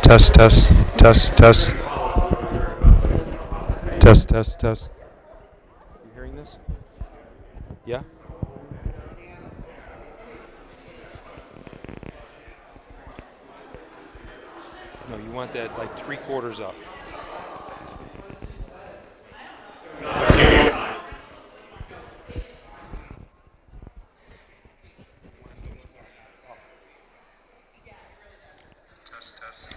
Test, test, test, test, test, test, test. You hearing this? Yeah? No, you want that like 3/4 up. Test, test.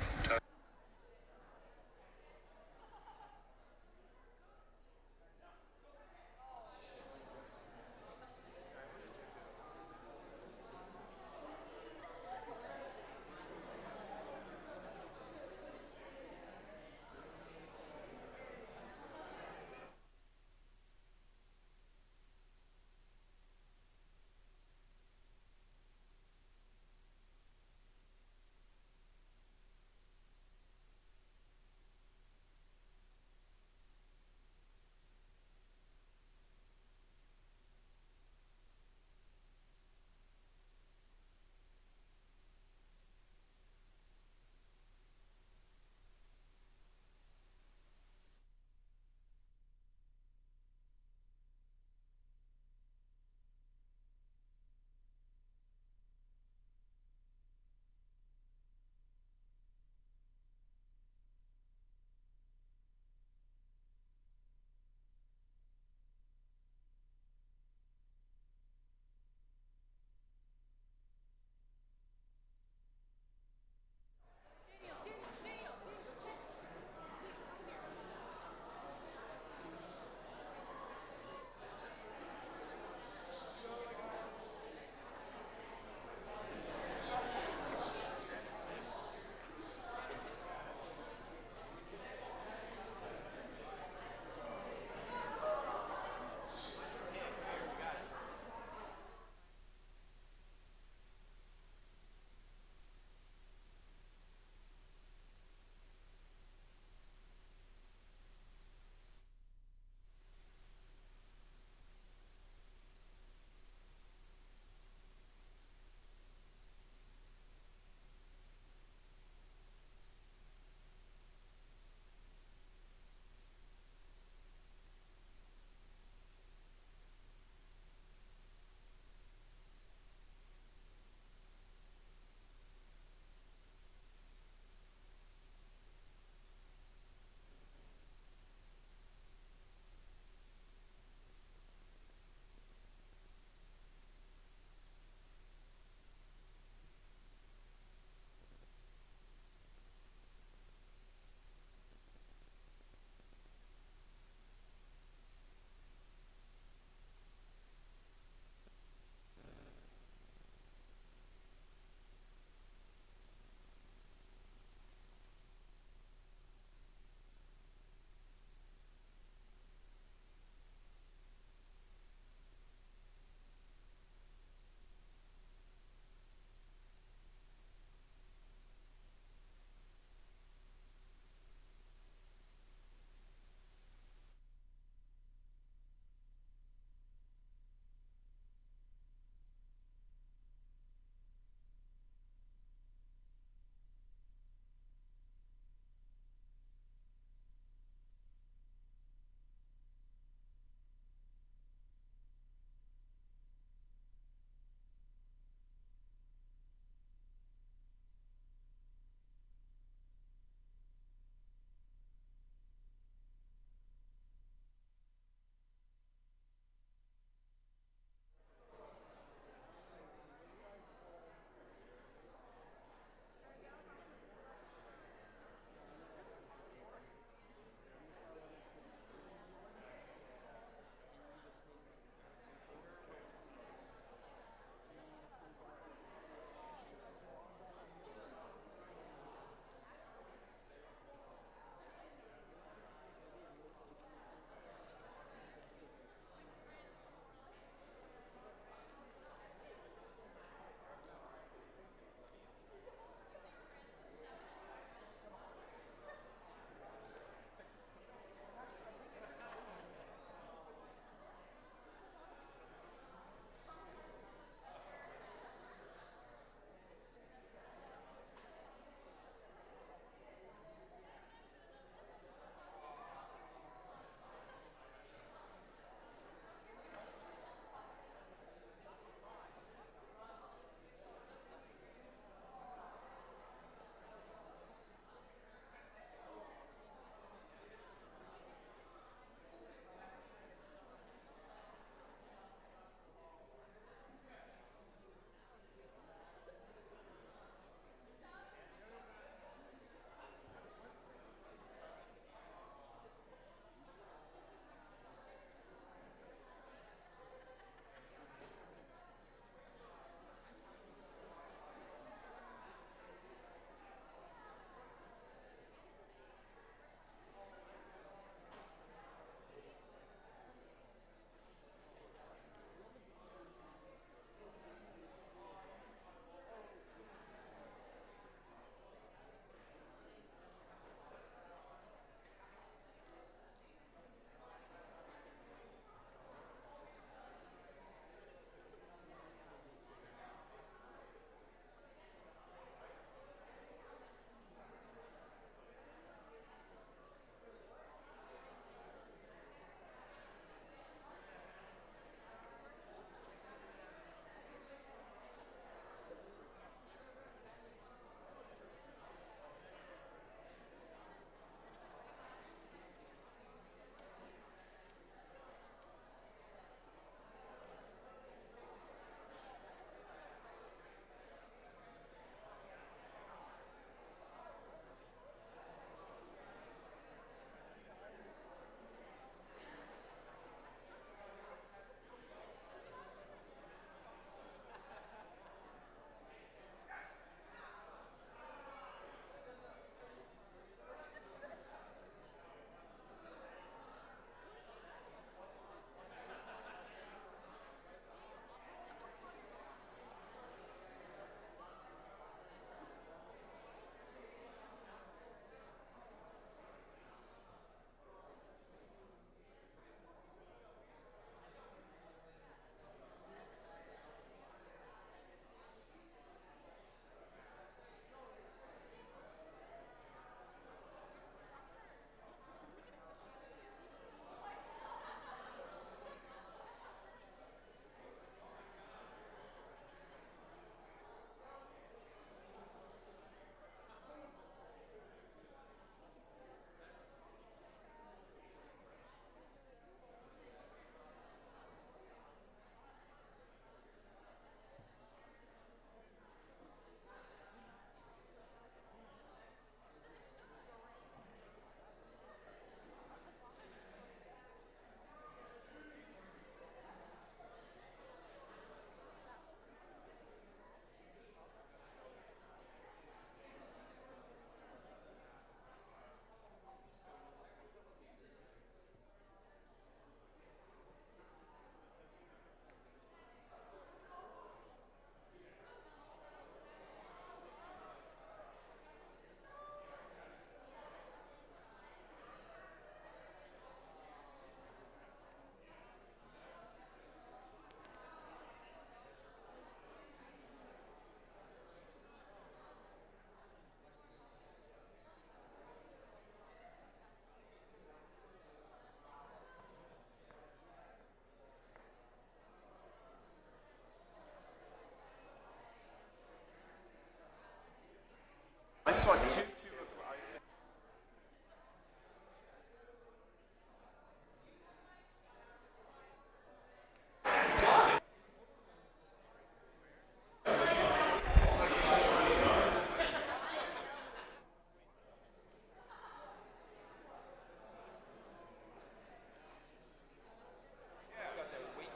I saw two.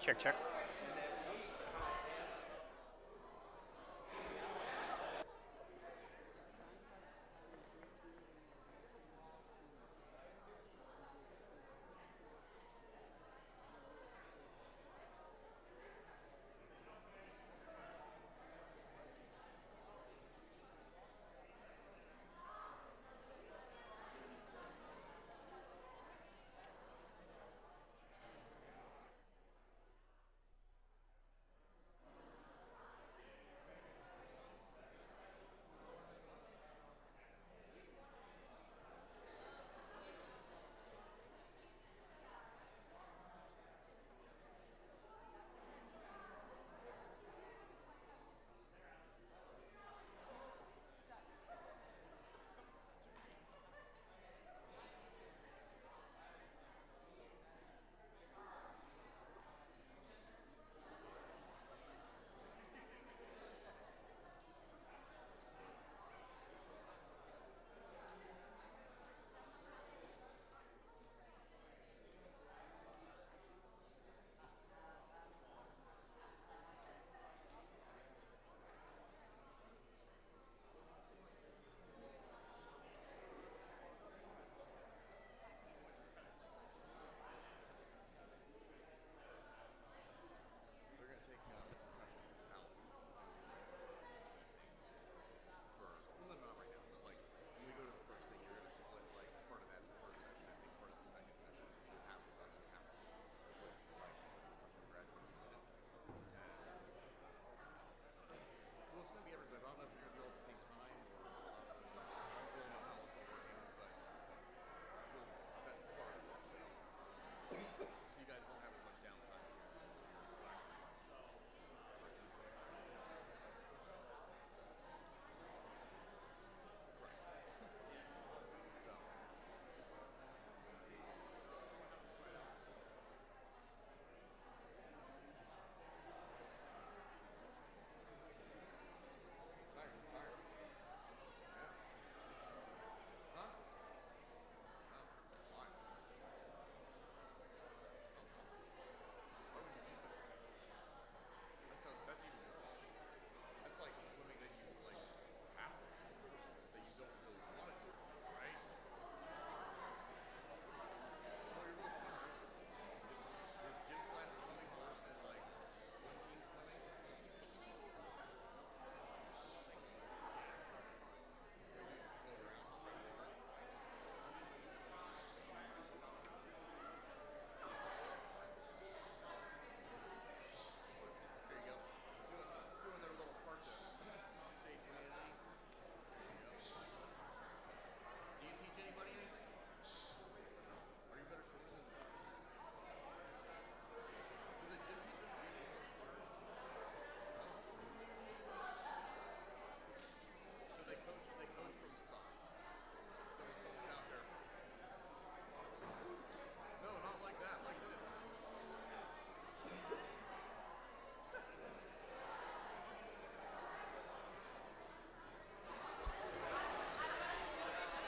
Check, check.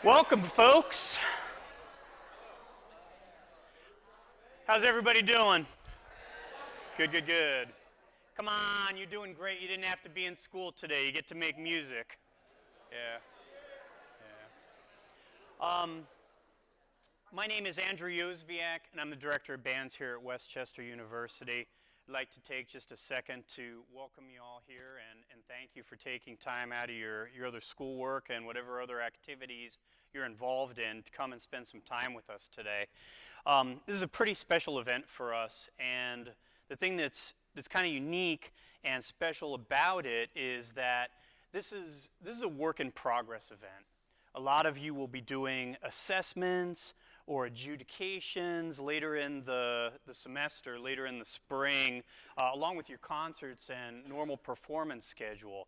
Welcome, folks. How's everybody doing? Good, good, good. Come on, you're doing great. You didn't have to be in school today. You get to make music. Yeah. My name is Andrew Yozviak, and I'm the director of bands here at Westchester University. I'd like to take just a second to welcome you all here and thank you for taking time out of your other schoolwork and whatever other activities you're involved in to come and spend some time with us today. This is a pretty special event for us, and the thing that's kind of unique and special about it is that this is a work in progress event. A lot of you will be doing assessments or adjudications later in the semester, later in the spring, along with your concerts and normal performance schedule.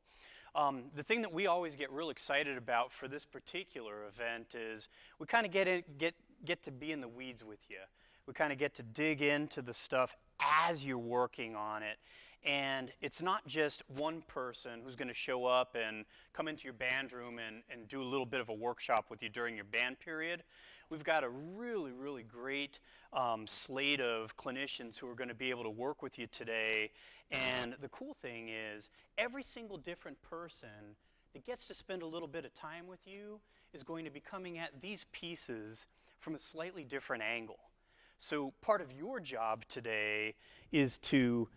The thing that we always get real excited about for this particular event is we kind of get to be in the weeds with you. We kind of get to dig into the stuff as you're working on it. And it's not just one person who's going to show up and come into your band room and do a little bit of a workshop with you during your band period. We've got a really, really great slate of clinicians who are going to be able to work with you today. And the cool thing is, every single different person that gets to spend a little bit of time with you is going to be coming at these pieces from a slightly different angle. So part of your job today is to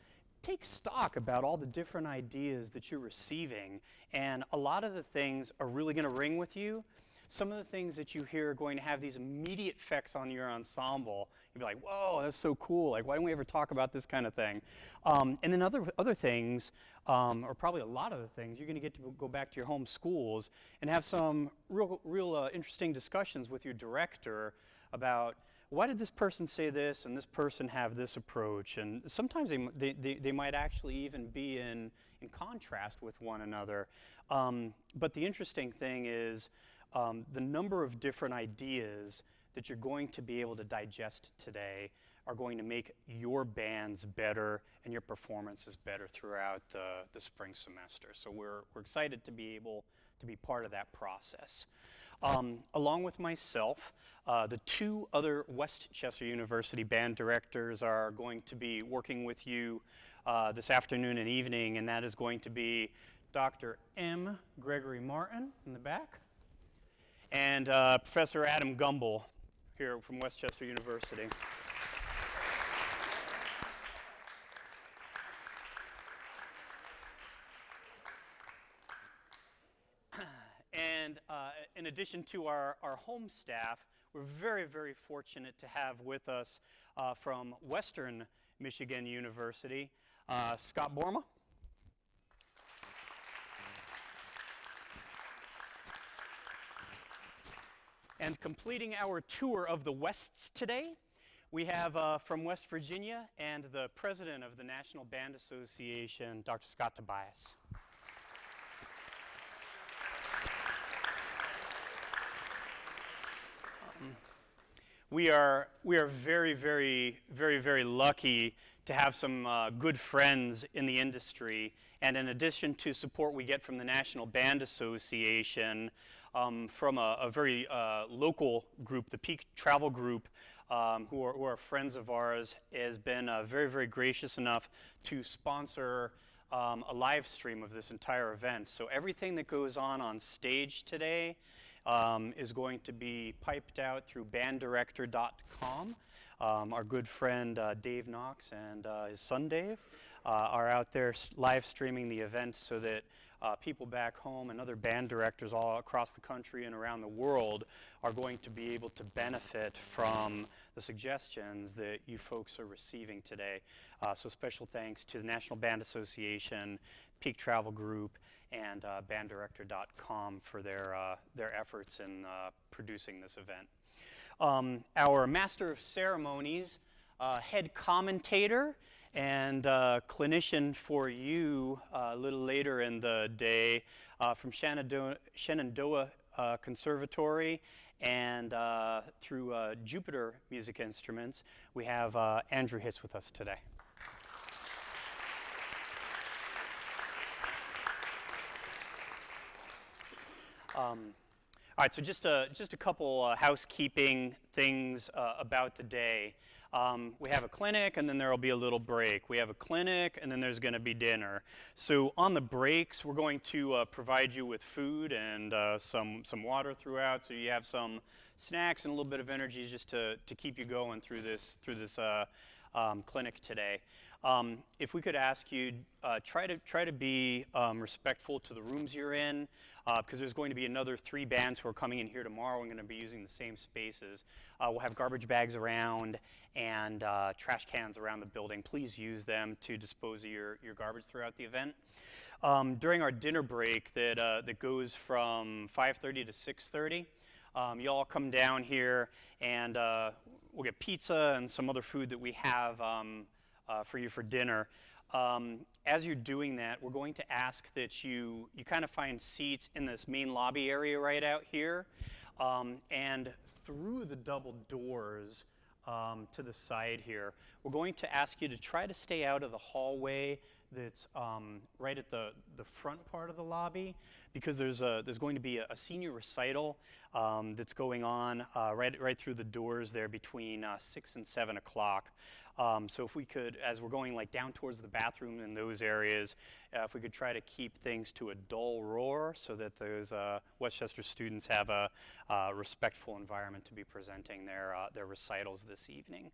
take stock about all the different ideas that you're receiving, and a lot of the things are really going to ring with you. Some of the things that you hear are going to have these immediate effects on your ensemble. You'll be like, whoa, that's so cool. Like, why don't we ever talk about this kind of thing? And then other things, or probably a lot of the things, you're going to get to go back to your home schools and have some real interesting discussions with your director about, why did this person say this and this person have this approach? And sometimes they might actually even be in contrast with one another. But the interesting thing is the number of different ideas that you're going to be able to digest today are going to make your bands better and your performances better throughout the spring semester. So we're excited to be able to be part of that process. Along with myself, the two other Westchester University band directors are going to be working with you this afternoon and evening, and that is going to be Dr. M. Gregory Martin in the back, and Professor Adam Gumbel here from Westchester University. And in addition to our home staff, we're very, very fortunate to have with us from Western Michigan University, Scott Borma. And completing our tour of the Wests today, we have from West Virginia and the president of the National Band Association, Dr. Scott Tobias. We are very, very, very, very lucky to have some good friends in the industry, and in addition to support we get from the National Band Association, from a very local group, the Peak Travel Group, who are friends of ours, has been very, very gracious enough to sponsor a live stream of this entire event. So everything that goes on stage today is going to be piped out through banddirector.com. Our good friend Dave Knox and his son Dave are out there live streaming the event so that people back home and other band directors all across the country and around the world are going to be able to benefit from the suggestions that you folks are receiving today. So special thanks to the National Band Association, Peak Travel Group, and banddirector.com for their efforts in producing this event. Our Master of Ceremonies, head commentator, and clinician for you a little later in the day from Shenandoah Conservatory and through Jupiter Music Instruments, we have Andrew Hitz with us today. All right, so just a couple housekeeping things about the day. We have a clinic, and then there will be a little break. We have a clinic, and then there's going to be dinner. So on the breaks, we're going to provide you with food and some water throughout, so you have some snacks and a little bit of energy just to keep you going through this clinic today. If we could ask you, try to be respectful to the rooms you're in, because there's going to be another 3 bands who are coming in here tomorrow. We're going to be using the same spaces. We'll have garbage bags around and trash cans around the building. Please use them to dispose of your garbage throughout the event. During our dinner break that goes from 5:30 to 6:30, you all come down here and we'll get pizza and some other food that we have for you for dinner. As you're doing that, we're going to ask that you kind of find seats in this main lobby area right out here, and through the double doors to the side here, we're going to ask you to try to stay out of the hallway that's right at the front part of the lobby, because there's going to be a senior recital that's going on right through the doors there between 6 and 7 o'clock. So if we could, as we're going like down towards the bathroom in those areas, if we could try to keep things to a dull roar so that those Westchester students have a respectful environment to be presenting their recitals this evening.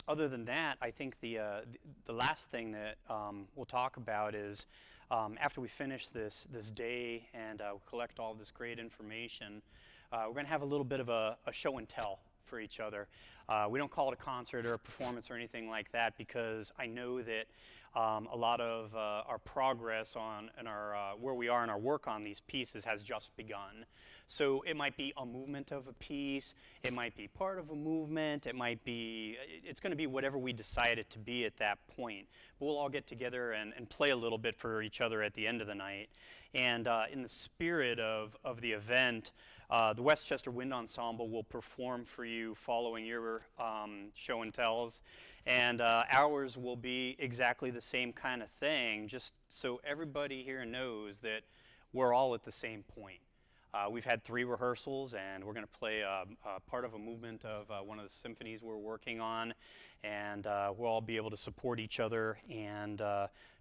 Other than that, I think the last thing that we'll talk about is after we finish this day and collect all this great information, we're going to have a little bit of a show and tell for each other. We don't call it a concert or a performance or anything like that, because I know that a lot of our progress and where we are in our work on these pieces has just begun. So it might be a movement of a piece, it might be part of a movement, it's going to be whatever we decide it to be at that point. But we'll all get together and play a little bit for each other at the end of the night. And in the spirit of the event, the Westchester Wind Ensemble will perform for you following your show and tells, and ours will be exactly the same kind of thing, just so everybody here knows that we're all at the same point. We've had 3 rehearsals, and we're going to play a part of a movement of one of the symphonies we're working on, and we'll all be able to support each other and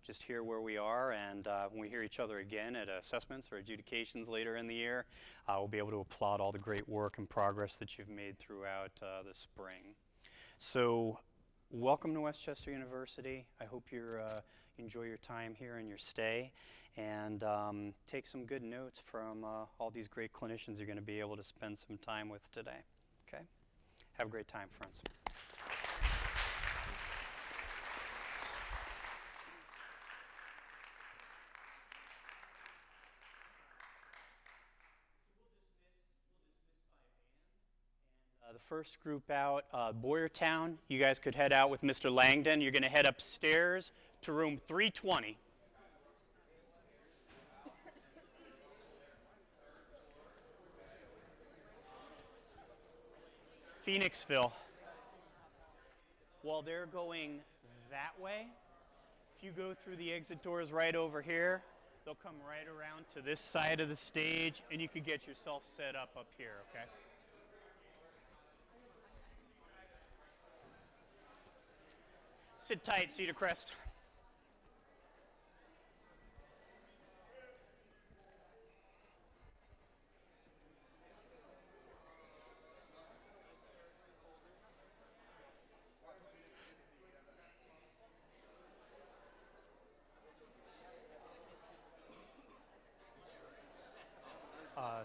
just hear where we are, and when we hear each other again at assessments or adjudications later in the year, we'll be able to applaud all the great work and progress that you've made throughout the spring. So welcome to Westchester University. I hope you enjoy your time here and your stay, and take some good notes from all these great clinicians you're going to be able to spend some time with today. Okay? Have a great time, friends. The first group out, Boyertown, you guys could head out with Mr. Langdon. You're going to head upstairs to room 320. Phoenixville. While they're going that way, if you go through the exit doors right over here, they'll come right around to this side of the stage, and you could get yourself set up here, okay? Sit tight, Cedar Crest.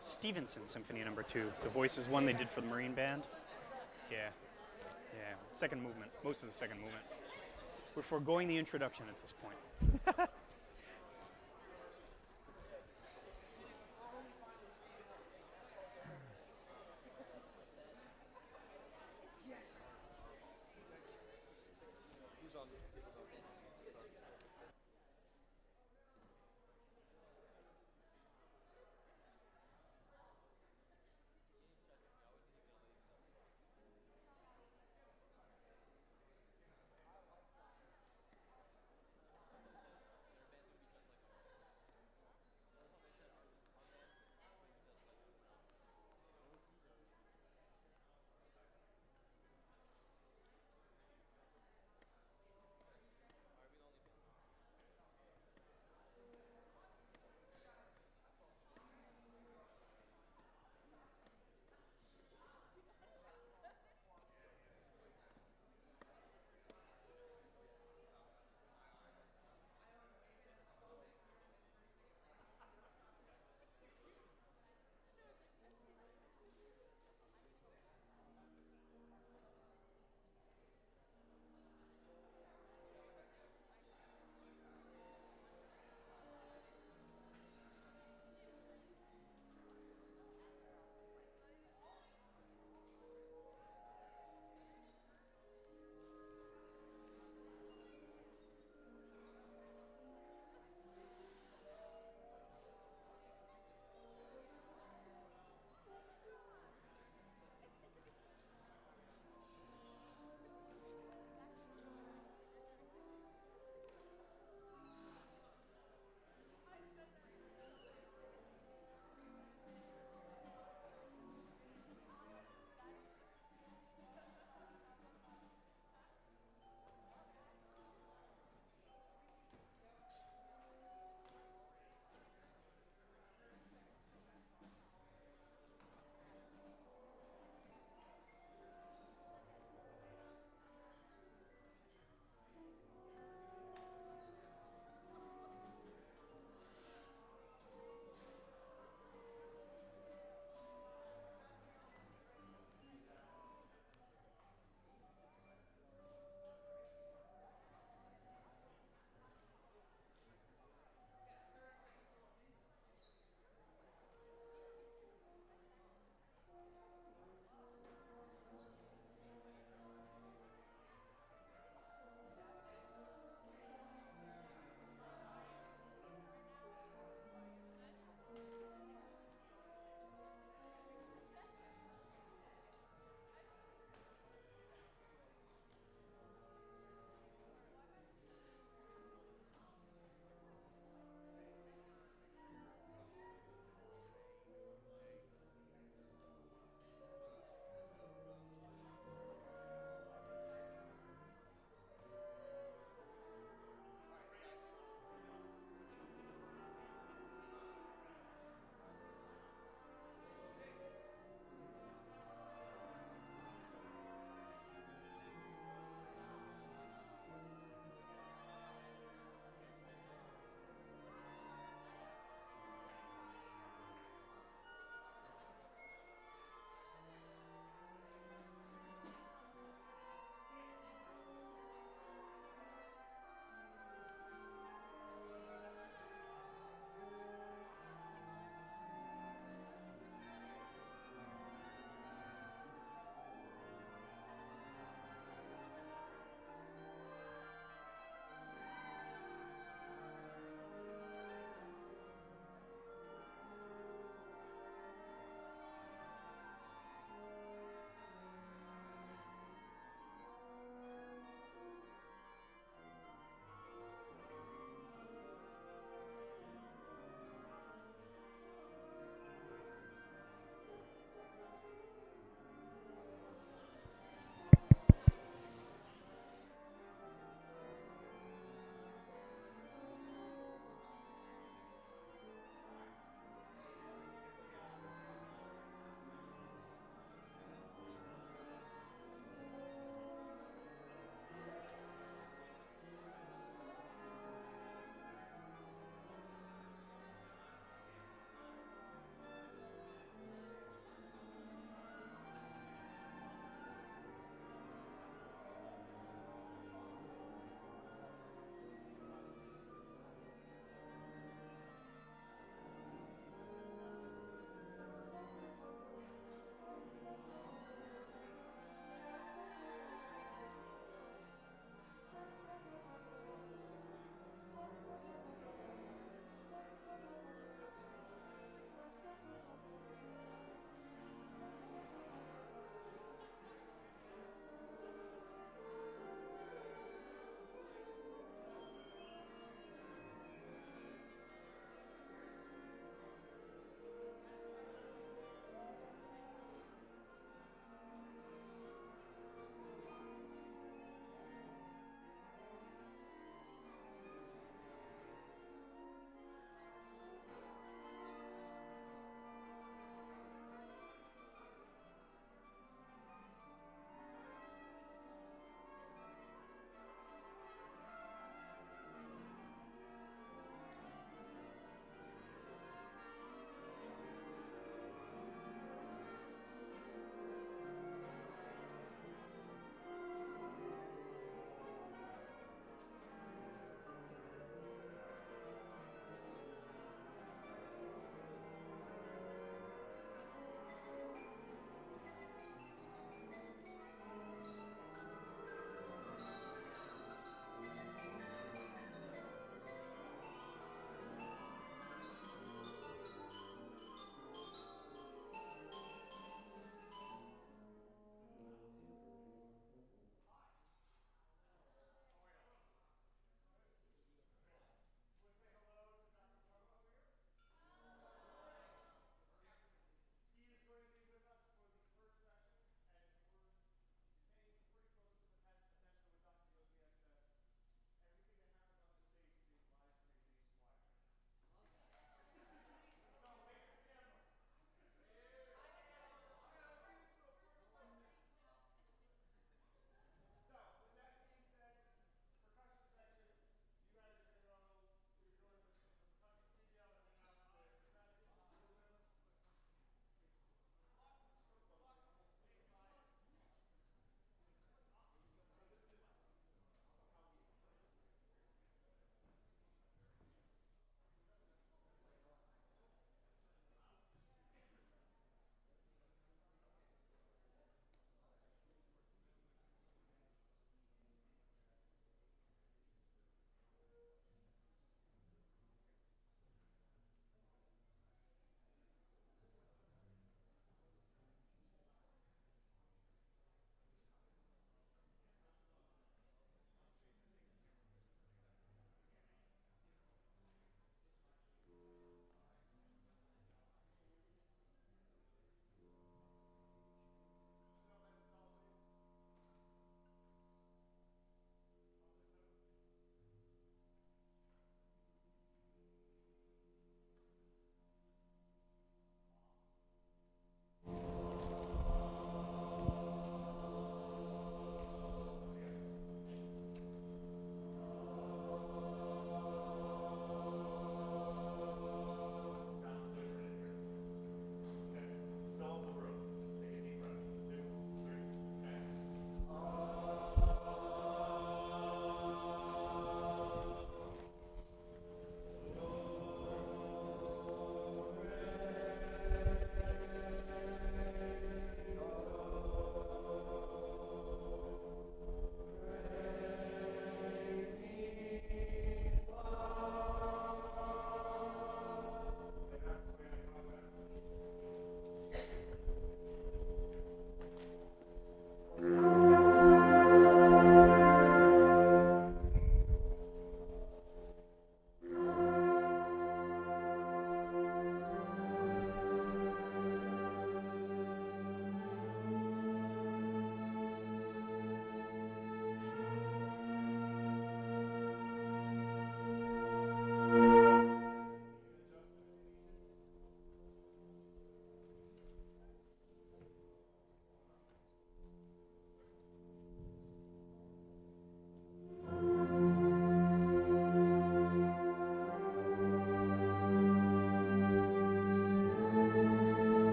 Stevenson Symphony No. 2. The Voices one they did for the Marine Band. Yeah. Second movement. Most of the second movement. We're foregoing the introduction at this point.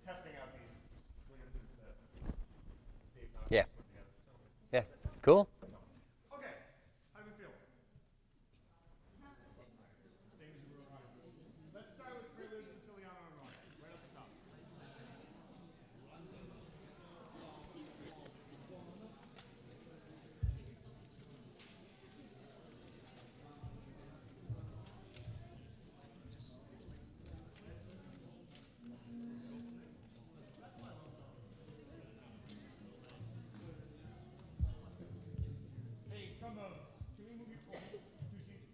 Testing out these ligaments that Dave Knox Yeah. put together. Yeah. Cool. Okay, how do we feel? Same as you were on. Let's start with Prelude Siciliano Romano, right at the top. Hey, trombones, can we move you forward 2 seats?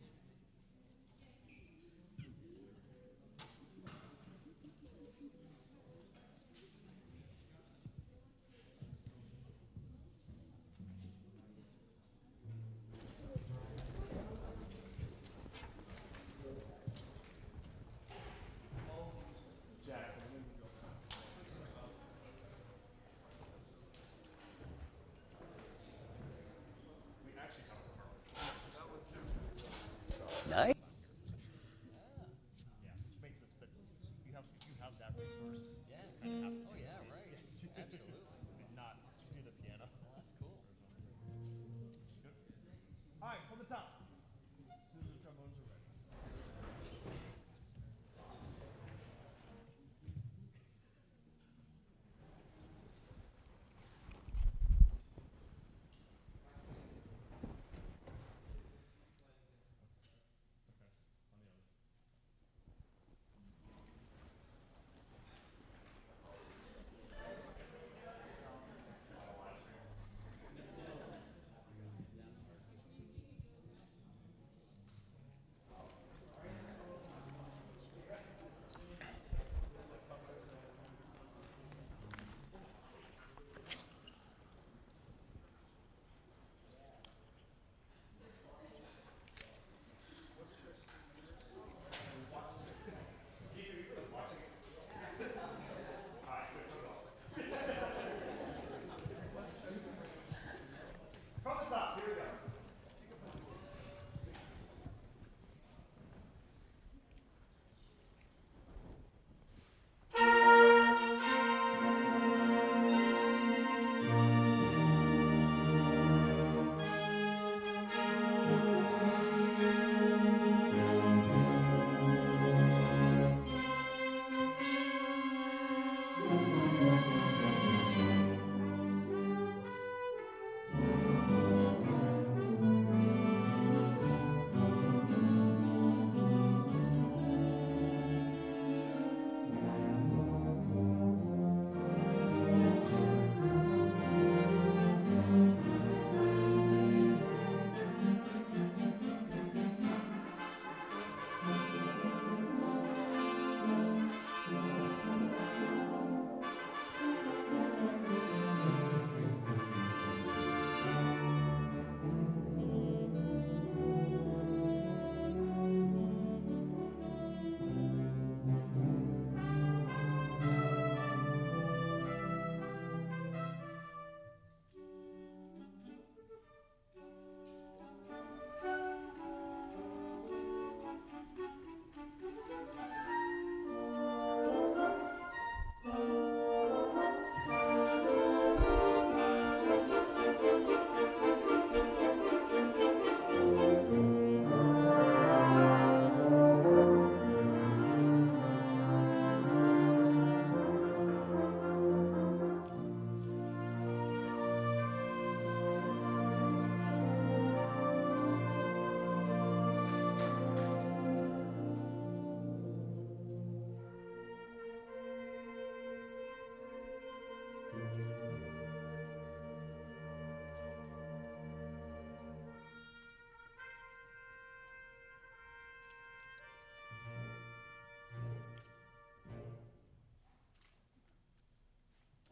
Jackson, I'm gonna move you up front. We actually have a carpet. Nice. Yeah, which makes this, but you have, if you have that resource, Yeah. kind of have to. Oh yeah. Right. Absolutely. And not just do the piano. That's cool. Good. All right, from the top. As soon as the trombones are ready. Okay, on the other. From the top, here we go.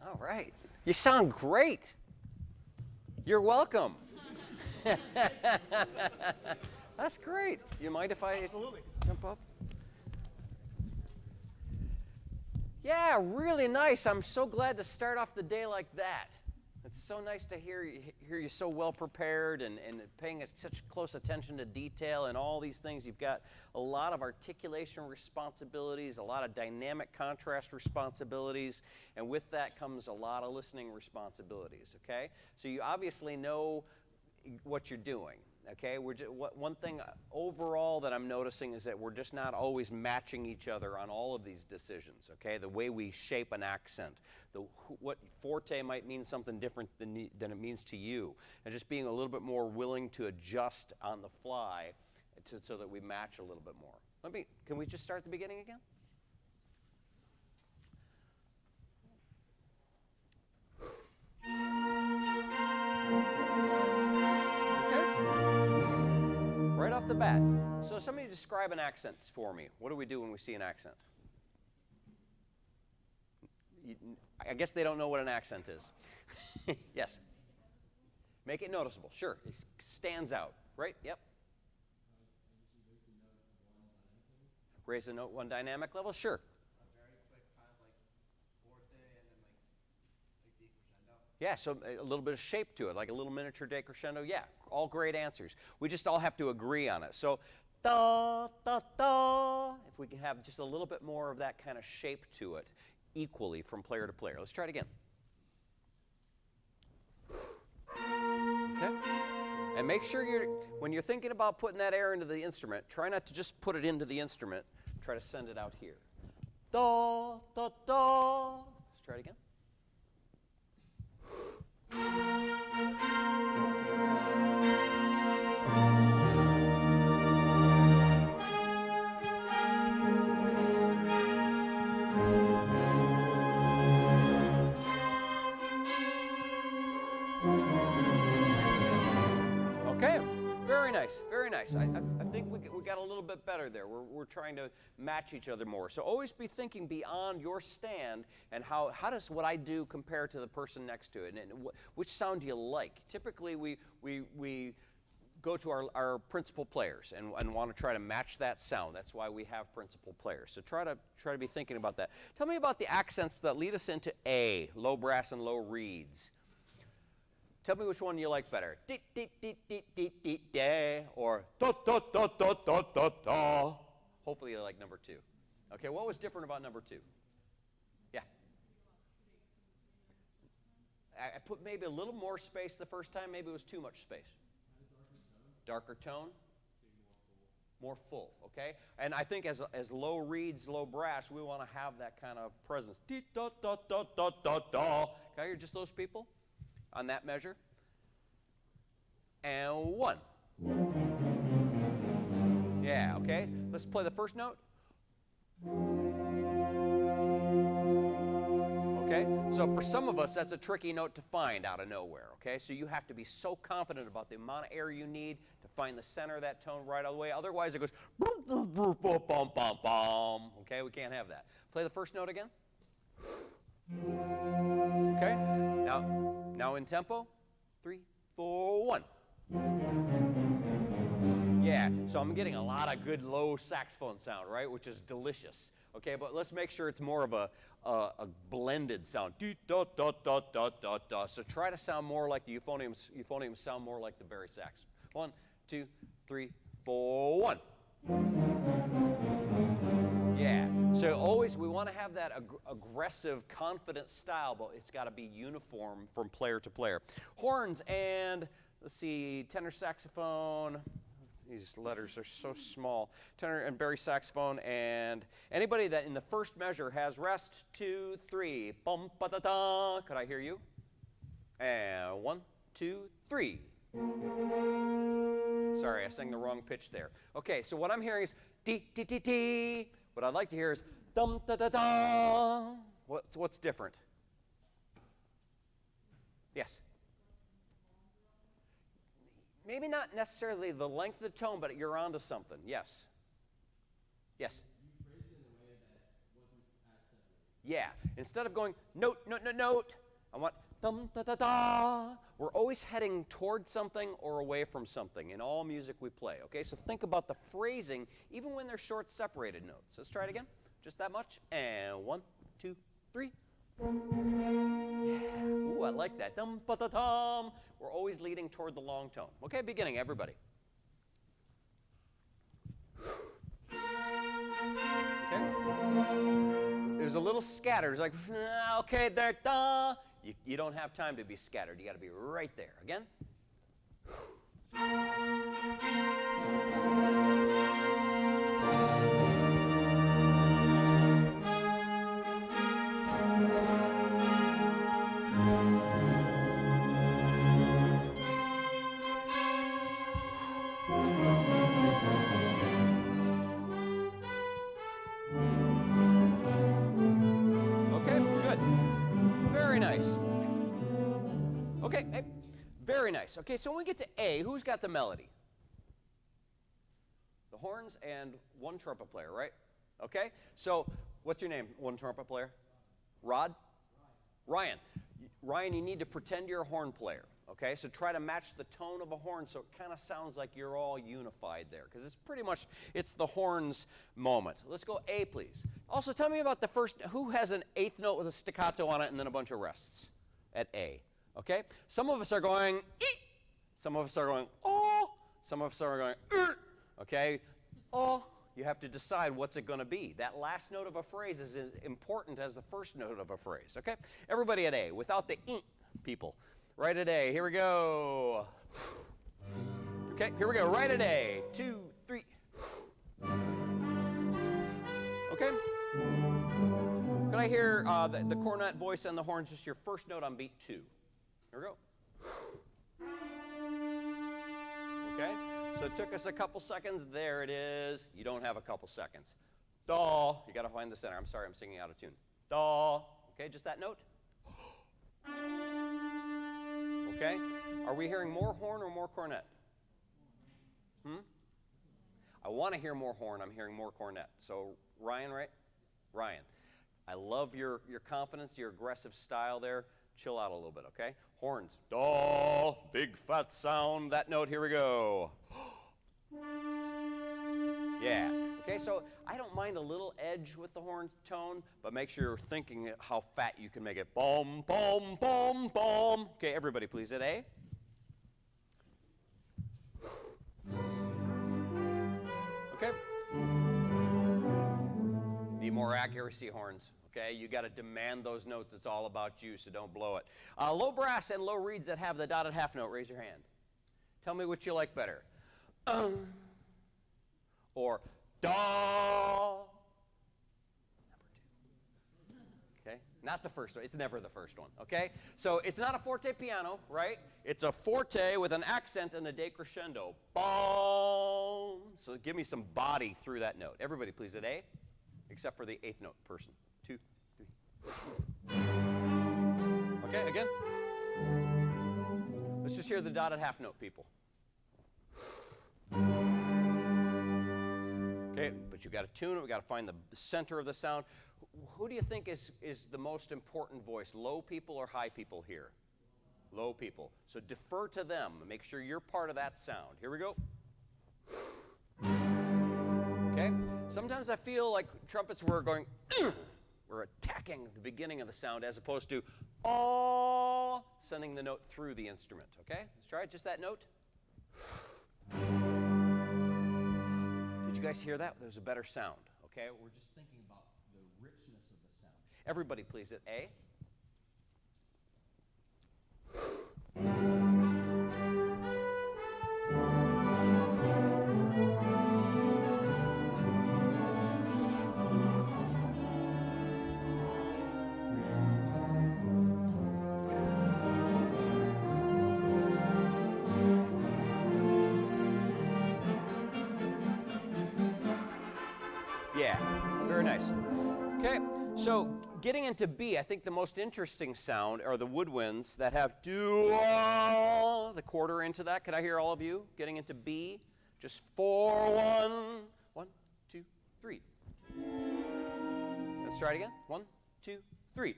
All right. You sound great. You're welcome. That's great. You mind if I Absolutely. jump up? Yeah, really nice. I'm so glad to start off the day like that. It's so nice to hear you so well prepared and paying such close attention to detail and all these things. You've got a lot of articulation responsibilities, a lot of dynamic contrast responsibilities, and with that comes a lot of listening responsibilities, okay? So you obviously know what you're doing. Okay, one thing overall that I'm noticing is that we're just not always matching each other on all of these decisions. Okay, the way we shape an accent, what forte might mean something different than it means to you, and just being a little bit more willing to adjust on the fly, so that we match a little bit more. Can we just start at the beginning again? Right off the bat. So somebody describe an accent for me. What do we do when we see an accent? I guess they don't know what an accent is. Yes. Make it noticeable. Sure. It stands out. Right? Yep. Raise the note one dynamic level? Sure. A very quick kind of like forte and then like decrescendo. Yeah, so a little bit of shape to it, like a little miniature decrescendo. Yeah, all great answers. We just all have to agree on it. So, da, da, da. If we can have just a little bit more of that kind of shape to it, equally from player to player. Let's try it again. Okay. And make sure when you're thinking about putting that air into the instrument, try not to just put it into the instrument. Try to send it out here. Da, da, da. Let's try it again. Okay, very nice, very nice. I think we got a little bit better there. We're trying to match each other more. So always be thinking beyond your stand and how does what I do compare to the person next to it, and which sound do you like? Typically we go to our principal players and want to try to match that sound. That's why we have principal players. So try to be thinking about that. Tell me about the accents that lead us into A, low brass and low reeds. Tell me which one you like better. Dee, dee, dee, dee, dee, dee, dee, or da, da, da, da, da, da, da. Hopefully you like number 2. Okay, what was different about number 2? Yeah. I put maybe a little more space the first time. Maybe it was too much space. Darker tone? More full, okay? And I think as low reeds, low brass, we want to have that kind of presence. Dee, da, da, da, da, da, da. Can I hear just those people on that measure? And 1. Yeah, okay? Let's play the first note. Okay? So for some of us, that's a tricky note to find out of nowhere, okay? So you have to be so confident about the amount of air you need to find the center of that tone right all the way. Otherwise, it goes boom, boom, boom, boom, boom, boom, boom. Okay? We can't have that. Play the first note again. Okay? Now in tempo. 3, 4, 1. Yeah, so I'm getting a lot of good low saxophone sound, right, which is delicious. Okay, but let's make sure it's more of a blended sound. Da, da, da, da, da, da. So try to sound more like the euphoniums. Euphoniums sound more like the bari sax. 1, 2, 3, 4, 1. Yeah, so always we want to have that aggressive, confident style, but it's got to be uniform from player to player. Horns and, let's see, tenor saxophone. These letters are so small. Tenor and bari saxophone, and anybody that in the first measure has rest, 2, 3, bum, ba, da, da. Could I hear you? And 1, 2, 3. Sorry, I sang the wrong pitch there. Okay, so what I'm hearing is dee, dee, dee, dee. What I'd like to hear is dum, da, da, da. What's different? Yes? Maybe not necessarily the length of the tone, but you're onto something. Yes? Yes? You phrased it in a way that wasn't as separated. Yeah. Instead of going note, note, note, note, I want dum, da, da, da. We're always heading toward something or away from something in all music we play. Okay, so think about the phrasing even when they're short separated notes. Let's try it again. Just that much. And 1, 2, 3. Yeah. Ooh, I like that. Dum pa ta tum. We're always leading toward the long tone. Okay, beginning, everybody. Okay. It was a little scattered. It's like, okay, there, da. You don't have time to be scattered. You got to be right there. Again. Okay, good. Very nice. Okay, hey, very nice. Okay, so when we get to A, who's got the melody? The horns and one trumpet player, right? Okay, so what's your name, one trumpet player? Rod? Ryan. Ryan, you need to pretend you're a horn player. Okay, so try to match the tone of a horn so it kind of sounds like you're all unified there, because it's pretty much, it's the horns moment. Let's go A, please. Also, tell me about the first, who has an eighth note with a staccato on it and then a bunch of rests at A? Okay, some of us are going, ee. Some of us are going, oh. Some of us are going, okay, oh. You have to decide what's it going to be. That last note of a phrase is as important as the first note of a phrase, okay? Everybody at A, without the people. Right at A, here we go. Okay, here we go, right at A. 2, 3. Okay? Could I hear the cornet voice and the horns, just your first note on beat 2? Here we go. Okay? So it took us a couple seconds. There it is. You don't have a couple seconds. Do. You got to find the center. I'm sorry, I'm singing out of tune. Do. Okay, just that note. Okay. Are we hearing more horn or more cornet? I want to hear more horn. I'm hearing more cornet. So Ryan, right? Ryan. I love your confidence, your aggressive style there. Chill out a little bit, okay? Horns. Do. Big fat sound. That note. Here we go. Yeah. Okay, so I don't mind a little edge with the horn tone, but make sure you're thinking how fat you can make it. Boom, boom, boom, boom. Okay, everybody please at A. Okay. Need more accuracy, horns. Okay, you got to demand those notes. It's all about you, so don't blow it. Low brass and low reeds that have the dotted half note, raise your hand. Tell me which you like better. Or da. Number 2. Okay, not the first one. It's never the first one. Okay, so it's not a forte piano, right? It's a forte with an accent and a decrescendo. Boom. So give me some body through that note. Everybody, please, at A, except for the eighth note person. 2, 3. Okay, again. Let's just hear the dotted half note, people. Okay, but you got to tune it. We got to find the center of the sound. Who do you think is the most important voice? Low people or high people here? Low people. So defer to them. Make sure you're part of that sound. Here we go. Okay. Sometimes I feel like trumpets were going. We're attacking the beginning of the sound as opposed to oh, sending the note through the instrument. Okay. Let's try it. Just that note. Did you guys hear that? There's a better sound, okay? We're just thinking about the richness of the sound. Everybody, please, at A. Yeah, very nice. Okay, so getting into B, I think the most interesting sound are the woodwinds that have do, the quarter into that. Could I hear all of you getting into B? Just 4, 1, 1, 2, 3. Let's try it again. 1, 2, 3.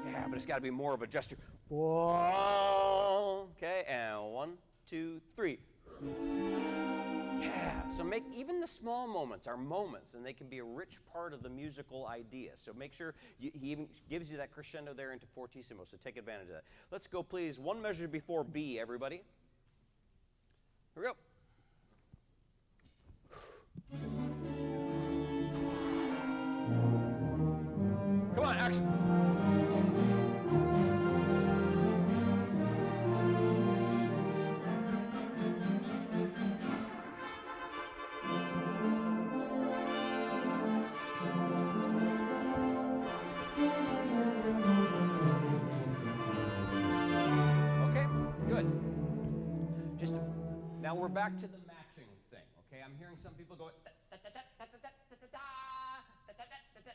Yeah, but it's got to be more of a gesture. Okay, and 1, 2, 3. Yeah. So make even the small moments are moments, and they can be a rich part of the musical idea. So make sure he even gives you that crescendo there into fortissimo, so take advantage of that. Let's go, please, one measure before B, everybody. Here we go. Come on, action. Okay, good. Just now we're back to the matching thing. Okay, I'm hearing some people go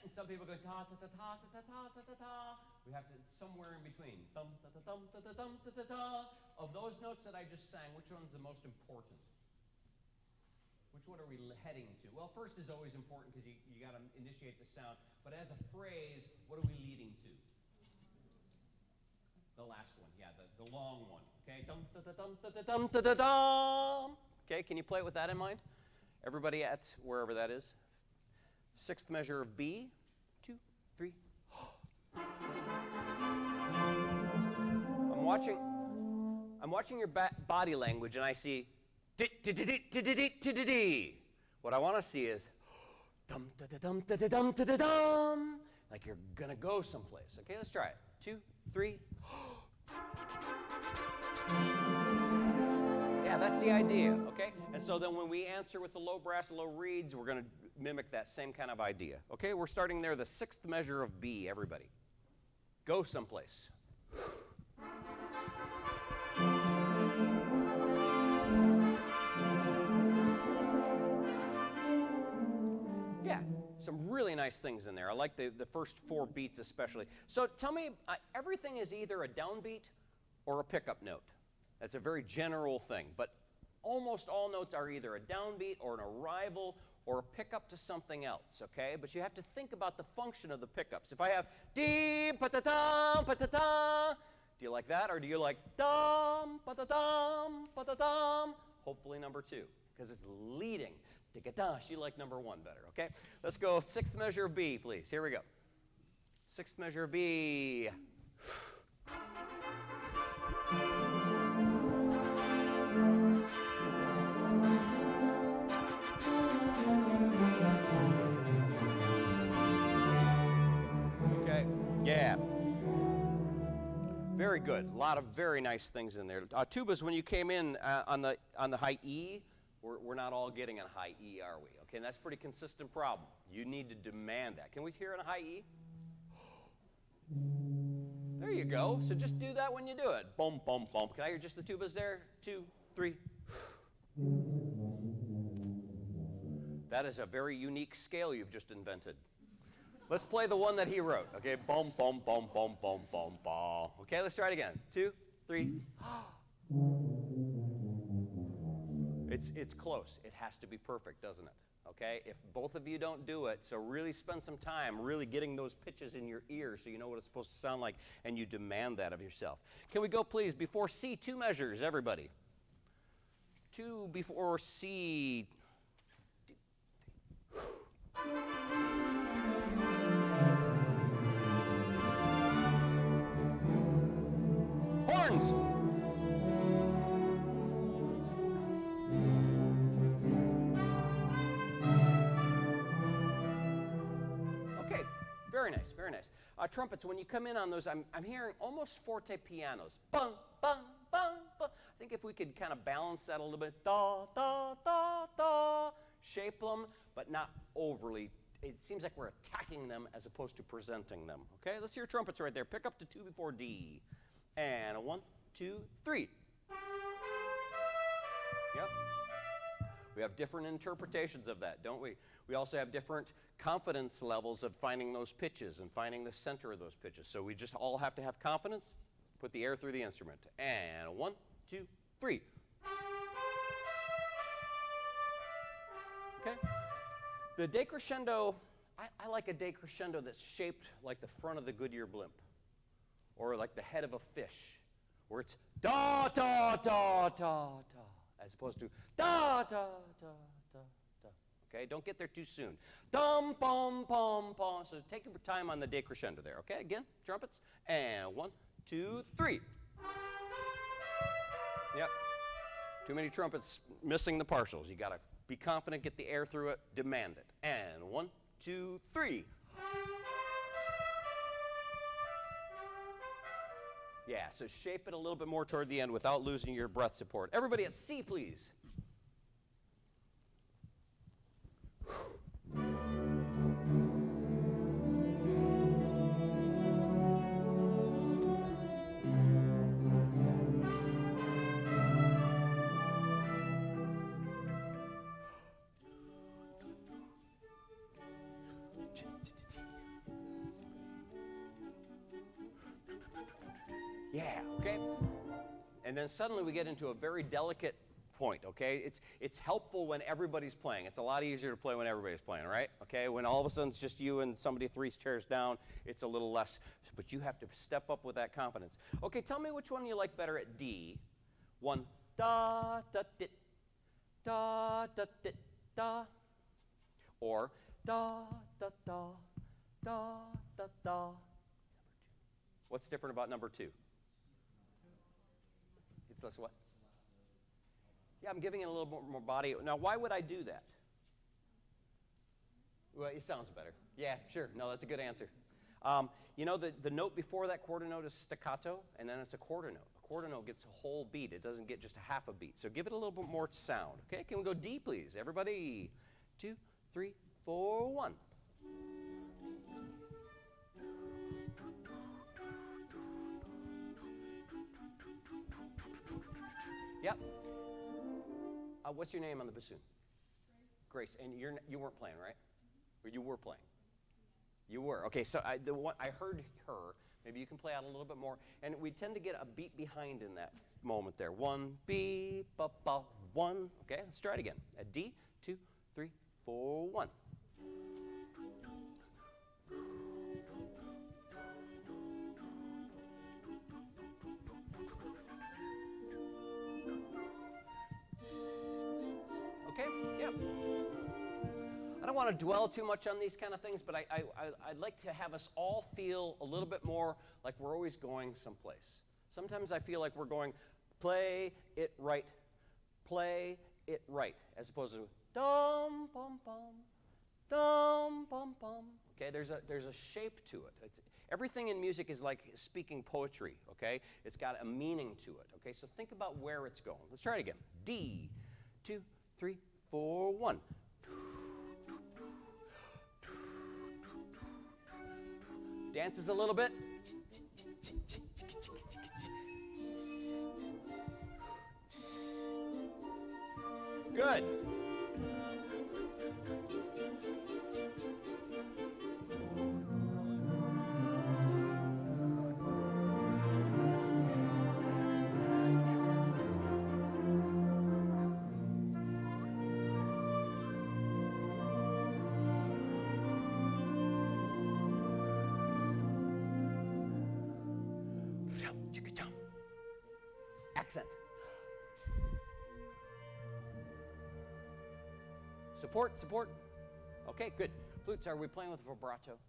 and some people go ta ta ta ta ta ta ta ta ta. We have to somewhere in between. Thum ta ta thum ta ta thum ta ta ta. Of those notes that I just sang, which one's the most important? Which one are we heading to? Well, first is always important because you got to initiate the sound. But as a phrase, what are we leading to? The last one, yeah, the long one. Okay, dum ta ta dum ta ta dum ta ta dum. Okay, can you play it with that in mind? Everybody at wherever that is. Sixth measure of B. 2, 3. I'm watching your body language, and I see. What I want to see is dum da da dum da da dum da da dum, like you're gonna go someplace. Okay, let's try it. 2, 3. Yeah, that's the idea. Okay, and so then when we answer with the low brass, low reeds, we're gonna mimic that same kind of idea. Okay, we're starting there. The sixth measure of B. Everybody, go someplace. Yeah, some really nice things in there. I like the first 4 beats especially. So tell me, everything is either a downbeat or a pickup note. That's a very general thing, but almost all notes are either a downbeat or an arrival or a pickup to something else, okay? But you have to think about the function of the pickups. If I have dee pa-ta-dum, pa-ta-dum, do you like that, or do you like dum, pa-ta-dum, pa-ta-dum? Hopefully number 2, because it's leading. You like number 1 better, okay? Let's go sixth measure of B, please. Here we go. Sixth measure of B. Okay, yeah. Very good. A lot of very nice things in there. Tubas, when you came in on the high E, we're not all getting a high E, are we? Okay, and that's a pretty consistent problem. You need to demand that. Can we hear it in a high E? There you go. So just do that when you do it. Bum, bum, bum. Can I hear just the tubas there? 2, 3. That is a very unique scale you've just invented. Let's play the one that he wrote. Okay, bum, bum, bum, bum, bum, bum, bum. Okay, let's try it again. 2, 3. It's close. It has to be perfect, doesn't it? Okay, if both of you don't do it, so really spend some time really getting those pitches in your ear so you know what it's supposed to sound like, and you demand that of yourself. Can we go, please, before C, 2 measures, everybody? 2 before C. Horns! Okay, very nice, very nice. Trumpets, when you come in on those, I'm hearing almost forte pianos. Bung, bung, bung, bung. I think if we could kind of balance that a little bit, da, da, da, da, shape them, but not overly. It seems like we're attacking them as opposed to presenting them. Okay, let's hear trumpets right there. Pick up to 2 before D. And a 1, 2, 3. Yep. We have different interpretations of that, don't we? We also have different confidence levels of finding those pitches and finding the center of those pitches. So we just all have to have confidence. Put the air through the instrument. And a 1, 2, 3. Okay. The decrescendo, I like a decrescendo that's shaped like the front of the Goodyear blimp, or like the head of a fish, where it's da da da da da, as opposed to da da da da okay? Don't get there too soon. Dum, pom, pom, pom. So take your time on the decrescendo there, okay? Again, trumpets. And 1, 2, 3. Yep. Too many trumpets missing the partials. You got to be confident, get the air through it, demand it. And 1, 2, 3. Yeah, so shape it a little bit more toward the end without losing your breath support. Everybody at C, please. Yeah, okay? And then suddenly we get into a very delicate point, okay? It's helpful when everybody's playing. It's a lot easier to play when everybody's playing, right? Okay, when all of a sudden it's just you and somebody 3 chairs down, it's a little less, but you have to step up with that confidence. Okay, tell me which one you like better at D. 1, da, da, dit, da, da, dit, da. Or da, da, da, da, da, da. What's different about number 2? It's less what? Yeah, I'm giving it a little more body. Now, why would I do that? Well, it sounds better. Yeah, sure. No, that's a good answer. You know, the note before that quarter note is staccato, and then it's a quarter note. A quarter note gets a whole beat. It doesn't get just a half a beat. So give it a little bit more sound. Okay, can we go D, please? Everybody. 2, 3, 4, 1. Yep. What's your name on the bassoon? Grace. And you weren't playing, right? Or you were playing? You were. Okay, so I heard her. Maybe you can play out a little bit more. And we tend to get a beat behind in that moment there. 1, beep, ba, ba, 1. Okay, let's try it again. A D, 2, 3, 4, 1. Okay, yeah. I don't want to dwell too much on these kind of things, but I'd like to have us all feel a little bit more like we're always going someplace. Sometimes I feel like we're going, play it right, as opposed to dum, bum, bum, dum, bum, bum. Okay, there's a shape to it. Everything in music is like speaking poetry, okay? It's got a meaning to it, okay? So think about where it's going. Let's try it again. D, 2, 3, 4, 1. Dances a little bit. Good. Accent. Support, support. Okay, good. Flutes, are we playing with vibrato?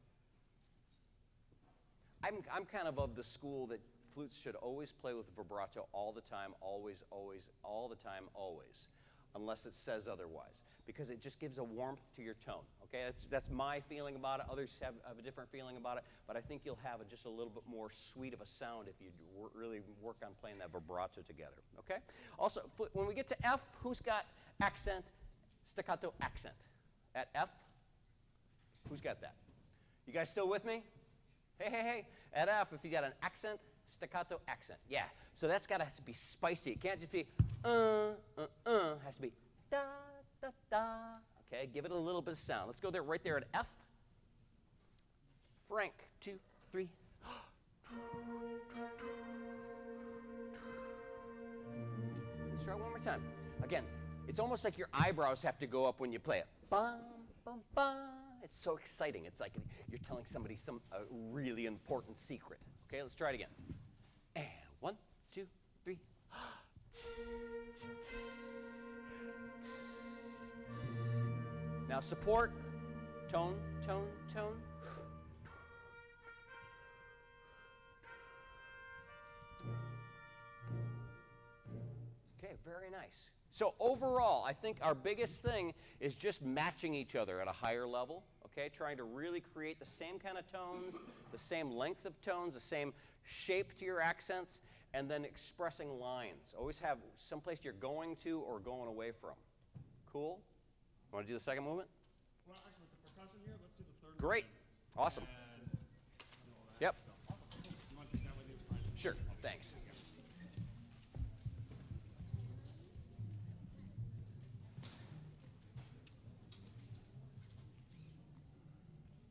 I'm kind of the school that flutes should always play with vibrato all the time, always, always, all the time, always, unless it says otherwise, because it just gives a warmth to your tone. Okay, that's my feeling about it. Others have a different feeling about it, but I think you'll have just a little bit more sweet of a sound if you really work on playing that vibrato together. Okay. Also, when we get to F, who's got accent, staccato, accent? At F, who's got that? You guys still with me? Hey, hey, hey. At F, if you got an accent, staccato, accent. Yeah. So that's got to be spicy. It can't just be It has to be da, da, da. Okay, give it a little bit of sound. Let's go there, right there at F. Frank, 2, 3. Let's try one more time. Again, it's almost like your eyebrows have to go up when you play it. Bum, bum, bum. It's so exciting. It's like you're telling somebody a really important secret. Okay, let's try it again. And 1, 2, 3. Now support, tone, tone, tone. Okay, very nice. So overall, I think our biggest thing is just matching each other at a higher level, okay? Trying to really create the same kind of tones, the same length of tones, the same shape to your accents, and then expressing lines. Always have someplace you're going to or going away from. Cool? Want to do the second movement? Well, actually, with the percussion here, let's do the third Great. movement. Awesome. And all that. Yep. So, awesome. Cool. You want to take that with you? Fine. Sure. Thanks.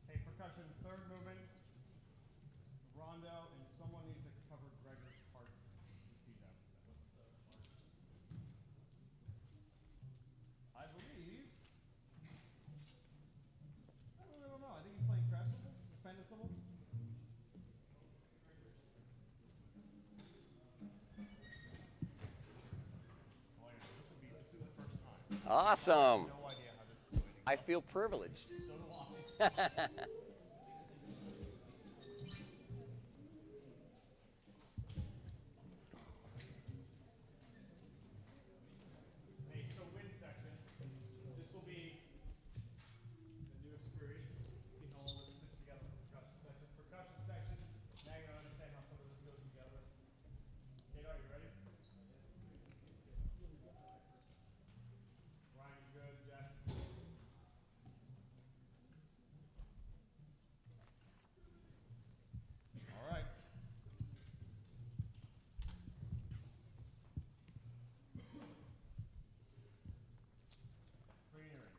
Hey, percussion, third movement, rondo, and someone needs to cover Gregor's part. Let's see that. What's the part? I believe. I really don't know. I think he's playing crash cymbal, suspended cymbal. Oh, yeah, this is the first time. Awesome. No idea how this is going to go. I feel privileged. So do I. Hey, so wind section. This will be the new experience. See how all this fits together for percussion section. Percussion section. Now you're gonna understand how some of this goes together. Kato, are you ready? Ryan, you good? Jack? All right. Greenery.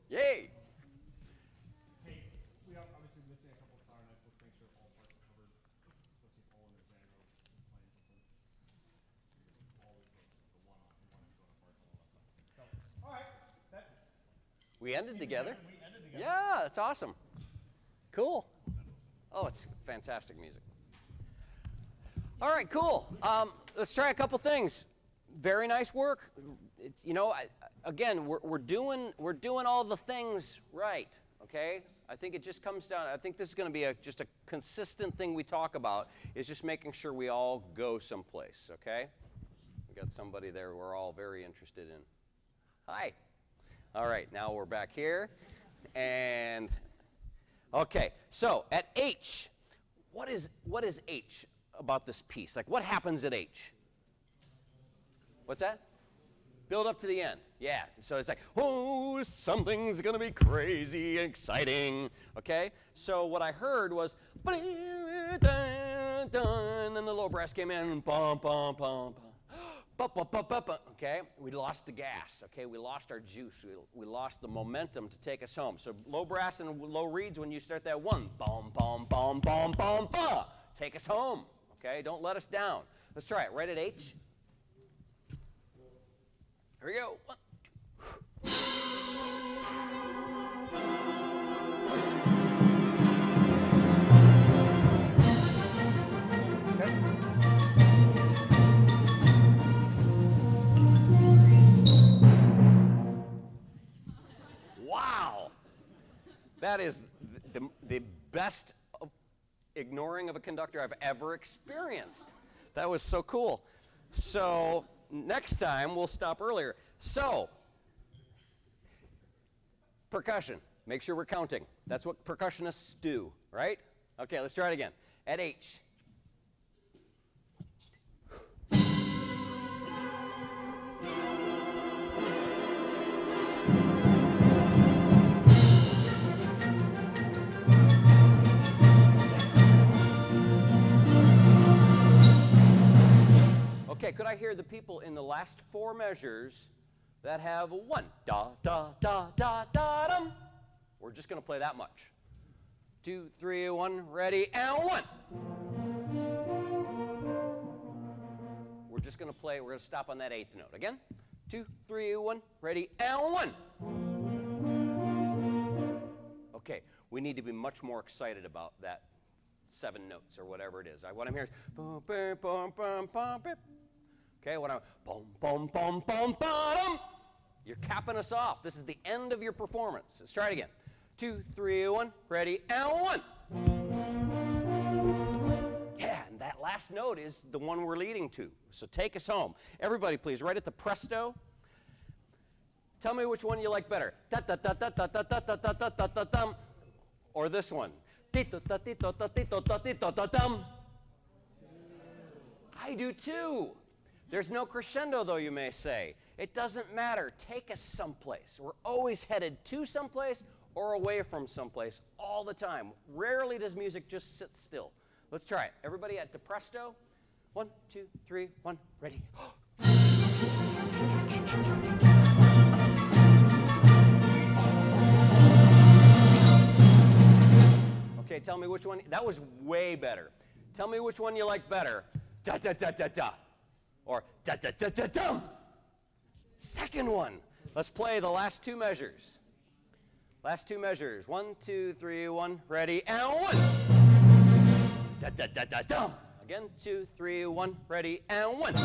Yay! Hey, we are obviously missing a couple of clarinets. Let's make sure all parts are covered, especially all in the Xango playing system. All the one-on parts and all that stuff. So, all right, that We ended together. we ended together. Yeah, that's awesome. Cool. Oh, it's fantastic music. All right, cool. Let's try a couple things. Very nice work. It's, you know, again, we're doing all the things right. Okay. I think it just comes down. I think this is going to be just a consistent thing we talk about. Is just making sure we all go someplace. Okay. We got somebody there we're all very interested in. Hi. All right. Now we're back here, and okay. So at H, what is H about this piece? Like, what happens at H? What's that? Build up to the end. Yeah. So it's like, oh, something's going to be crazy and exciting. Okay? So what I heard was, and then the low brass came in, and bum, bum, bum, bum. Okay, we lost the gas. Okay, we lost our juice. We lost the momentum to take us home. So low brass and low reeds, when you start that one, bum, bum, bum, bum, bum, bum, take us home. Okay, don't let us down. Let's try it. Right at H. Here we go. 1, 2. Wow. That is the best ignoring of a conductor I've ever experienced. That was so cool. So next time, we'll stop earlier. So, percussion. Make sure we're counting. That's what percussionists do, right? Okay, let's try it again. At H. Okay, could I hear the people in the last 4 measures that have 1, da, da, da, da, da, dum? We're just going to play that much. 2, 3, 1, ready, and 1. We're just going to play, we're going to stop on that 8th note. Again, 2, 3, 1, ready, and 1. Okay, we need to be much more excited about that 7 notes or whatever it is. What I'm hearing is boom, boom, boom, boom, boom, boom. Okay, what I'm boom, boom, boom, boom, boom. You're capping us off. This is the end of your performance. Let's try it again. 2, 3, 1, ready, and 1. Yeah, and that last note is the one we're leading to. So take us home. Everybody, please, right at the presto. Tell me which one you like better. Da da da da da da da da da da da da dum, or this one. Tito ta tito ta tito ta tito ta dum. I do too. There's no crescendo, though, you may say. It doesn't matter. Take us someplace. We're always headed to someplace or away from someplace all the time. Rarely does music just sit still. Let's try it. Everybody at depresto. 1, 2, 3, 1, ready. Okay, tell me which one. That was way better. Tell me which one you like better. Da da da da da. Or da da da da dum. Second one. Let's play the last 2 measures. Last 2 measures. 1, 2, 3, 1, ready, and 1. Da da da da dum. Again, 2, 3, 1, ready, and 1.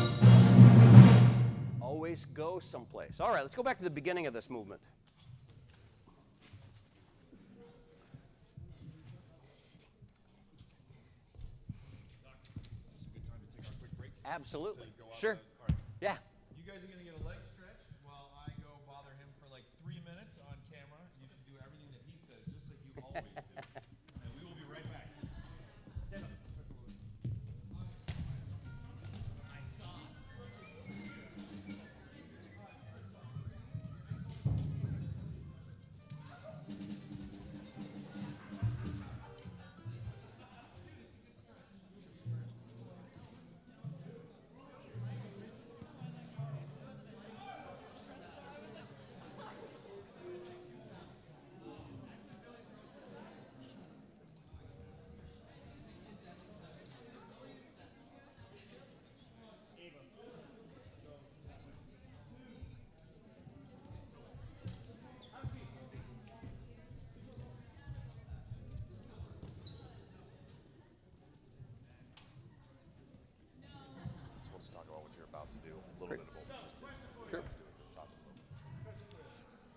Always go someplace. All right, let's go back to the beginning of this movement. Absolutely. Sure. Yeah. You guys are going to get a leg stretch while I go bother him for like 3 minutes on camera. You should do everything that he says, just like you always do. And we will be right back. Stand up.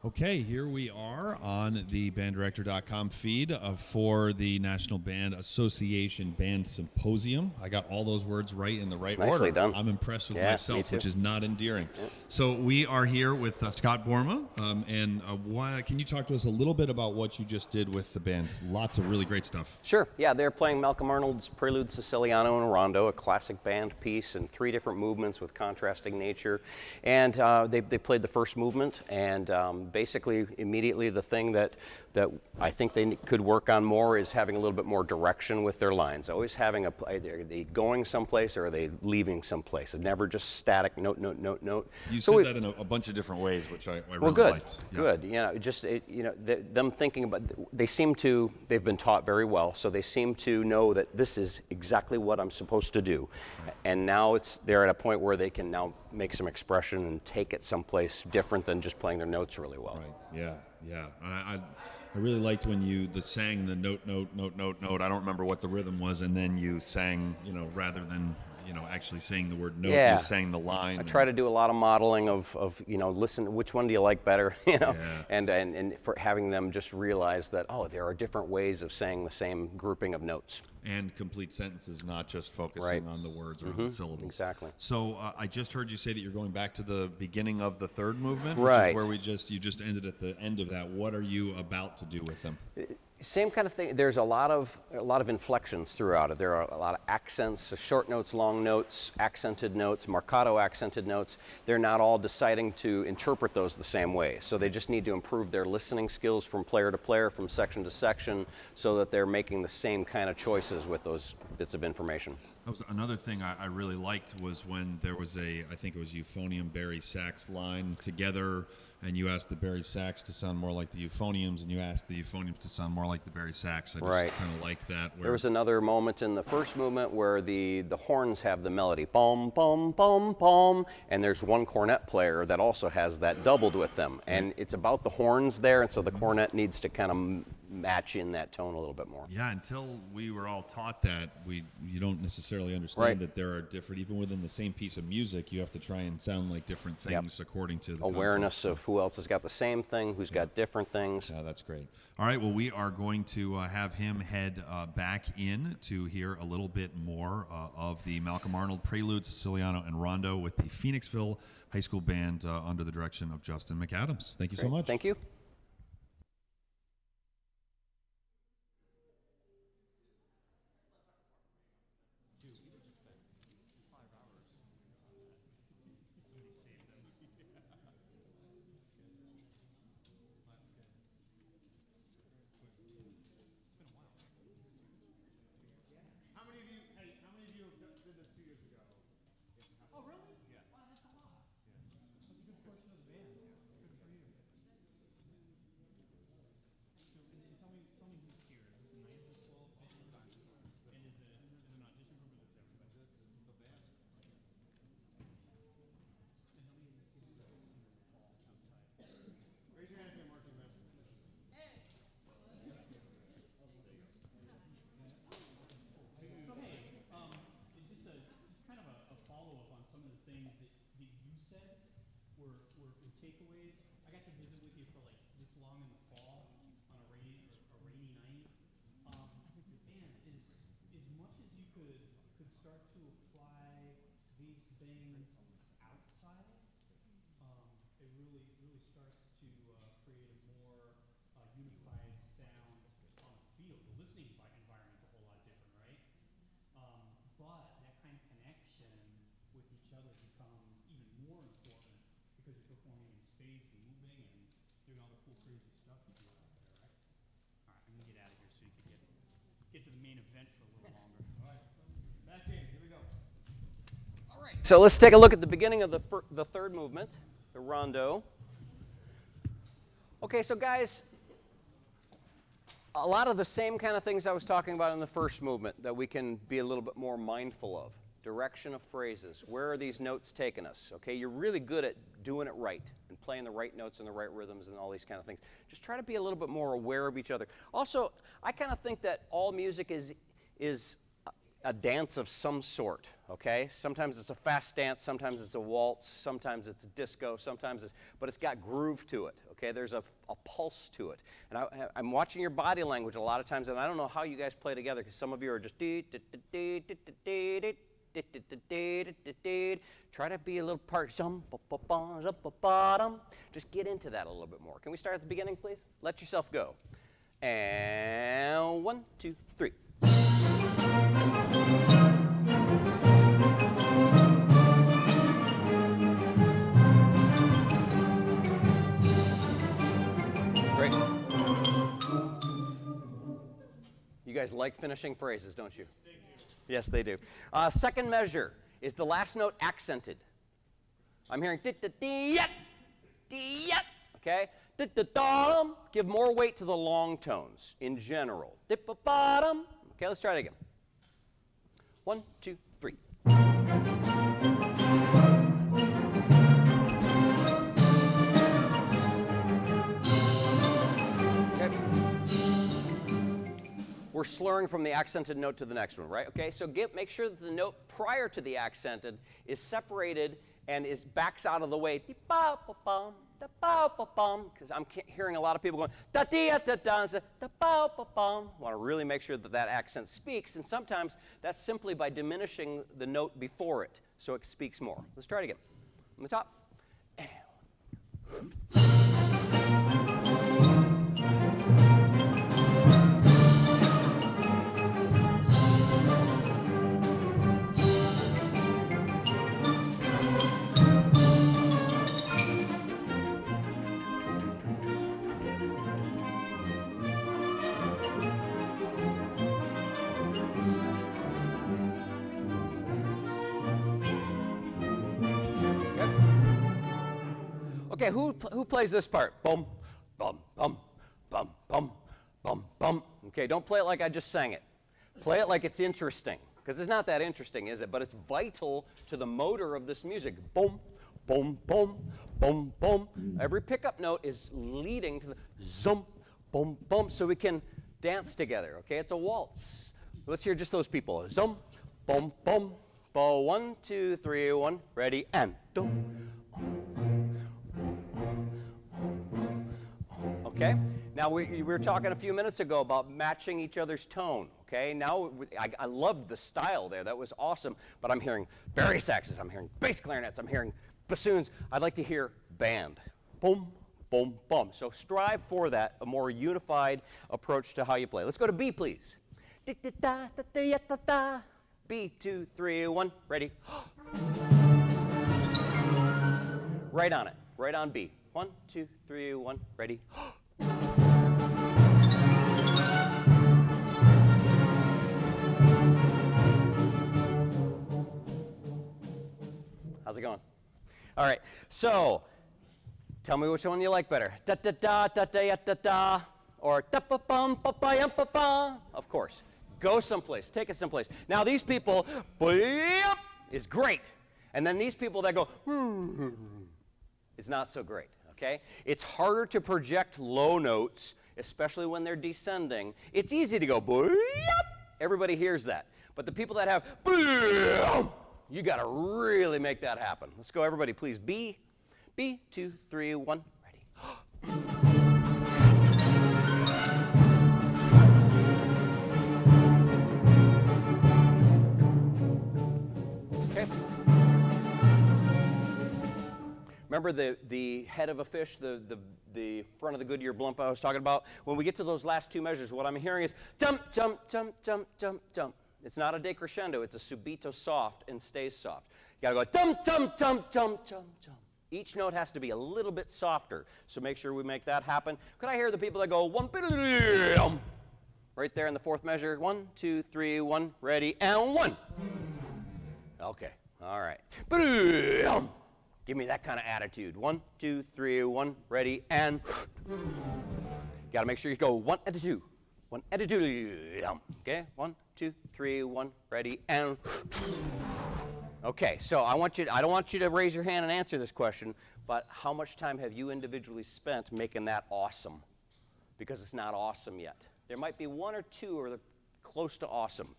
Okay, here we are on the banddirector.com feed for the National Band Association Band Symposium. I got all those words right in the right Nicely order. done. I'm impressed with Yeah, me myself, too. which is not endearing. So we are here with Scott Borma, and can you talk to us a little bit about what you just did with the band? Lots of really great stuff. Sure. Yeah, they're playing Malcolm Arnold's Prelude Siciliano and Rondo, a classic band piece in 3 different movements with contrasting nature. And they played the first movement, and basically immediately the thing that I think they could work on more is having a little bit more direction with their lines. Always having are they going someplace or are they leaving someplace? And never just static note, note, note, note. You So said that in a bunch of different ways, which I really well, good, liked. Yeah. good. You know, just them thinking about. They've been taught very well, so they seem to know that this is exactly what I'm supposed to do, and now they're at a point where they can now make some expression and take it someplace different than just playing their notes really well. Right. Yeah. I really liked when you sang the note, note, note, note, note. I don't remember what the rhythm was, and then you sang, rather than actually saying the word note, Yeah. you sang the line. I try to do a lot of modeling of listen, which one do you like better, Yeah. and for having them just realize that, there are different ways of saying the same grouping of notes. And complete sentences, not just focusing Right. on the words or on the syllables. Exactly. So I just heard you say that you're going back to the beginning of the third movement, Right. which is where you just ended at the end of that. What are you about to do with them? Same kind of thing. There's a lot of inflections throughout it. There are a lot of accents, short notes, long notes, accented notes, marcato accented notes. They're not all deciding to interpret those the same way. So they just need to improve their listening skills from player to player, from section to section, so that they're making the same kind of choices with those bits of information. That was another thing I really liked was when there was I think it was euphonium, bari, sax line together, and you asked the bari sax to sound more like the euphoniums, and you asked the euphoniums to sound more like the bari sax. I just Right. kind of liked that. There was another moment in the first movement where the horns have the melody, bum, bum, bum, bum, and there's one cornet player that also has that doubled with them. And it's about the horns there, and so the cornet needs to kind of match in that tone a little bit more. Yeah, until we were all taught that, you don't necessarily understand Right. that there are different, even within the same piece of music, you have to try and sound like different things according to the Awareness context. of who else has got the same thing, who's got different things. Yeah, that's great. All right, well, we are going to have him head back in to hear a little bit more of the Malcolm Arnold Prelude, Siciliano, and Rondo with the Phoenixville High School Band under the direction of Justin McAdams. Thank you so much. Thank you. How many of you did this 2 years ago? Oh, really? Yeah. Wow, that's a lot. Yeah. That's a good portion of the band. Yeah. Good for you. So, and tell me who's here. Is this a 9 to 12 band? And is it an audition group or this everybody? This is the band. And how many kids do you have seen all outside? Raise your hand if you're marching band. So hey, just kind of a follow-up on some of the things that you said were takeaways. I got to visit with you for like this long in the fall on a rainy night. Man, as much as you could start to apply these things outside, it really starts to create a more unified sound on the field. The listening environment's a whole lot different, right? But that kind of connection with each other becomes even more important because you're performing in space and moving and doing all the cool, crazy stuff you do out there, right? All right, I'm gonna get out of here so you can get to the main event for a little longer. All right, back in. Here we go. All right. So let's take a look at the beginning of the third movement, the rondo. Okay, so guys, a lot of the same kind of things I was talking about in the first movement that we can be a little bit more mindful of. Direction of phrases. Where are these notes taking us? Okay, you're really good at doing it right and playing the right notes and the right rhythms and all these kind of things. Just try to be a little bit more aware of each other. Also, I kind of think that all music is a dance of some sort, okay? Sometimes it's a fast dance, sometimes it's a waltz, sometimes it's a disco, but it's got groove to it, okay? There's a pulse to it. And I'm watching your body language a lot of times, and I don't know how you guys play together, because some of you are just try to be a little part, just get into that a little bit more. Can we start at the beginning, please? Let yourself go. And 1, 2, 3. Great. You guys like finishing phrases, don't you? Yes, they do. Second measure is the last note accented. I'm hearing dit-dit-dit-yet, okay? Dit-dit-dum. Give more weight to the long tones in general. Dip-a-bottom. Okay, let's try it again. 1, 2, 3. Okay. We're slurring from the accented note to the next one, right? Okay, so make sure that the note prior to the accented is separated and backs out of the way. Because I'm hearing a lot of people going da-dee-da-da-da, da-ba-ba-bum. Want to really make sure that that accent speaks, and sometimes that's simply by diminishing the note before it, so it speaks more. Let's try it again. On the top. Okay, who plays this part? Bum, bum, bum, bum, bum, bum, bum. Okay, don't play it like I just sang it. Play it like it's interesting, because it's not that interesting, is it? But it's vital to the motor of this music. Boom, boom, boom, boom, boom. Every pickup note is leading to the zum, boom, boom, so we can dance together. Okay, it's a waltz. Let's hear just those people. Zum, boom, boom, bo. 1, 2, 3, 1. Ready, and dum. Okay? Now, we were talking a few minutes ago about matching each other's tone. Okay? Now, I loved the style there. That was awesome. But I'm hearing bari saxes. I'm hearing bass clarinets. I'm hearing bassoons. I'd like to hear band. Boom, boom, boom. So strive for that, a more unified approach to how you play. Let's go to B, please. B, 2, 3, 1. Ready? Right on it. Right on B. 1, 2, 3, 1. Ready? How's it going? All right. So, tell me which one you like better. Da da da da da da da, or da pa bum pa pa yum pa pa. Of course. Go someplace. Take it someplace. Now these people, is great, and then these people that go is not so great. Okay? It's harder to project low notes, especially when they're descending. It's easy to go, everybody hears that. But the people that have, you got to really make that happen. Let's go, everybody, please. B, 2, 3, 1, ready. Okay. Remember the head of a fish, the front of the Goodyear blimp I was talking about? When we get to those last two measures, what I'm hearing is jump, jump, jump, jump, jump, jump. It's not a decrescendo, it's a subito soft and stays soft. You gotta go jump, jump, jump, jump, jump, jump. Each note has to be a little bit softer, so make sure we make that happen. Could I hear the people that go one, right there in the fourth measure? 1, 2, 3, 1, ready, and 1. Okay, all right. Give me that kind of attitude. 1, 2, 3, 1, ready, and got to make sure you go 1 and 2. 1 and 2. Okay, 1, 2, 3, 1, ready, and okay. So I don't want you to raise your hand and answer this question, but how much time have you individually spent making that awesome? Because it's not awesome yet. There might be 1 or 2 or close to awesome.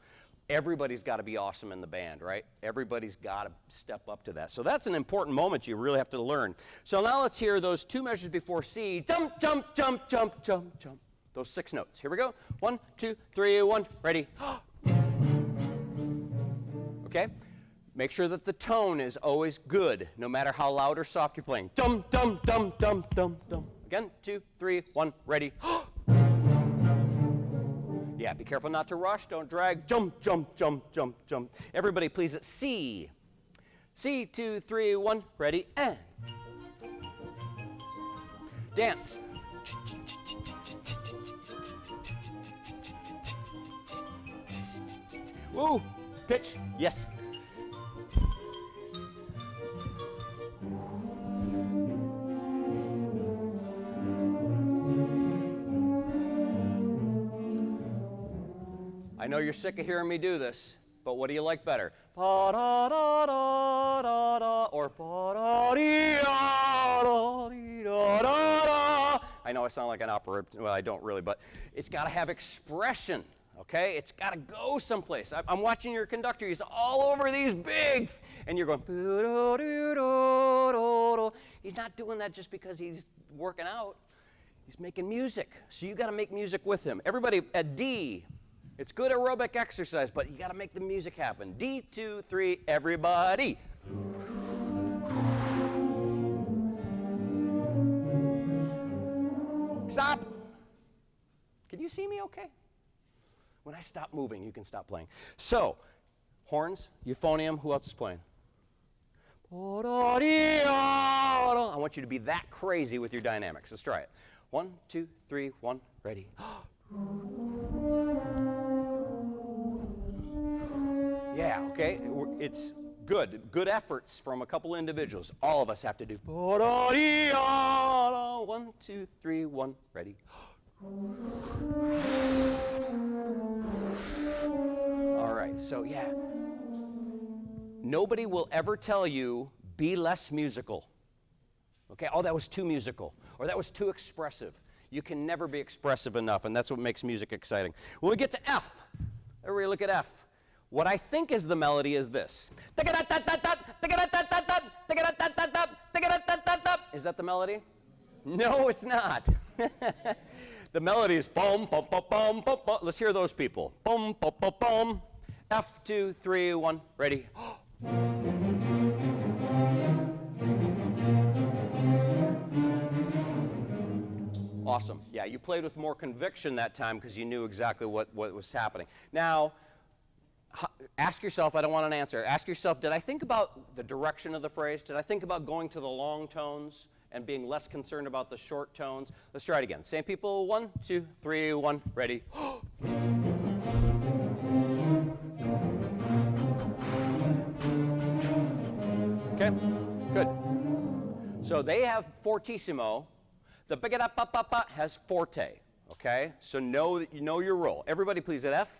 everybody's got to be awesome in the band, right? Everybody's got to step up to that. So that's an important moment you really have to learn. So now let's hear those 2 measures before C. Jump, jump, jump, jump, jump, jump. Those 6 notes. Here we go. 1, 2, 3, 1. Ready. Okay? Make sure that the tone is always good, no matter how loud or soft you're playing. Dum, dum, dum, dum, dum, dum. Again, 2, 3, 1, ready. Yeah, be careful not to rush. Don't drag. Jump, jump, jump, jump, jump. Everybody, please, at C. C, 2, 3, 1, ready, and. Dance. Woo! Pitch. Yes. I know you're sick of hearing me do this, but what do you like better? Pa-da-da-da-da-da, or pa-da-dee-da-da-dee-da-da-da. I know I sound like an opera. Well, I don't really, but it's got to have expression, okay? It's got to go someplace. I'm watching your conductor. He's all over these big, and you're going, he's not doing that just because he's working out. He's making music, so you got to make music with him. Everybody at D. It's good aerobic exercise, but you got to make the music happen. D, 2, 3, everybody. Stop. Can you see me okay? When I stop moving, you can stop playing. So, horns, euphonium, who else is playing? I want you to be that crazy with your dynamics. Let's try it. 1, 2, 3, 1, ready. Yeah, okay, it's good. Good efforts from a couple individuals. All of us have to do. 1, 2, 3, 1, ready. All right, so yeah. Nobody will ever tell you, be less musical. Okay, oh, that was too musical, or that was too expressive. You can never be expressive enough, and that's what makes music exciting. When we get to F, everybody look at F. What I think is the melody is this. Is that the melody? No, it's not. The melody is bum, bum, bum, bum, bum, bum. Let's hear those people. Bum, bum, bum, bum. F, 2, 3, 1, ready. Awesome. Yeah, you played with more conviction that time because you knew exactly what was happening. Now, ask yourself, I don't want an answer, ask yourself, did I think about the direction of the phrase? Did I think about going to the long tones and being less concerned about the short tones? Let's try it again. Same people, 1, 2, 3, 1, ready. Okay, good. So they have fortissimo. The big-a-da-pa-pa-pa has forte, okay? So know your role. Everybody please at F.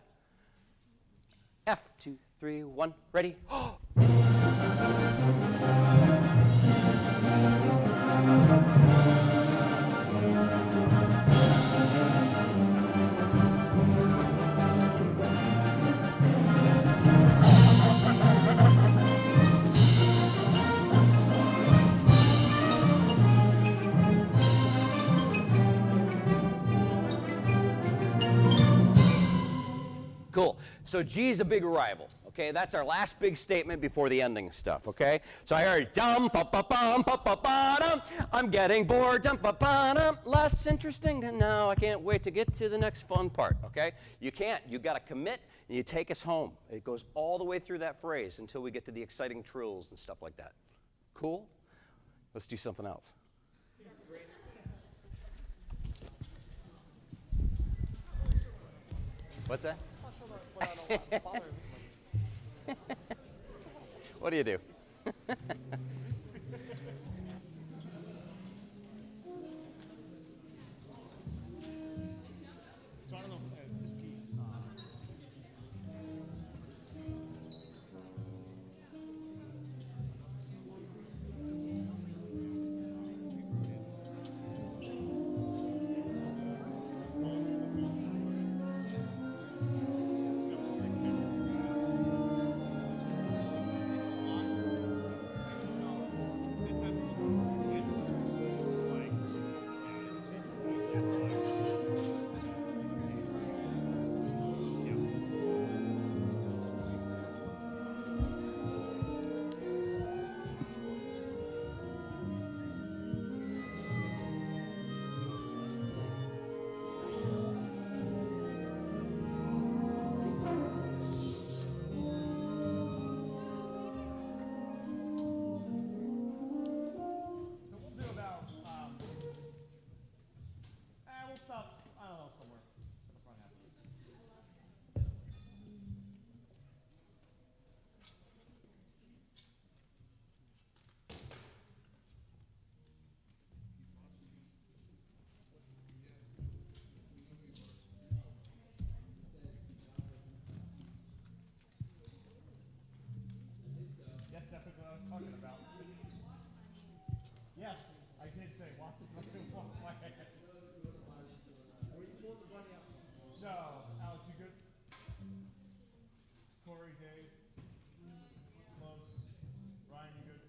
F, 2, 3, 1, ready. Cool. So G is a big arrival. Okay, that's our last big statement before the ending stuff. Okay, so I heard dum pa pa bum pa pa pa dum. I'm getting bored. Dum pa pa dum. Less interesting now. I can't wait to get to the next fun part. Okay, you can't. You got to commit and you take us home. It goes all the way through that phrase until we get to the exciting trills and stuff like that. Cool. Let's do something else. What's that? What do you do? So I don't know this piece. That's what I was talking about. Yes, I did say wash my hands. So, Alex, you good? Corey, Dave, close. Ryan, you good?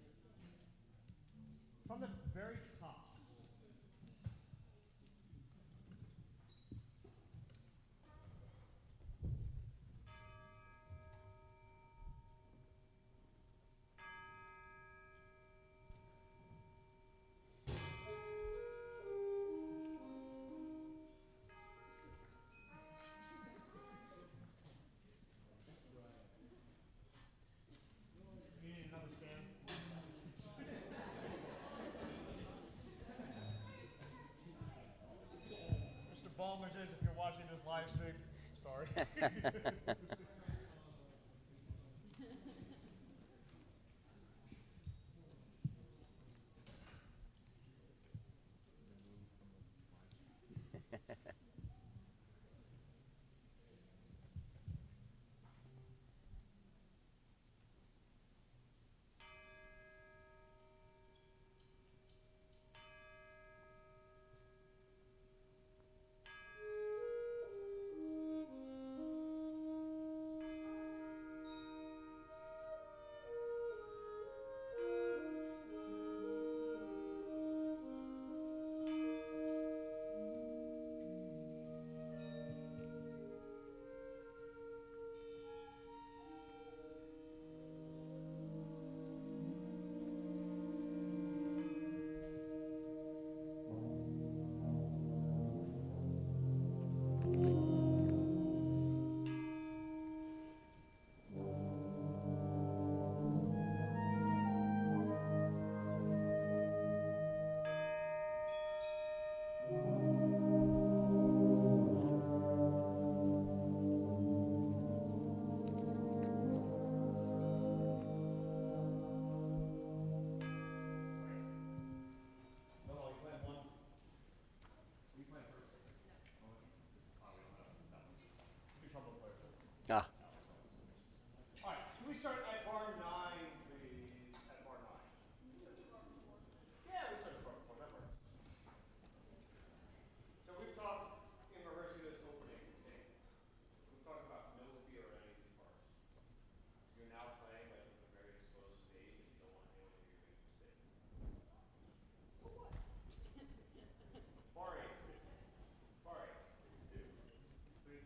From the very top. You need another stand? Mr. Ballmers, if you're watching this live stream, sorry. Ah. All right, can we start at bar 9, please? At bar 9. Yeah, we started bar before, that works. So we've talked in rehearsing this opening thing. We've talked about no fear in any of these parts. You're now playing like it's a very exposed stage and you don't want anyone to hear you sing. So what? Bar 8. Bar 8. 2, 3.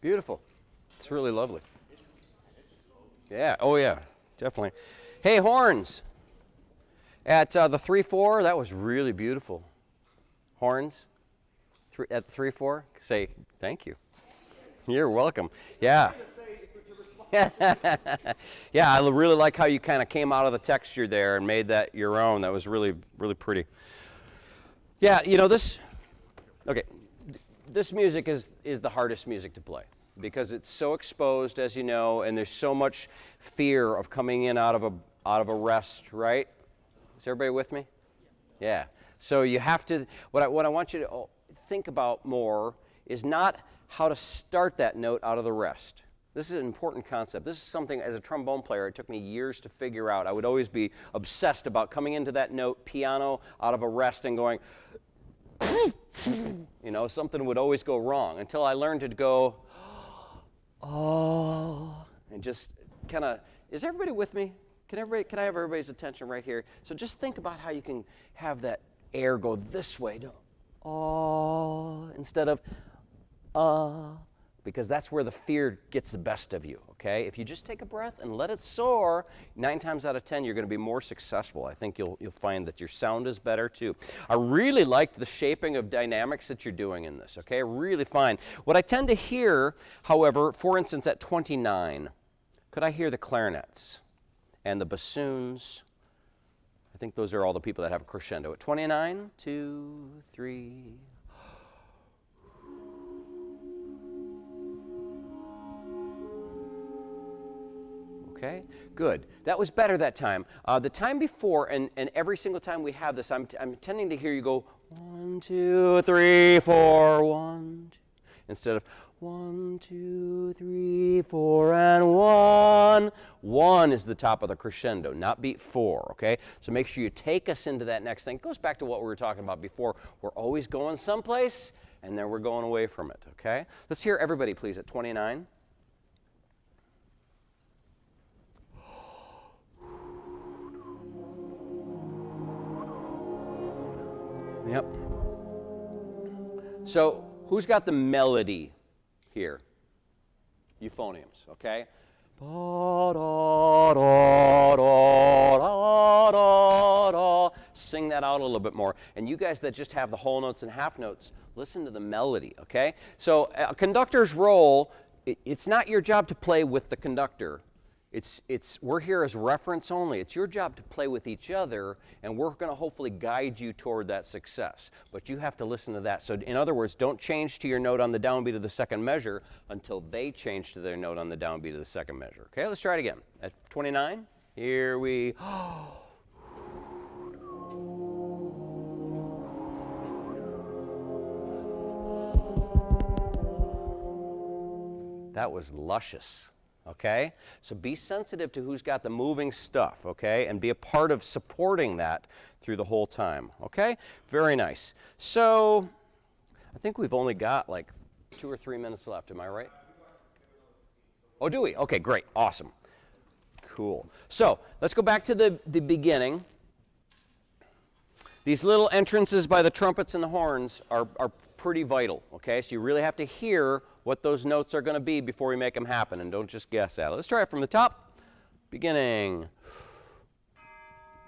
Beautiful. It's really lovely. Yeah. Oh, yeah. Definitely. Hey, horns. At the 3-4, that was really beautiful. Horns. At the 3-4, say thank you. You're welcome. Yeah. Yeah, I really like how you kind of came out of the texture there and made that your own. That was really, really pretty. Yeah, you know this. Okay, this music is the hardest music to play because it's so exposed, as you know, and there's so much fear of coming in out of a rest. Right? Is everybody with me? Yeah. So you have to. What I want you to think about more is not how to start that note out of the rest. This is an important concept. This is something, as a trombone player, it took me years to figure out. I would always be obsessed about coming into that note, piano, out of a rest and going, you know, something would always go wrong until I learned to go, oh, and just kind of, is everybody with me? Can I have everybody's attention right here? So just think about how you can have that air go this way, oh, instead of, because that's where the fear gets the best of you, okay? If you just take a breath and let it soar, 9 times out of 10, you're going to be more successful. I think you'll find that your sound is better too. I really liked the shaping of dynamics that you're doing in this, okay? Really fine. What I tend to hear, however, for instance, at 29, could I hear the clarinets and the bassoons? I think those are all the people that have a crescendo. At 29, 2, 3, okay, good. That was better that time. The time before, and every single time we have this, I'm tending to hear you go 1, 2, 3, 4, 1, 2, instead of 1, 2, 3, 4, and 1. 1 is the top of the crescendo, not beat 4, okay? So make sure you take us into that next thing. It goes back to what we were talking about before. We're always going someplace, and then we're going away from it, okay? Let's hear everybody, please, at 29. Yep. So who's got the melody here? Euphoniums, okay? Sing that out a little bit more. And you guys that just have the whole notes and half notes, listen to the melody, okay? So a conductor's role, it's not your job to play with the conductor. We're here as reference only. It's your job to play with each other, and we're going to hopefully guide you toward that success. But you have to listen to that. So in other words, don't change to your note on the downbeat of the second measure until they change to their note on the downbeat of the second measure. Okay, let's try it again. At 29, here we... That was luscious. Okay? So be sensitive to who's got the moving stuff, okay? And be a part of supporting that through the whole time, okay? Very nice. So I think we've only got like 2 or 3 minutes left, am I right? Oh, do we? Okay, great, awesome. Cool. So let's go back to the beginning. These little entrances by the trumpets and the horns are pretty vital, okay? So you really have to hear what those notes are going to be before we make them happen, and don't just guess at it. Let's try it from the top. Beginning.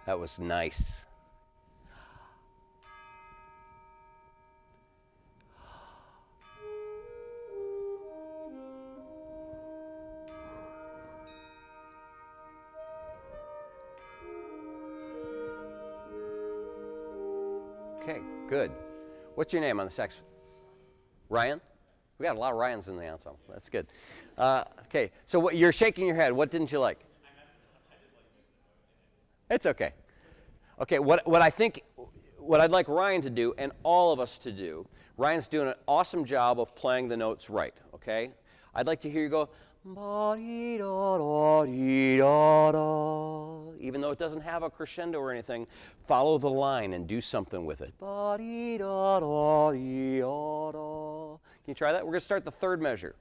That was nice. Okay, good. What's your name on the sax? Ryan? We got a lot of Ryans in the ensemble. That's good. Okay, so you're shaking your head. What didn't you like? It's okay. Okay, what I'd like Ryan to do, and all of us to do, Ryan's doing an awesome job of playing the notes right, okay? I'd like to hear you go, even though it doesn't have a crescendo or anything, follow the line and do something with it. Can you try that? We're going to start the third measure.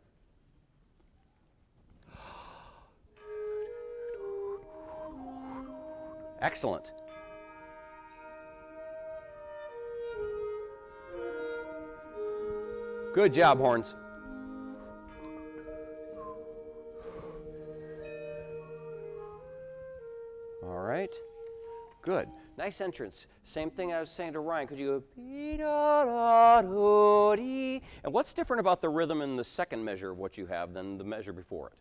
Excellent. Good job, horns. All right. Good. Nice entrance. Same thing I was saying to Ryan. Could you go? And what's different about the rhythm in the second measure of what you have than the measure before it?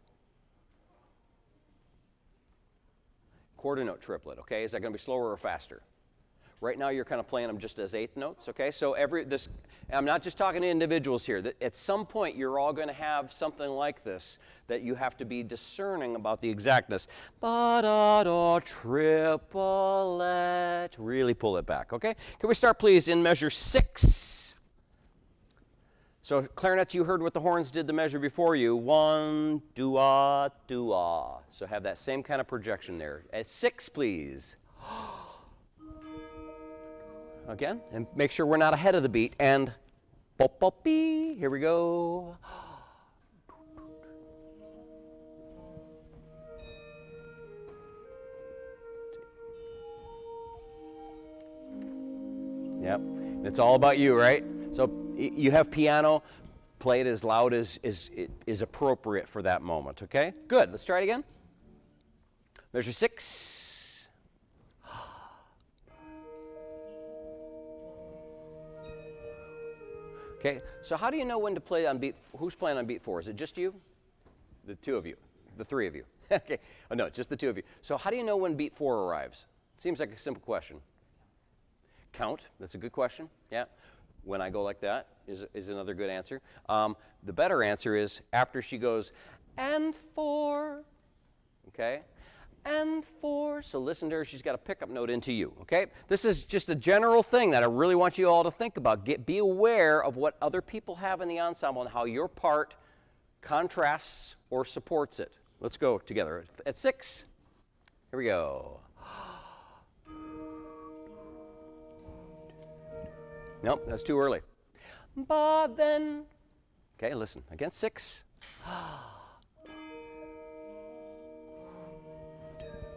quarter note triplet, okay? Is that going to be slower or faster? Right now you're kind of playing them just as eighth notes, okay? So I'm not just talking to individuals here. At some point you're all going to have something like this that you have to be discerning about the exactness. Ba-da-da, triplet. Really pull it back, okay? Can we start please in measure 6? So clarinets, you heard what the horns did the measure before you. 1, doo-ah, doo-ah. So have that same kind of projection there. At 6, please. Again, and make sure we're not ahead of the beat. And pop-pop-bee. Here we go. Yep. It's all about you, right? So you have piano, play it as loud as is appropriate for that moment, okay? Good. Let's try it again. Measure 6. Okay, so how do you know when to play on beat? Who's playing on beat 4? Is it just you? The 2 of you? The 3 of you? Okay. Oh, no, just the 2 of you. So how do you know when beat 4 arrives? Seems like a simple question. Count. That's a good question. Yeah. When I go like that is another good answer. The better answer is after she goes, and 4. Okay? And 4. So listen to her. She's got a pickup note into you. Okay? This is just a general thing that I really want you all to think about. Be aware of what other people have in the ensemble and how your part contrasts or supports it. Let's go together. At 6, here we go. Nope, that's too early. But then, okay, listen, again, 6.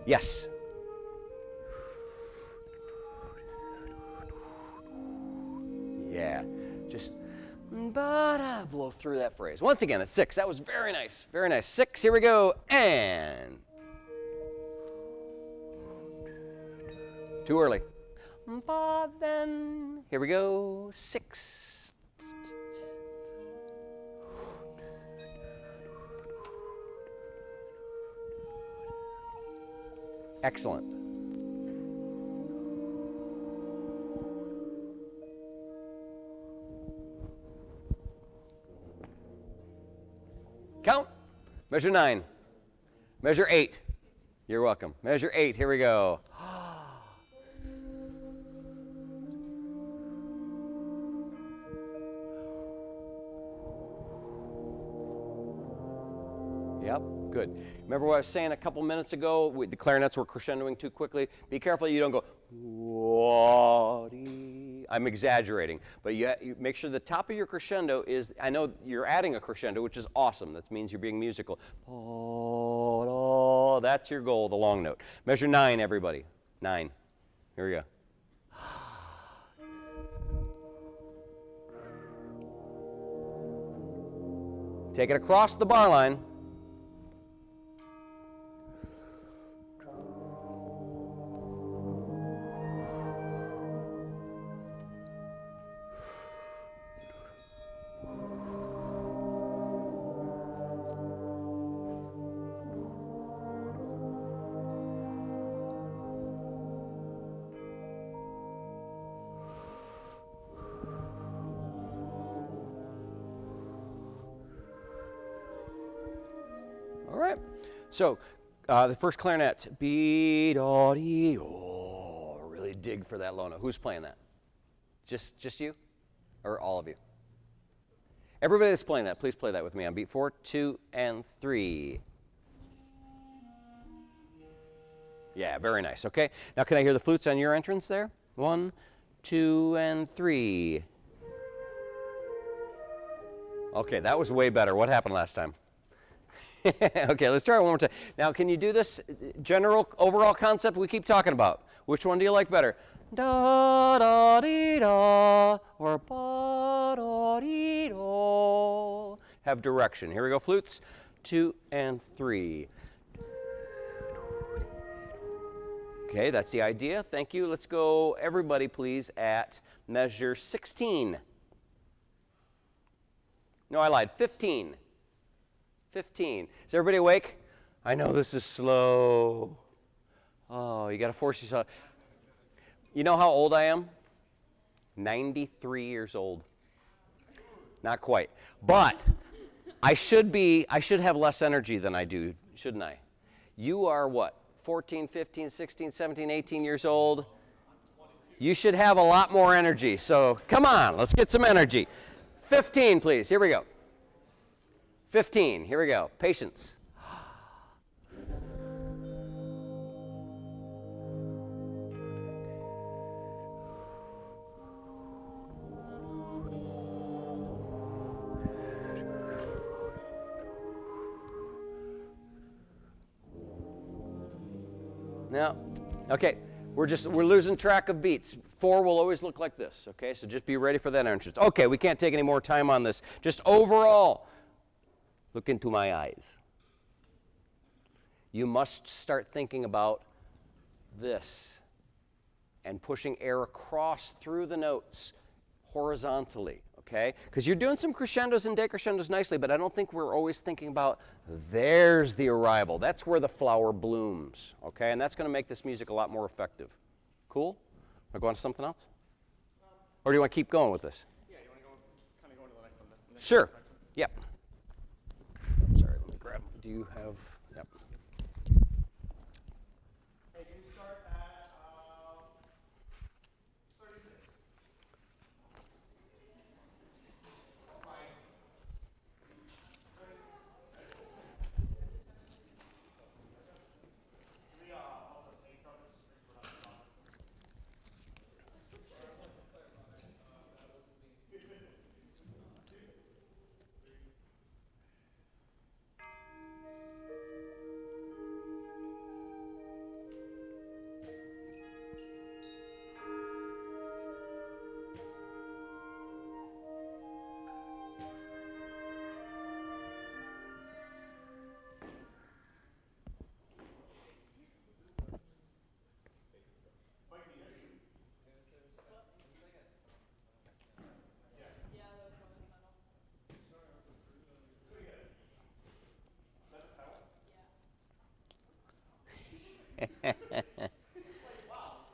Yes. Yeah, just blow through that phrase. Once again, at 6, that was very nice, very nice. 6, here we go, and. Too early. But then, here we go, 6. Excellent. Count. Measure 9. Measure 8. You're welcome. Measure 8, here we go. Yep, good. Remember what I was saying a couple minutes ago? The clarinets were crescendoing too quickly. Be careful you don't go, I'm exaggerating, but you make sure the top of your crescendo is, I know you're adding a crescendo, which is awesome. That means you're being musical. That's your goal, the long note. Measure 9, everybody. 9. Here we go. Take it across the bar line. All right. So the first clarinet, B-da-dee, oh, really dig for that low note. Who's playing that? Just you, or all of you? Everybody that's playing that, please play that with me on beat 4, 2, and 3. Yeah, very nice. Okay. Now can I hear the flutes on your entrance there? 1, 2, and 3. Okay, that was way better. What happened last time? Okay, let's try it one more time. Now, can you do this general overall concept we keep talking about? Which one do you like better? Da da dee da or ba da dee da. Have direction. Here we go, flutes. 2 and 3. Okay, that's the idea. Thank you. Let's go, everybody, please, at measure 16. No, I lied. 15. 15. Is everybody awake? I know this is slow. Oh, you got to force yourself. You know how old I am? 93 years old. Not quite. But I should have less energy than I do, shouldn't I? You are what? 14, 15, 16, 17, 18 years old. You should have a lot more energy. So come on, let's get some energy. 15, please. Here we go. 15. Here we go. Patience. Now, okay, we're losing track of beats. 4 will always look like this, okay? So just be ready for that entrance. Okay, we can't take any more time on this. Just overall, look into my eyes. You must start thinking about this and pushing air across through the notes horizontally, okay? Because you're doing some crescendos and decrescendos nicely, but I don't think we're always thinking about there's the arrival. That's where the flower blooms, okay? And that's going to make this music a lot more effective. Cool? Want to go on to something else? Or do you want to keep going with this? Yeah, you want to kind of go into the next one? The next Sure. section? Yep. Sorry, let me grab. Do you have? Yep. Hey, can you start at 36?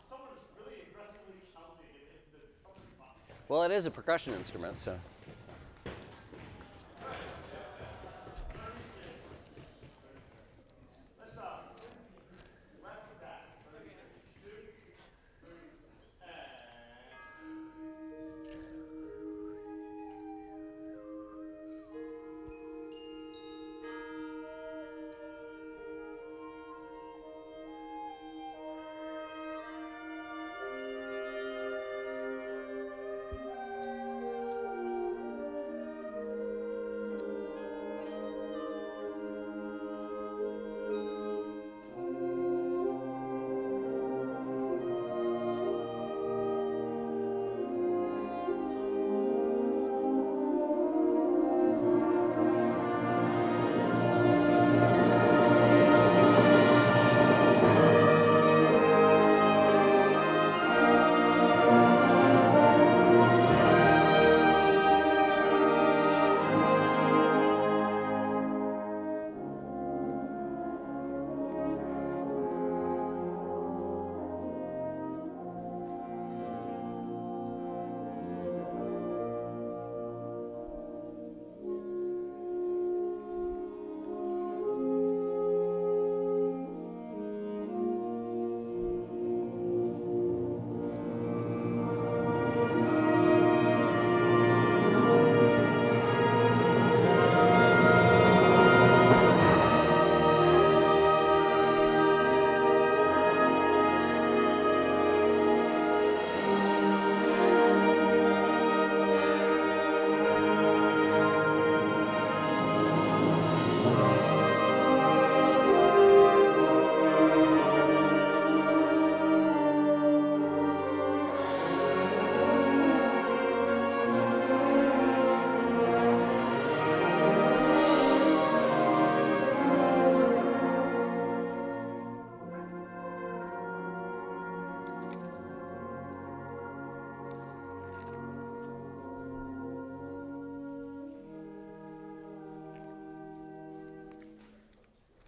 Someone's really aggressively counting if the trumpet's fine. Well, it is a percussion instrument, so. Let's less than that. 36.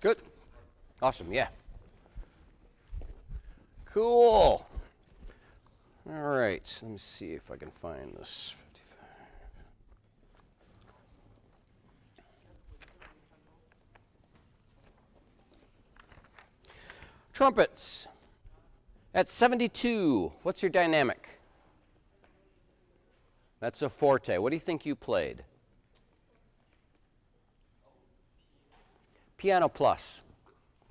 Good. Awesome, yeah. Cool. All right, let me see if I can find this. 55. Trumpets. At 72, what's your dynamic? That's a forte. What do you think you played? Piano plus.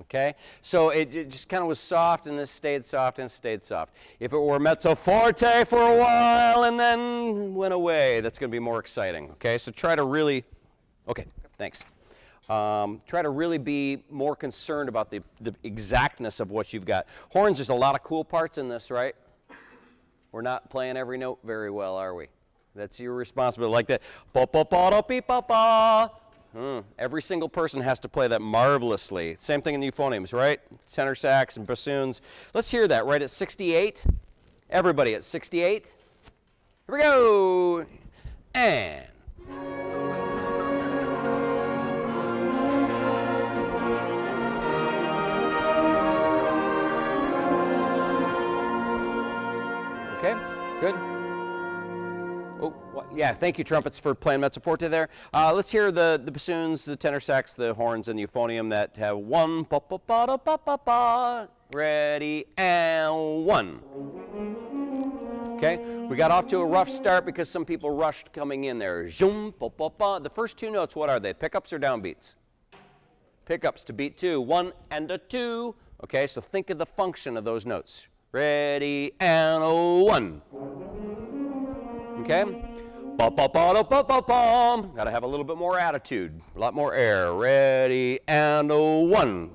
Okay? So it just kind of was soft, and this stayed soft and stayed soft. If it were mezzo forte for a while and then went away, that's going to be more exciting. Okay? So try to really, okay, thanks. Try to really be more concerned about the exactness of what you've got. Horns, there's a lot of cool parts in this, right? We're not playing every note very well, are we? That's your responsibility. Like that. Ba ba ba da beep ba ba. Every single person has to play that marvelously. Same thing in the euphoniums, right? Tenor sax and bassoons. Let's hear that right at 68. Everybody at 68. Here we go. And. Okay, good. Oh, yeah, thank you, trumpets, for playing mezzo forte there. Let's hear the bassoons, the tenor sax, the horns, and the euphonium that have one, ba ba ba da ba ba ba. Ready, and one. Okay, we got off to a rough start because some people rushed coming in there. Zoom, ba ba ba. The first two notes, what are they? Pickups or downbeats? Pickups to beat two. One and a two. Okay, so think of the function of those notes. Ready, and one. Okay? Ba ba ba da ba ba ba. Got to have a little bit more attitude, a lot more air. Ready, and one.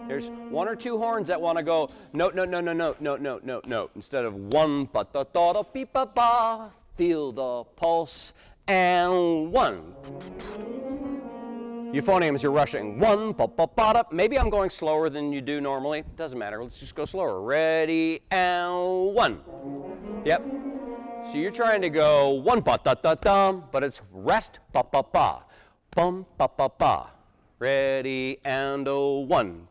There's one or two horns that want to go note, note, note, note, note, note, note, note, note. Instead of one, ba da da da beep ba ba. Feel the pulse, and one. Euphoniums, you're rushing. One, ba ba ba da. Maybe I'm going slower than you do normally. Doesn't matter. Let's just go slower. Ready, and one. Yep. So you're trying to go one ba da da da, but it's rest ba ba ba, bum ba ba ba. Ready, and one.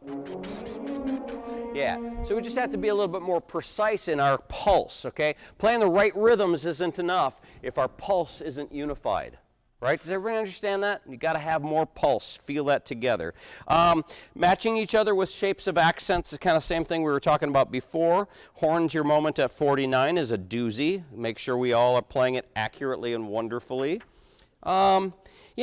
Yeah. So we just have to be a little bit more precise in our pulse. Okay. Playing the right rhythms isn't enough if our pulse isn't unified. Right? Does everybody understand that? You got to have more pulse. Feel that together. Matching each other with shapes of accents is kind of the same thing we were talking about before. Horns, your moment at 49 is a doozy. Make sure we all are playing it accurately and wonderfully. You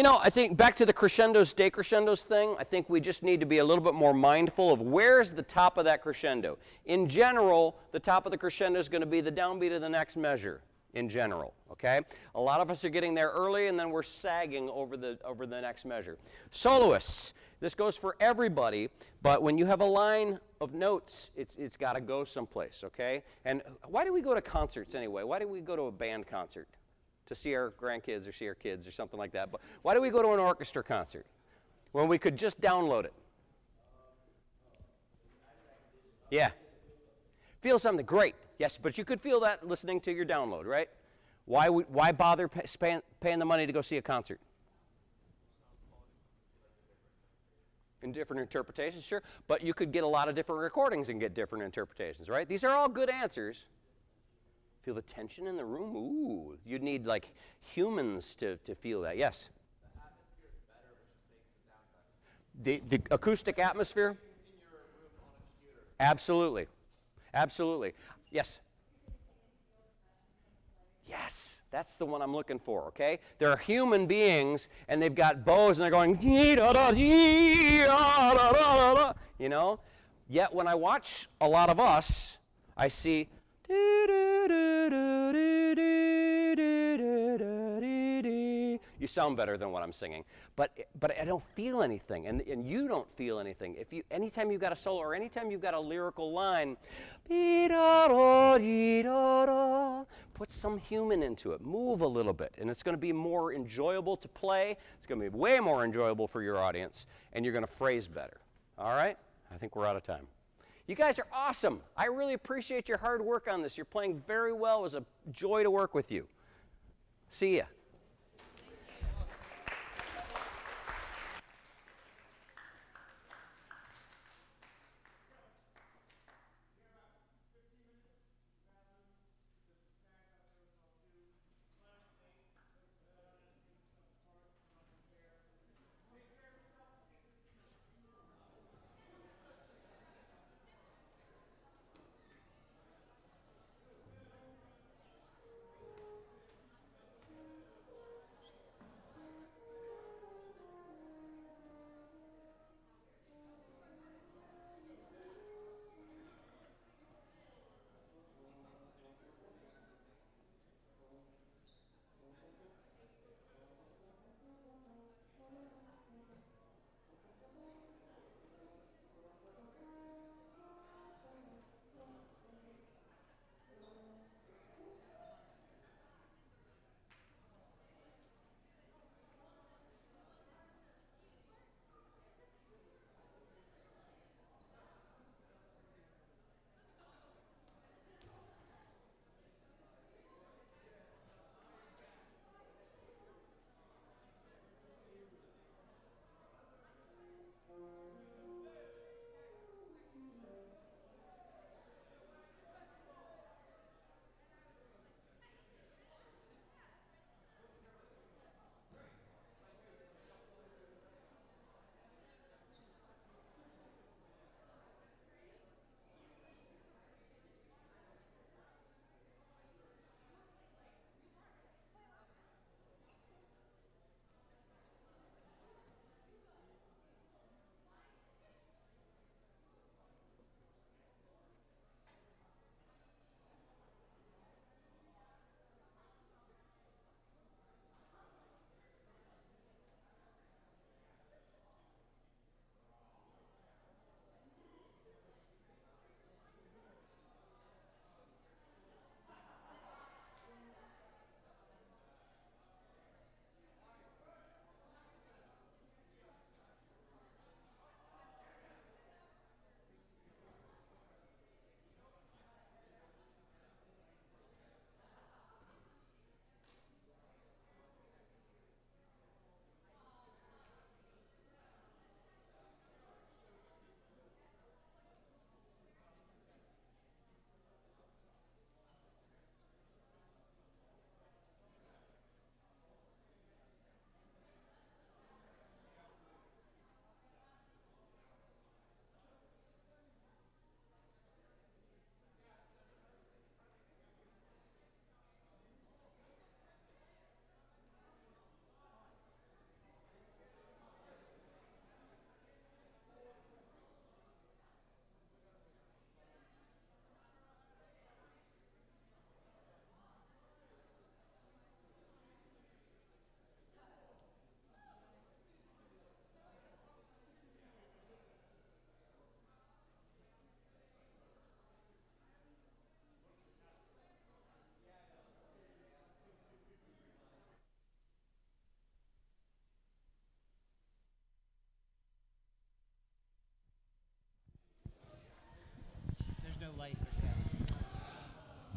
know, I think back to the crescendos, decrescendos thing, I think we just need to be a little bit more mindful of where's the top of that crescendo. In general, the top of the crescendo is going to be the downbeat of the next measure. In general, okay? A lot of us are getting there early and then we're sagging over the next measure. Soloists, this goes for everybody, but when you have a line of notes, it's got to go someplace, okay? And why do we go to concerts anyway? Why do we go to a band concert? To see our grandkids or see our kids or something like that. But why do we go to an orchestra concert when we could just download it? Yeah. Feel something, great. Yes, but you could feel that listening to your download, right? Why bother paying the money to go see a concert? In different interpretations, sure. But you could get a lot of different recordings and get different interpretations, right? These are all good answers. Feel the tension in the room? Ooh, you'd need like humans to feel that. Yes? The atmosphere is better, which just makes the sound better. The acoustic atmosphere? In your room on a computer. Absolutely. Absolutely. Yes? Yes, that's the one I'm looking for, okay? There are human beings, and they've got bows, and they're going, you know? Yet when I watch a lot of us, I see, you sound better than what I'm singing. But I don't feel anything, and you don't feel anything. Anytime you've got a solo or anytime you've got a lyrical line, put some human into it. Move a little bit, and it's going to be more enjoyable to play. It's going to be way more enjoyable for your audience, and you're going to phrase better. All right? I think we're out of time. You guys are awesome. I really appreciate your hard work on this. You're playing very well. It was a joy to work with you. See ya.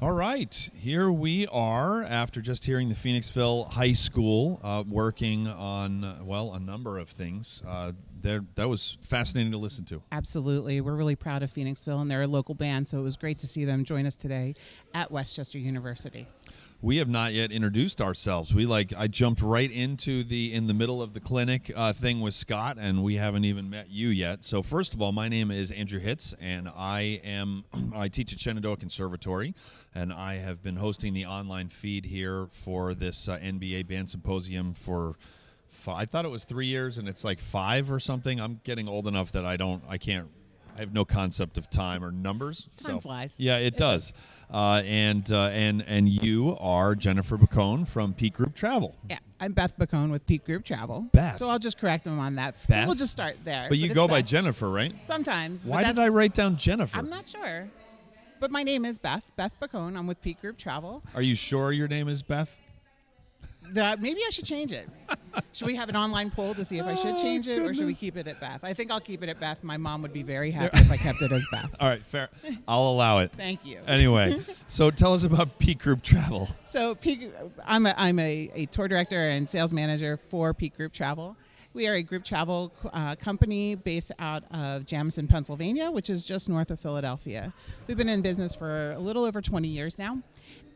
All right, here we are after just hearing the Phoenixville High School working on, well, a number of things. That was fascinating to listen to. Absolutely. We're really proud of Phoenixville, and they're a local band, so it was great to see them join us today at Westchester University. We have not yet introduced ourselves. I jumped right into in the middle of the clinic thing with Scott, and we haven't even met you yet. So first of all, my name is Andrew Hitz, and I teach at Shenandoah Conservatory, and I have been hosting the online feed here for this NBA Band Symposium for I thought it was 3 years, and it's like 5 or something. I'm getting old enough that I have no concept of time or numbers. Time flies. Yeah, it does. And you are Jennifer Bacone from Peak Group Travel. Yeah, I'm Beth Bacone with Peak Group Travel. Beth. So I'll just correct them on that. Beth? We'll just start there. But you it's go by Beth. Jennifer, right? Sometimes. Why did I write down Jennifer? I'm not sure. But my name is Beth Bacone. I'm with Peak Group Travel. Are you sure your name is Beth? Maybe I should change it. Should we have an online poll to see if I should change it, or should we keep it at Beth? I think I'll keep it at Beth. My mom would be very happy if I kept it as Beth. All right, fair. I'll allow it. Thank you. Anyway, so tell us about Peak Group Travel. So I'm a tour director and sales manager for Peak Group Travel. We are a group travel company based out of Jamison, Pennsylvania, which is just north of Philadelphia. We've been in business for a little over 20 years now,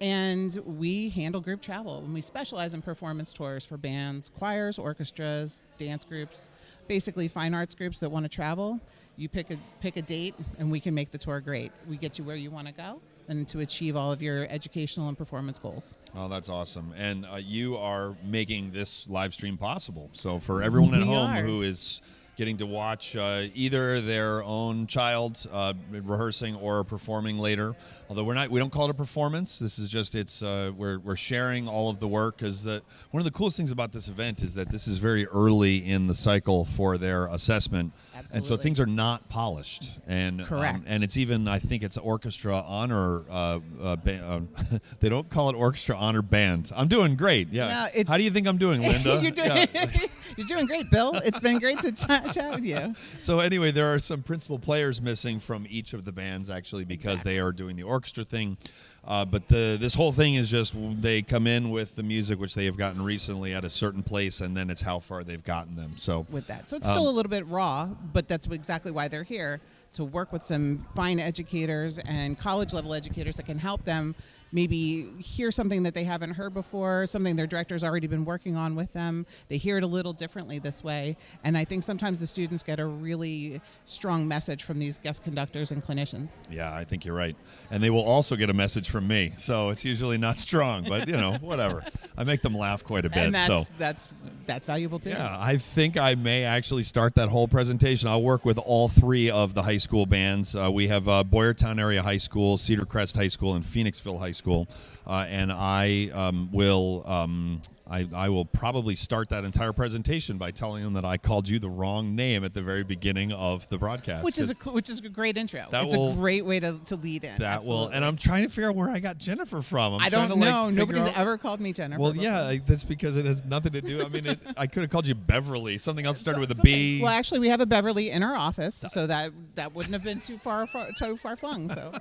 and we handle group travel. And we specialize in performance tours for bands, choirs, orchestras, dance groups, basically fine arts groups that want to travel. You pick a date, and we can make the tour great. We get you where you want to go and to achieve all of your educational and performance goals. Oh, that's awesome. And you are making this live stream possible. So for everyone at home who is getting to watch either their own child rehearsing or performing later, although we don't call it a performance. This is just we're sharing all of the work, because one of the coolest things about this event is that this is very early in the cycle for their assessment. Absolutely. And so things are not polished. And Correct. And it's even, I think it's orchestra honor. They don't call it orchestra honor band. I'm doing great. Yeah. No, how do you think I'm doing, Linda? You're doing great, Bill. It's been great to chat with you. So anyway, there are some principal players missing from each of the bands, actually, because they are doing the orchestra thing. But this whole thing is just they come in with the music which they have gotten recently at a certain place, and then it's how far they've gotten them. So with that, so it's still a little bit raw, but that's exactly why they're here, to work with some fine educators and college level educators that can help them maybe hear something that they haven't heard before, something their director's already been working on with them. They hear it a little differently this way. And I think sometimes the students get a really strong message from these guest conductors and clinicians. Yeah, I think you're right. And they will also get a message from me. So it's usually not strong, but whatever. I make them laugh quite a bit. And that's valuable too. Yeah, I think I may actually start that whole presentation. I'll work with all 3 of the high school bands. We have Boyertown Area High School, Cedar Crest High School, and Phoenixville High School, and I will probably start that entire presentation by telling them that I called you the wrong name at the very beginning of the broadcast. Which is a great intro. It's a great way to lead in. That will, and I'm trying to figure out where I got Jennifer from. I don't know. Nobody's ever called me Jennifer. Well, before. yeah, that's because it has nothing to do. I mean, I could have called you Beverly. Something else started with a B. Well, actually, we have a Beverly in our office, so that wouldn't have been too far flung. So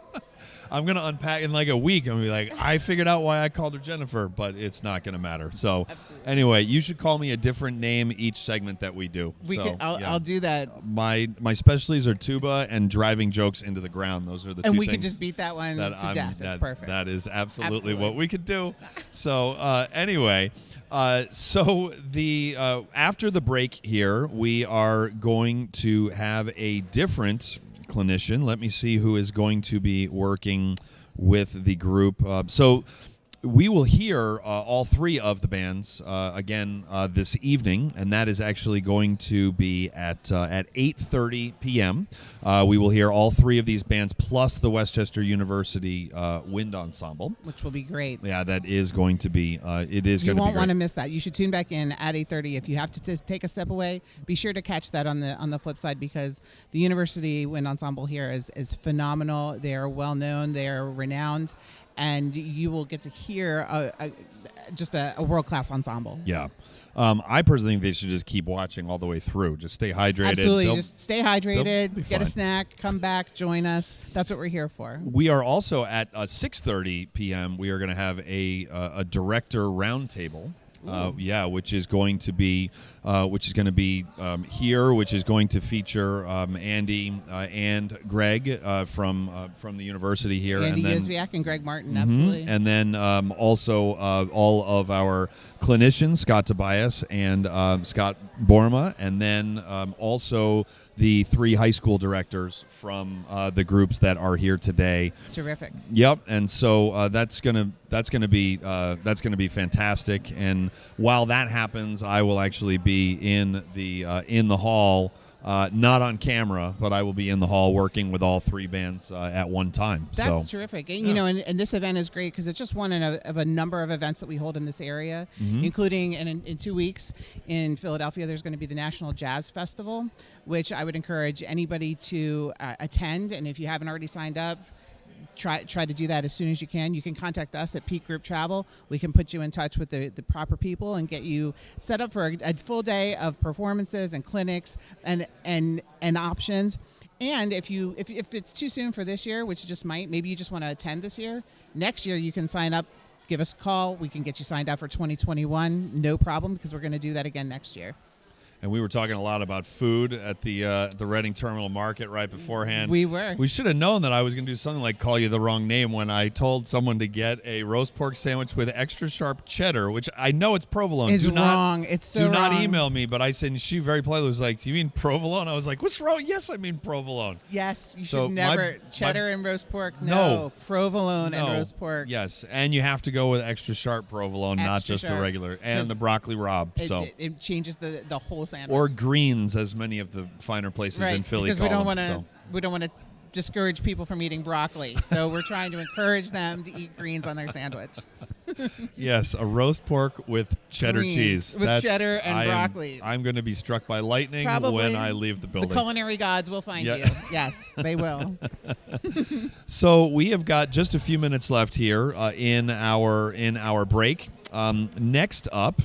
I'm gonna unpack in like a week. I'm gonna be like, I figured out why I called her Jennifer, but it's not gonna matter. So anyway, you should call me a different name each segment that we do. I'll do that. My specialties are tuba and driving jokes into the ground. Those are the two things. And we can just beat that one to death. That's perfect. That is absolutely what we could do. So anyway, so the after the break here, we are going to have a different clinician. Let me see who is going to be working with the group. So we will hear all 3 of the bands again this evening, and that is actually going to be at 8:30 p.m. We will hear all 3 of these bands plus the Westchester University Wind Ensemble, which will be great. Yeah, that is going to be. It is going to be. You won't want to miss that. You should tune back in at 8:30. If you have to take a step away, be sure to catch that on the flip side, because the University Wind Ensemble here is phenomenal. They are well known. They are renowned. and you will get to hear just a world-class ensemble. Yeah. I personally think they should just keep watching all the way through. Just stay hydrated. Absolutely. Just stay they'll hydrated, be get a fine. snack, come back, join us. That's what we're here for. We are also at 6:30 p.m. We are going to have a director roundtable. Which is going to be here, which is going to feature Andy and Greg from the university here, Andy and then Yuzviak and Greg Martin, absolutely. and then also all of our clinicians, Scott Tobias and Scott Borma, and then also the 3 high school directors from the groups that are here today. Terrific. Yep, and so that's gonna be fantastic. And while that happens, I will actually be in the hall, not on camera, but I will be in the hall working with all 3 bands at one time. That's terrific. And, you know, and this event is great because it's just one of a number of events that we hold in this area, including in 2 weeks in Philadelphia, there's going to be the National Jazz Festival, which I would encourage anybody to attend. And if you haven't already signed up, try to do that as soon as you can. You can contact us at Peak Group Travel. We can put you in touch with the proper people and get you set up for a full day of performances and clinics and options. And if it's too soon for this year, which it just might, maybe you just want to attend this year, next year you can sign up, give us a call. We can get you signed up for 2021. No problem, because we're going to do that again next year. And we were talking a lot about food at the Reading Terminal Market right beforehand. We were. We should have known that I was going to do something like call you the wrong name when I told someone to get a roast pork sandwich with extra sharp cheddar, which I know it's provolone. It's wrong. It's so do not wrong. email me. But I said, and she very politely was like, "Do you mean provolone?" I was like, "What's wrong?" Yes, I mean provolone. Yes, you So should never cheddar and roast pork. No. Provolone and No. roast pork. Yes, and you have to go with extra sharp provolone, not Extra just the sharp, regular, and the 'cause broccoli rabe. It changes the whole sandwich. Or greens, as many of the finer places in Philly because call we don't them. want to we don't want to discourage people from eating broccoli. So we're trying to encourage them to eat greens on their sandwich. Yes, a roast pork with cheddar Greens cheese. with cheddar and broccoli. I'm going to be struck by lightning Probably when I leave the building. The culinary gods will find Yeah. you. Yes, they will. So we have got just a few minutes left here in our break. Next up,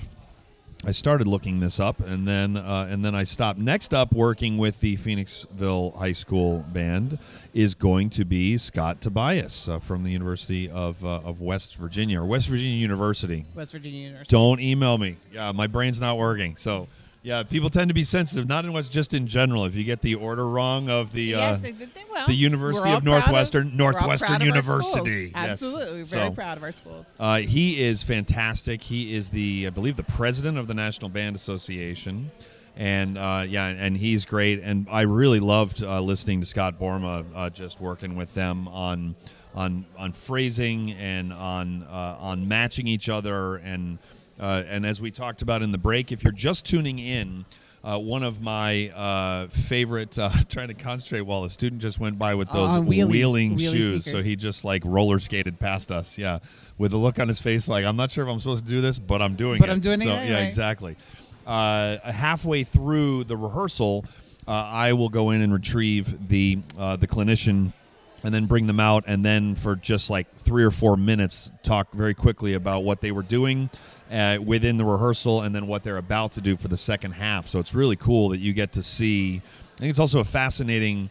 I started looking this up, and then I stopped. Next up, working with the Phoenixville High School Band is going to be Scott Tobias from the University of West Virginia, or West Virginia University. West Virginia University. Don't email me. Yeah, my brain's not working. So, yeah, people tend to be sensitive, not in West, just in general. If you get the order wrong of the Yes, they will. the University We're all of proud Northwestern we're all proud of our University. schools. Yes. Absolutely, we're very proud of our schools. He is fantastic. He is I believe, the president of the National Band Association, and and he's great. And I really loved listening to Scott Borma, just working with them on phrasing and on matching each other, and as we talked about in the break, if you're just tuning in. One of my favorite, trying to concentrate while a student just went by with those wheeling shoes. Sneakers. So he just like roller skated past us. Yeah. With a look on his face like, I'm not sure if I'm supposed to do this, but I'm doing it. I'm doing it so, anyway. Yeah, exactly. Halfway through the rehearsal, I will go in and retrieve the clinician and then bring them out, and then for just like 3 or 4 minutes, talk very quickly about what they were doing within the rehearsal, and then what they're about to do for the second half. So it's really cool that you get to see. I think it's also a fascinating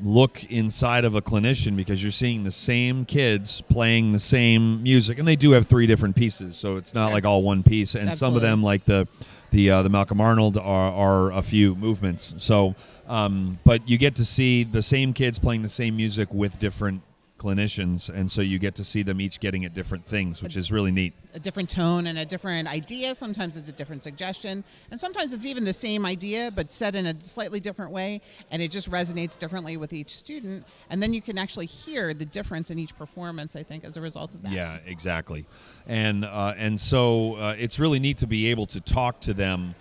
look inside of a clinician, because you're seeing the same kids playing the same music, and they do have 3 different pieces, so it's not like all one piece. And some of them, like the Malcolm Arnold, are a few movements. So, but you get to see the same kids playing the same music with different clinicians, and so you get to see them each getting at different things, which is really neat. A different tone and a different idea. Sometimes it's a different suggestion, and sometimes it's even the same idea but said in a slightly different way, and it just resonates differently with each student, and then you can actually hear the difference in each performance, I think, as a result of that. Yeah, exactly. And so it's really neat to be able to talk to them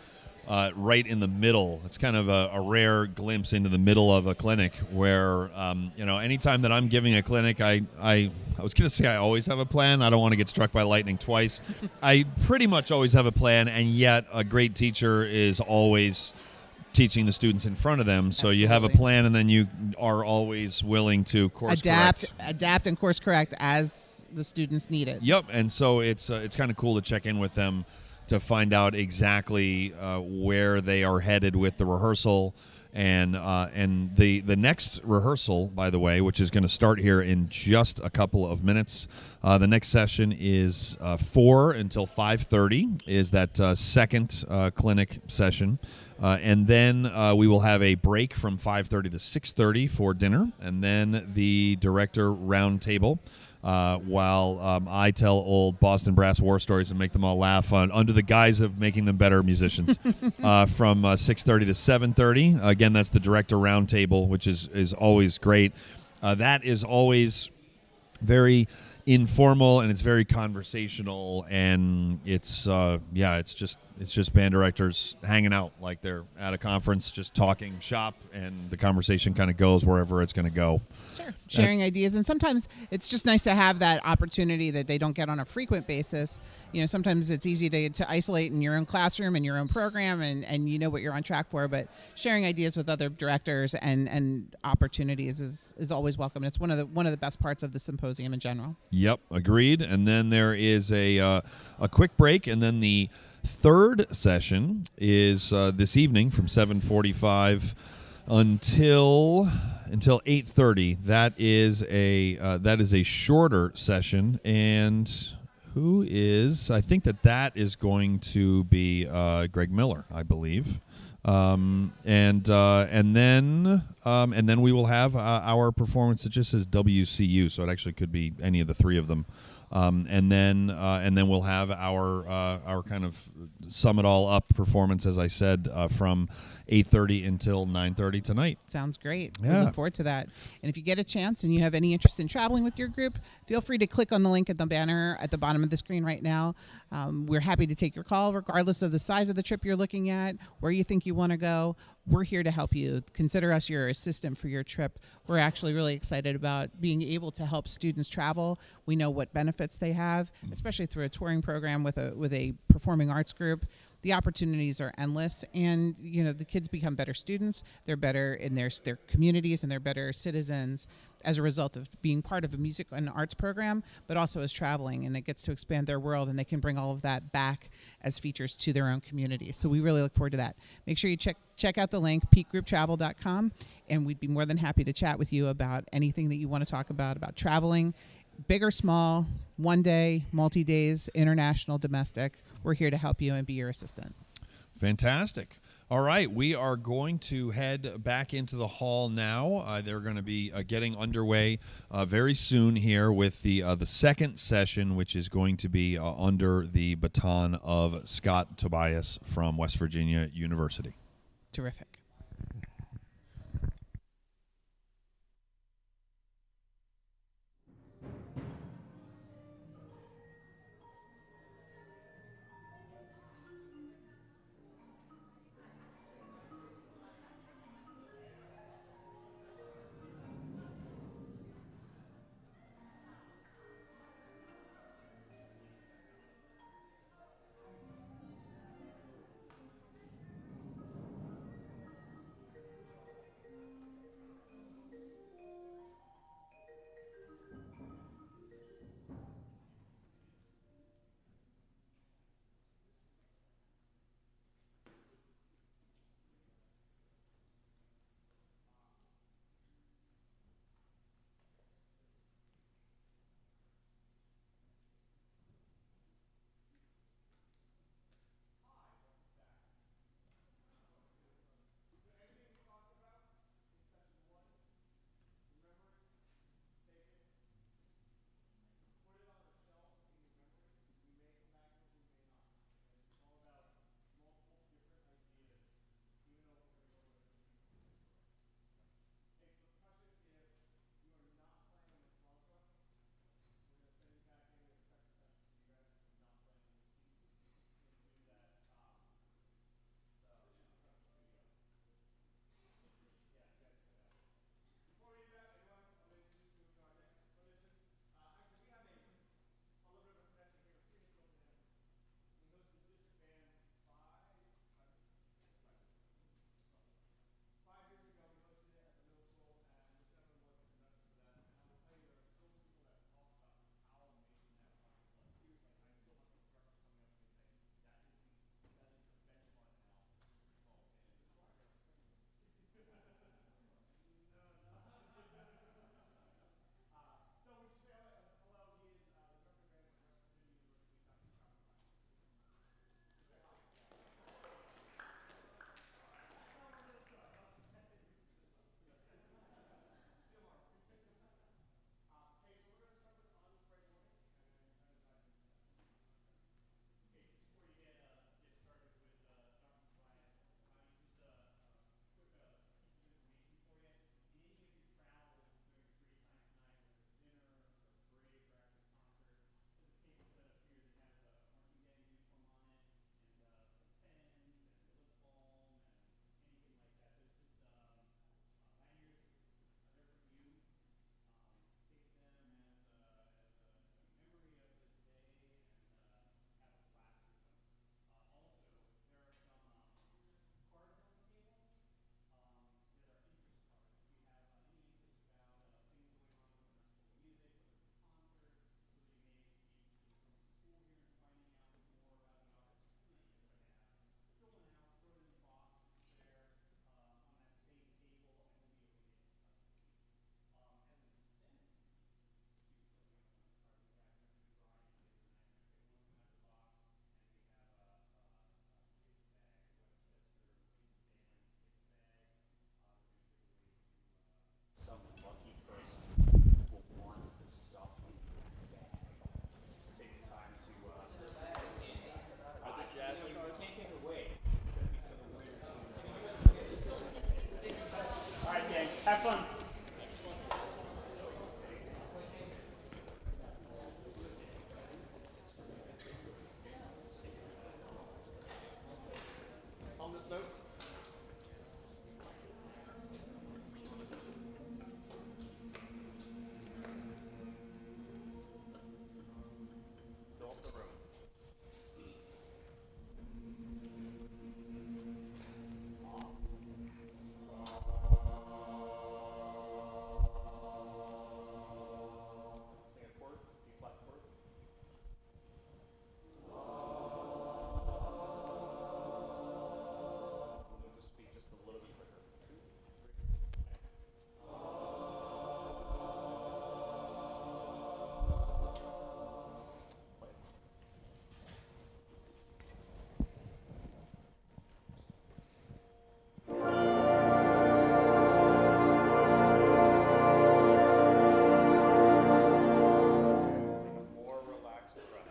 right in the middle. It's kind of a rare glimpse into the middle of a clinic where, anytime that I'm giving a clinic, I was going to say I always have a plan. I don't want to get struck by lightning twice. I pretty much always have a plan, and yet a great teacher is always teaching the students in front of them. So you have a plan, and then you are always willing to course correct. Adapt and course correct as the students need it. Yep, and so it's kind of cool to check in with them to find out exactly where they are headed with the rehearsal. And the next rehearsal, by the way, which is going to start here in just a couple of minutes, the next session is 4 until 5:30 is that second clinic session. And then we will have a break from 5:30 to 6:30 for dinner, and then the director roundtable. While I tell old Boston brass war stories and make them all laugh under the guise of making them better musicians, from 6:30 to 7:30. Again, that's the director roundtable, which is always great. That is always very informal and it's very conversational, and it's just band directors hanging out like they're at a conference, just talking shop, and the conversation kind of goes wherever it's going to go. Sure. Sharing ideas, and sometimes it's just nice to have that opportunity that they don't get on a frequent basis. Sometimes it's easy to isolate in your own classroom and your own program, and you know what you're on track for, but sharing ideas with other directors and opportunities is always welcome. It's one of the best parts of the symposium in general. Yep, agreed. And then there is a quick break, and then the third session is this evening from 7:45 until 8:30. That is a shorter session, and I think that is going to be Greg Miller, I believe. And then we will have our performance. It just says WCU, so it actually could be any of the three of them. And then we'll have our kind of sum it all up performance, as I said, from 8:30 until 9:30 tonight. Sounds great. Yeah. We look forward to that. And if you get a chance and you have any interest in traveling with your group, feel free to click on the link at the banner at the bottom of the screen right now. We're happy to take your call, regardless of the size of the trip you're looking at, where you think you want to go. We're here to help you. Consider us your assistant for your trip. We're actually really excited about being able to help students travel. We know what benefits they have, especially through a touring program with a performing arts group. The opportunities are endless, and the kids become better students. They're better in their communities, and they're better citizens as a result of being part of a music and arts program, but also as traveling, and it gets to expand their world, and they can bring all of that back as features to their own community. So we really look forward to that. Make sure you check out the link, peakgrouptravel.com, and we'd be more than happy to chat with you about anything that you want to talk about traveling, big or small, one day, multi-days, international, domestic. We're here to help you and be your assistant. Fantastic. All right, we are going to head back into the hall now. They're going to be getting underway very soon here with the second session, which is going to be under the baton of Scott Tobias from West Virginia University. Terrific. one. On this note. Fill up the room. Sing a chord, B flat chord. We'll move the speed just a little bit quicker. 2, 3. More relaxed breath.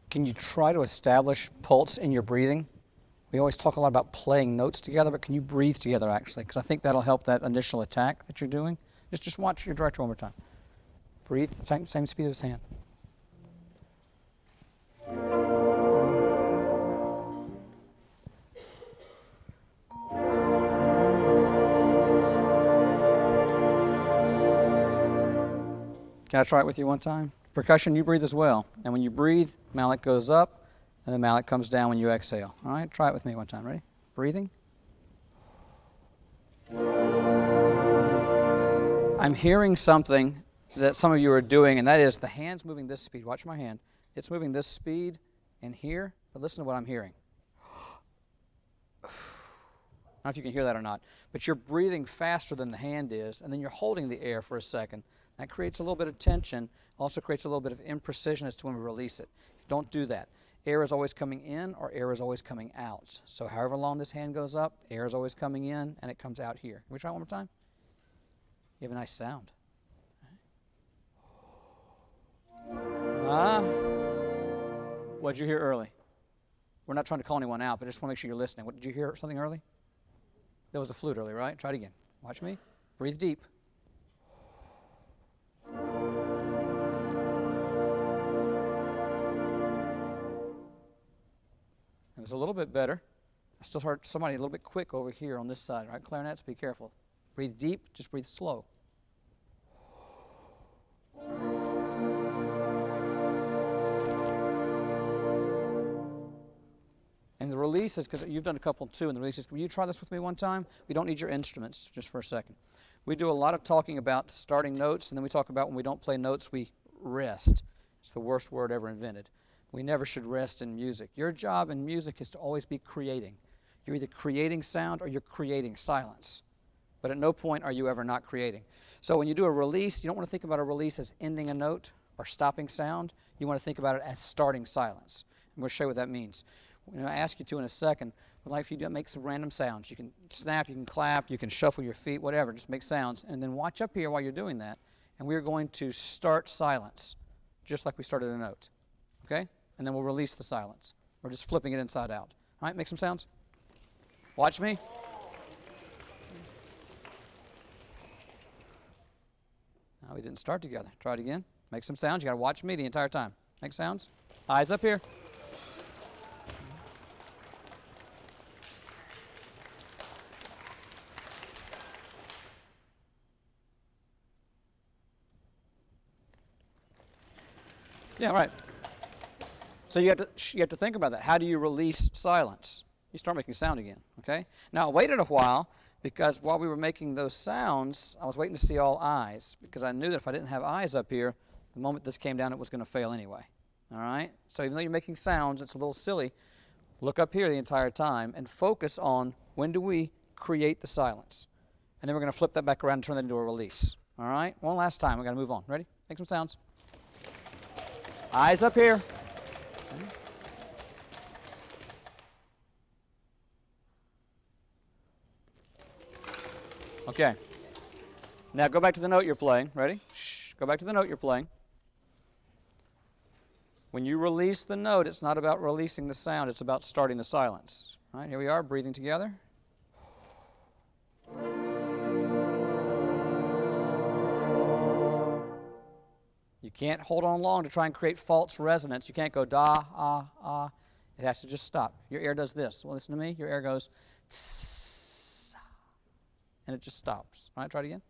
Can you try to establish pulse in your breathing? We always talk a lot about playing notes together, but can you breathe together actually? Because I think that'll help that initial attack that you're doing. Just watch your director one more time. Breathe at the same speed as his hand. Can I try it with you one time? Percussion, you breathe as well. And when you breathe, mallet goes up, and the mallet comes down when you exhale. All right, try it with me one time. Ready? Breathing. I'm hearing something that some of you are doing, and that is the hand's moving this speed. Watch my hand. It's moving this speed and here, but listen to what I'm hearing. I don't know if you can hear that or not, but you're breathing faster than the hand is, and then you're holding the air for a second. That creates a little bit of tension, also creates a little bit of imprecision as to when we release it. Don't do that. Air is always coming in or air is always coming out. So however long this hand goes up, air is always coming in and it comes out here. Can we try it one more time? You have a nice sound. What'd you hear early? We're not trying to call anyone out, but I just want to make sure you're listening. What, did you hear something early? There was a flute early, right? Try it again. Watch me. Breathe deep. It was a little bit better. I still heard somebody a little bit quick over here on this side, right? Clarinets, be careful. Breathe deep, just breathe slow. And the release is, because you've done a couple too, and the release is, will you try this with me one time? We don't need your instruments, just for a second. We do a lot of talking about starting notes, and then we talk about when we don't play notes, we rest. It's the worst word ever invented. We never should rest in music. Your job in music is to always be creating. You're either creating sound or you're creating silence. But at no point are you ever not creating. So when you do a release, you don't want to think about a release as ending a note or stopping sound. You want to think about it as starting silence. I'm going to show you what that means. I'm going to ask you to in a second. I'd like for you to make some random sounds. You can snap, you can clap, you can shuffle your feet, whatever. Just make sounds. And then watch up here while you're doing that. And we're going to start silence, just like we started a note. Okay? And then we'll release the silence. We're just flipping it inside out. All right, make some sounds. Watch me. Now we didn't start together. Try it again. Make some sounds. You got to watch me the entire time. Make sounds. Eyes up here. Yeah, right. So you have to think about that. How do you release silence? You start making sound again, okay? Now, I waited a while because while we were making those sounds, I was waiting to see all eyes because I knew that if I didn't have eyes up here, the moment this came down, it was going to fail anyway, all right? So even though you're making sounds, it's a little silly. Look up here the entire time and focus on when do we create the silence. And then we're going to flip that back around and turn that into a release, all right? One last time. We've got to move on. Ready? Make some sounds. Eyes up here. Okay. Now go back to the note you're playing. Ready? Shh. Go back to the note you're playing. When you release the note, it's not about releasing the sound, it's about starting the silence. All right, here we are, breathing together. You can't hold on long to try and create false resonance. You can't go da, ah, ah. It has to just stop. Your air does this. Well, listen to me. Your air goes tss, and it just stops. All right, try it again.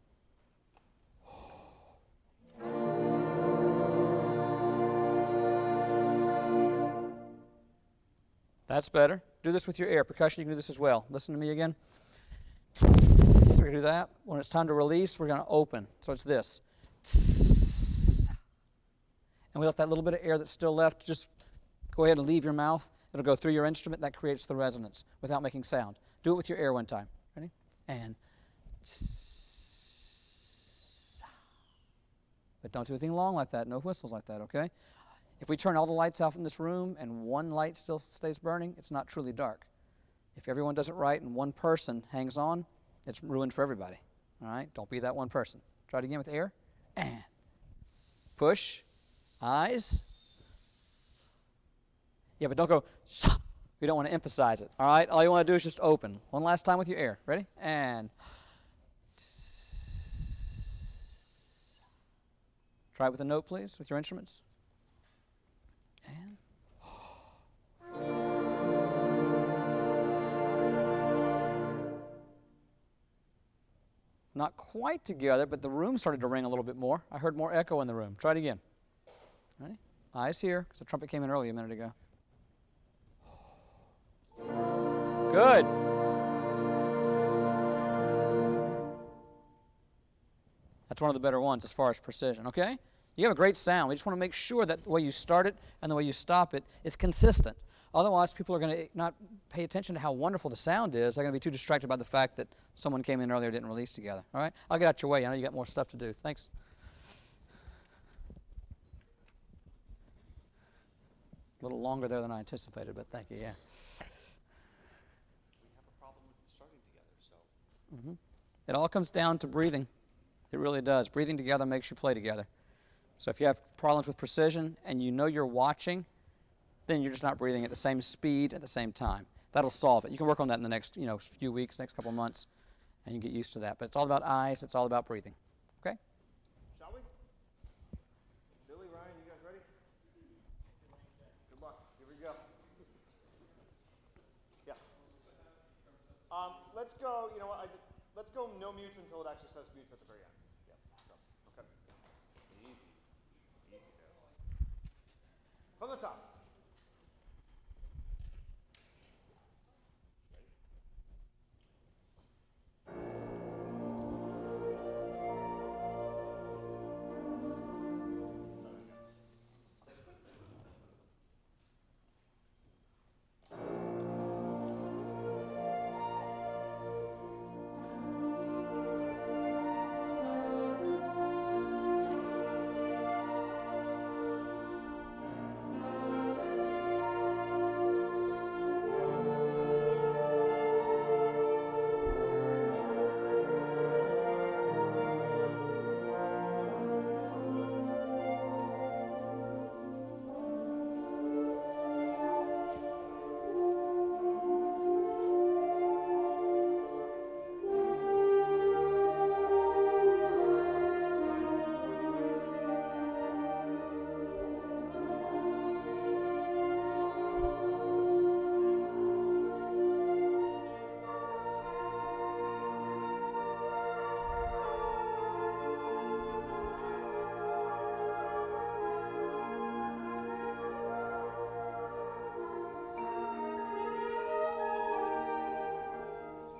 That's better. Do this with your air. Percussion, you can do this as well. Listen to me again. We're going to do that. When it's time to release, we're going to open. So it's this. And we let that little bit of air that's still left just go ahead and leave your mouth. It'll go through your instrument. That creates the resonance without making sound. Do it with your air one time. Ready? And. But don't do anything long like that. No whistles like that, okay? If we turn all the lights off in this room and one light still stays burning, it's not truly dark. If everyone does it right and one person hangs on, it's ruined for everybody. All right? Don't be that one person. Try it again with air. And push. Eyes. Yeah, but don't go, you don't want to emphasize it. All right? All you want to do is just open. One last time with your air. Ready? And try it with a note, please, with your instruments. And not quite together, but the room started to ring a little bit more. I heard more echo in the room. Try it again. Ready? Eyes here, because the trumpet came in early a minute ago. Good. That's one of the better ones as far as precision, okay? You have a great sound. We just want to make sure that the way you start it and the way you stop it is consistent. Otherwise, people are going to not pay attention to how wonderful the sound is. They're going to be too distracted by the fact that someone came in earlier and didn't release together. All right? I'll get out your way. I know you got more stuff to do. Thanks. A little longer there than I anticipated, but thank you, yeah. We have a problem with starting together, so. Mm-hmm. It all comes down to breathing. It really does. Breathing together makes you play together. So if you have problems with precision and you know you're watching, then you're just not breathing at the same speed at the same time. That'll solve it. You can work on that in the next few weeks, next couple of months, and you can get used to that. But it's all about eyes. It's all about breathing. Okay? Shall we? Billy, Ryan, you guys ready? Good luck. Here we go. Yeah. Let's go, you know what, let's go no mutes until it actually says mutes at the very end. Yeah. Okay. Easy. Easy there. From the top.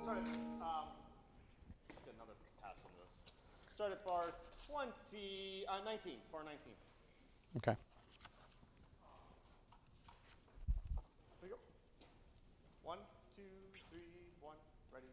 Let's get another pass on this. Start at bar 19, bar 19. Okay. Here we go. 1, 2, 3, 1, ready.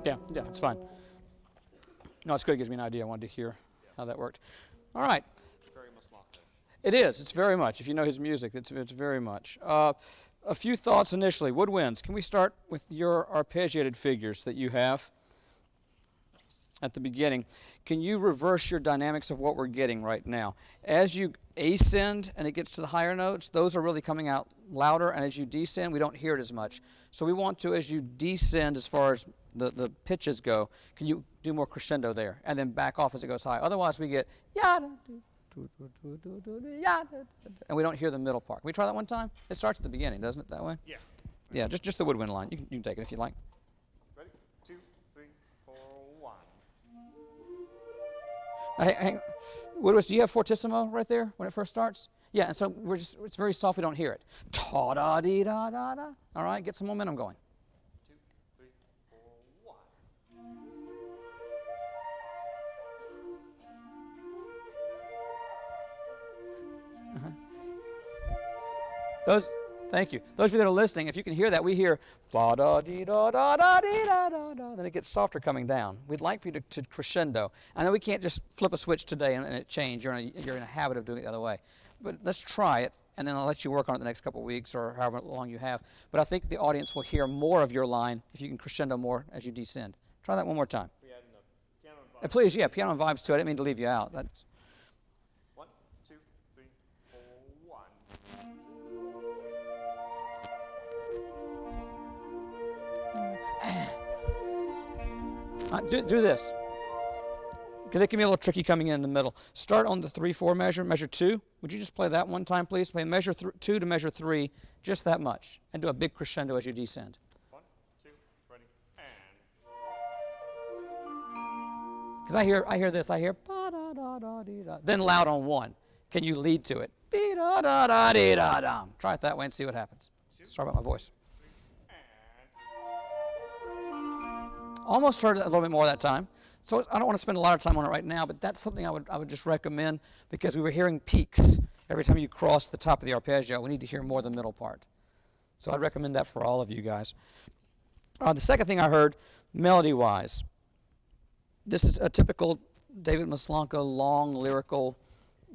Yeah, it's fine. No, it's good. It gives me an idea. I wanted to hear how that worked. All right. It's very Maslach. It is. It's very much. If you know his music, it's very much. A few thoughts initially. Woodwinds. Can we start with your arpeggiated figures that you have at the beginning? Can you reverse your dynamics of what we're getting right now? As you ascend and it gets to the higher notes, those are really coming out louder, and as you descend, we don't hear it as much. So we want to, as you descend as far as the pitches go, can you do more crescendo there and then back off as it goes high? Otherwise, we get yada, and we don't hear the middle part. Can we try that one time? It starts at the beginning, doesn't it, that way? Yeah. Yeah, just the woodwind line. You can take it if you like. Ready? 2, 3, 4, 1. Hang, Woodwinds, do you have fortissimo right there when it first starts? Yeah, and so it's very soft, we don't hear it. Ta-da-dee-da-da-da. All right, get some momentum going. 2, 3, 4, 1. Thank you. Those of you that are listening, if you can hear that, we hear ba-da-dee-da-da-da-dee-da-da. Then it gets softer coming down. We'd like for you to crescendo. I know we can't just flip a switch today and it change. You're in a habit of doing it the other way. But let's try it, and then I'll let you work on it the next couple of weeks or however long you have. But I think the audience will hear more of your line if you can crescendo more as you descend. Try that one more time. We add in the piano and And please, yeah, piano and vibes too. I didn't mean to leave you out. That's 1, 2, 3, 4, 1. Do this, because it can be a little tricky coming in the middle. Start on the 3/4 measure, measure 2. Would you just play that one time, please? Play measure 2 to measure 3, just that much, and do a big crescendo as you descend. 1, 2, ready, and. Because I hear this, I hear ba-da-da-da-dee-da. Then loud on 1. Can you lead to it? Be-da-da-da-dee-da-dum. Try it that way and see what happens. Sorry about my voice. Almost heard it a little bit more that time. So I don't want to spend a lot of time on it right now, but that's something I would just recommend, because we were hearing peaks every time you cross the top of the arpeggio. We need to hear more of the middle part. So I'd recommend that for all of you guys. The second thing I heard, melody-wise, this is a typical David Maslanka long lyrical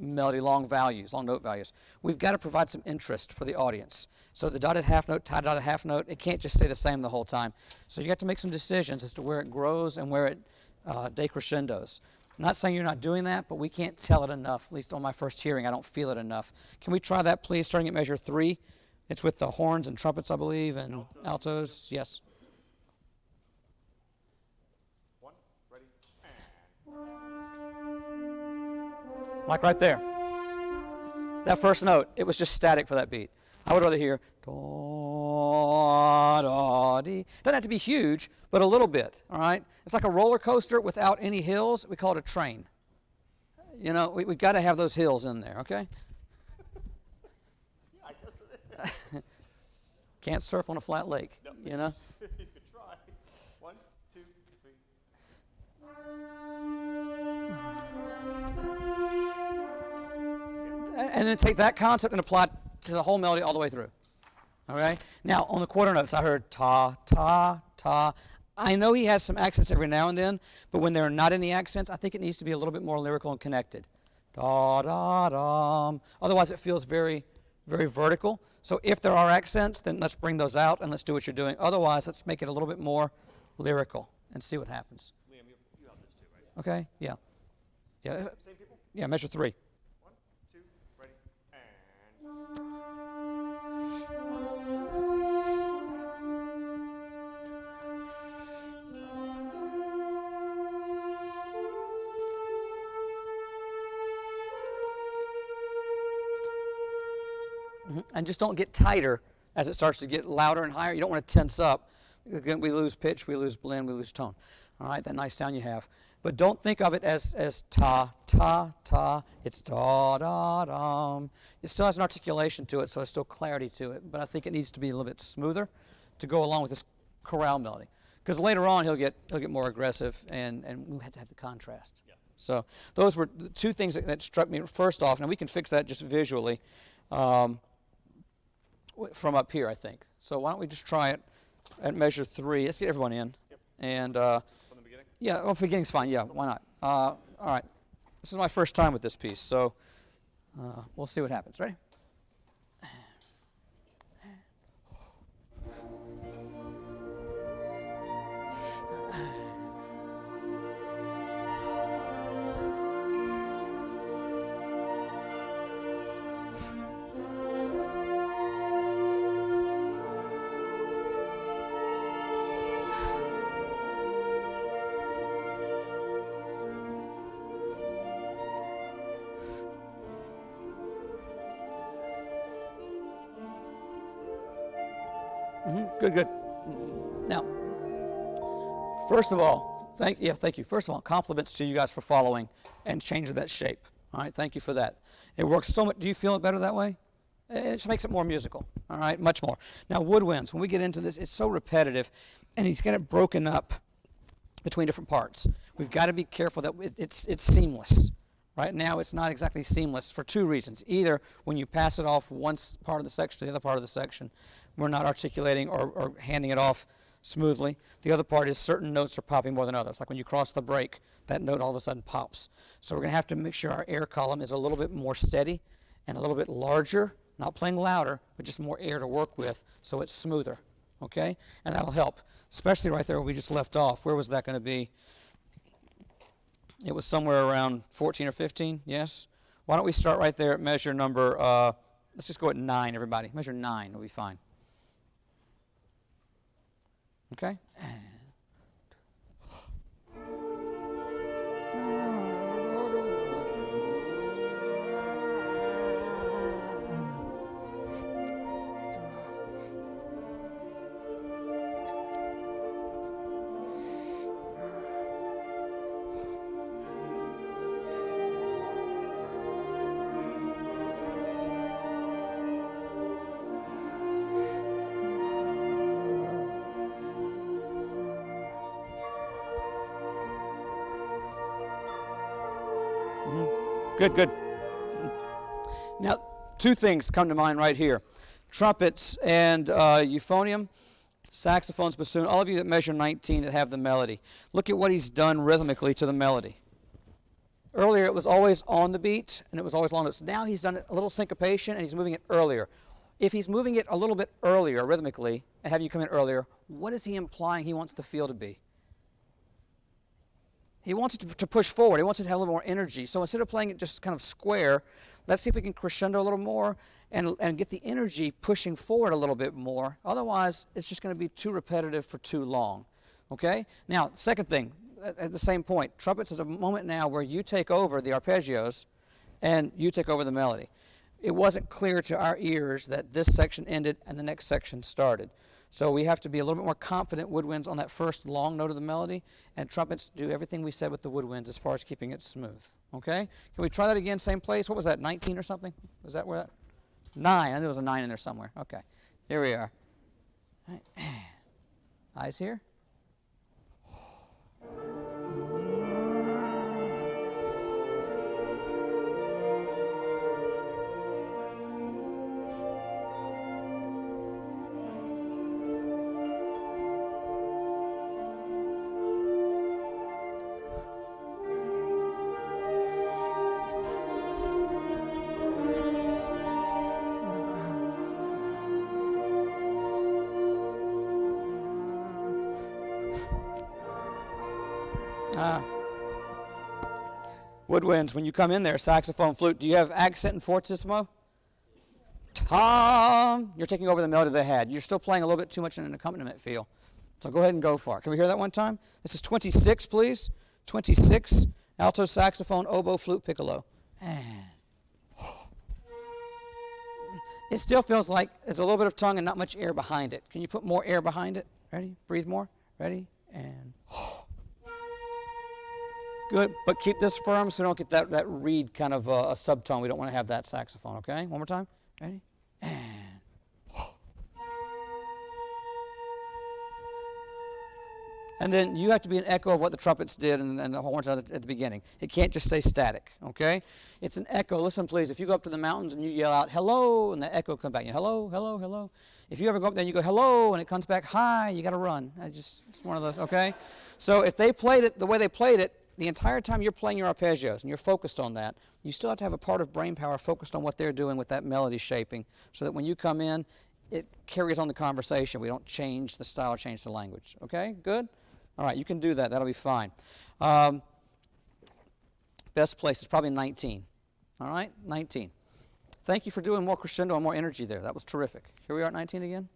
melody, long note values. We've got to provide some interest for the audience. So the dotted half note, tie dotted half note, it can't just stay the same the whole time. So you got to make some decisions as to where it grows and where it decrescendos. I'm not saying you're not doing that, but we can't tell it enough. At least on my first hearing, I don't feel it enough. Can we try that, please, starting at measure 3? It's with the horns and trumpets, I believe, and altos. Yes. 1, ready, and. Like right there. That first note, it was just static for that beat. I would rather hear da da dee. Doesn't have to be huge, but a little bit. All right. It's like a roller coaster without any hills. We call it a train. You know, we've got to have those hills in there. Okay. Yeah, I guess it is. Can't surf on a flat lake. No. You know. You could try. 1, 2, 3. And then take that concept and apply it to the whole melody all the way through. Okay? Now, on the quarter notes, I heard ta, ta, ta. I know he has some accents every now and then, but when they're not in the accents, I think it needs to be a little bit more lyrical and connected. Da, da, dum. Otherwise, it feels very, very vertical. So if there are accents, then let's bring those out and let's do what you're doing. Otherwise, let's make it a little bit more lyrical and see what happens. Liam, you have this too, right? Okay? Yeah. Yeah. Same people? Yeah, measure 3. 1, 2, ready, and. And just don't get tighter as it starts to get louder and higher. You don't want to tense up. Again, we lose pitch, we lose blend, we lose tone. All right, that nice sound you have. But don't think of it as ta, ta, ta. It's da, da, dum. It still has an articulation to it, so there's still clarity to it. But I think it needs to be a little bit smoother to go along with this chorale melody. Because later on, he'll get more aggressive, and we have to have the contrast. Yeah. So those were the two things that struck me first off. Now, we can fix that just visually from up here, I think. So why don't we just try it at measure 3. Let's get everyone in. Yep. And From the beginning? yeah, well, beginning's fine. Yeah, why not? All right. This is my first time with this piece, so we'll see what happens. Ready? Good, good. Now, first of all, thank you. First of all, compliments to you guys for following and changing that shape. All right, thank you for that. It works so much. Do you feel it better that way? It just makes it more musical. All right, much more. Now, woodwinds. When we get into this, it's so repetitive, and he's got it broken up between different parts. We've got to be careful that it's seamless. Right now, it's not exactly seamless for two reasons. Either when you pass it off one part of the section to the other part of the section, we're not articulating or handing it off smoothly. The other part is certain notes are popping more than others. Like when you cross the break, that note all of a sudden pops. So we're going to have to make sure our air column is a little bit more steady and a little bit larger, not playing louder, but just more air to work with so it's smoother, okay? And that'll help, especially right there where we just left off. Where was that going to be? It was somewhere around 14 or 15, yes? Why don't we start right there at measure number, let's just go at 9, everybody. Measure 9 will be fine. Okay? Good, good. Now, two things come to mind right here. Trumpets and euphonium, saxophones, bassoon, all of you that measure 19 that have the melody. Look at what he's done rhythmically to the melody. Earlier it was always on the beat and it was always long notes. Now he's done a little syncopation and he's moving it earlier. If he's moving it a little bit earlier rhythmically and have you come in earlier, what is he implying he wants the feel to be? He wants it to push forward. He wants it to have a little more energy. So instead of playing it just kind of square, let's see if we can crescendo a little more and get the energy pushing forward a little bit more. Otherwise, it's just going to be too repetitive for too long. Okay? Now, second thing, at the same point, trumpets is a moment now where you take over the arpeggios and you take over the melody. It wasn't clear to our ears that this section ended and the next section started. So we have to be a little bit more confident, woodwinds, on that first long note of the melody, and trumpets do everything we said with the woodwinds as far as keeping it smooth. Okay? Can we try that again, same place? What was that, 19 or something? Was that where that? 9. I knew there was a 9 in there somewhere. Okay. Here we are. All right. Eyes here. Woodwinds, when you come in there, saxophone, flute, do you have accent and fortissimo? Tom, you're taking over the melody they had. You're still playing a little bit too much in an accompaniment feel. So go ahead and go for it. Can we hear that one time? This is 26, please. 26, alto saxophone, oboe, flute, piccolo. And it still feels like there's a little bit of tongue and not much air behind it. Can you put more air behind it? Ready? Breathe more. Ready? And good, but keep this firm so we don't get that reed kind of a subtone. We don't want to have that saxophone, okay? One more time. Ready? And And then you have to be an echo of what the trumpets did and the horns at the beginning. It can't just stay static, okay? It's an echo. Listen, please. If you go up to the mountains and you yell out, hello, and the echo comes back, you hello, hello, hello. If you ever go up there and you go, hello, and it comes back, hi, you got to run. It's one of those, okay? So if they played it the way they played it, the entire time you're playing your arpeggios and you're focused on that, you still have to have a part of brain power focused on what they're doing with that melody shaping so that when you come in, it carries on the conversation. We don't change the style, change the language. Okay, good? All right, you can do that. That'll be fine. Best place is probably 19. All right, 19. Thank you for doing more crescendo and more energy there. That was terrific. Here we are at 19 again.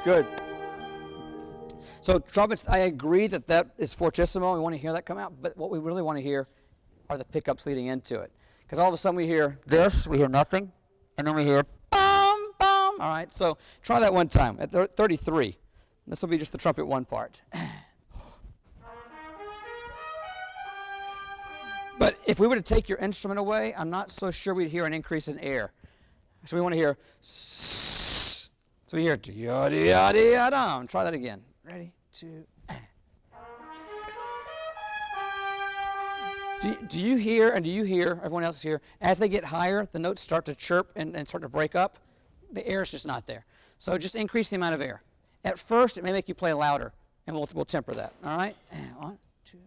Good. So trumpets, I agree that is fortissimo. We want to hear that come out. But what we really want to hear are the pickups leading into it. Because all of a sudden we hear this, we hear nothing, and then we hear bum, bum. All right, so try that one time at 33. This will be just the trumpet one part. But if we were to take your instrument away, I'm not so sure we'd hear an increase in air. So we want to hear so we hear yada-yada-yada. Try that again. Ready? 2. Do you hear, and do you hear, everyone else here, as they get higher, the notes start to chirp and start to break up? The air is just not there. So just increase the amount of air. At first, it may make you play louder, and we'll temper that. All right? 1, 2.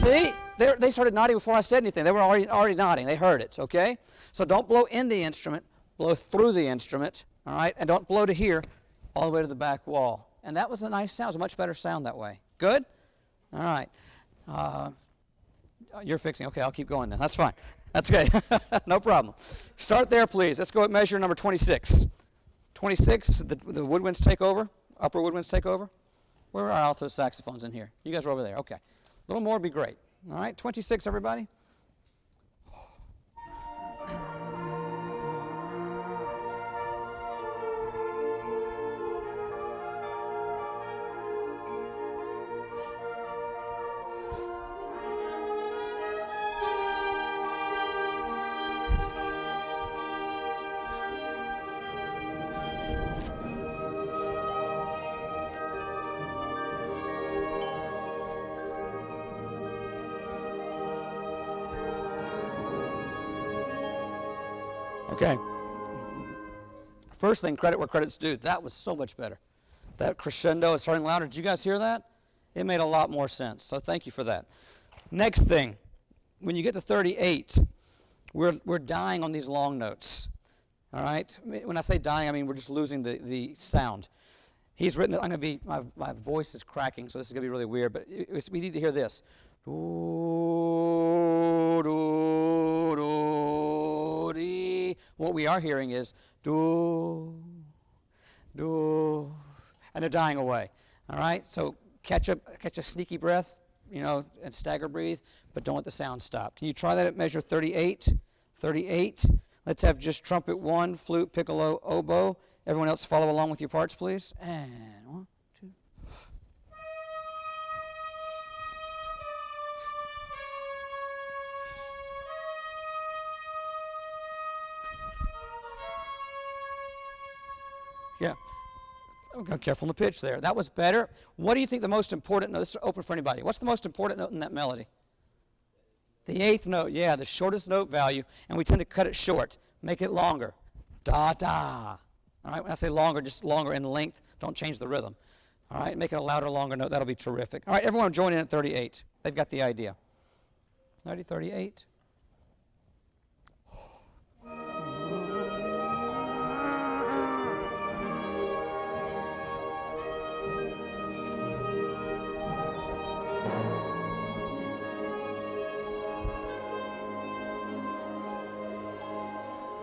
See? They started nodding before I said anything. They were already nodding. They heard it, okay? So don't blow in the instrument. Blow through the instrument, all right? And don't blow to here all the way to the back wall. And that was a nice sound. It was a much better sound that way. Good? All right. You're fixing. Okay, I'll keep going then. That's fine. That's okay. No problem. Start there, please. Let's go at measure number 26. 26, the woodwinds take over. Upper woodwinds take over. Where are our alto saxophones in here? You guys are over there. Okay. A little more would be great. All right, 26, everybody. Okay. First thing, credit where credit's due. That was so much better. That crescendo is starting louder. Did you guys hear that? It made a lot more sense. So thank you for that. Next thing, when you get to 38, we're dying on these long notes. All right? When I say dying, I mean we're just losing the sound. He's written that I'm going to be, my voice is cracking, so this is going to be really weird, but we need to hear this. Do, do, do, dee. What we are hearing is do, do, and they're dying away. All right? So catch a sneaky breath, and stagger breathe, but don't let the sound stop. Can you try that at measure 38? 38. Let's have just trumpet 1, flute, piccolo, oboe. Everyone else follow along with your parts, please. And 1, 2. Yeah. Okay, careful in the pitch there. That was better. What do you think the most important note? This is open for anybody. What's the most important note in that melody? The 8th note. Yeah, the shortest note value, and we tend to cut it short. Make it longer. Da da. All right, when I say longer, just longer in length. Don't change the rhythm. All right, make it a louder, longer note. That'll be terrific. All right, everyone join in at 38. They've got the idea. 38.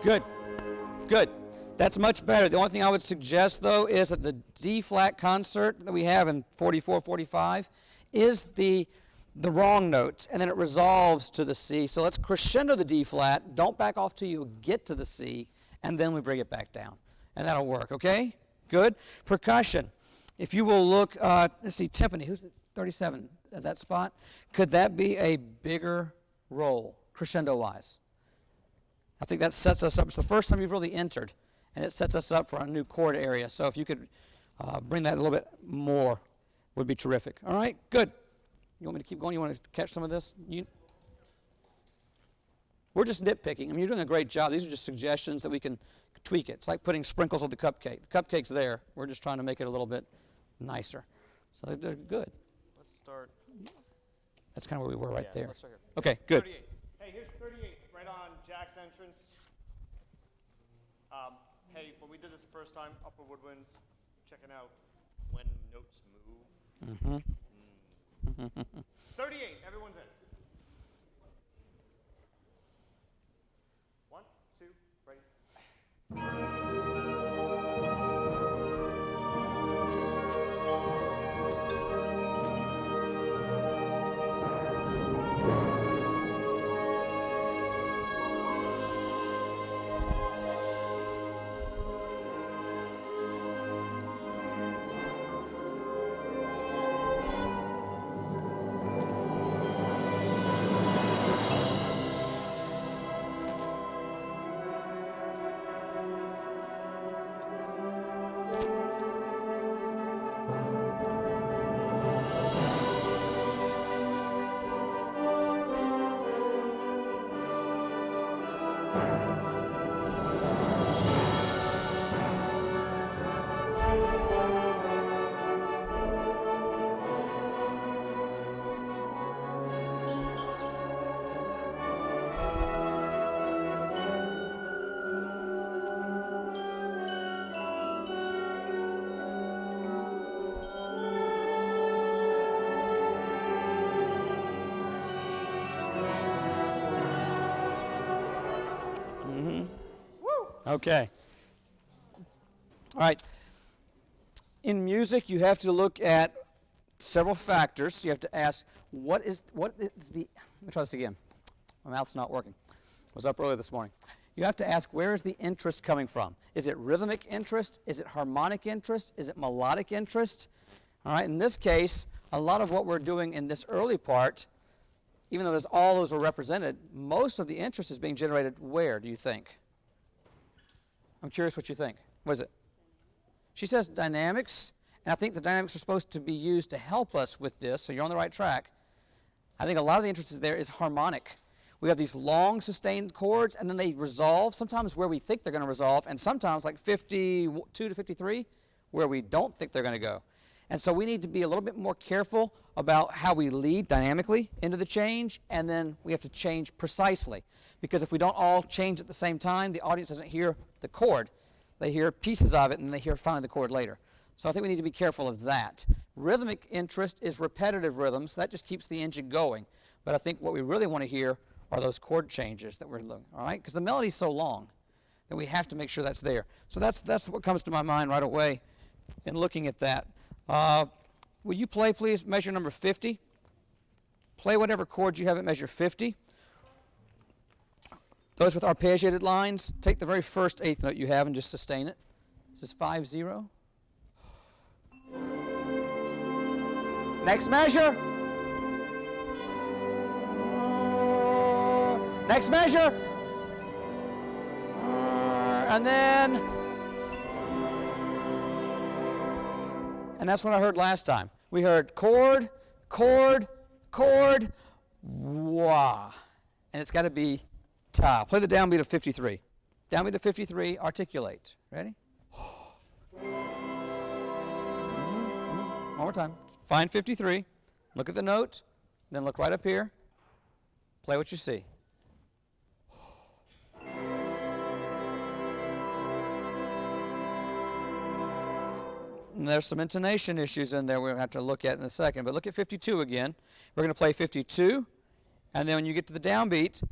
Good. Good. That's much better. The only thing I would suggest, though, is that the D flat concert that we have in 44, 45 is the wrong note, and then it resolves to the C. So let's crescendo the D flat. Don't back off till you get to the C, and then we bring it back down. And that'll work, okay? Good. Percussion. If you will look, let's see, timpani. Who's the 37 at that spot? Could that be a bigger roll, crescendo-wise? I think that sets us up. It's the first time you've really entered, and it sets us up for a new chord area. So if you could bring that a little bit more, would be terrific. All right, good. You want me to keep going? You want to catch some of this? We're just nitpicking. I mean, you're doing a great job. These are just suggestions that we can tweak it. It's like putting sprinkles on the cupcake. The cupcake's there. We're just trying to make it a little bit nicer. So they're good. Let's start. That's kind of where we were right there. Let's start here. Okay, good. 38. Hey, here's 38, right on Jack's entrance. Hey, when we did this the first time, upper woodwinds, checking out when notes move. 38, everyone's in. 1, 2, ready. Okay. All right. In music, you have to look at several factors. You have to ask, what is the, let me try this again. My mouth's not working. I was up early this morning. You have to ask, where is the interest coming from? Is it rhythmic interest? Is it harmonic interest? Is it melodic interest? All right, in this case, a lot of what we're doing in this early part, even though there's all those are represented, most of the interest is being generated where, do you think? I'm curious what you think. What is it? She says dynamics, and I think the dynamics are supposed to be used to help us with this, so you're on the right track. I think a lot of the interest there is harmonic. We have these long sustained chords, and then they resolve, sometimes where we think they're going to resolve, and sometimes like 52 to 53, where we don't think they're going to go. And so we need to be a little bit more careful about how we lead dynamically into the change, and then we have to change precisely. Because if we don't all change at the same time, the audience doesn't hear the chord. They hear pieces of it, and they hear finally the chord later. So I think we need to be careful of that. Rhythmic interest is repetitive rhythms. So that just keeps the engine going. But I think what we really want to hear are those chord changes that we're looking, all right? Because the melody's so long that we have to make sure that's there. So that's what comes to my mind right away in looking at that. Will you play, please, measure number 50? Play whatever chord you have at measure 50. Those with arpeggiated lines, take the very first eighth note you have and just sustain it. This is 5-0. Next measure. Next measure. And then, and that's what I heard last time. We heard chord, chord, chord, wah. And it's got to be ta. Play the downbeat of 53. Downbeat of 53, articulate. Ready? One more time. Find 53. Look at the note. Then look right up here. Play what you see. And there's some intonation issues in there we're going to have to look at in a second. But look at 52 again. We're going to play 52. And then when you get to the downbeat,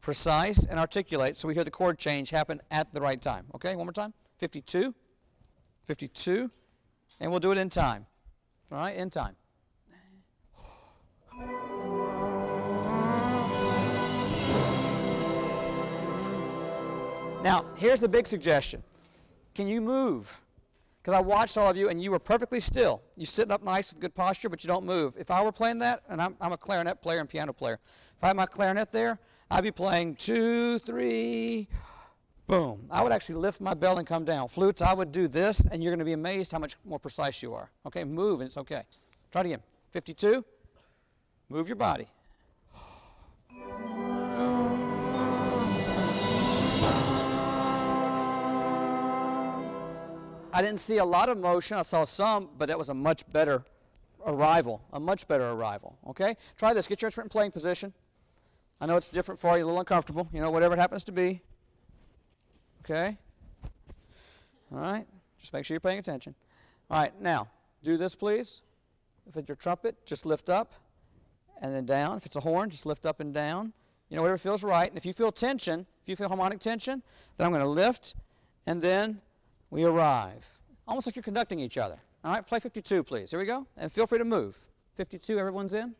precise, and articulate, so we hear the chord change happen at the right time. Okay, one more time. 52, 52, and we'll do it in time. All right, in time. Now, here's the big suggestion. Can you move? Because I watched all of you, and you were perfectly still. You sitting up nice with good posture, but you don't move. If I were playing that, and I'm a clarinet player and piano player, if I had my clarinet there, I'd be playing 2, 3, boom. I would actually lift my bell and come down. Flutes, I would do this, and you're going to be amazed how much more precise you are. Okay, move, and it's okay. Try it again. 52, move your body. I didn't see a lot of motion. I saw some, but that was a much better arrival, okay? Try this. Get your instrument in playing position. I know it's different for you, a little uncomfortable, whatever it happens to be. Okay? All right? Just make sure you're paying attention. All right, now, do this, please. If it's your trumpet, just lift up and then down. If it's a horn, just lift up and down. Whatever feels right. And if you feel tension, if you feel harmonic tension, then I'm going to lift, and then we arrive. Almost like you're conducting each other. All right, play 52, please. Here we go. And feel free to move. 52, everyone's in.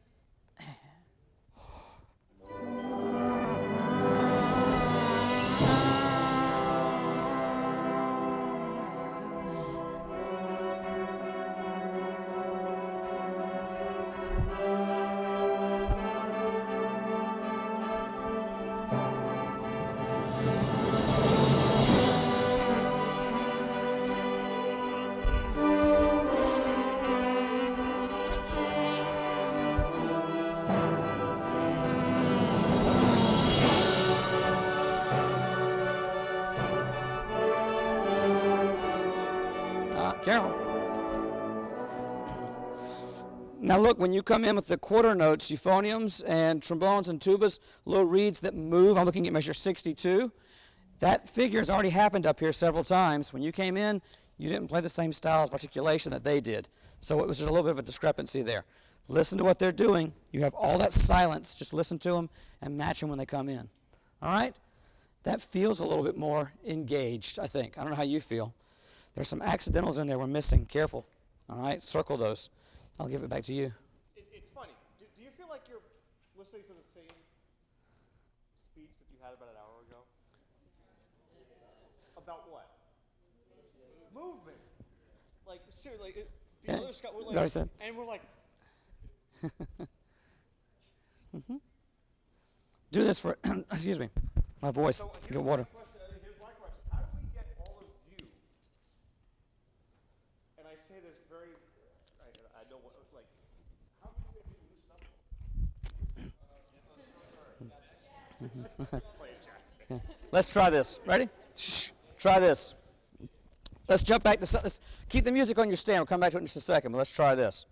Carol. Now look, when you come in with the quarter notes, euphoniums and trombones and tubas, little reeds that move, I'm looking at measure 62. That figure has already happened up here several times. When you came in, you didn't play the same style of articulation that they did. So it was just a little bit of a discrepancy there. Listen to what they're doing. You have all that silence. Just listen to them and match them when they come in. All right? That feels a little bit more engaged, I think. I don't know how you feel. There's some accidentals in there we're missing. Careful. All right? Circle those. I'll give it back to you. It's funny. Do you feel like you're listening to the same speech that you had about an hour ago? About what? Movement. Like, seriously, the other Scott, we're like, Sorry, son. and we're like, Do this for, excuse me, my voice. so Get water. here's my question. How do we get all of you, and I say this very, I know what, like, how can we get you to stop? Let's try this. Ready? Shh. Try this. Let's jump back to, let's keep the music on your stand. We'll come back to it in just a second, but let's try this.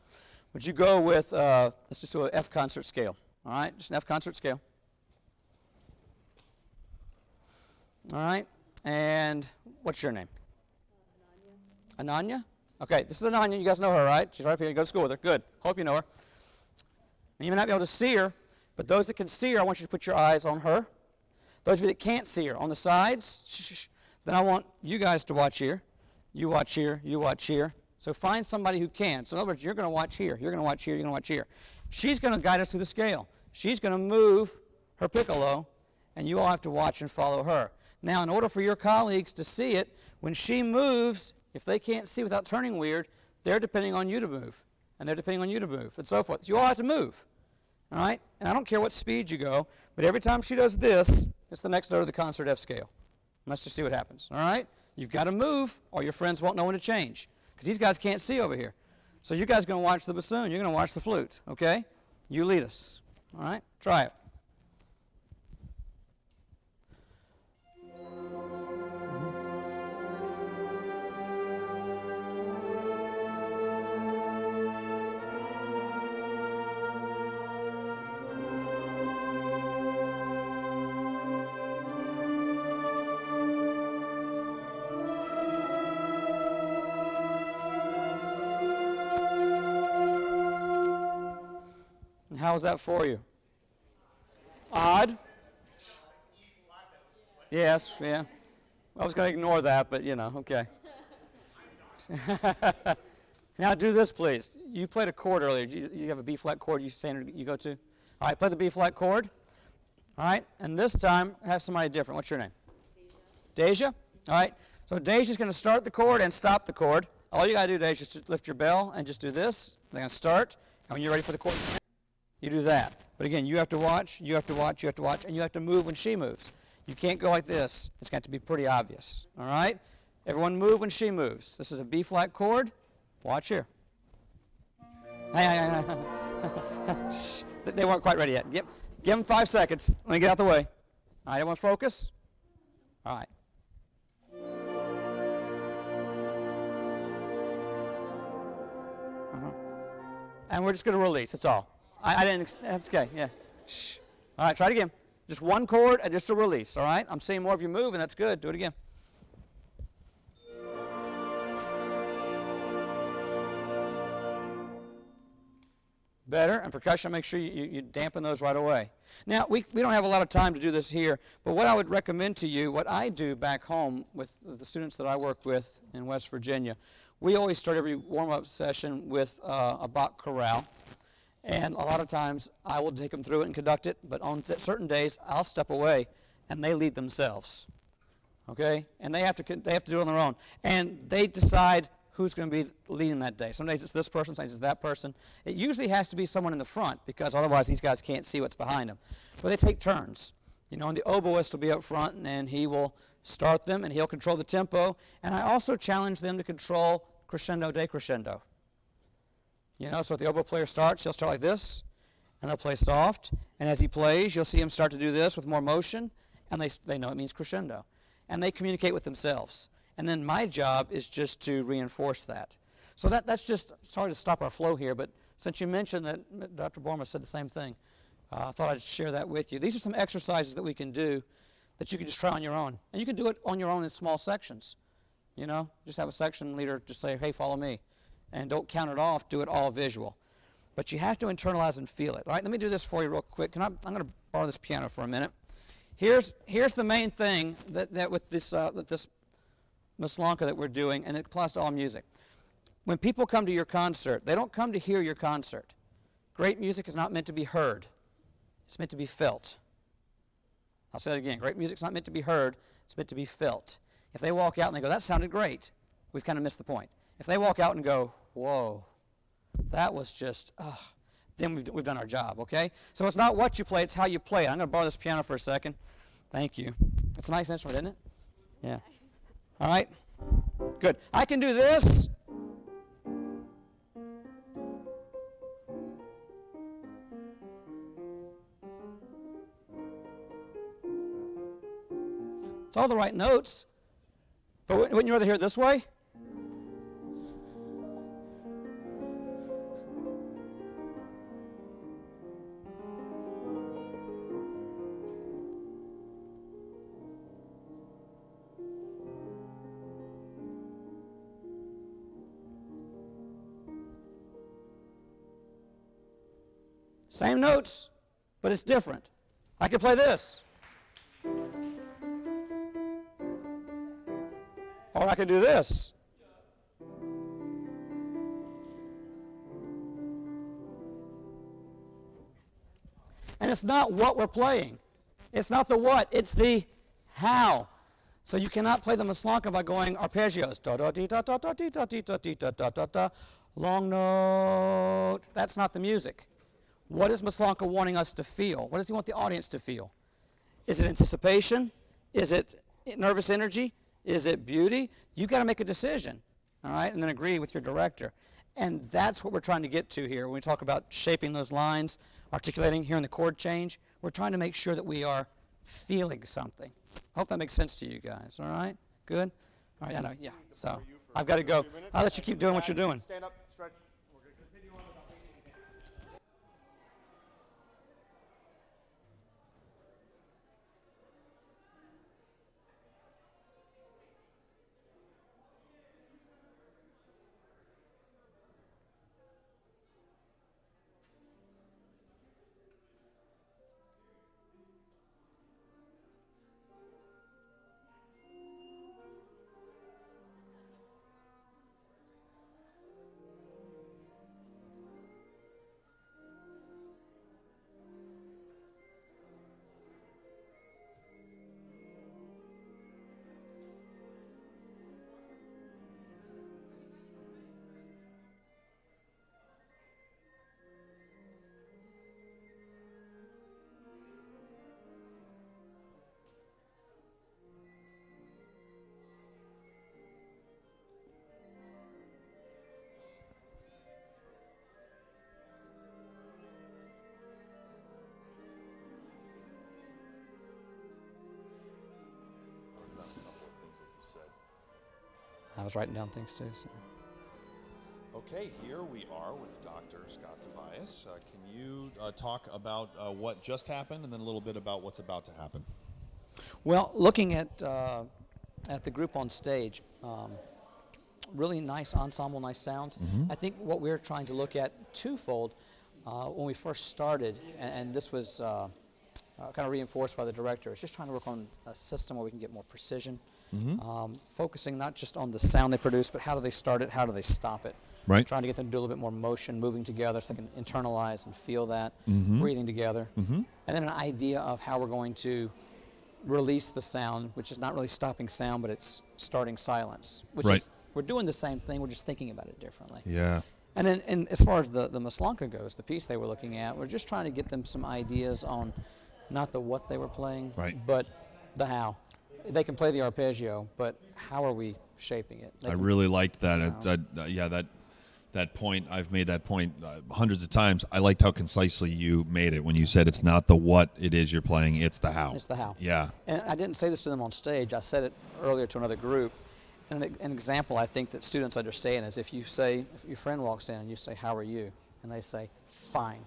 Would you go with, let's just do an F concert scale. All right? Just an F concert scale. All right? And what's your name? Ananya. Ananya? Okay, this is Ananya. You guys know her, right? She's right up here. You go to school with her. Good. Hope you know her. And you may not be able to see her, but those that can see her, I want you to put your eyes on her. Those of you that can't see her, on the sides, then I want you guys to watch here. You watch here. You watch here. So find somebody who can. So in other words, you're going to watch here. You're going to watch here. You're going to watch here. She's going to guide us through the scale. She's going to move her piccolo, and you all have to watch and follow her. Now, in order for your colleagues to see it, when she moves, if they can't see without turning weird, they're depending on you to move, and they're depending on you to move, and so forth. So you all have to move, all right? And I don't care what speed you go, but every time she does this, it's the next note of the concert F scale. Let's just see what happens, all right? You've got to move, or your friends won't know when to change, because these guys can't see over here. So you guys are going to watch the bassoon. You're going to watch the flute, okay? You lead us, all right? Try it. How was that for you? Odd? Yes, yeah. I was going to ignore that, but you know, okay. Now do this, please. You played a chord earlier. You have a B flat chord you go to? All right, play the B flat chord. All right, and this time have somebody different. What's your name? Deja. All right, so Deja's going to start the chord and stop the chord. All you got to do, Deja, is just lift your bell and just do this. They're going to start, and when you're ready for the chord, you do that. But again, you have to watch, you have to watch, you have to watch, and you have to move when she moves. You can't go like this. It's got to be pretty obvious. All right? Everyone move when she moves. This is a B flat chord. Watch here. Hey. Shh. They weren't quite ready yet. Give them 5 seconds. Let me get out the way. All right, everyone focus. All right. And we're just going to release. That's all. I didn't. That's okay. Yeah. Shh. All right. Try it again. Just one chord and just a release. All right. I'm seeing more of you move, and that's good. Do it again. Better. And percussion, make sure you dampen those right away. Now, we don't have a lot of time to do this here, but what I would recommend to you, what I do back home with the students that I work with in West Virginia, we always start every warm-up session with a Bach chorale. And a lot of times I will take them through it and conduct it, but on certain days I'll step away and they lead themselves. Okay? And they have to do it on their own. And they decide who's going to be leading that day. Some days it's this person, some days it's that person. It usually has to be someone in the front because otherwise these guys can't see what's behind them. But they take turns. You know, and the oboist will be up front and he will start them and he'll control the tempo. And I also challenge them to control crescendo, decrescendo. You know, so if the oboe player starts, he'll start like this, and they'll play soft. And as he plays, you'll see him start to do this with more motion, and they know it means crescendo. And they communicate with themselves. And then my job is just to reinforce that. So that's just, sorry to stop our flow here, but since you mentioned that Dr. Borma said the same thing, I thought I'd share that with you. These are some exercises that we can do that you can just try on your own. And you can do it on your own in small sections. You know, just have a section leader just say, hey, follow me. And don't count it off, do it all visual. But you have to internalize and feel it. All right, let me do this for you real quick. I'm going to borrow this piano for a minute. Here's the main thing that with this Maslanka that we're doing, and it applies to all music. When people come to your concert, they don't come to hear your concert. Great music is not meant to be heard. It's meant to be felt. I'll say that again. Great music's not meant to be heard. It's meant to be felt. If they walk out and they go, that sounded great, we've kind of missed the point. If they walk out and go, whoa, that was just, then we've done our job, okay? So it's not what you play, it's how you play it. I'm going to borrow this piano for a second. Thank you. It's a nice instrument, isn't it? Yeah. All right? Good. I can do this. It's all the right notes. But wouldn't you rather hear it this way? Same notes, but it's different. I can play this. Or I can do this. And it's not what we're playing. It's not the what, it's the how. So you cannot play the Maslanka by going arpeggios. Da da dee da da da dee da dee da dee da da da da. Long note. That's not the music. What is Maslanka wanting us to feel? What does he want the audience to feel? Is it anticipation? Is it nervous energy? Is it beauty? You've got to make a decision, all right, and then agree with your director. And that's what we're trying to get to here when we talk about shaping those lines, articulating, hearing the chord change. We're trying to make sure that we are feeling something. I hope that makes sense to you guys, all right? Good? All right, I know, yeah. So I've got to go. I'll let you keep doing what you're doing. Stand up, stretch. We're going to continue on without waiting. I was writing down things too. So. Okay, here we are with Dr. Scott Tobias. Can you talk about what just happened and then a little bit about what's about to happen? Well, looking at the group on stage, really nice ensemble, nice sounds. I think what we're trying to look at twofold. When we first started, and this was kind of reinforced by the director, is just trying to work on a system where we can get more precision, focusing not just on the sound they produce, but how do they start it, how do they stop it. Right. Trying to get them to do a little bit more motion, moving together so they can internalize and feel that, breathing together. And then an idea of how we're going to release the sound, which is not really stopping sound, but it's starting silence, which is, we're doing the same thing, we're just thinking about it differently. Yeah. And then as far as the Maslanka goes, the piece they were looking at, we're just trying to get them some ideas on not the what they were playing, but the how. They can play the arpeggio, but how are we shaping it? I really liked that. That point, I've made that point hundreds of times. I liked how concisely you made it when you said it's not the what it is you're playing, it's the how. It's the how. Yeah. And I didn't say this to them on stage. I said it earlier to another group. And an example I think that students understand is if your friend walks in and you say, "How are you?" and they say, "Fine."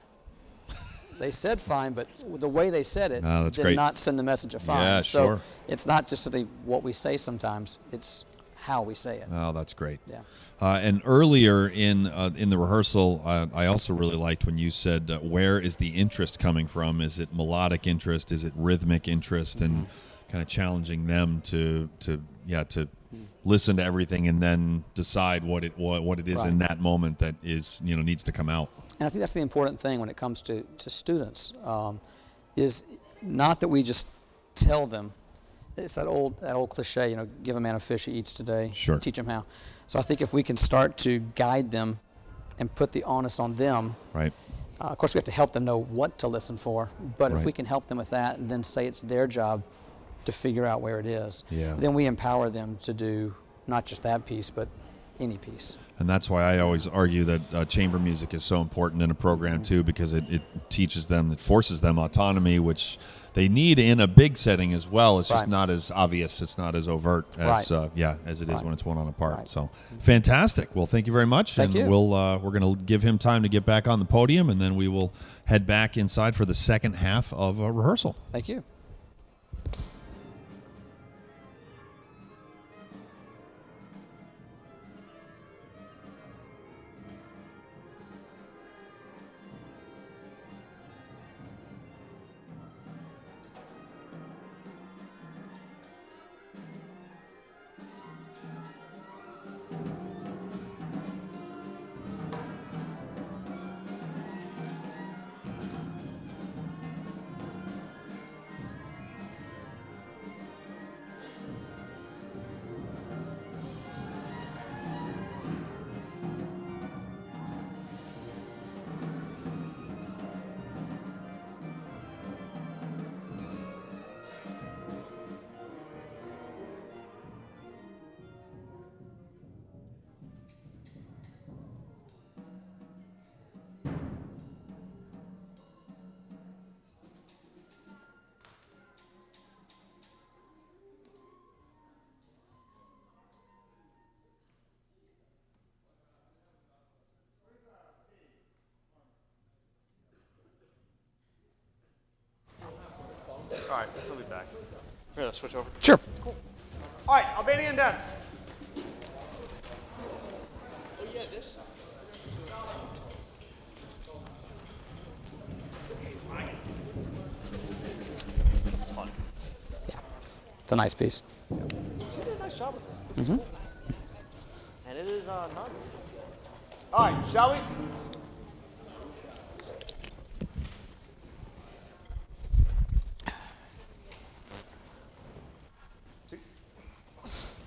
They said fine, but the way they said it did not send the message of fine. Yeah, so sure. It's not just what we say sometimes, it's how we say it. Oh, that's great. Yeah. And earlier in the rehearsal, I also really liked when you said, where is the interest coming from? Is it melodic interest? Is it rhythmic interest? And kind of challenging them to listen to everything and then decide what it is in that moment that is needs to come out. And I think that's the important thing when it comes to students, is not that we just tell them. It's that old cliche, give a man a fish he eats today, Sure. Teach him how. So I think if we can start to guide them and put the onus on them, Right. Of course we have to help them know what to listen for, but if Right. we can help them with that and then say it's their job to figure out where it is, Yeah. then we empower them to do not just that piece, but any piece. And that's why I always argue that chamber music is so important in a program too, because it teaches them, it forces them autonomy, which they need in a big setting as well. It's just not as obvious, it's not as overt as as it is when it's one on a part. So fantastic. Well, thank you very much. Thank you. We're going to give him time to get back on the podium, and then we will head back inside for the second half of a rehearsal. Thank you. All right, we'll be back. We're going to switch over. Sure. Cool. All right, Albanian dance. This is fun. Yeah. It's a nice piece. She did a nice job with this. This is cool. And it is not. All right, shall we?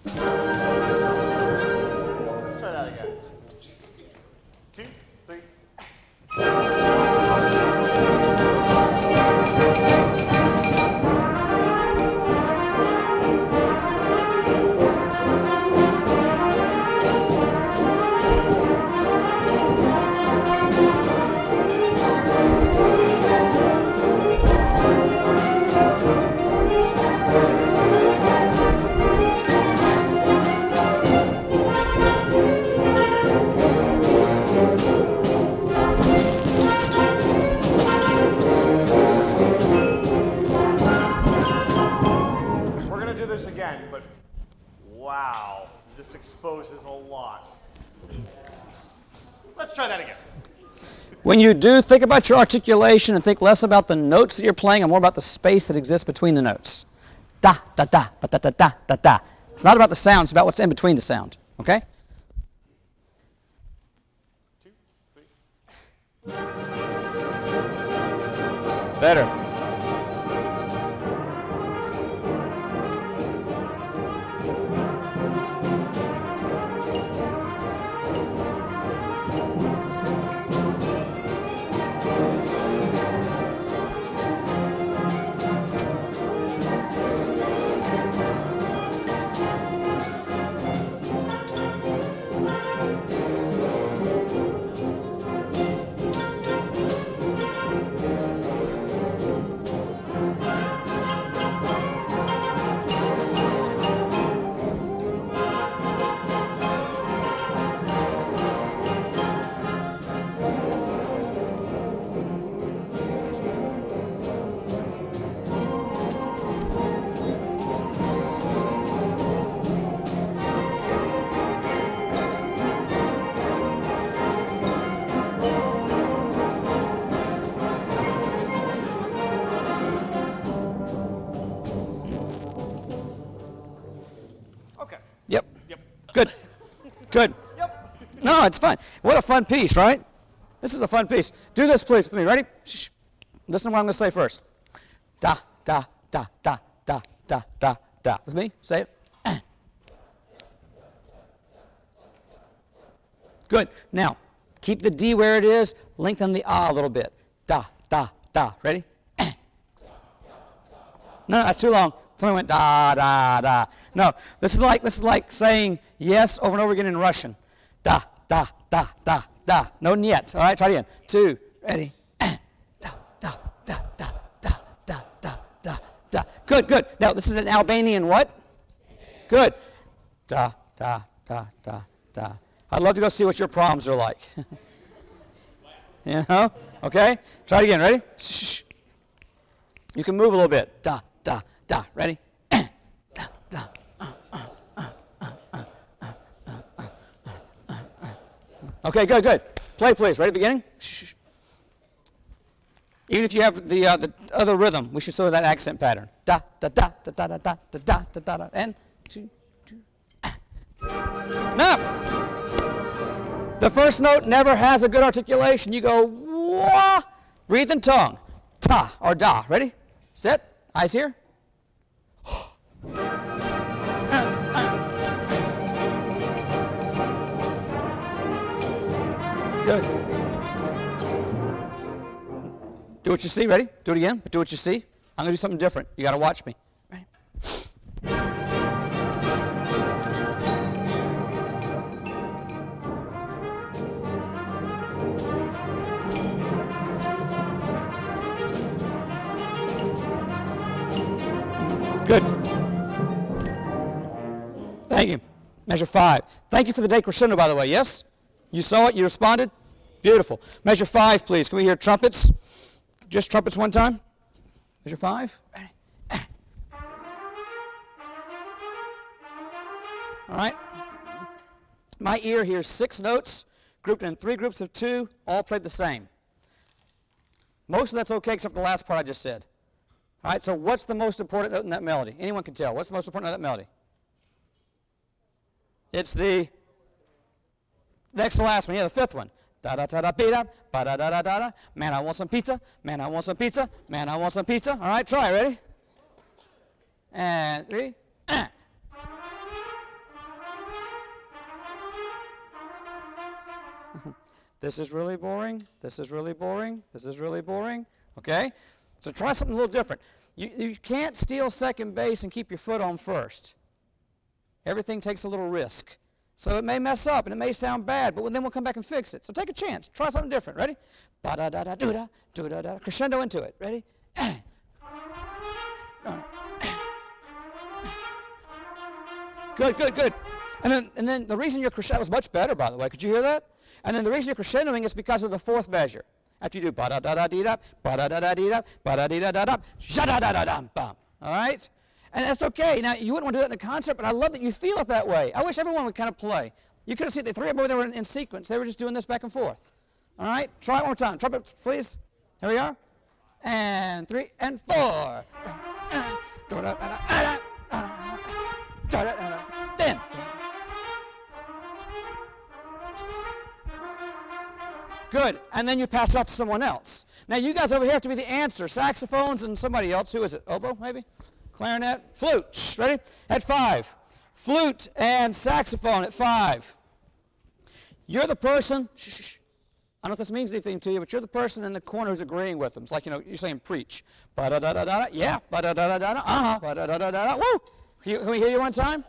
Let's try that again. 2, 3. This exposes a lot. Let's try that again. When you do, think about your articulation and think less about the notes that you're playing and more about the space that exists between the notes. Da, da, da, ba, da, da, da, da, da. It's not about the sound, it's about what's in between the sound. Okay? 2, 3. Better. Okay. Yep. Yep. Good. Good. Yep. No, it's fine. What a fun piece, right? This is a fun piece. Do this, please, with me. Ready? Shh. Listen to what I'm going to say first. Da, da, da, da, da, da, da, da. With me? Say it. Good. Now, keep the D where it is. Lengthen the ah a little bit. Da, da, da. Ready? No, that's too long. Somebody went da, da, da. No, this is like saying yes over and over again in Russian. Da, da, da, da, da. No niet. All right, try it again. 2, ready? Da, da, da, da, da, da, da, da, da. Good, good. Now, this is an Albanian what? Good. Da, da, da, da, da. I'd love to go see what your proms are like. You know? Okay? Try it again. Ready? Shh. You can move a little bit. Da, da, da. Ready? Da, da. Okay, good, good. Play, please. Ready? Beginning? Shh. Even if you have the other rhythm, we should show that accent pattern. Da, da, da, da, da, da, da, da, da, da, da, and 2, 2. Now, the first note never has a good articulation. You go, wah. Breathe in tongue. Ta or da. Ready? Set. Eyes here. Good. Do what you see. Ready? Do it again. But do what you see. I'm going to do something different. You got to watch me. Ready? Good. Thank you. Measure 5. Thank you for the decrescendo, by the way. Yes? You saw it? You responded? Beautiful. Measure 5, please. Can we hear trumpets? Just trumpets one time. Measure 5. Ready? All right. My ear hears 6 notes, grouped in 3 groups of 2, all played the same. Most of that's okay except for the last part I just said. All right, so what's the most important note in that melody? Anyone can tell. What's the most important note in that melody? It's the next to last one. Yeah, the 5th one. Da da da da da ba da da da da da. Man, I want some pizza. Man, I want some pizza. Man, I want some pizza. All right, try. Ready? And 3. This is really boring. This is really boring. This is really boring. Okay? So try something a little different. You can't steal second base and keep your foot on first. Everything takes a little risk. So it may mess up and it may sound bad, but then we'll come back and fix it. So take a chance. Try something different. Ready? Ba-da-da-da-do-da, do-da-da. Crescendo into it. Ready? Good, good, good. And then the reason your crescendo was much better, by the way. Could you hear that? And then the reason you're crescendoing is because of the 4th measure. After you do ba-da-da-da-dee-da, ba-da-da-da-dee-da, ba-da-dee-da-da-da, sha-da-da-da-dum-bum. All right? And that's okay. Now, you wouldn't want to do that in a concert, but I love that you feel it that way. I wish everyone would kind of play. You could have seen the three of them, they were in sequence. They were just doing this back and forth. All right? Try it one more time. Trumpets, please. Here we are. And 3 and 4. Then. Good. And then you pass off to someone else. Now, you guys over here have to be the answer. Saxophones and somebody else. Who is it? Oboe, maybe? Clarinet? Flute. Shh, ready? At 5. Flute and saxophone at 5. You're the person. Shh, shh, shh. I don't know if this means anything to you, but you're the person in the corner who's agreeing with them. It's like, you're saying preach. Ba-da-da-da-da-da. Yeah. Ba-da-da-da-da-da. Uh-huh. Ba-da-da-da-da-da. Woo! Can we hear you one time?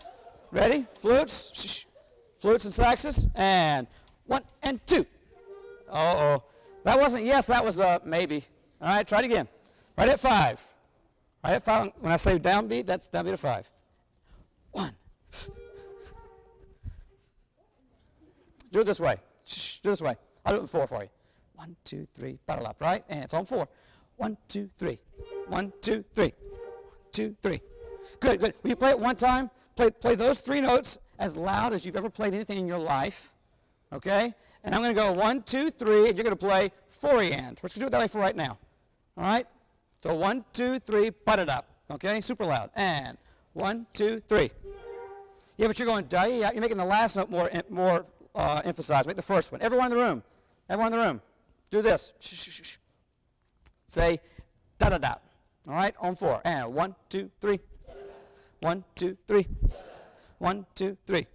Ready? Flutes. Shh, shh. Flutes and saxes. And 1 and 2. Uh-oh. That wasn't yes, that was maybe. All right, try it again. Right at 5. Right at 5. When I say downbeat, that's downbeat at 5. 1. Do it this way. Shh, do it this way. I'll do it in 4 for you. 1, 2, 3. Bottle up, right? And it's on 4. 1, 2, 3. 1, 2, 3. 1, 2, 3. Good, good. Will you play it one time? Play those 3 notes as loud as you've ever played anything in your life. Okay? And I'm going to go 1, 2, 3, and you're going to play 4-and. We're just going to do it that way for right now. All right? So 1, 2, 3, butt it up. Okay? Super loud. And 1, 2, 3. Yeah, but you're going da. You're making the last note more emphasized. Make the first one. Everyone in the room. Everyone in the room. Do this. Shh, shh, shh, shh. Say da da da. All right? On 4. And 1, 2, 3. 1, 2, 3. 1, 2, 3.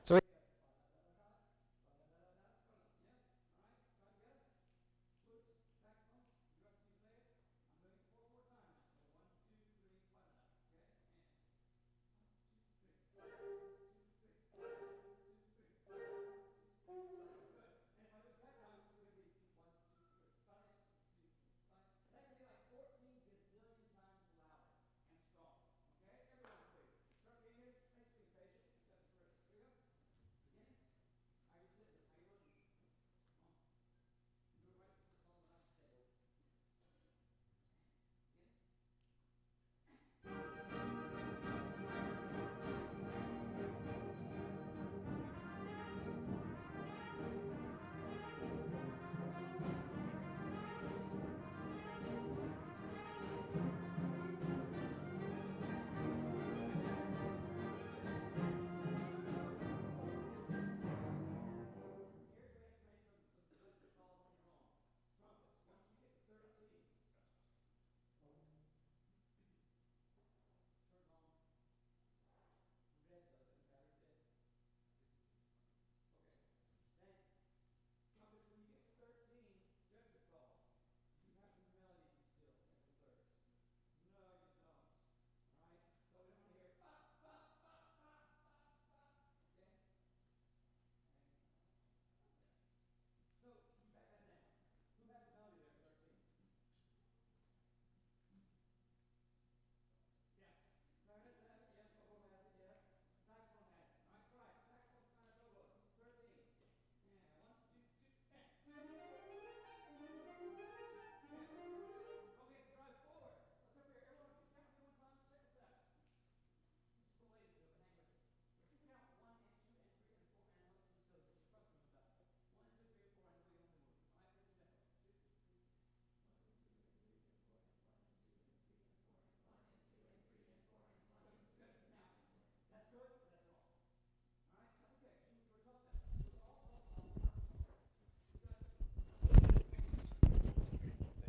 So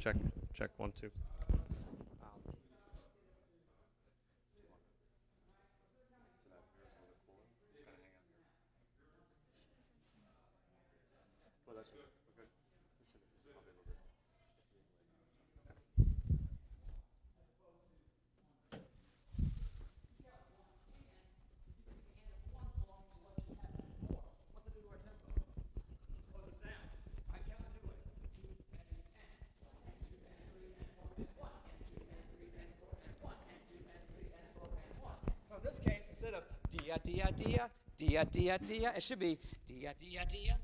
Check. Check. 1, 2. dia dia dia dia dia. It should be dia dia dia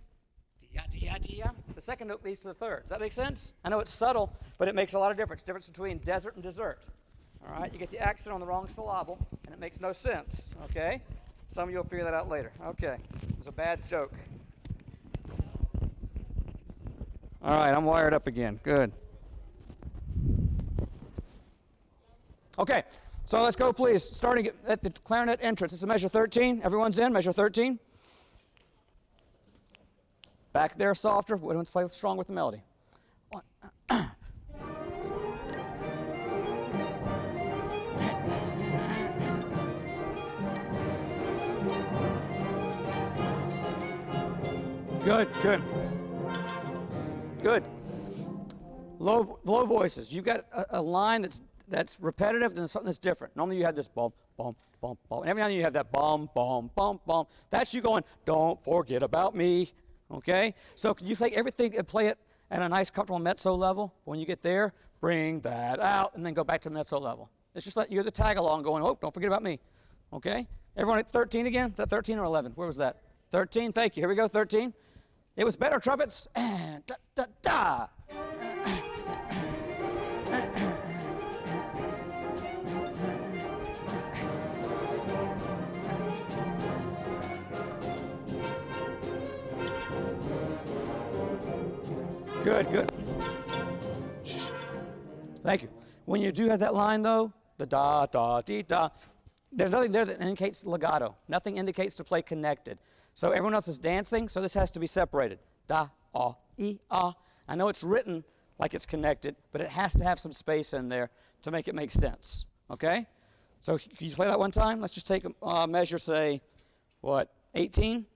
dia dia dia. The second note leads to the third. Does that make sense? I know it's subtle, but it makes a lot of difference. Difference between desert and dessert. All right, you get the accent on the wrong syllable, and it makes no sense, okay? Some of you will figure that out later. Okay, it was a bad joke. All right, I'm wired up again. Good. Okay, so let's go, please. Starting at the clarinet entrance. This is measure 13. Everyone's in, measure 13. Back there, softer. Everyone's play strong with the melody. One. Good, good. Good. Low voices. You've got a line that's repetitive and something that's different. Normally you have this bum, bum, bum, bum. And every now and then you have that bum, bum, bum, bum. That's you going, don't forget about me. Okay? So you take everything and play it at a nice, comfortable mezzo level. When you get there, bring that out and then go back to mezzo level. It's just like you're the tag along going, oh, don't forget about me. Okay? Everyone at 13 again? Is that 13 or 11? Where was that? 13, thank you. Here we go, 13. It was better, trumpets. And da, da, da. Good, good. Shh. Thank you. When you do have that line, though, the da, da, dee, da, there's nothing there that indicates legato. Nothing indicates to play connected. So everyone else is dancing, so this has to be separated. Da, ah, e, ah. I know it's written like it's connected, but it has to have some space in there to make it make sense. Okay? So can you play that one time? Let's just take a measure, say, what, 18?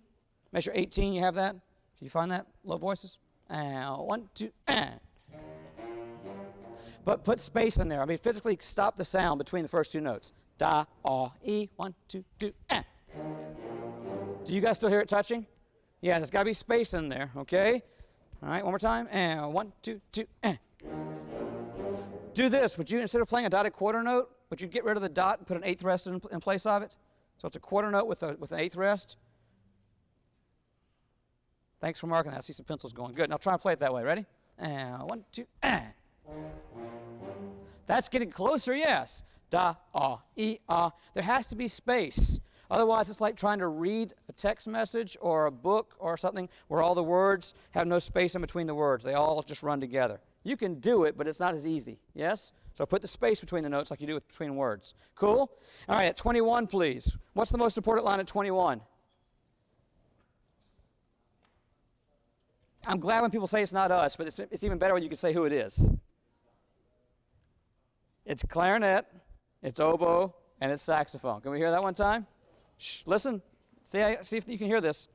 Measure 18, you have that? Can you find that? Low voices? 1, 2, But put space in there. I mean, physically stop the sound between the first two notes. Da, ah, e, 1, 2, 2, Do you guys still hear it touching? Yeah, there's got to be space in there, okay? All right, one more time. 1, 2, 2, Do this. Would you, instead of playing a dotted quarter note, would you get rid of the dot and put an eighth rest in place of it? So it's a quarter note with an eighth rest. Thanks for marking that. I see some pencils going. Good. Now try and play it that way. Ready? 1, 2, That's getting closer, yes. Da, ah, e, ah. There has to be space. Otherwise, it's like trying to read a text message or a book or something where all the words have no space in between the words. They all just run together. You can do it, but it's not as easy. Yes? So put the space between the notes like you do between words. Cool? All right, at 21, please. What's the most important line at 21? I'm glad when people say it's not us, but it's even better when you can say who it is. It's clarinet, it's oboe, and it's saxophone. Can we hear that one time? Shh, listen. See if you can hear this.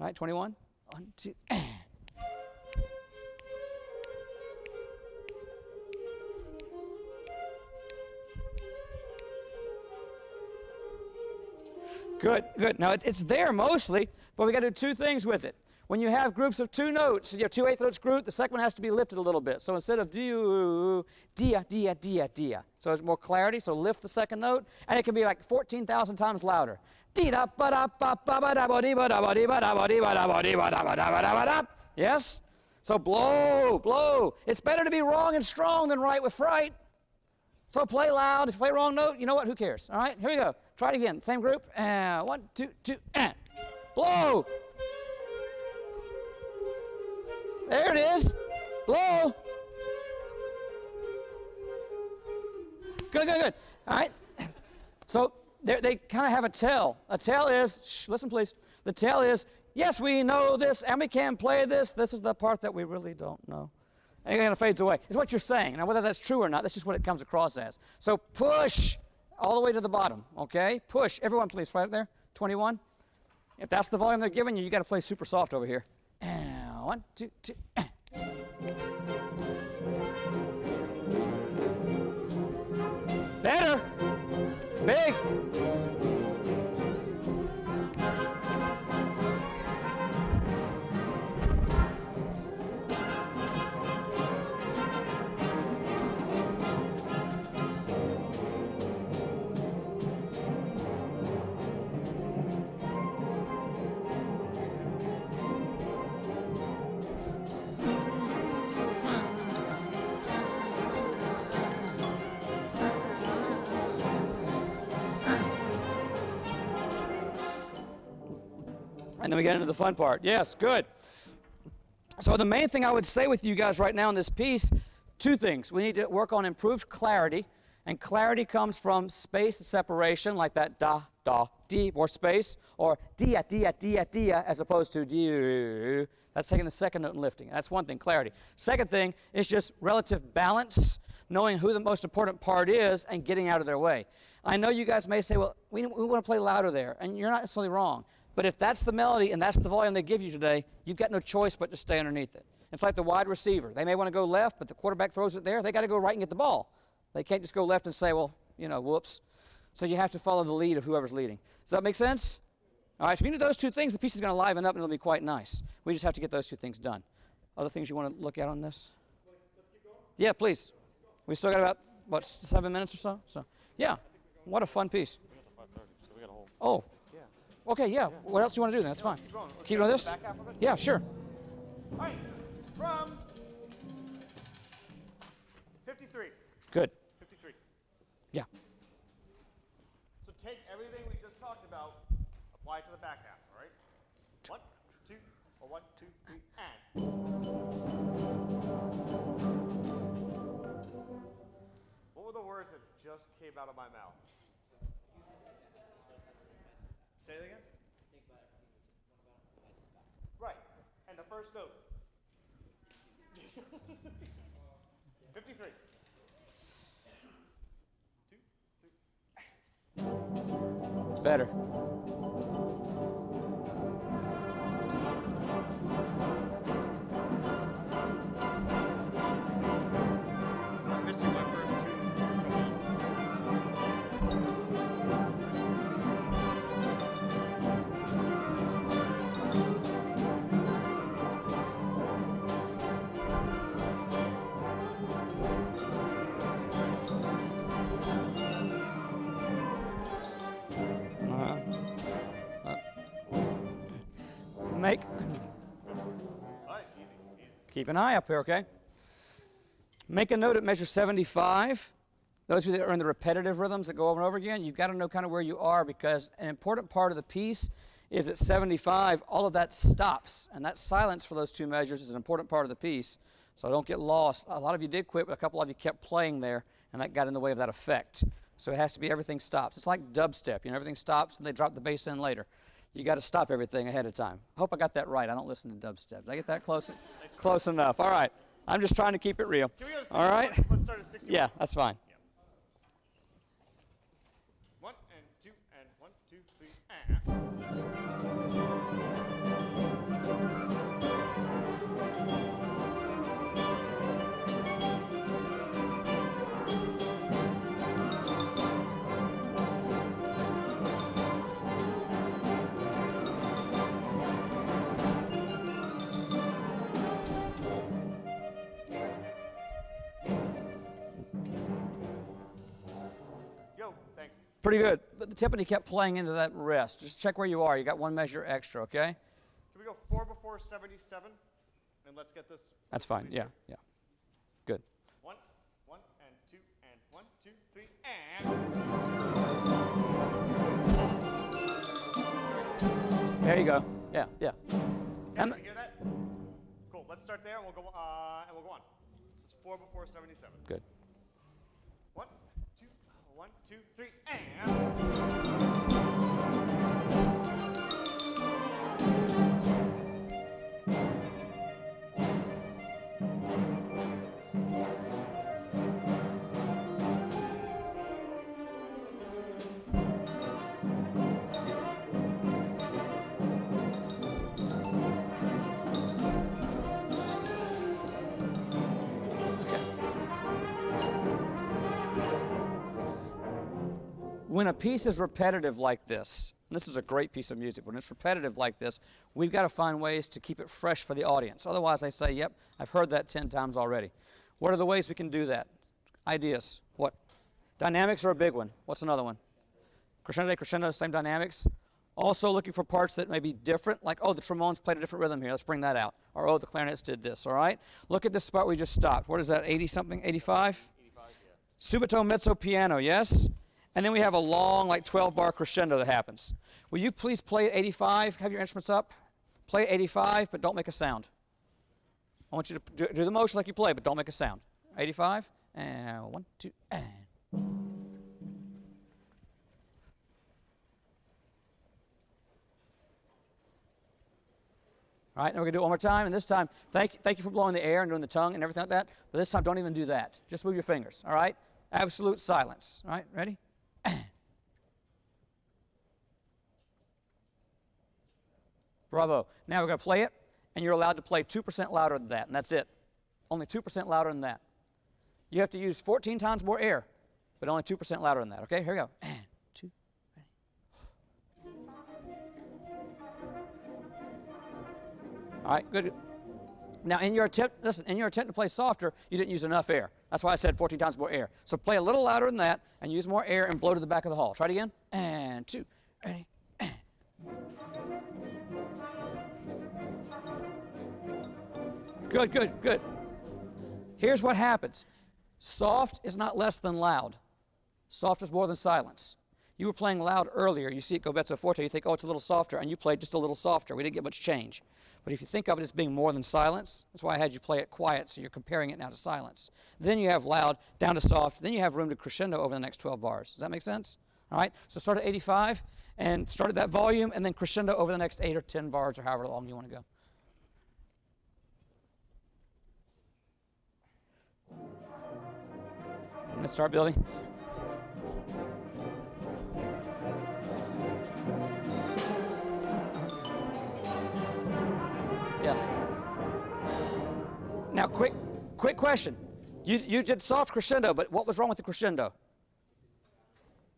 All right, 21. 1, 2, Good, good. Now, it's there mostly, but we got to do two things with it. When you have groups of two notes, you have two eighth notes group, the second one has to be lifted a little bit. So instead of do, dia, dia, dia, dia. So there's more clarity, so lift the second note, and it can be like 14,000 times louder. Yes? So blow, blow. It's better to be wrong and strong than right with fright. So play loud. If you play wrong note, you know what? Who cares? All right, here we go. Try it again. Same group. 1, 2, 2, blow. There it is. Blow. Good, good, good. All right. So they kind of have a tell. A tell is, shh, listen please. The tell is, yes, we know this and we can play this. This is the part that we really don't know. And it kind of fades away. It's what you're saying. Now, whether that's true or not, that's just what it comes across as. So push all the way to the bottom, okay? Push. Everyone, please, right there. 21. If that's the volume they're giving you, you got to play super soft over here. 1, 2, 2. Better. Big. And then we get into the fun part. Yes, good. So the main thing I would say with you guys right now in this piece, two things. We need to work on improved clarity, and clarity comes from space separation, like that da, da, di, more space, or dia, dia, dia, dia, as opposed to di. That's taking the second note and lifting. That's one thing, clarity. Second thing is just relative balance, knowing who the most important part is and getting out of their way. I know you guys may say, well, we want to play louder there, and you're not necessarily wrong. But if that's the melody and that's the volume they give you today, you've got no choice but to stay underneath it. It's like the wide receiver. They may want to go left, but the quarterback throws it there. They got to go right and get the ball. They can't just go left and say, well, you know, whoops. So you have to follow the lead of whoever's leading. Does that make sense? All right, so if you do those two things, the piece is going to liven up and it'll be quite nice. We just have to get those two things done. Other things you want to look at on this? Let's keep going. Yeah, please. We still got about, what, 7 minutes or so? So, yeah, what a fun piece. We got to 5:30, so we got a whole. Oh. Okay, yeah. What else do you want to do then? That's fine. Keep going. Let's Keep go on to this? the back half of it? Yeah, sure. All right, from 53. Good. 53. Yeah. So take everything we just talked about, apply it to the back half, all right? 1, 2, or 1, 2, 3, and. What were the words that just came out of my mouth? Say it again? Right, and the first note. 53. 2, 3. Better. I'm missing my first two. Make. All right, easy, easy. Keep an eye up here, okay? Make a note at measure 75. Those of you that are in the repetitive rhythms that go over and over again, you've got to know kind of where you are, because an important part of the piece is at 75, all of that stops. And that silence for those two measures is an important part of the piece. So don't get lost. A lot of you did quit, but a couple of you kept playing there, and that got in the way of that effect. So it has to be everything stops. It's like dubstep. You know, everything stops, and they drop the bass in later. You got to stop everything ahead of time. I hope I got that right. I don't listen to dubstep. Did I get that close? Close enough. All right. I'm just trying to keep it real. Can we go to 60? All right? Let's start at 60. Yeah, that's fine. 1 and 2 and 1, 2, 3, and. Yo, thanks. Pretty good. But the timpani kept playing into that rest. Just check where you are. You got one measure extra, okay? Can we go 4 before 77? And let's get this. That's fine. Yeah, yeah. Good. 1, 1 and 2 and 1, 2, 3, and. There you go. Yeah, yeah. Can you hear that? Cool. Let's start there, and we'll go on. This is 4 before 77. Good. 1, 2, 1, 2, 3, and. When a piece is repetitive like this, and this is a great piece of music, when it's repetitive like this, we've got to find ways to keep it fresh for the audience. Otherwise, they say, yep, I've heard that 10 times already. What are the ways we can do that? Ideas. What? Dynamics are a big one. What's another one? Crescendo, crescendo, same dynamics. Also looking for parts that may be different, like, oh, the trombones played a different rhythm here. Let's bring that out. Or, oh, the clarinets did this, all right? Look at this spot we just stopped. What is that, 80-something, 85? 85, yeah. Subito, mezzo, piano, yes? And then we have a long, like 12-bar crescendo that happens. Will you please play at 85? Have your instruments up. Play at 85, but don't make a sound. I want you to do the motion like you play, but don't make a sound. 85, and 1, 2, and. All right, now we're going to do it one more time, and this time, thank you for blowing the air and doing the tongue and everything like that, but this time don't even do that. Just move your fingers, all right? Absolute silence. All right, ready? Bravo. Now we're going to play it, and you're allowed to play 2% louder than that, and that's it. Only 2% louder than that. You have to use 14 times more air, but only 2% louder than that, okay? Here we go. And 2, ready. All right, good. Now, in your attempt to play softer, you didn't use enough air. That's why I said 14 times more air. So play a little louder than that and use more air and blow to the back of the hall. Try it again. And 2, ready. Good, good, good. Here's what happens. Soft is not less than loud. Soft is more than silence. You were playing loud earlier. You see it go mezzo forte. You think, oh, it's a little softer, and you played just a little softer. We didn't get much change. But if you think of it as being more than silence, that's why I had you play it quiet, so you're comparing it now to silence. Then you have loud down to soft. Then you have room to crescendo over the next 12 bars. Does that make sense? All right, so start at 85 and start at that volume, and then crescendo over the next 8 or 10 bars or however long you want to go. Let's start building. Yeah. Now, quick question. You did soft crescendo, but what was wrong with the crescendo?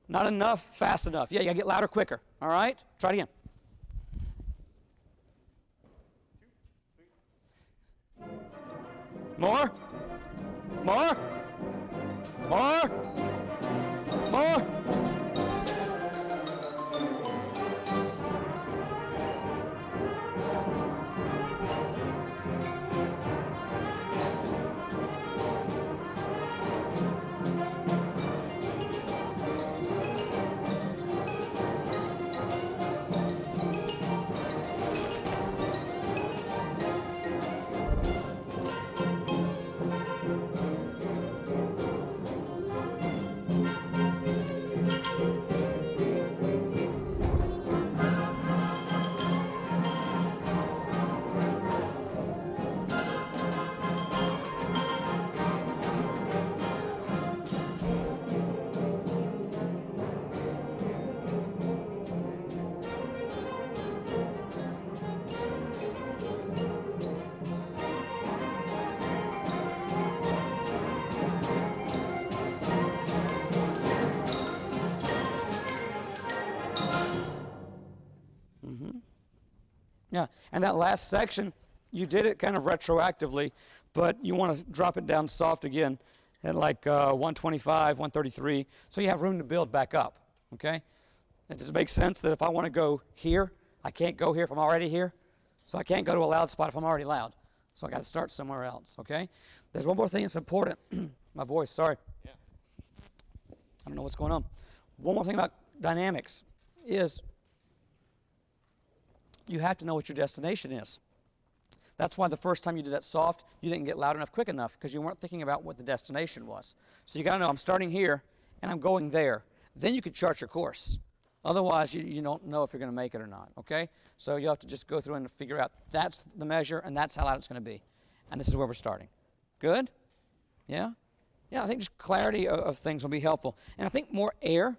Not enough, fast enough. Yeah, you gotta get louder quicker. All right? Try it again. More? More? More? More? Yeah, and that last section, you did it kind of retroactively, but you want to drop it down soft again at like 125, 133, so you have room to build back up, okay? Does it make sense that if I want to go here, I can't go here if I'm already here? So I can't go to a loud spot if I'm already loud. So I got to start somewhere else, okay? There's one more thing that's important. My voice, sorry. Yeah. I don't know what's going on. One more thing about dynamics is you have to know what your destination is. That's why the first time you did that soft, you didn't get loud enough quick enough because you weren't thinking about what the destination was. So you got to know I'm starting here and I'm going there. Then you could chart your course. Otherwise, you don't know if you're going to make it or not, okay? So you have to just go through and figure out that's the measure and that's how loud it's going to be. And this is where we're starting. Good? Yeah? Yeah, I think just clarity of things will be helpful. And I think more air,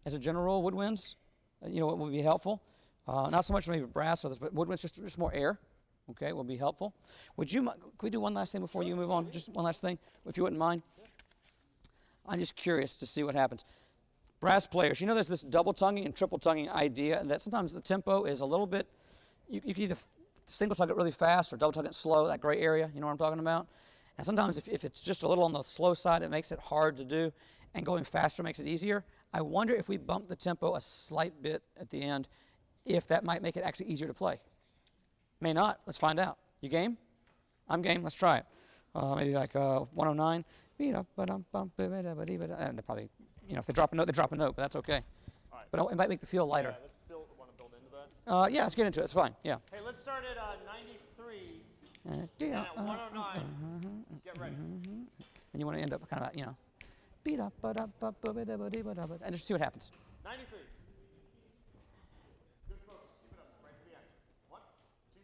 as a general rule, woodwinds, it will be helpful. Not so much maybe brass or this, but woodwinds, just more air, okay, will be helpful. Could we do one last thing before you move on? Just one last thing, if you wouldn't mind. I'm just curious to see what happens. Brass players, there's this double tonguing and triple tonguing idea that sometimes the tempo is a little bit, you can either single tongue it really fast or double tongue it slow, that gray area, you know what I'm talking about? And sometimes if it's just a little on the slow side, it makes it hard to do, and going faster makes it easier. I wonder if we bump the tempo a slight bit at the end, if that might make it actually easier to play. May not. Let's find out. You game? I'm game. Let's try it. Maybe like 109. And they probably, if they drop a note, they drop a note, but that's okay. All right. But it might make the feel lighter. Yeah, let's want to build Yeah, let's get into it. It's fine. Yeah. Hey, let's start at 93 And and at 109. Get ready. you want to end up kind of, beat up, and just see what happens. 93. Good focus. Keep it up. Right to the end. 1, 2.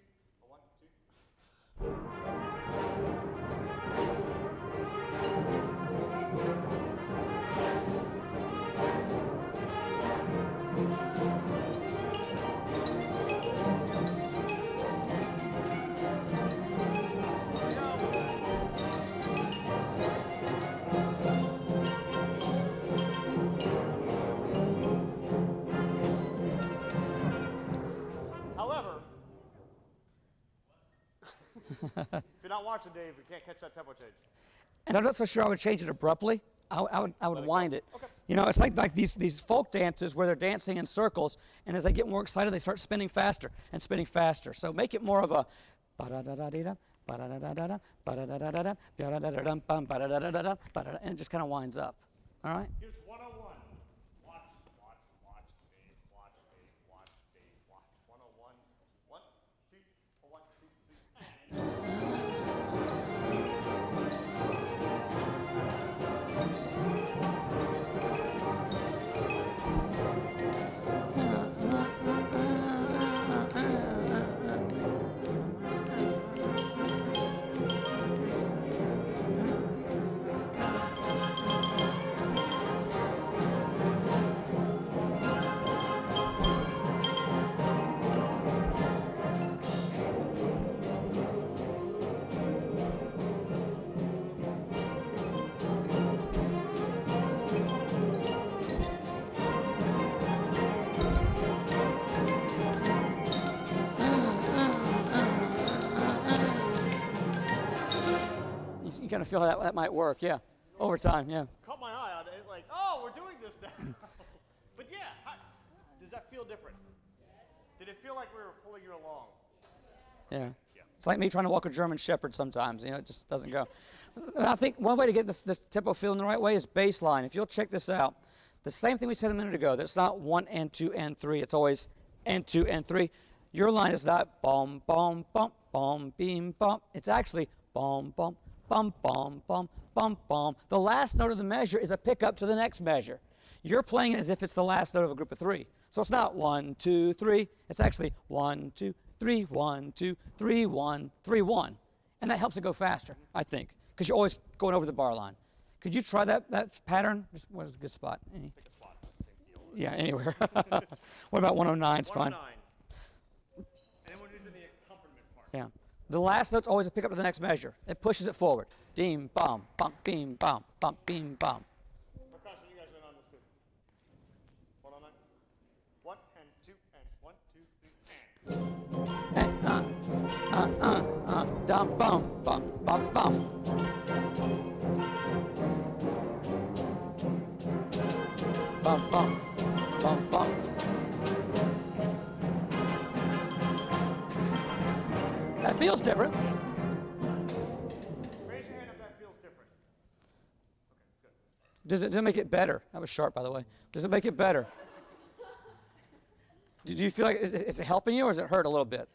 However, if you're not watching, Dave, we can't catch that tempo change. And I'm not so sure I would change it abruptly. I would wind it. Okay. It's like these folk dances where they're dancing in circles, and as they get more excited, they start spinning faster and spinning faster. So make it more of a ba-da-da-da-dee-da, ba-da-da-da-da-da, ba-da-da-da-da-da, ba-da-da-da-dum, bum, ba-da-da-da-da-da, ba-da-da, and it just kind of winds up. All right? Here's 101. Watch, Dave, watch, Dave, watch, Dave, watch. 101. 1, 2, 1, 2, 3, and You kind of feel how that might work, yeah, over time, yeah. caught my eye on it, like, oh, we're doing this now. But yeah, does that feel different? Did it feel like we were pulling you along? Yeah. It's like me trying to walk a German Shepherd sometimes. It just doesn't go. And I think one way to get this tempo feeling the right way is bass line. If you'll check this out, the same thing we said a minute ago, that it's not 1 and 2 and 3. It's always and 2 and 3. Your line is not bom, bom, bum, bom, beam, bum. It's actually bom, bom, bum, bom, bum, bum, bum. The last note of the measure is a pickup to the next measure. You're playing it as if it's the last note of a group of 3. So it's not 1, 2, 3. It's actually 1, 2, 3, 1, 2, 3, 1, 3, 1. And that helps it go faster, I think, because you're always going over the bar line. Could you try that pattern? Just where's a good spot? Pick a spot. It's the same deal. Yeah, anywhere. What about 109? It's fine. 109. And then we're using the accompaniment part. Yeah. The last note's always a pickup to the next measure. It pushes it forward. Deem, bum, bump, beam, bum, bump, beam, bum. Percussion, you guys are in on this too. 109. 1 and 2 and 1, 2, 3, and. Dum, bum, bum, bum, bum. Bum, bum, bum, bum. That feels different. Raise your hand if that feels different. Okay, good. Does it make it better? That was sharp, by the way. Does it make it better? Do you feel like is it helping you, or does it hurt a little bit?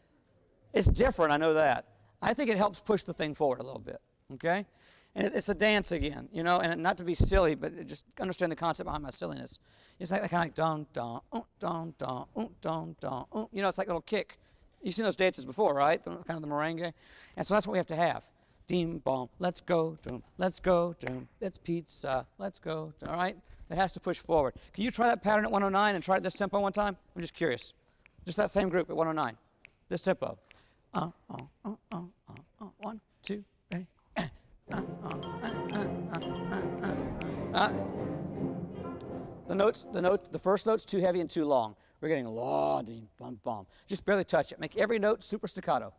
It's different, I know that. I think it helps push the thing forward a little bit, okay? And it's a dance again, and not to be silly, but just understand the concept behind my silliness. It's like kind of like dun, dun, dun, dun, dun, dun, it's like a little kick. You've seen those dances before, right? Kind of the merengue. And so that's what we have to have. Deem, bom, let's go, doom, let's go, doom, it's pizza, let's go, all right? It has to push forward. Can you try that pattern at 109 and try it this tempo one time? I'm just curious. Just that same group at 109. This tempo. 1, 2, ready. The first note's too heavy and too long. We're getting la, ding, bum, bum. Just barely touch it. Make every note super staccato.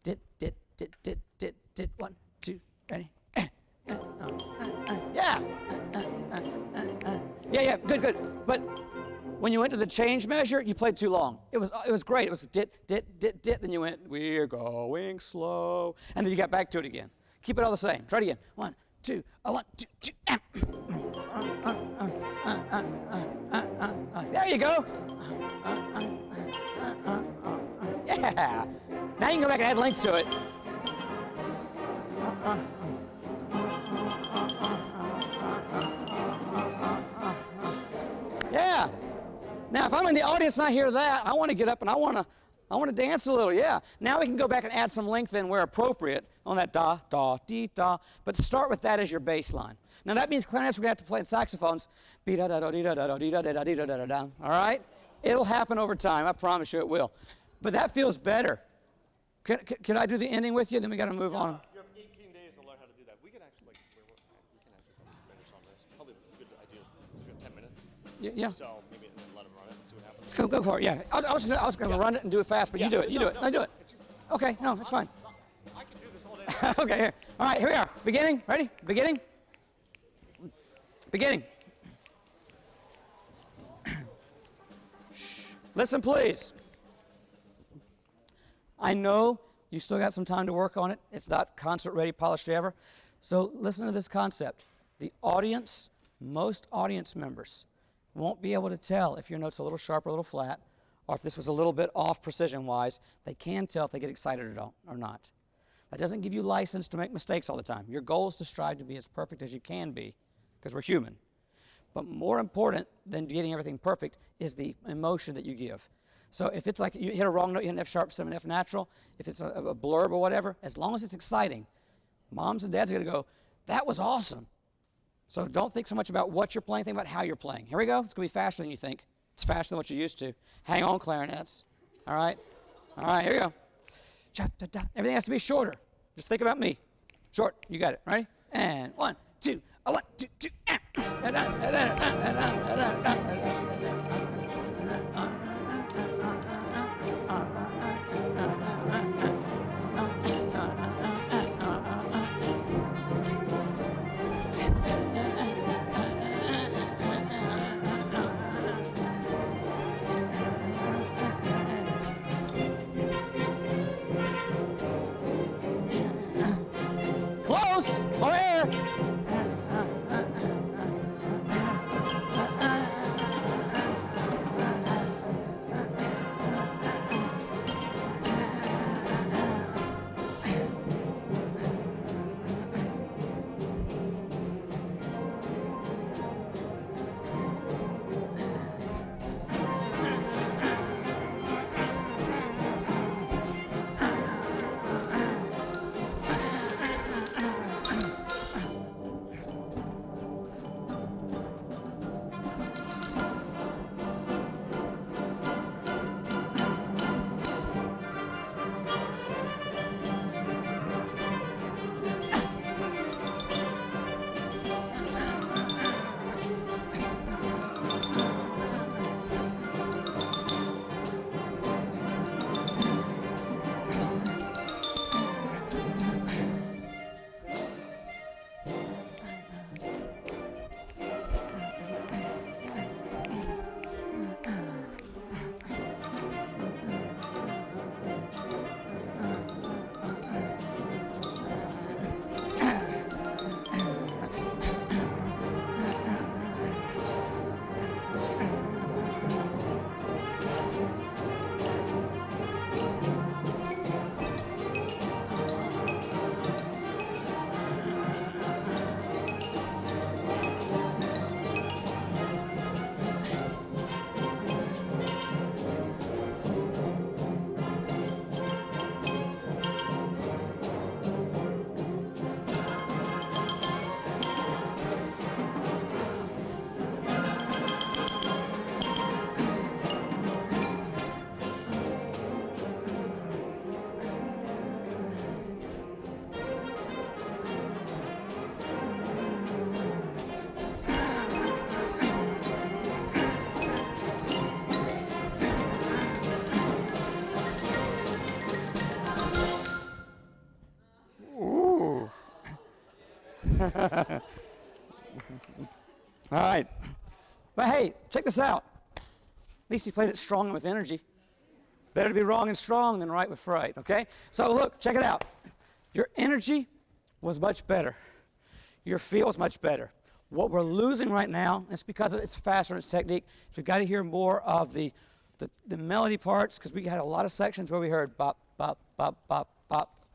Dit, dit, dit, dit, dit, dit. 1, 2, ready. Yeah. Yeah, good. But when you went to the change measure, you played too long. It was great. It was dit, dit, dit, dit. Then you went, we're going slow. And then you got back to it again. Keep it all the same. Try it again. 1, 2, 1, 2, 2. There you go. Yeah. Now you can go back and add length to it. Yeah. Now, if I'm in the audience and I hear that, I want to get up and I want to dance a little. Yeah. Now we can go back and add some length in where appropriate on that da, da, dee, da. But start with that as your bass line. Now that means clarinets we're going to have to play in saxophones. Be da da da dee da da da dee da da da dee da da da da. All right? It'll happen over time. I promise you it will. But that feels better. Can I do the ending with you? Then we got to move on. You have 18 days to learn how to do that. We can actually, we can actually finish on this. Probably a good idea. We have 10 minutes. Yeah. So maybe let him run it and see what happens. Go for it. Yeah. I was going to run it and do it fast, but you do it. You do it. No, do it. Okay. No, it's fine. I can do this all day long. Okay. Here. All right. Here we are. Beginning. Ready? Beginning. Beginning. Listen, please. I know you still got some time to work on it. It's not concert ready, polished ever. So listen to this concept. The audience, most audience members, won't be able to tell if your note's a little sharp or a little flat, or if this was a little bit off precision-wise. They can tell if they get excited or not. That doesn't give you license to make mistakes all the time. Your goal is to strive to be as perfect as you can be, because we're human. But more important than getting everything perfect is the emotion that you give. So if it's like you hit a wrong note, you hit an F sharp, 7 F natural, if it's a blurb or whatever, as long as it's exciting, moms and dads are going to go, that was awesome. So don't think so much about what you're playing, think about how you're playing. Here we go. It's going to be faster than you think. It's faster than what you're used to. Hang on, clarinets. All right? All right, here we go. Everything has to be shorter. Just think about me. Short. You got it. Ready? And 1, 2, 1, 2, 2. Close. More air. All right. But hey, check this out. At least he played it strong and with energy. Better to be wrong and strong than right with fright, okay? So look, check it out. Your energy was much better. Your feel was much better. What we're losing right now, it's because it's faster in its technique, so we've got to hear more of the the melody parts, because we had a lot of sections where we heard bop, bop, bop, bop, bop,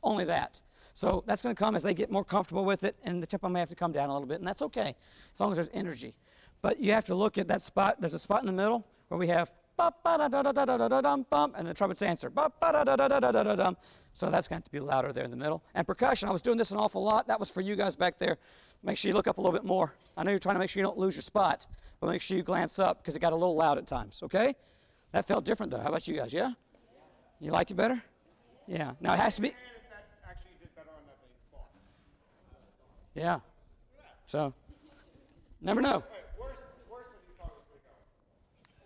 only that. So that's going to come as they get more comfortable with it, and the tempo may have to come down a little bit, and that's okay, as long as there's energy. But you have to look at that spot. There's a spot in the middle where we have bop, ba, da, da, da, da, da, da, da, dum, bum, and the trumpets answer. Bop, ba, da, da, da, da, da, da, da, dum. So that's going to have to be louder there in the middle. And percussion, I was doing this an awful lot. That was for you guys back there. Make sure you look up a little bit more. I know you're trying to make sure you don't lose your spot, but make sure you glance up because it got a little loud at times, okay? That felt different, though. How about you guys, yeah? You like it better? Yeah. Now, it has to be. That actually did better on that than you thought. Yeah. So, never know. Worse than you thought it was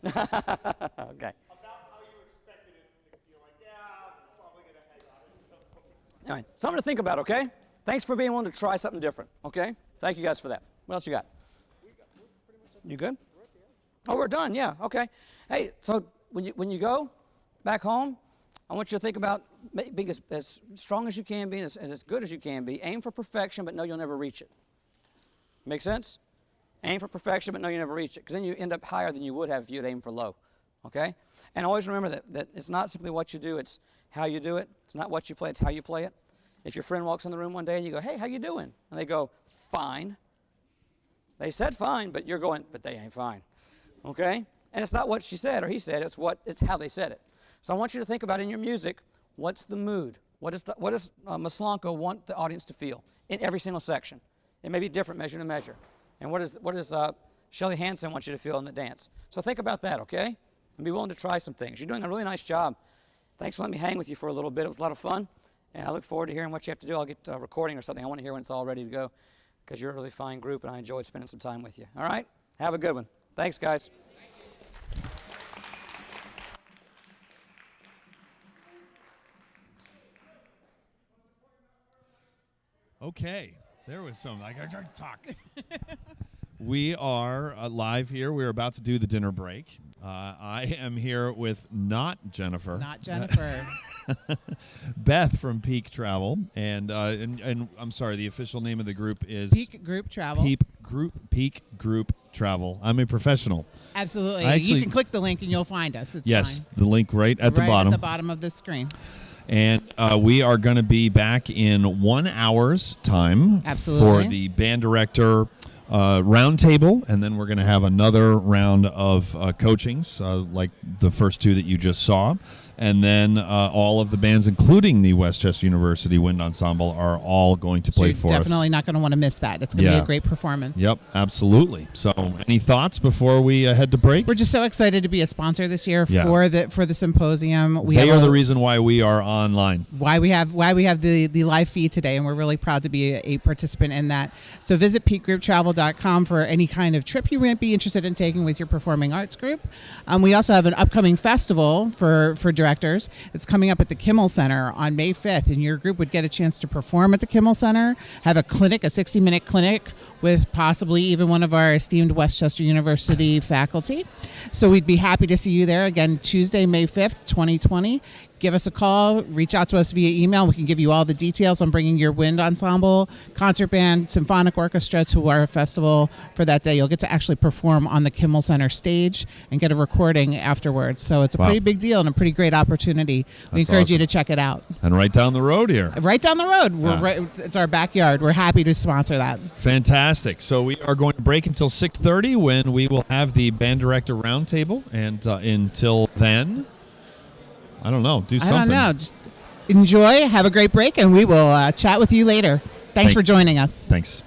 going to go. Okay. About how you expected it to feel like, yeah, I'm probably going to hang on it. So. All right. Something to think about, okay? Thanks for being willing to try something different, okay? Thank you guys for that. What else you got? You good? Oh, we're done, yeah, okay. Hey, so when you go back home, I want you to think about being as strong as you can be and as good as you can be. Aim for perfection, but know you'll never reach it. Make sense? Aim for perfection, but know you never reach it, because then you end up higher than you would have if you had aimed for low, okay? And always remember that it's not simply what you do, it's how you do it. It's not what you play, it's how you play it. If your friend walks in the room one day and you go, hey, how you doing? And they go, fine. They said fine, but you're going, but they ain't fine, okay? And it's not what she said or he said, it's how they said it. So I want you to think about in your music, what's the mood? What does Maslanka want the audience to feel in every single section? It may be different measure to measure. And what does Shelly Hansen want you to feel in the dance? So think about that, okay? And be willing to try some things. You're doing a really nice job. Thanks for letting me hang with you for a little bit. It was a lot of fun. And I look forward to hearing what you have to do. I'll get a recording or something. I want to hear when it's all ready to go, because you're a really fine group, and I enjoyed spending some time with you. All right? Have a good one. Thanks, guys. Okay, there was some. I gotta talk. We are live here. We're about to do the dinner break. I am here with not Jennifer. Not Jennifer. Beth from Peak Travel, and I'm sorry, the official name of the group is Peak Group Travel. Peak Group Travel. I'm a professional. Absolutely. Actually, you can click the link and you'll find us. It's yes, fine. the link right at the bottom. Right at the bottom of the screen. And we are going to be back in 1 hour's time. Absolutely. For the band director roundtable, and then we're going to have another round of coachings, like the first two that you just saw. And then all of the bands, including the Westchester University Wind Ensemble, are all going to play for us. Definitely not going to want to miss that. It's going to be a great performance. Yep, absolutely. So, any thoughts before we head to break? We're just so excited to be a sponsor this year Yeah. for the symposium. They are the reason why we are online. Why we have the live feed today, and we're really proud to be a participant in that. So visit peakgrouptravel.com for any kind of trip you might be interested in taking with your performing arts group. We also have an upcoming festival for directors. It's coming up at the Kimmel Center on May 5th, and your group would get a chance to perform at the Kimmel Center, have a clinic, a 60-minute clinic with possibly even one of our esteemed Westchester University faculty. So we'd be happy to see you there again Tuesday, May 5th, 2020. Give us a call, reach out to us via email. We can give you all the details on bringing your wind ensemble, concert band, symphonic orchestra to our festival for that day. You'll get to actually perform on the Kimmel Center stage and get a recording afterwards. So it's a pretty big deal and a pretty great opportunity. We encourage you to check it out. And right down the road here. Right down the road. It's our backyard. We're happy to sponsor that. Fantastic. So we are going to break until 6:30 when we will have the band director roundtable. And until then, I don't know. Do something. I don't know. Just enjoy. Have a great break, and we will chat with you later. Thanks for joining us. Thanks.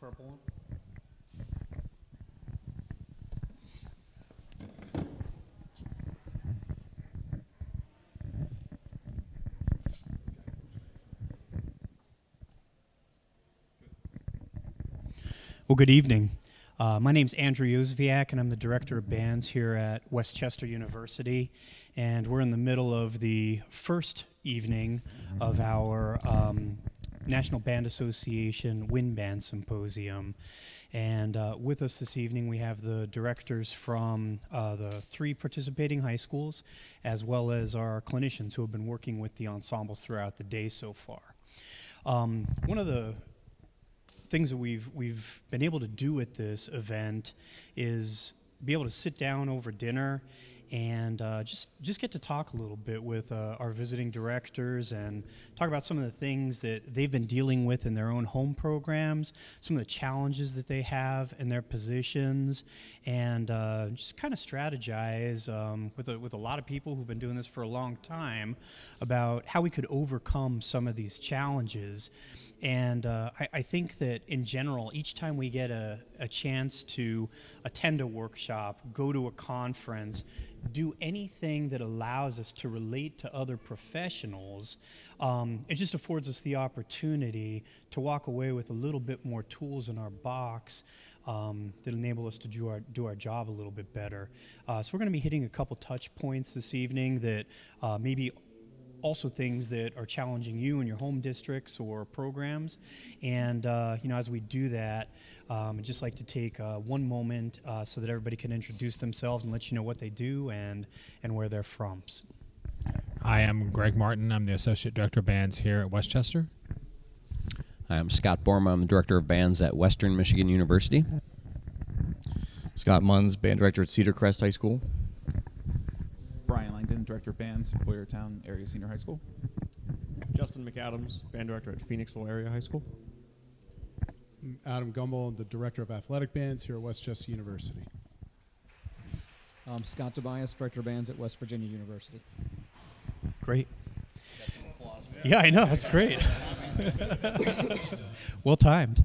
purple one. Well, good evening. My name's Andrew Yozviak, and I'm the director of bands here at Westchester University. And we're in the middle of the first evening of our National Band Association Wind Band Symposium. And with us this evening, we have the directors from the 3 participating high schools, as well as our clinicians who have been working with the ensembles throughout the day so far. One of the things that we've been able to do at this event is be able to sit down over dinner and just get to talk a little bit with our visiting directors and talk about some of the things that they've been dealing with in their own home programs, some of the challenges that they have in their positions, and just kind of strategize with a lot of people who've been doing this for a long time about how we could overcome some of these challenges. And I think that in general, each time we get a chance to attend a workshop, go to a conference, do anything that allows us to relate to other professionals, it just affords us the opportunity to walk away with a little bit more tools in our box that enable us to do our job a little bit better. So we're going to be hitting a couple touch points this evening that maybe also things that are challenging you in your home districts or programs. And as we do that, I'd just like to take one moment so that everybody can introduce themselves and let you know what they do and where they're from. Hi, I'm Greg Martin. I'm the Associate Director of Bands here at Westchester. Hi, I'm Scott Borma. I'm the Director of Bands at Western Michigan University. Scott Munns, Band Director at Cedar Crest High School. Brian Langdon, Director of Bands, Boyertown Area Senior High School. Justin McAdams, Band Director at Phoenixville Area High School. Adam Gumbel, the Director of Athletic Bands here at Westchester University. Scott Tobias, Director of Bands at West Virginia University. Great. Yeah, I know, that's great. Well timed.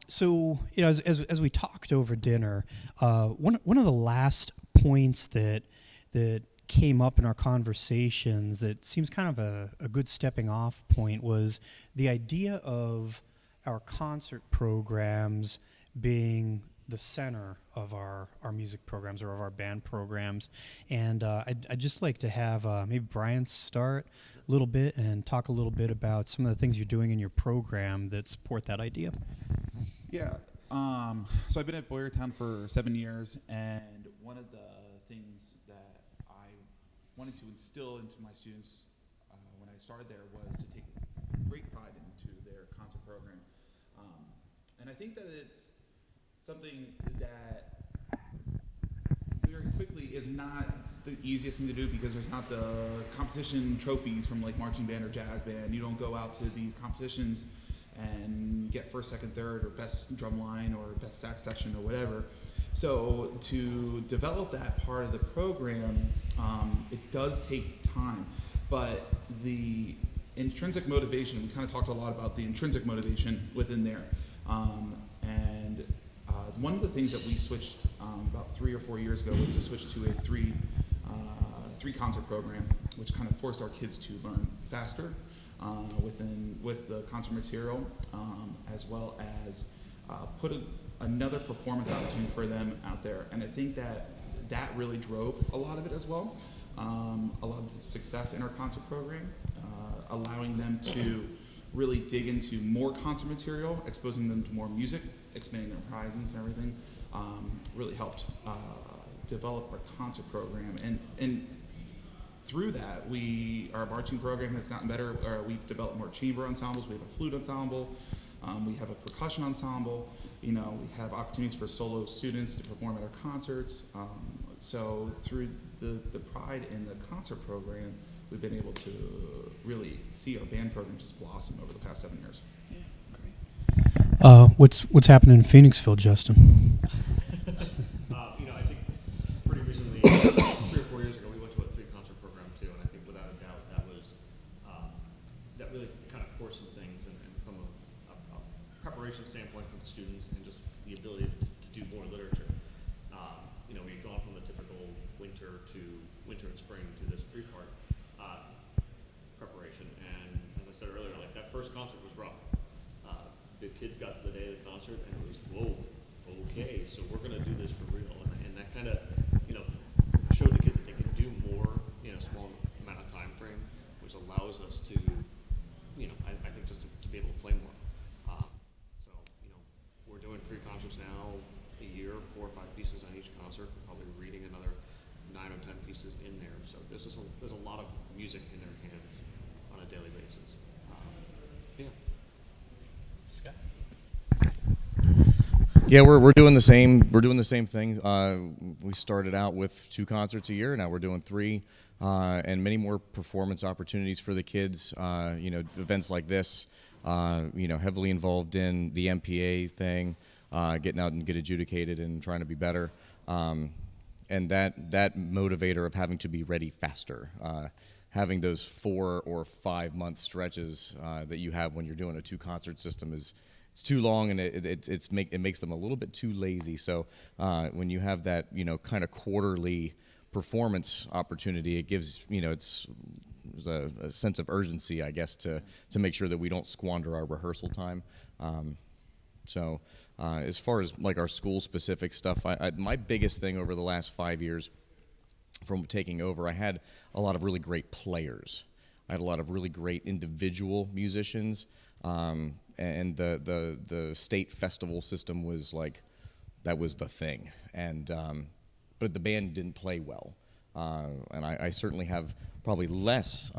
So, as we talked over dinner, one of the last points that came up in our conversations that seems kind of a good stepping off point was the idea of our concert programs being the center of our music programs or of our band programs. And I'd just like to have maybe Brian start a little bit and talk a little bit about some of the things you're doing in your program that support that idea. Yeah. So I've been at Boyertown for 7 years, and one of the things that I wanted to instill into my students when I started there was to take great pride into their concert program. And I think that it's something that very quickly is not the easiest thing to do because there's not the competition trophies from like marching band or jazz band. You don't go out to these competitions and get first, second, third, or best drum line or best sax section or whatever. So to develop that part of the program, it does take time, but the intrinsic motivation, we kind of talked a lot about the intrinsic motivation within there. And one of the things that we switched about 3 or 4 years ago was to switch to a three concert program, which kind of forced our kids to learn faster with the concert material, as well as put another performance opportunity for them out there. And I think that really drove a lot of it as well. A lot of the success in our concert program, allowing them to really dig into more concert material, exposing them to more music, expanding their horizons and everything, really helped develop our concert program. And through that, our marching program has gotten better. We've developed more chamber ensembles. We have a flute ensemble. We have a percussion ensemble. We have opportunities for solo students to perform at our concerts. So through the pride in the concert program, we've been able to really see our band program just blossom over the past 7 years. Yeah, great. What's happening in Phoenixville, Justin? I think pretty recently, 3 or 4 years ago, we went to a 3 concert program too, and I think without a doubt that really kind of forced some things, and from a preparation standpoint for the students and just the ability to do more literature. You know, we've gone from the typical winter and spring to this three-part preparation. And as I said earlier, like that first concert was rough. The kids got to the day of the concert and it was, whoa, okay, so we're gonna do this for real. And that kind of, you know, showed the kids that they can do more in a small amount of time frame, which allows us to, you know, I think just to be able to play more. So, you know, we're doing 3 concerts now a year, 4 or 5 pieces on each concert. We're probably reading another 9 or 10 pieces in there. So there's a lot of music in their hands on a daily basis. Yeah. Scott? Yeah, we're doing the same. We're doing the same thing. We started out with 2 concerts a year. Now we're doing 3, and many more performance opportunities for the kids. You know, events like this. You know, heavily involved in the MPA thing, getting out and get adjudicated and trying to be better. And that motivator of having to be ready faster. Having those 4 or 5 month stretches that you have when you're doing a 2 concert system it's too long, and it makes them a little bit too lazy. So when you have that, you know, kind of quarterly performance opportunity, it gives, you know, it's a sense of urgency, I guess, to make sure that we don't squander our rehearsal time. So as far as like our school specific stuff, my biggest thing over the last 5 years from taking over, I had a lot of really great players. I had a lot of really great individual musicians, and the state festival system was like, that was the thing. And but the band didn't play well, and I certainly have probably less,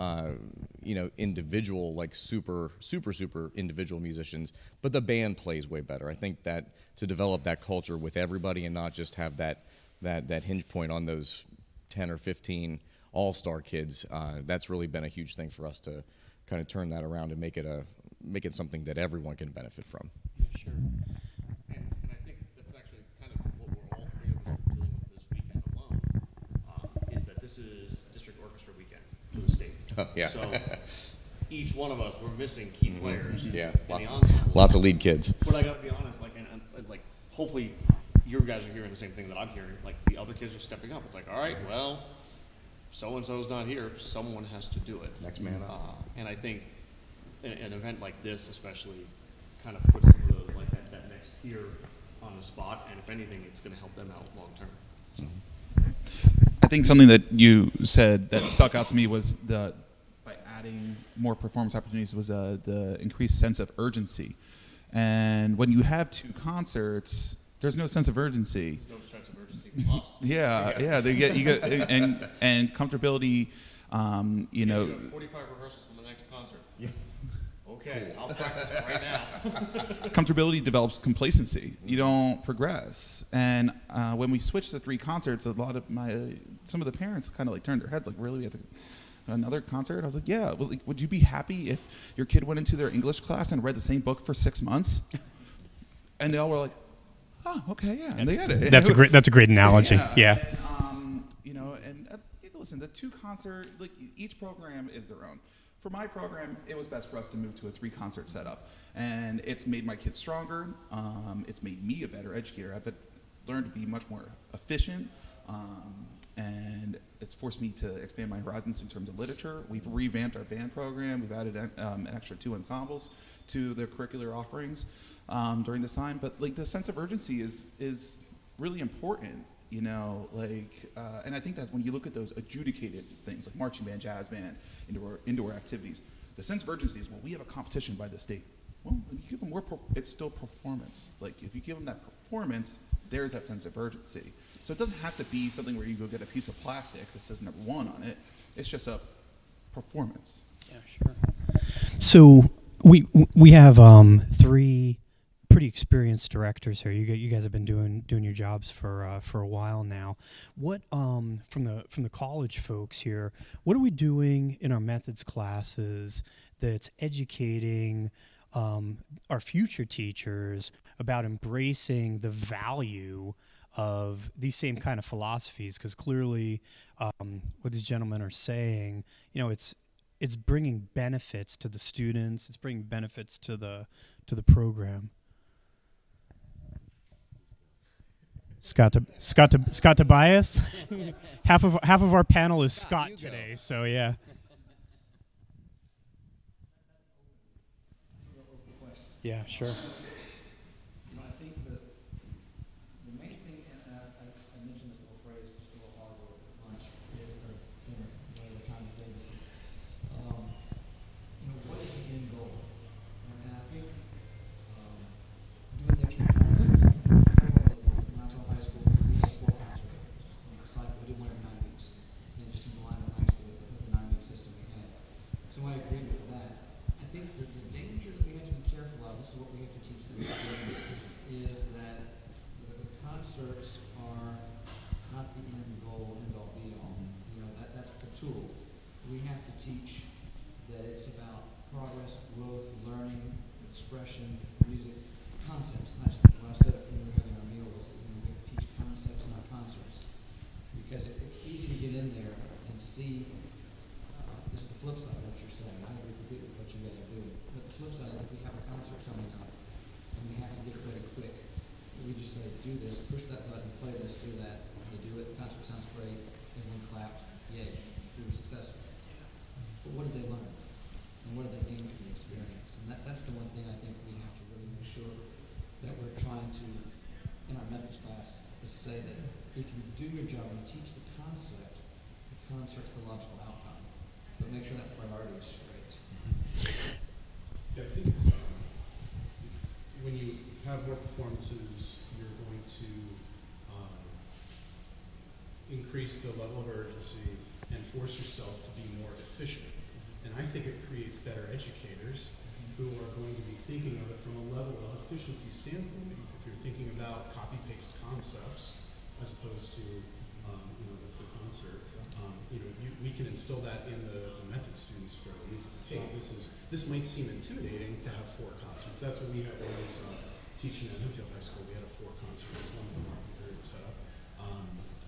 you know, individual, like super individual musicians, but the band plays way better. I think that to develop that culture with everybody and not just have that hinge point on those 10 or 15 all-star kids, that's really been a huge thing for us to kind of turn that around and make it something that everyone can benefit from. Sure. And I think that's actually kind of what we're all 3 of us are dealing with this weekend alone, is that this is district orchestra weekend for the state. Yeah. So each one of us, we're missing key players Yeah. in the ensemble. Lots of lead kids. But I gotta be honest, like, and like, hopefully you guys are hearing the same thing that I'm hearing. Like, the other kids are stepping up. It's like, all right, well, so-and-so's not here, someone has to do it. Next man up. And I think an event like this especially kind of puts some of those, like that next tier on the spot, and if anything, it's gonna help them out long term. I think something that you said that stuck out to me was by adding more performance opportunities was the increased sense of urgency. And when you have 2 concerts, there's no sense of urgency. No sense of urgency plus. Yeah. You get and comfortability. You know. You have 45 rehearsals in the next concert. Yeah. Okay, I'll practice right now. Comfortability develops complacency. You don't progress. And when we switched to 3 concerts, some of the parents kind of like turned their heads, like, really, we have another concert? I was like, yeah. Well, like, would you be happy if your kid went into their English class and read the same book for 6 months? And they all were like, oh, okay, yeah. And they get it. That's a great analogy. Yeah. And, you know, and listen, the 2 concert, like, each program is their own. For my program, it was best for us to move to a 3 concert setup, and it's made my kids stronger. It's made me a better educator. I've learned to be much more efficient, and it's forced me to expand my horizons in terms of literature. We've revamped our band program. We've added an extra 2 ensembles to the curricular offerings during this time. But like, the sense of urgency is really important. You know, like, and I think that when you look at those adjudicated things like marching band, jazz band, indoor activities, the sense of urgency is, well, we have a competition by the state. Well, when you give them more, it's still performance. Like, if you give them that performance, there's that sense of urgency. So it doesn't have to be something where you go get a piece of plastic that says number 1 on it. It's just a performance. Yeah, sure. So we have 3 pretty experienced directors here. You guys have been doing your jobs for a while now. What from the college folks here, what are we doing in our methods classes that's educating our future teachers about embracing the value of these same kind of philosophies? Because clearly, what these gentlemen are saying, you know, it's bringing benefits to the students. It's bringing benefits to the program. Scott Tobias. half of our panel is Scott today, so yeah. Yeah, sure. You know, I think the main thing, and I mentioned this little phrase just a little while ago at lunch, or dinner, whatever time of day this is. You know, what is the end goal? And I think doing the extra concerts, when I was in high school, we had 4 concerts on the cycle. We did one every 9 weeks. And it just seemed to line up nicely with the 9-week system we had. So I agree with that. I think the danger that we have to be careful of, this is what we have to teach them, is that the concerts are not the end goal, end all be all. You know, that's the tool. We have to teach that it's about progress, growth, learning, expression, music, concepts. And that's what I said when we were having our meal was, you know, we have to teach concepts, not concerts. Because it's easy to get in there and see, this is the flip side of what you're saying. I agree completely with what you guys are doing. But the flip side is if we have a concert coming up and we have to get it ready quick, we just say, do this, push that button, play this, do that. They do it, the concert sounds great, everyone clapped, yay, we were successful. But what did they learn? And what did they gain from the experience? And that's the one thing I think we have to really make sure that we're trying to, in our methods class, is say that if you do your job and you teach the concert's the logical outcome. But make sure that priority is straight. Yeah, I think it's when you have more performances, you're going to increase the level of urgency and force yourself to be more efficient. And I think it creates better educators who are going to be thinking of it from a level of efficiency standpoint. If you're thinking about copy-paste concepts as opposed to the concert, we can instill that in the method students for a reason. Hey, this might seem intimidating to have 4 concerts. That's what we had when I was teaching at Hempfield High School. We had a 4 concert with one of the market period set up.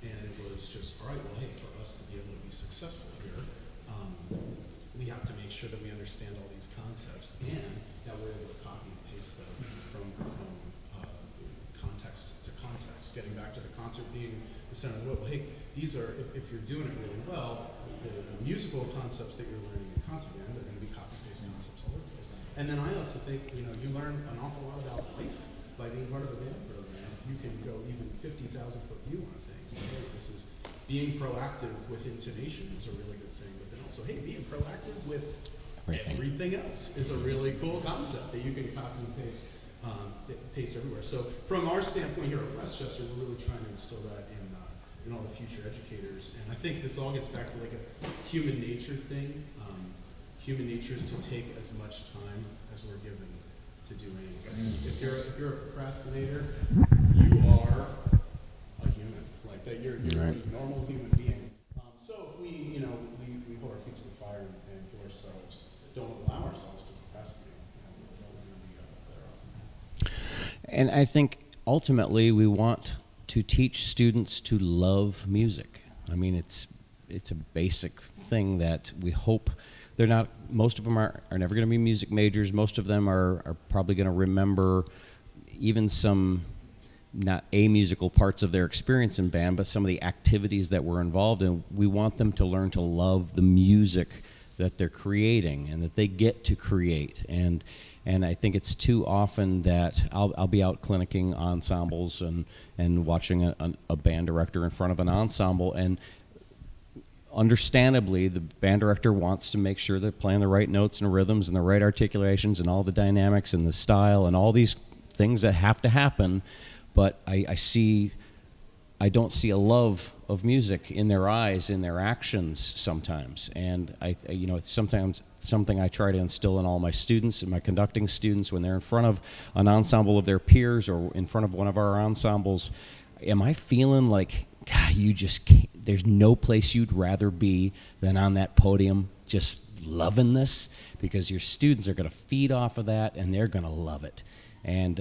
And it was just, all right, well, hey, for us to be able to be successful here, we have to make sure that we understand all these concepts and that we're able to copy and paste them from context to context. Getting back to the concert being the center of the wheel. Hey, these are, if you're doing it really well, the musical concepts that you're learning in concert band, they're going to be copy-paste concepts all over the place. And then I also think, you learn an awful lot about life by being part of a band program. You can go even 50,000-foot view on things. Like, hey, this is being proactive with intonation is a really good thing. But then also, hey, being proactive with everything else is a really cool concept that you can copy and paste everywhere. So from our standpoint here at Westchester, we're really trying to instill that in all the future educators. And I think this all gets back to like a human nature thing. Human nature is to take as much time as we're given to do anything. If you're a procrastinator, you are a human. Like that, you're a normal human being. So if we hold our feet to the fire and do ourselves, don't allow ourselves to procrastinate, we'll be better off. And I think ultimately we want to teach students to love music. I mean, it's a basic thing that we hope they're not, most of them are never going to be music majors. Most of them are probably going to remember even some, not amusical parts of their experience in band, but some of the activities that were involved in. We want them to learn to love the music that they're creating and that they get to create. And I think it's too often that I'll be out clinicking ensembles and watching a band director in front of an ensemble, and understandably the band director wants to make sure they're playing the right notes and rhythms and the right articulations and all the dynamics and the style and all these things that have to happen, but I don't see a love of music in their eyes, in their actions sometimes. And it's sometimes something I try to instill in all my students and my conducting students when they're in front of an ensemble of their peers or in front of one of our ensembles. Am I feeling like, God, you just can't, there's no place you'd rather be than on that podium just loving this? Because your students are going to feed off of that and they're going to love it. And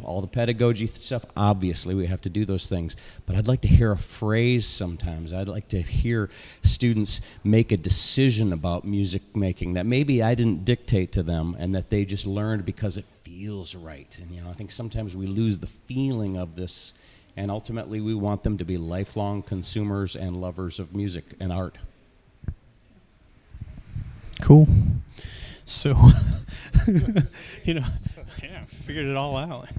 all the pedagogy stuff, obviously we have to do those things, but I'd like to hear a phrase sometimes. I'd like to hear students make a decision about music making that maybe I didn't dictate to them and that they just learned because it feels right. And I think sometimes we lose the feeling of this And ultimately, we want them to be lifelong consumers and lovers of music and art. Cool. So, you know, yeah, figured it all out.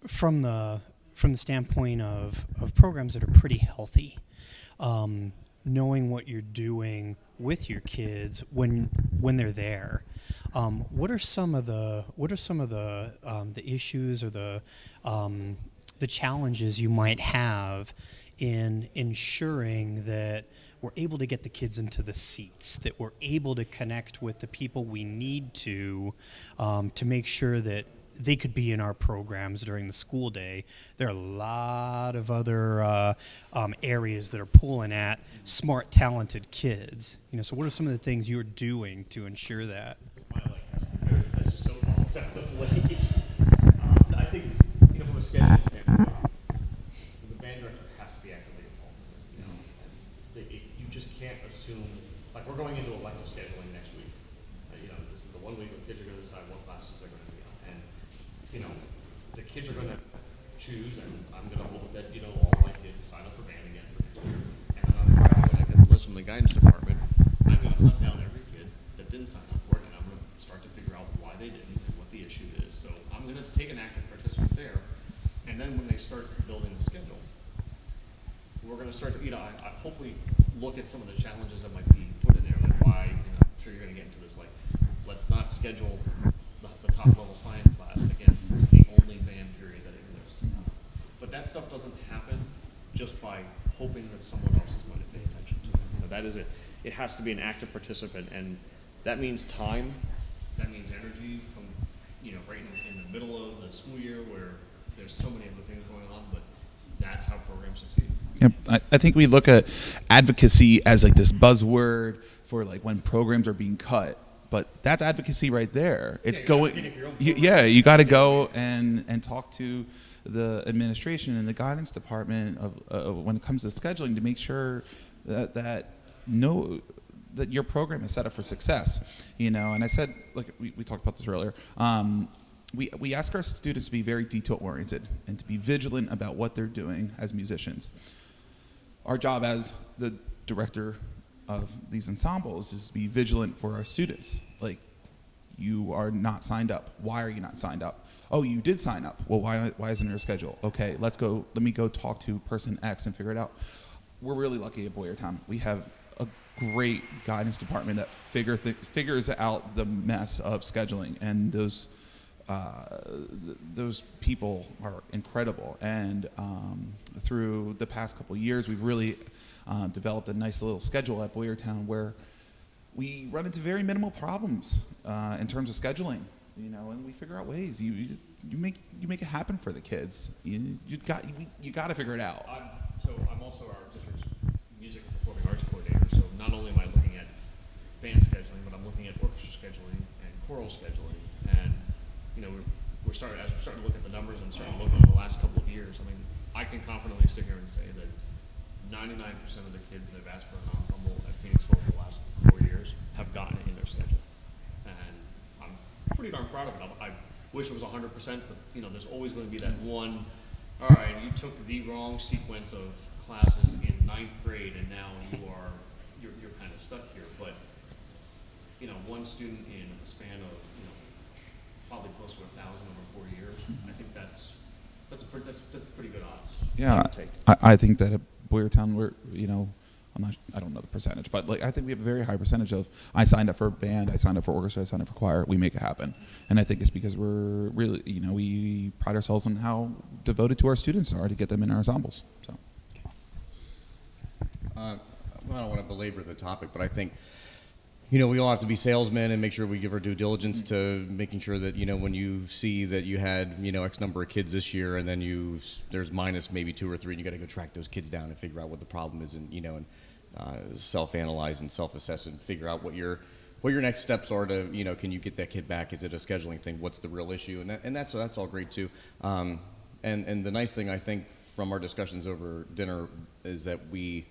From the standpoint of programs that are pretty healthy, knowing what you're doing with your kids when they're there, what are some of the issues or the challenges you might have in ensuring that we're able to get the kids into the seats, that we're able to connect with the people we need to make sure that they could be in our programs during the school day. There are a lot of other areas that are pulling at smart, talented kids. So what are some of the things you're doing to ensure that? My is so excessive late. I think, from a scheduling standpoint, the band director has to be actively involved. You just can't assume, like we're going into elective scheduling next week. This is the 1 week where kids are going to decide what classes they're going to be on. And, the kids are going to choose, and I'm going to hope that, all my kids sign up for band again for next year. And then on Friday, when I get the list from the guidance department, I'm going to hunt down every kid that didn't sign up for it, and I'm going to start to figure out why they didn't and what the issue is. So I'm going to take an active participant there, and then when they start building the schedule, we're going to start to, I hopefully look at some of the challenges that might be put in there, like why, I'm sure you're going to get into this, like, let's not schedule the top level science class against the only band period that exists. But that stuff doesn't happen just by hoping that someone else is going to pay attention to it. That is it. It has to be an active participant, and that means time, that means energy from, right in the middle of the school year where there's so many other things going on, but that's how programs succeed. Yep. I think we look at advocacy as like this buzzword for like when programs are being cut, but that's advocacy right there. It's you got to go and talk to the administration and the guidance department of when it comes to scheduling to make sure that your program is set up for success. And I said, like we talked about this earlier. We ask our students to be very detail oriented and to be vigilant about what they're doing as musicians. Our job as the director of these ensembles is to be vigilant for our students. Like, you are not signed up. Why are you not signed up? Oh, you did sign up. Well, why isn't there a schedule? Okay, let me go talk to person X and figure it out. We're really lucky at Boyertown. We have a great guidance department that figures out the mess of scheduling, and those people are incredible. And through the past couple of years, we've really developed a nice little schedule at Boyertown where we run into very minimal problems in terms of scheduling, and we figure out ways. You make it happen for the kids. You got to figure it out. I'm also our district's music and performing arts coordinator. So not only am I looking at band scheduling, but I'm looking at orchestra scheduling and choral scheduling. And we're starting to look at the numbers and starting to look over the last couple of years. I mean, I can confidently sit here and say that 99% of the kids that have asked for an ensemble at Phoenixville for the last 4 years have gotten it in their schedule. And I'm pretty darn proud of it. I wish it was 100%, but there's always going to be that one, all right, you took the wrong sequence of classes in 9th grade and now you're kind of stuck here. But, one student in a span of, probably close to 1,000 over 4 years, I think that's pretty good odds. Yeah, I think that at Boyertown, I don't know the percentage, but I think we have a very high percentage of I signed up for band, I signed up for orchestra, I signed up for choir. We make it happen, and I think it's because we're really, we pride ourselves on how devoted to our students are to get them in our ensembles. So, I don't want to belabor the topic, but I think, we all have to be salesmen and make sure we give our due diligence to making sure that, when you see that you had, X number of kids this year and then there's minus maybe 2 or 3 and you got to go track those kids down and figure out what the problem is and, self-analyze and self-assess and figure out what your next steps are to, can you get that kid back? Is it a scheduling thing? What's the real issue? And that's all great too. And the nice thing I think from our discussions over dinner is that we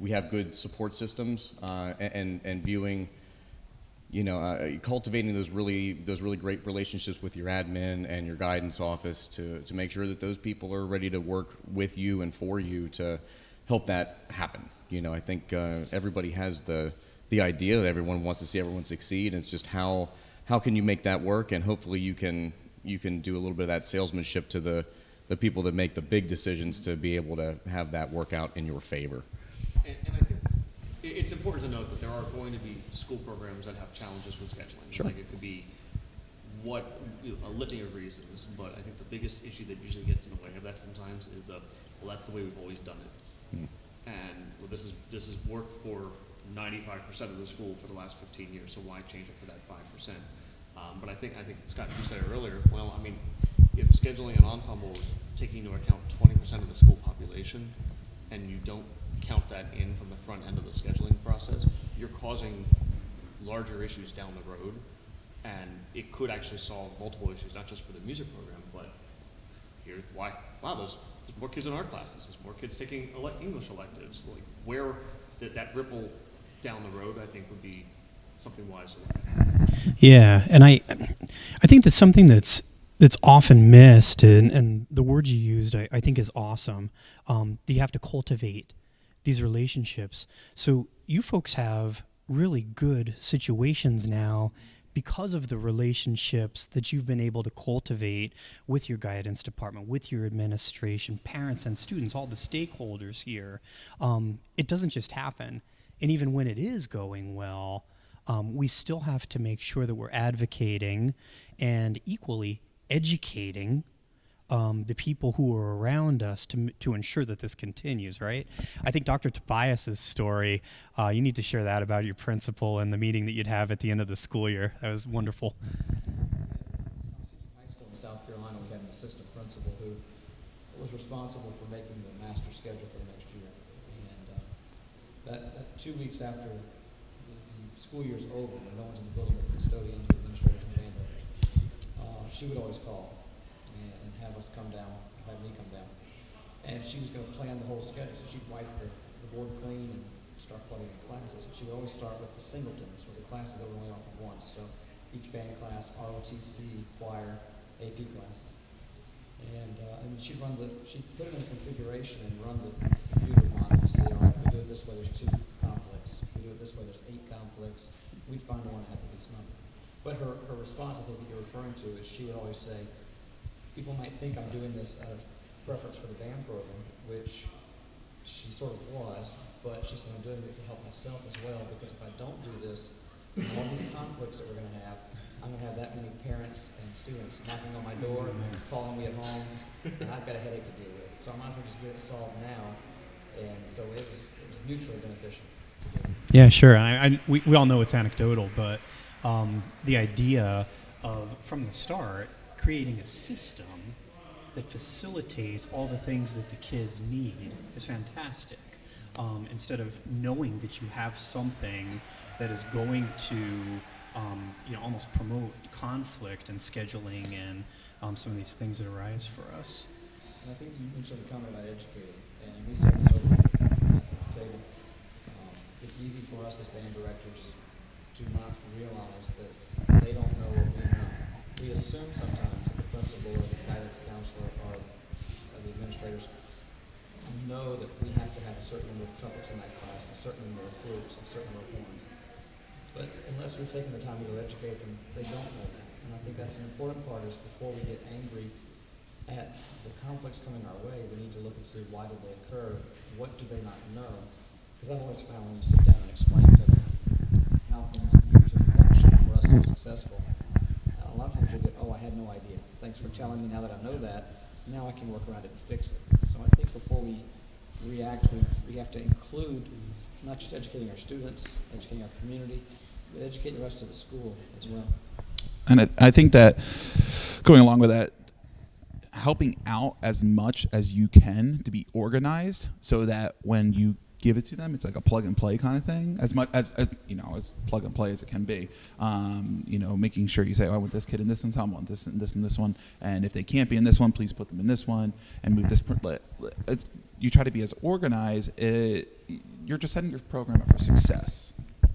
have good support systems and viewing cultivating those really great relationships with your admin and your guidance office to make sure that those people are ready to work with you and for you to help that happen. I think everybody has the idea that everyone wants to see everyone succeed, and it's just how can you make that work, and hopefully you can do a little bit of that salesmanship to the people that make the big decisions to be able to have that work out in your favor. And I think it's important to note that there are going to be school programs that have challenges with scheduling. Sure. Like it could be a litany of reasons, but I think the biggest issue that usually gets in the way of that sometimes is that's the way we've always done it. And this has worked for 95% of the school for the last 15 years, so why change it for that 5%? But I think Scott, you said it earlier, well, I mean, if scheduling an ensemble is taking into account 20% of the school population, and you don't count that in from the front end of the scheduling process, you're causing larger issues down the road, and it could actually solve multiple issues, not just for the music program, but wow, there's more kids in art classes, there's more kids taking English electives. Like where that ripple down the road, I think, would be something wise to look at. Yeah, and I think that's something that's often missed, and the word you used I think is awesome. That you have to cultivate these relationships. So you folks have really good situations now because of the relationships that you've been able to cultivate with your guidance department, with your administration, parents and students, all the stakeholders here. It doesn't just happen. And even when it is going well, we still have to make sure that we're advocating and equally educating the people who are around us to ensure that this continues, right? I think Dr. Tobias's story, you need to share that about your principal and the meeting that you'd have at the end of the school year. That was wonderful. High school in South Carolina, we had an assistant principal who was responsible for making the master schedule for the next year. And that 2 weeks after the school year's over, when no one's in the building with the custodians, the administrators, and band directors, she would always call and have us come down, have me come down. And she was going to plan the whole schedule, so she'd wipe the board clean and start plugging in classes. She would always start with the singletons, or the classes that were only offered once. So each band class, ROTC, choir, AP classes. And she'd put them in a configuration and run the computer monitor to see, all right, if we do it this way, there's 2 conflicts. If we do it this way, there's 8 conflicts. We'd find one that had the least number. But her response, I think that you're referring to, is she would always say, people might think I'm doing this out of preference for the band program, which she sort of was, but she said I'm doing it to help myself as well, because if I don't do this, all these conflicts that we're going to have, I'm going to have that many parents and students knocking on my door, calling me at home, and I've got a headache to deal with. So I might as well just get it solved now. And so it was mutually beneficial. Yeah, sure. We all know it's anecdotal, but the idea of, from the start, creating a system that facilitates all the things that the kids need is fantastic. Instead of knowing that you have something that is going to almost promote conflict and scheduling and some of these things that arise for us. And I think you mentioned the comment about educating, and we said this over at the table. It's easy for us as band directors to not realize that they don't know what we know. We assume sometimes that the principal or the guidance counselor or the administrators know that we have to have a certain number of trumpets in that class, a certain number of flutes, a certain number of horns. But unless we've taken the time to go educate them, they don't know that. And I think that's an important part, is before we get angry at the conflicts coming our way, we need to look and see why did they occur, what do they not know. Because I've always found when you sit down and explain to them how things need to function for us to be successful, a lot of times you'll get, oh, I had no idea. Thanks for telling me. Now that I know that, now I can work around it and fix it. So I think before we react, we have to include not just educating our students, educating our community, but educating the rest of the school as well. And I think that going along with that, helping out as much as you can to be organized so that when you give it to them, it's like a plug and play kind of thing, as much as as plug and play as it can be. Making sure you say, oh, I want this kid in this ensemble, I want this and this and this one, and if they can't be in this one, please put them in this one and move this. You try to be as organized. You're just setting your program up for success.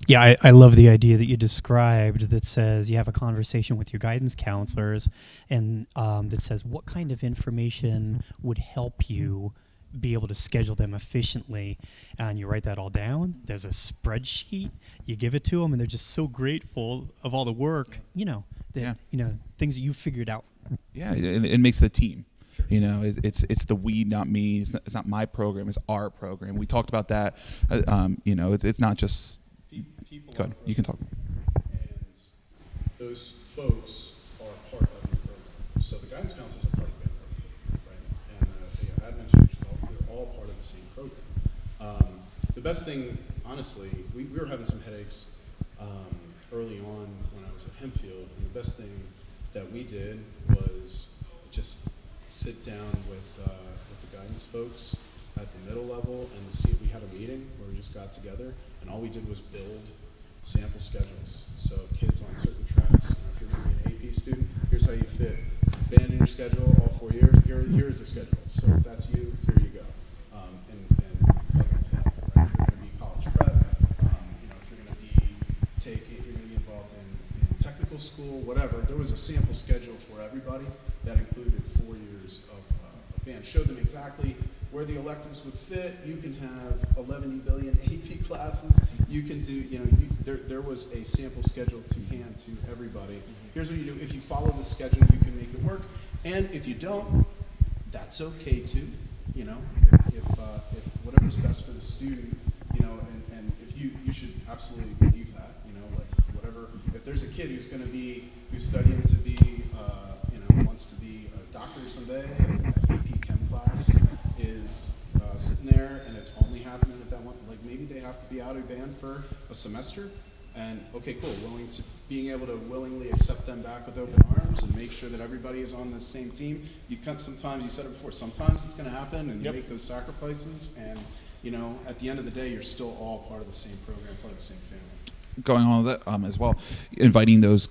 Yeah, I love the idea that you described that says you have a conversation with your guidance counselors and that says what kind of information would help you be able to schedule them efficiently. And you write that all down. There's a spreadsheet. You give it to them, and they're just so grateful of all the work, that, things that you figured out. Yeah, it makes the team. It's the we, not me. It's not my program. It's our program. We talked about that. It's not just. Good. You can talk. And those folks are part of your program. So the guidance counselors are part of the program, right? And the administration, they're all part of the same program. The best thing, honestly, we were having some headaches early on when I was at Hempfield, and the best thing that we did was just sit down with the guidance folks at the middle level and see. We had a meeting where we just got together, and all we did was build sample schedules. So kids on certain tracks, if you're going to be an AP student, here's how you fit band in your schedule all 4 years. Here's the schedule. So if that's you, here you go. And plug and play. Right? If you're going to be college prep, if you're going to be involved in technical school, whatever, there was a sample schedule for everybody that included 4 years of band. Showed them exactly where the electives would fit. You can have 11 billion AP classes. You can do, there was a sample schedule to hand to everybody. Here's what you do. If you follow the schedule, you can make it work. And if you don't, that's okay too. If whatever's best for the student, and if you should absolutely believe that, whatever. If there's a kid who's studying to be, wants to be a doctor someday, and that AP Chem class is sitting there and it's only happening at that one, like maybe they have to be out of band for a semester, and okay, cool, being able to willingly accept them back with open arms and make sure that everybody is on the same team. Sometimes, you said it before, sometimes it's going to happen and you make those sacrifices, and at the end of the day, you're still all part of the same program, part of the same family. Going on with that as well, inviting those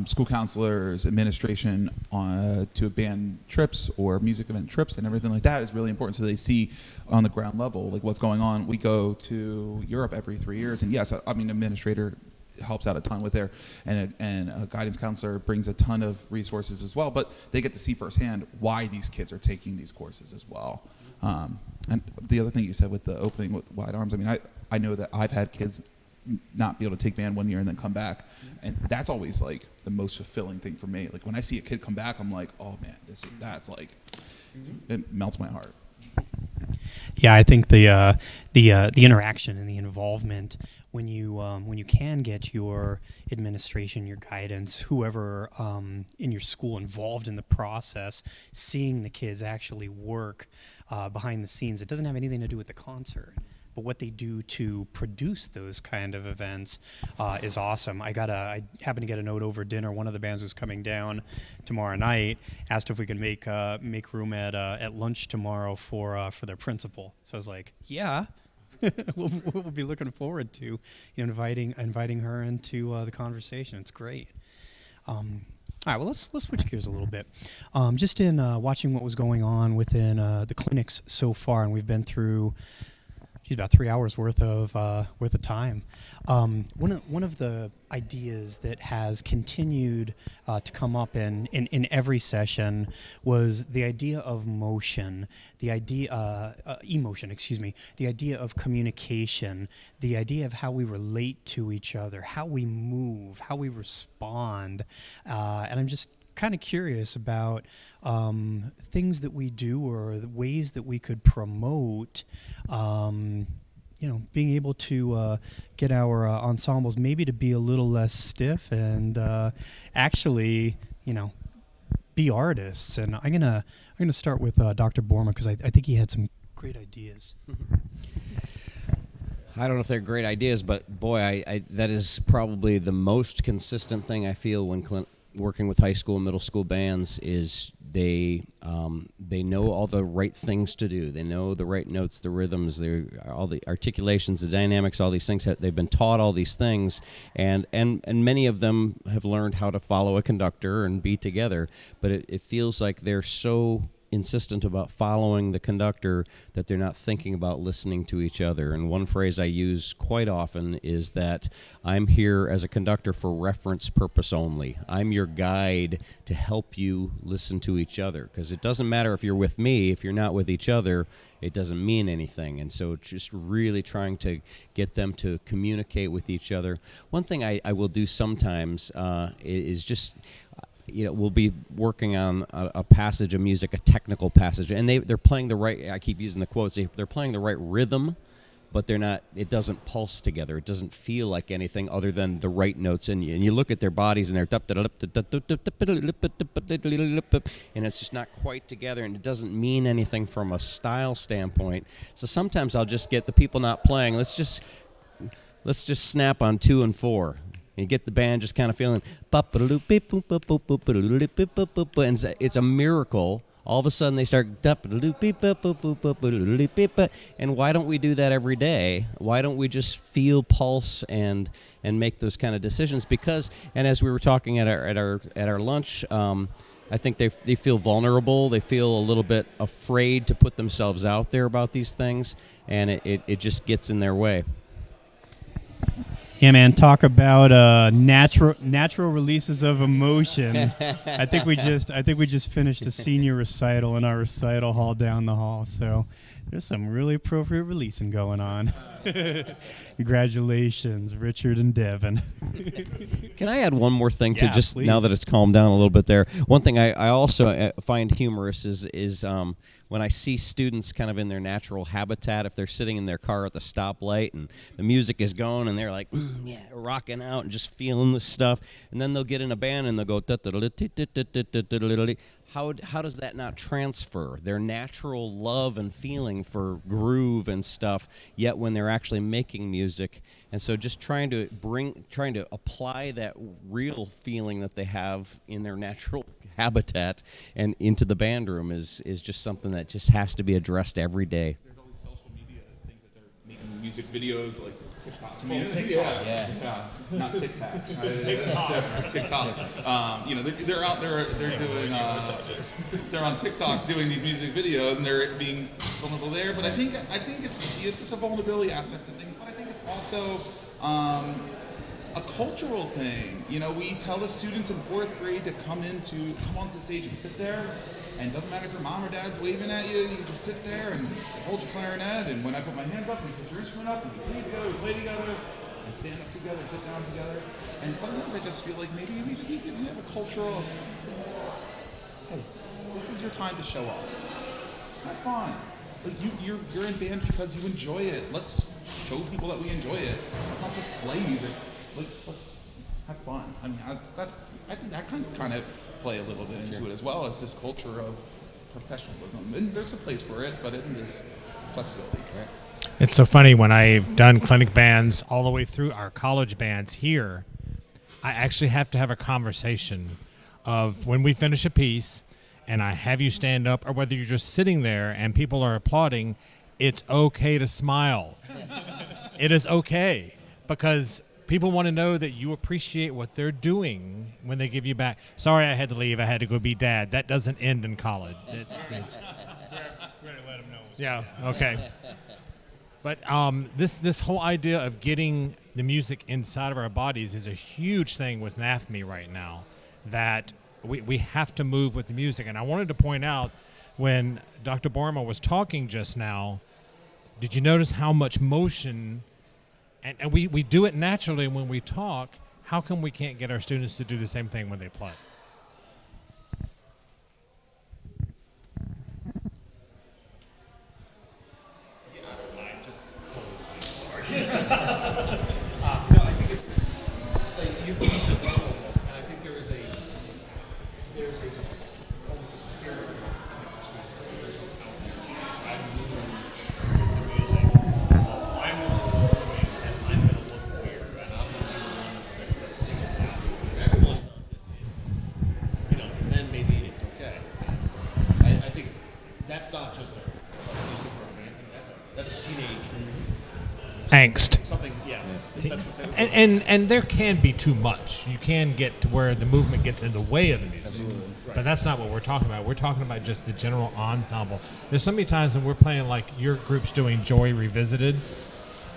school counselors, administration to band trips or music event trips and everything like that is really important, so they see on the ground level like what's going on. We go to Europe every 3 years, and yes, administrator helps out a ton with there, and a guidance counselor brings a ton of resources as well, but they get to see firsthand why these kids are taking these courses as well. And the other thing you said with the opening with wide arms, I know that I've had kids not be able to take band 1 year and then come back, and that's always like the most fulfilling thing for me. Like when I see a kid come back, I'm like, oh man, that's like, it melts my heart. Yeah, I think the interaction and the involvement when you can get your administration, your guidance, whoever in your school involved in the process, seeing the kids actually work behind the scenes. It doesn't have anything to do with the concert, but what they do to produce those kind of events is awesome. I happened to get a note over dinner. One of the bands was coming down tomorrow night, asked if we could make room at lunch tomorrow for their principal. So I was like, yeah, we'll be looking forward to inviting her into the conversation. It's great. All right, well, let's switch gears a little bit. Just in watching what was going on within the clinics so far, and we've been through about 3 hours worth of time. One of the ideas that has continued to come up in every session was the idea of motion, the idea emotion, the idea of communication, the idea of how we relate to each other, how we move, how we respond, and I'm just kind of curious about things that we do or the ways that we could promote being able to get our ensembles maybe to be a little less stiff and actually be artists. And I'm gonna start with Dr. Borma, because I think he had some great ideas. I don't know if they're great ideas, but boy, I that is probably the most consistent thing I feel when working with high school and middle school bands is they know all the right things to do. They know the right notes, the rhythms, all the articulations, the dynamics, all these things. They've been taught all these things, and many of them have learned how to follow a conductor and be together. But it feels like they're so insistent about following the conductor that they're not thinking about listening to each other. And one phrase I use quite often is that I'm here as a conductor for reference purpose only. I'm your guide to help you listen to each other, because it doesn't matter if you're with me, if you're not with each other, it doesn't mean anything. And so just really trying to get them to communicate with each other. One thing I will do sometimes is just, we'll be working on a passage of music, a technical passage, and they're playing the right, I keep using the quotes, they're playing the right rhythm, but they're not, it doesn't pulse together. It doesn't feel like anything other than the right notes. And you look at their bodies and they're, and it's just not quite together, and it doesn't mean anything from a style standpoint. So sometimes I'll just get the people not playing, let's just snap on 2 and 4. You get the band just kind of feeling, and it's a miracle. All of a sudden they start, and why don't we do that every day? Why don't we just feel pulse and make those kind of decisions? Because, and as we were talking at our lunch, I think they feel vulnerable. They feel a little bit afraid to put themselves out there about these things, and it just gets in their way. Yeah, man, talk about natural releases of emotion. I think we just finished a senior recital in our recital hall down the hall, so there's some really appropriate releasing going on. Congratulations, Richard and Devin. Can I add one more thing to just please. Now that it's calmed down a little bit there? One thing I also find humorous is when I see students kind of in their natural habitat, if they're sitting in their car at the stoplight and the music is going and they're like, yeah, rocking out and just feeling the stuff, and then they'll get in a band and they'll go, how does that not transfer their natural love and feeling for groove and stuff, yet when they're actually making music? And so just trying to apply that real feeling that they have in their natural habitat and into the band room is just something that just has to be addressed every day. There's always social media things that they're making music videos, like TikTok. TikTok. Yeah. Not TikTok. TikTok. They're out there. They're doing. They're on TikTok doing these music videos, and they're being vulnerable there. But I think it's a vulnerability aspect of things. But I think it's also a cultural thing. We tell the students in 4th grade to come onto the stage and sit there. And it doesn't matter if your mom or dad's waving at you, you just sit there and hold your clarinet, and when I put my hands up, you put your instrument up, and we play together, and stand up together, sit down together. And sometimes I just feel like maybe we just need to have a culture of, hey, this is your time to show off. Have fun. Like you're in band because you enjoy it. Let's show people that we enjoy it. Let's not just play music. Let's have fun. I mean, I think that can kind of play a little bit into it, as well as this culture of professionalism. And there's a place for it, but there's flexibility, right? It's so funny, when I've done clinic bands all the way through our college bands here, I actually have to have a conversation of when we finish a piece and I have you stand up, or whether you're just sitting there and people are applauding, it's okay to smile. It is okay, because people want to know that you appreciate what they're doing when they give you back. Sorry, I had to leave. I had to go be dad. That doesn't end in college. We're going to let them know. Yeah, okay. But this whole idea of getting the music inside of our bodies is a huge thing with NAFME right now, that we have to move with the music. And I wanted to point out, when Dr. Borma was talking just now, did you notice how much motion? And we do it naturally when we talk. How come we can't get our students to do the same thing when they play? I think it's like you said vulnerable, and I think there's almost a scare in the students that there's something out there. I'm moving music. I'm moving, and I'm going to look weird, and I'm going to be the one that's singing out. If everyone does it, then maybe it's okay. I think that's not just a music program. That's a teenage Angst. something. Yeah. That's what's And there can be too much. You can get to where the movement gets in the way of the music. But that's not what we're talking about. We're talking about just the general ensemble. There's so many times when we're playing, like your group's doing Joy Revisited.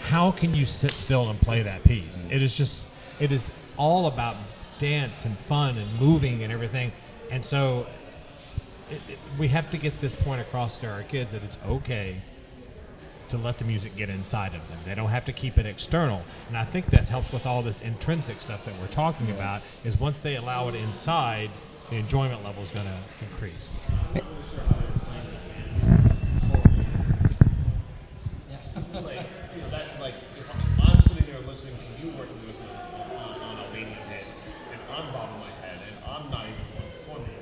How can you sit still and play that piece? It is all about dance and fun and moving and everything. And so we have to get this point across to our kids that it's okay to let the music get inside of them. They don't have to keep it external. And I think that helps with all this intrinsic stuff that we're talking about, is once they allow it inside, the enjoyment level is going to increase. If I'm sitting there listening to you working with me on Albanian Head, and I'm bobbing my head, and I'm not even going to formula,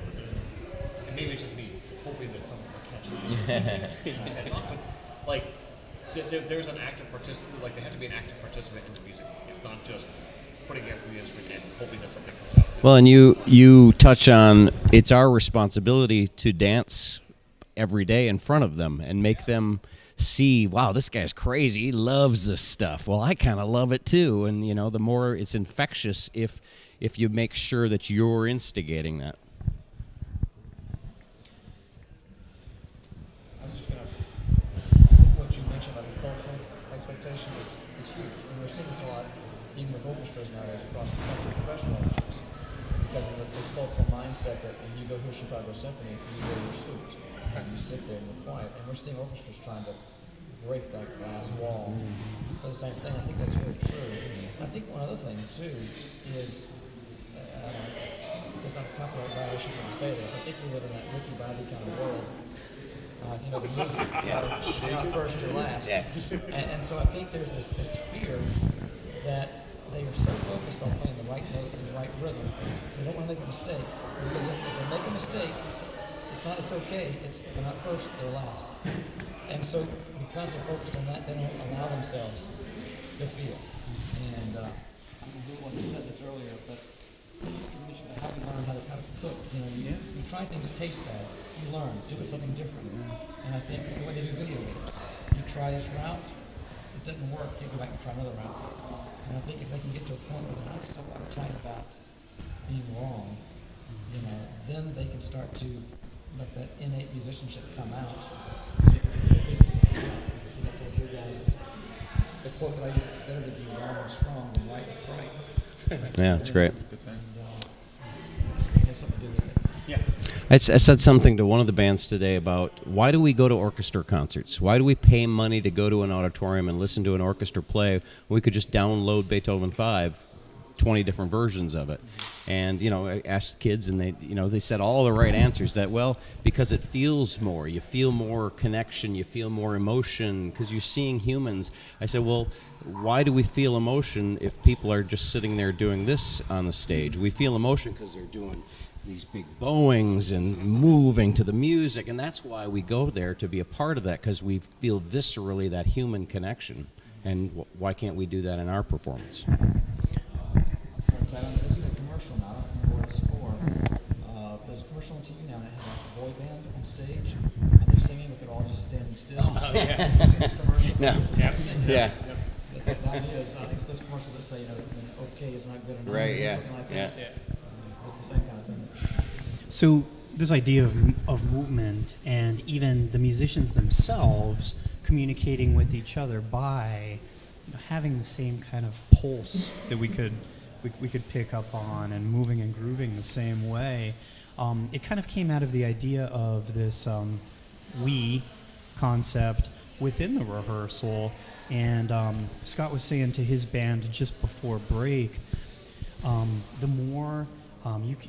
and maybe it's just me hoping that someone will catch on. But like, there's an active participant. Like, they have to be an active participant in the music. It's not just putting it from the instrument and hoping that something comes out. Well, and you touch on, it's our responsibility to dance every day in front of them and make them see, wow, this guy's crazy. He loves this stuff. Well, I kind of love it too. And, the more it's infectious if you make sure that you're instigating that. I was just going to, what you mentioned about the cultural expectation is huge. And we're seeing this a lot, even with orchestras nowadays across the country, professional orchestras, because of the cultural mindset that when you go hear Chicago Symphony, you wear your suit, and you sit there and you're quiet. And we're seeing orchestras trying to break that glass wall for the same thing. I think that's very true. I think one other thing, too, is, it's not a copyright violation for me to say this, I think we live in that Ricky Bobby kind of world. The movie, not first or last. Yeah. And so I think there's this fear that they are so focused on playing the right note and the right rhythm, so they don't want to make a mistake. Because if they make a mistake, it's okay. They're not first, they're last. And so because they're focused on that, they don't allow themselves to feel. And I don't know who it was that said this earlier, but you mentioned how we learn how to cook. You try things that taste bad. You learn, do it something different. And I think it's the way they do video games. You try this route, it doesn't work, you go back and try another route. And I think if they can get to a point where they're not so uptight about being wrong, then they can start to let that innate musicianship come out. So you can figure something out. I told you guys, the quote that I use, it's better to be wrong and strong than right and fright. Yeah, that's great. It has something to do with it. Yeah. I said something to one of the bands today about, why do we go to orchestra concerts? Why do we pay money to go to an auditorium and listen to an orchestra play? We could just download Beethoven 5, 20 different versions of it. And, I asked kids, and they said all the right answers, that, well, because it feels more. You feel more connection. You feel more emotion because you're seeing humans. I said, well, why do we feel emotion if people are just sitting there doing this on the stage? We feel emotion because they're doing these big bowings and moving to the music, and that's why we go there, to be a part of that, because we feel viscerally that human connection. And why can't we do that in our performance? So there's even a commercial now, I don't remember what it's for. There's a commercial on TV now that has a boy band on stage, and they're singing, but they're all just standing still. Oh, yeah. Have you seen this commercial? No. Yeah. The idea is, I think it's those commercials that say, okay is not good enough. Right, yeah. Something like Yeah. that. It's the same kind of thing. So this idea of movement, and even the musicians themselves communicating with each other by having the same kind of pulse that we could pick up on, and moving and grooving the same way. It kind of came out of the idea of this we concept within the rehearsal. And Scott was saying to his band just before break, the more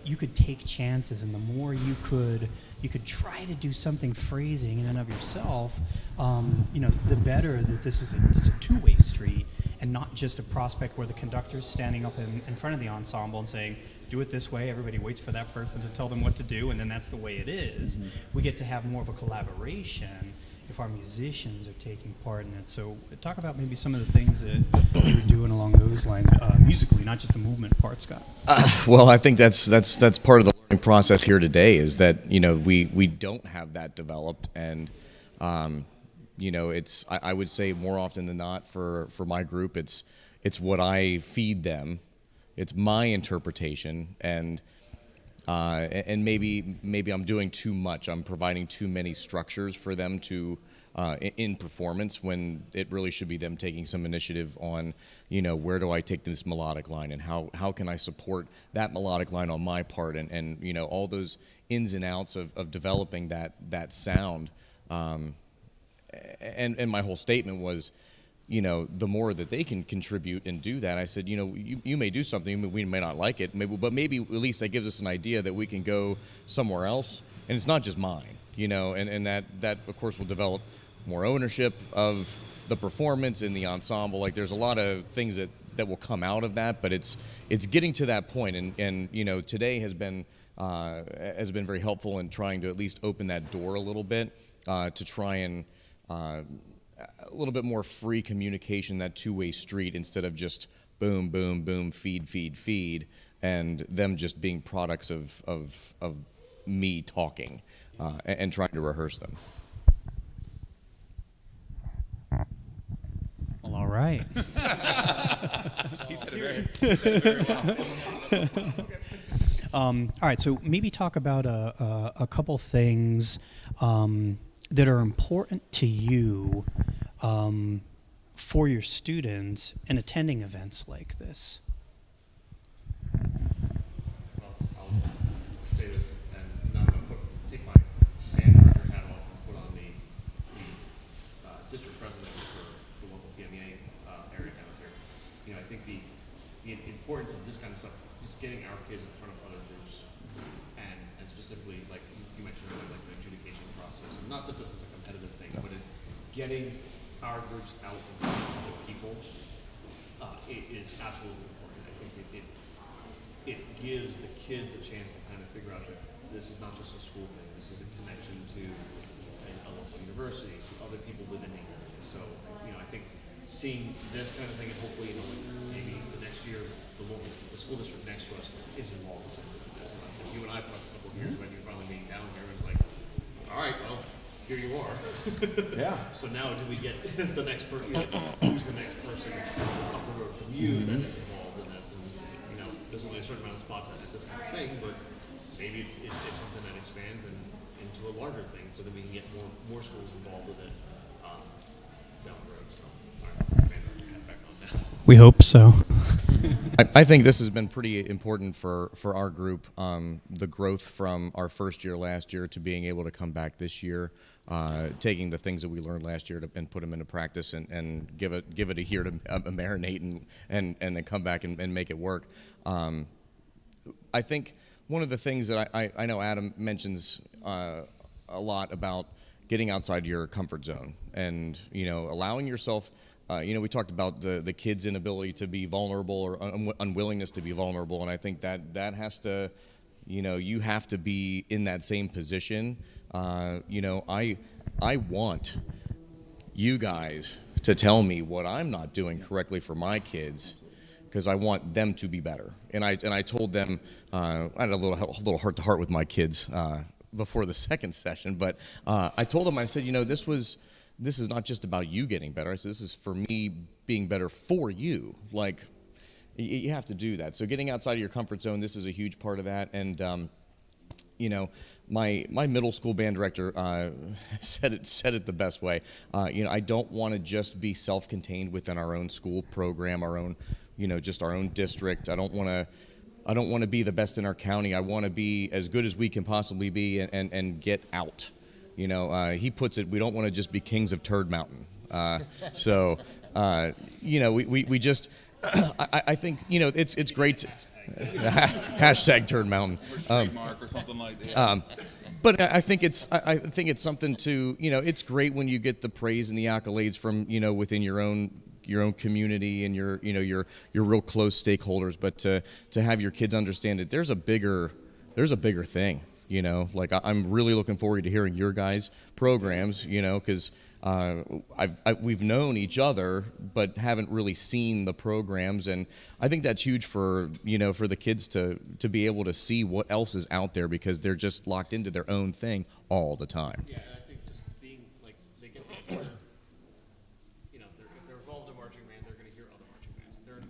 you could take chances, and the more you could try to do something phrasing in and of yourself, the better that this is a two-way street, and not just a prospect where the conductor's standing up in front of the ensemble and saying, do it this way, everybody waits for that person to tell them what to do, and then that's the way it is. Mm-hmm. We get to have more of a collaboration if our musicians are taking part in it. So talk about maybe some of the things that you're doing along those lines, musically, not just the movement part, Scott. Well, I think that's part of the learning process here today, is that we don't have that developed, and it's I would say more often than not for my group, it's it's what I feed them. It's my interpretation, and maybe I'm doing too much. I'm providing too many structures for them to in performance, when it really should be them taking some initiative on, where do I take this melodic line, and how can I support that melodic line on my part, and all those ins and outs of developing that sound. And my whole statement was, the more that they can contribute and do that, I said, you may do something, we may not like it, but maybe at least that gives us an idea that we can go somewhere else, and it's not just mine, and that of course will develop more ownership of the performance in the ensemble. Like, there's a lot of things that will come out of that, but it's getting to that point, and today has been very helpful in trying to at least open that door a little bit, to try and a little bit more free communication, that two-way street, instead of just boom, boom, boom, feed, and them just being products of me talking, and trying to rehearse them. Well, all right. He said it very well. All right, so maybe talk about a couple things that are important to you for your students in attending events like this. Well, I'll say this, and now I'm going to take my band director hat off and put on the district president for the local PMEA area down here. I think the importance of this kind of stuff is getting our kids in front of other groups, and specifically, like you mentioned earlier, like the adjudication process. And not that this is a competitive thing, but it's getting our groups out in front of other people. It is absolutely important. I think it gives the kids a chance to kind of figure out that this is not just a school thing. This is a connection to a local university, to other people within the area. So, I think seeing this kind of thing, and hopefully, maybe the next year, the school district next to us is involved in something like this. And you and I talked a couple of years when you were finally being down here, and it's like, all right, well, here you are. Yeah. So now, do we get the next person? Who's the next person up the road from you that is involved in this? And there's only a certain amount of spots at this kind of thing, but maybe it's something that expands into a larger thing, so that we can get more schools involved with it down the road. So, all right, back on now. We hope so. I think this has been pretty important for our group, the growth from our first year last year to being able to come back this year, taking the things that we learned last year and put them into practice, and give it a year to marinate and then come back and make it work. I think one of the things that I know Adam mentions a lot about getting outside your comfort zone, and allowing yourself. We talked about the kids' inability to be vulnerable, or unwillingness to be vulnerable, and I think that has to, you have to be in that same position. I want you guys to tell me what I'm not doing correctly for my kids, because I want them to be better. And I told them, I had a little heart to heart with my kids before the second session, but I told them, I said, this is not just about you getting better. I said, this is for me being better for you. Like, you have to do that. So getting outside of your comfort zone, this is a huge part of that. And, my middle school band director said it the best way. I don't want to just be self-contained within our own school program, our own, just our own district. I don't want to be the best in our county. I want to be as good as we can possibly be, and get out. He puts it, we don't want to just be kings of Turd Mountain. We just, I think, it's great to, hashtag Turd Mountain. Trademark or something like that. But I think it's something to, it's great when you get the praise and the accolades from, within your own community and your real close stakeholders, but to have your kids understand that there's a bigger thing. Like, I'm really looking forward to hearing your guys' programs, because we've known each other but haven't really seen the programs, and I think that's huge for the kids to be able to see what else is out there, because they're just locked into their own thing all the time. Yeah, and I think just being like, they get if they're involved in marching band, they're going to hear other marching bands. If they're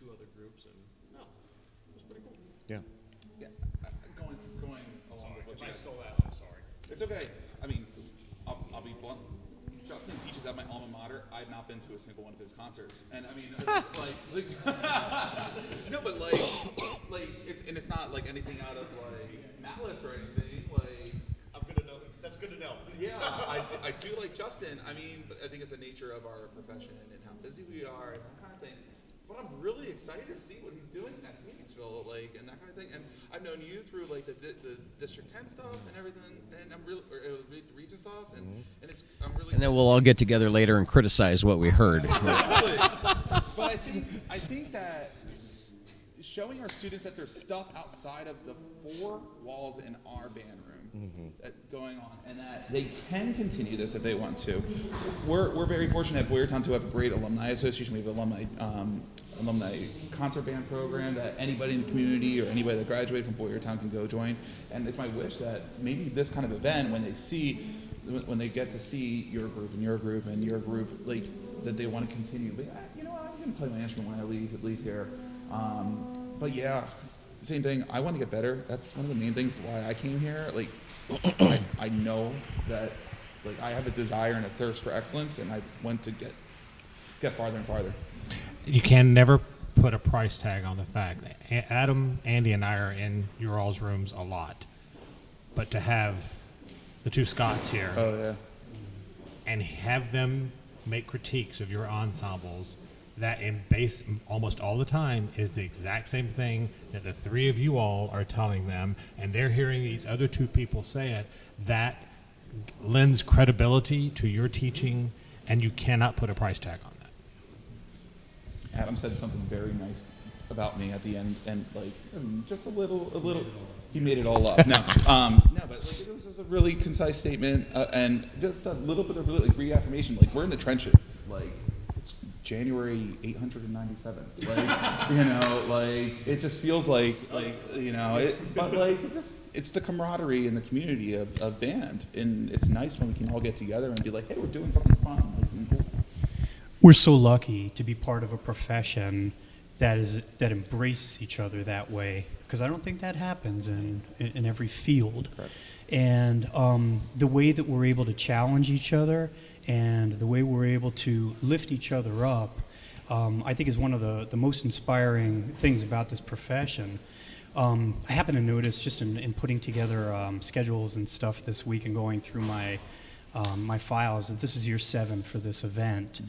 2 other groups, and no, it was pretty cool. Yeah. Yeah, going along with what If I you stole that, I'm sorry. It's okay. I mean, I'll be blunt. Justin teaches at my alma mater. I've not been to a single one of his concerts, and I mean, like no, but and it's not like anything out of like malice or anything. Like, I'm good to know. That's good to know. yeah, I do like Justin. I mean, but I think it's the nature of our profession and how busy we are and that kind of thing. But I'm really excited to see what he's doing at Phoenixville, like, and that kind of thing. And I've known you through like the District 10 stuff and everything, and I'm really the region stuff, and I'm really. And then we'll all get together later and criticize what we heard. But I think that showing our students that there's stuff outside of the 4 walls in our band room going on, and that they can continue this if they want to. We're very fortunate at Boyertown to have a great alumni association. We have an alumni concert band program that anybody in the community or anybody that graduated from Boyertown can go join. And it's my wish that maybe this kind of event, when they get to see your group and your group and your group, like, that they want to continue. But you know what, I'm going to play my instrument when I leave here. But yeah, same thing. I want to get better. That's one of the main things why I came here. Like, I know that, like, I have a desire and a thirst for excellence, and I want to get farther and farther. You can never put a price tag on the fact that Adam, Andy, and I are in your all's rooms a lot, but to have the 2 Scotts here, and have them make critiques of your ensembles, that in base almost all the time is the exact same thing that the 3 of you all are telling them, and they're hearing these other 2 people say it. That lends credibility to your teaching, and you cannot put a price tag on that. Adam said something very nice about me at the end, and like just a little. He made it all up. No, but like, it was just a really concise statement, and just a little bit of like reaffirmation. Like, we're in the trenches. Like, it's January 897. Like, you know, like, it just feels like you know, but like, it's the camaraderie in the community of band, and it's nice when we can all get together and be like, hey, we're doing something fun. Like, We're so lucky to be part of a profession that embraces each other that way, because I don't think that happens in every field. Correct. And the way that we're able to challenge each other and the way we're able to lift each other up, I think is one of the most inspiring things about this profession. I happen to notice just in putting together schedules and stuff this week and going through my my files that this is year 7 for this event.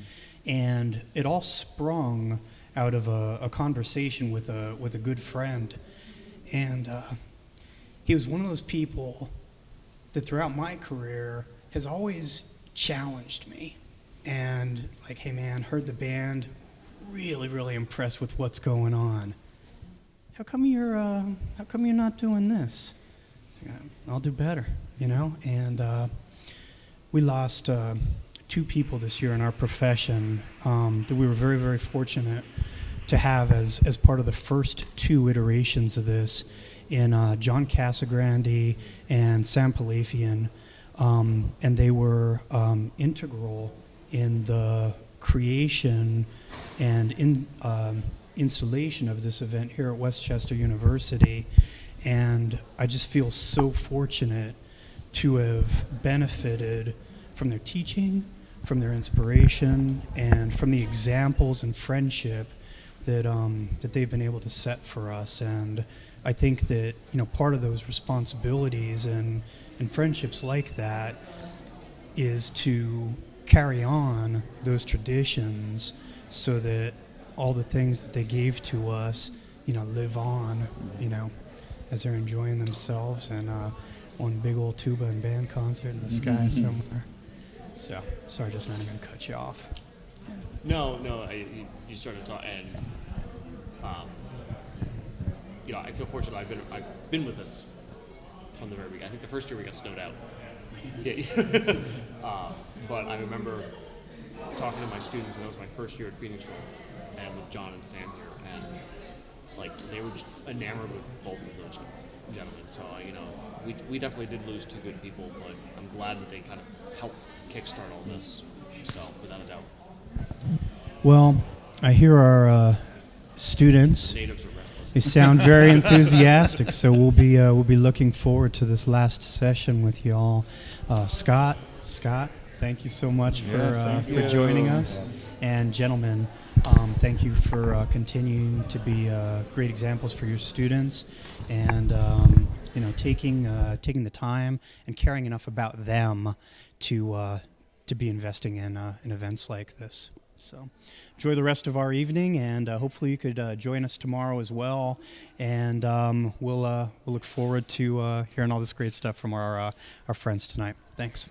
And it all sprung out of a conversation with a good friend. And he was one of those people that throughout my career has always challenged me. And like, hey man, heard the band, really, really impressed with what's going on. How come you're not doing this? I'll do better, you know? And we lost 2 people this year in our profession that we were very, very fortunate to have as part of the first 2 iterations of this in John Casagrande and Sam Palafian. And they were integral in the creation and installation of this event here at Westchester University. And I just feel so fortunate to have benefited from their teaching, from their inspiration, and from the examples and friendship that they've been able to set for us. And I think that, you know, part of those responsibilities and friendships like that is to carry on those traditions so that all the things that they gave to us, you know, live on, you know, as they're enjoying themselves and one big old tuba and band concert in the sky somewhere. So, sorry, just not even cut you off. No, you started to talk, and you know, I feel fortunate. I've been with us from the very beginning. I think the first year we got snowed out. But I remember talking to my students, and that was my first year at Phoenixville, and with John and Sam here, and like they were just enamored with both of those gentlemen. So you know, we definitely did lose 2 good people, but I'm glad that they kind of helped kickstart all this. So without a doubt. Well, I hear our students. Natives are restless. They sound very enthusiastic, so we'll be looking forward to this last session with y'all. Scott, thank you so much for joining us, and gentlemen, thank you for continuing to be great examples for your students, and taking the time and caring enough about them to be investing in events like this. So enjoy the rest of our evening, and hopefully you could join us tomorrow as well. And we'll look forward to hearing all this great stuff from our friends tonight. Thanks.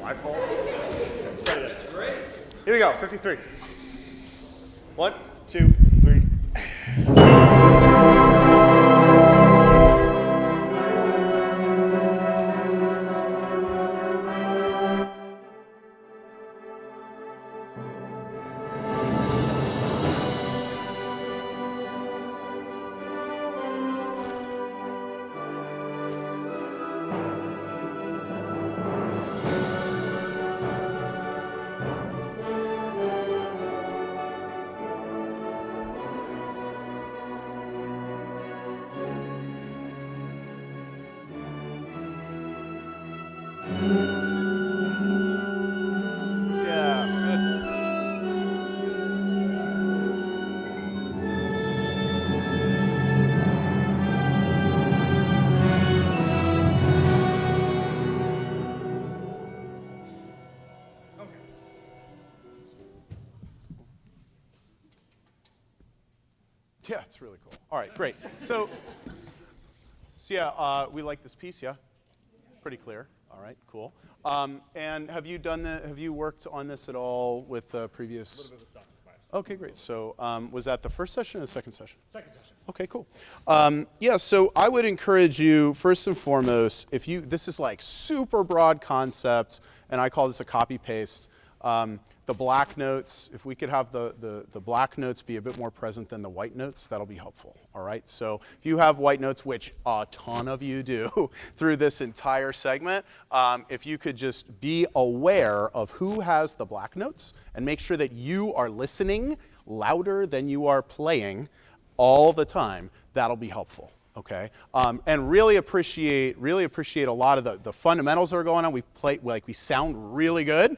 my fault. That's great. Here we go, 53. 1, 2, 3. Yeah, it's really cool. All right, great. So yeah, we like this piece, yeah? Pretty clear. All right, cool. And have you worked on this at all with previous? A little bit of stuff class. Okay, great. So was that the first session or the second session? Second session. Okay, cool. Yeah, so I would encourage you, first and foremost, this is like super broad concepts, and I call this a copy paste. The black notes, if we could have the black notes be a bit more present than the white notes, that'll be helpful, all right? So if you have white notes, which a ton of you do through this entire segment, if you could just be aware of who has the black notes and make sure that you are listening louder than you are playing all the time, that'll be helpful. Okay, and really appreciate a lot of the fundamentals that are going on. We sound really good.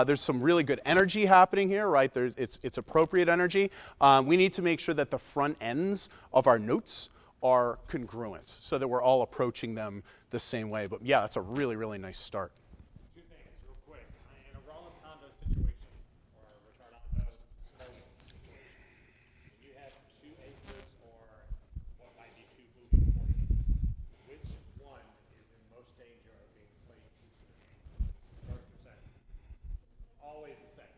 There's some really good energy happening here, right? It's appropriate energy. We need to make sure that the front ends of our notes are congruent, so that we're all approaching them the same way. But yeah, that's a really, really nice start. Two things, real quick. In a Roland Condo situation, or Richard Condo situation, when you have 2 8 notes or what might be 2 moving points, which one is in most danger of being played too soon? First or second? Always the second.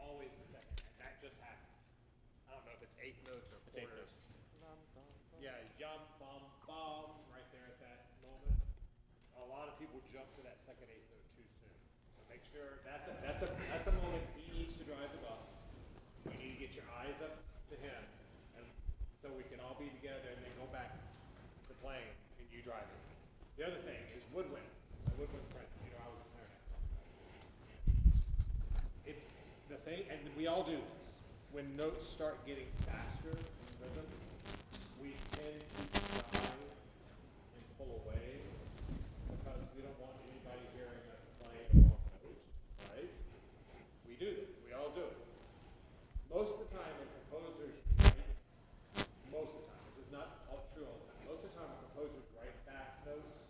Always the second. And that just happened. I don't know if it's 8 notes or quarters. Yeah, jump, bum, bum, right there at that moment. A lot of people jump to that second 8 note too soon. So make sure that's a moment he needs to drive the bus. You need to get your eyes up to him, and so we can all be together and then go back to playing and you driving. The other thing is woodwind. My woodwind friend, I was a clarinet. It's the thing, and we all do this. When notes start getting faster in rhythm, we tend to die and pull away because we don't want anybody hearing us play the wrong note, right? We do this. We all do it. Most of the time when composers write, most of the time, this is not all true all the time, most of the time when composers write fast notes,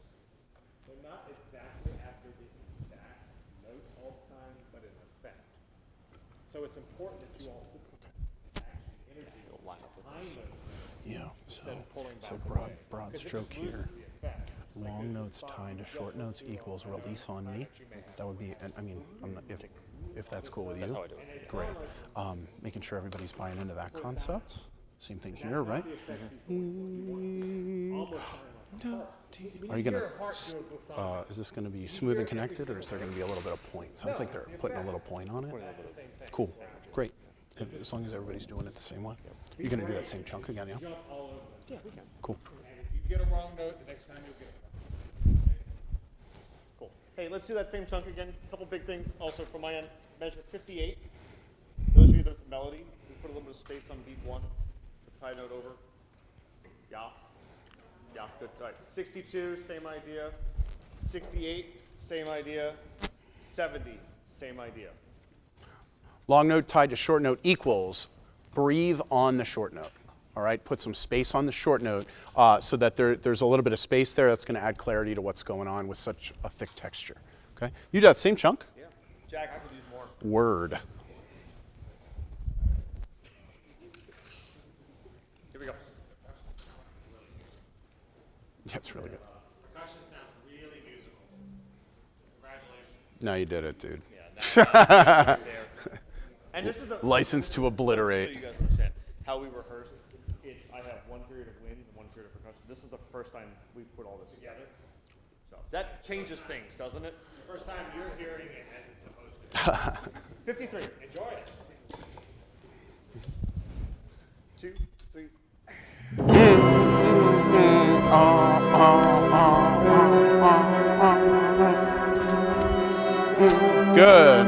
they're not exactly after the exact note all the time, but in effect. So it's important that you all put some action energy behind those. Yeah, so broad stroke here. Long notes tied to short notes equals release on me. That would be, I mean, if that's cool with you, great. Making sure everybody's buying into that concept. Same thing here, right? Are you gonna, is this gonna be smooth and connected, or is there gonna be a little bit of point? Sounds like they're putting a little point on it. Cool, great. As long as everybody's doing it the same way. You're gonna do that same chunk again, yeah? Yeah, we can. Cool. And if you get a wrong note, the next time you'll get it right. Cool. Hey, let's do that same chunk again. A couple big things also from my end. Measure 58. Those of you that are melody, we put a little bit of space on beat 1. The tie note over. Yeah. Yeah, good. All right. 62, same idea. 68, same idea. 70, same idea. Long note tied to short note equals breathe on the short note. All right, put some space on the short note so that there's a little bit of space there that's going to add clarity to what's going on with such a thick texture. Okay, you do that same chunk. Yeah, Jack, I could use more. Word. Here we go. Yeah, it's really good. Percussion sounds really musical. Congratulations. Now you did it, dude. Yeah, now and this is the License to obliterate. So you guys understand how we rehearse. I have one period of winds and one period of percussion. This is the first time we've put all this together. So that changes things, doesn't it? It's the first time you're hearing it as it's supposed to. 53. Enjoy it. 2, 3. Good.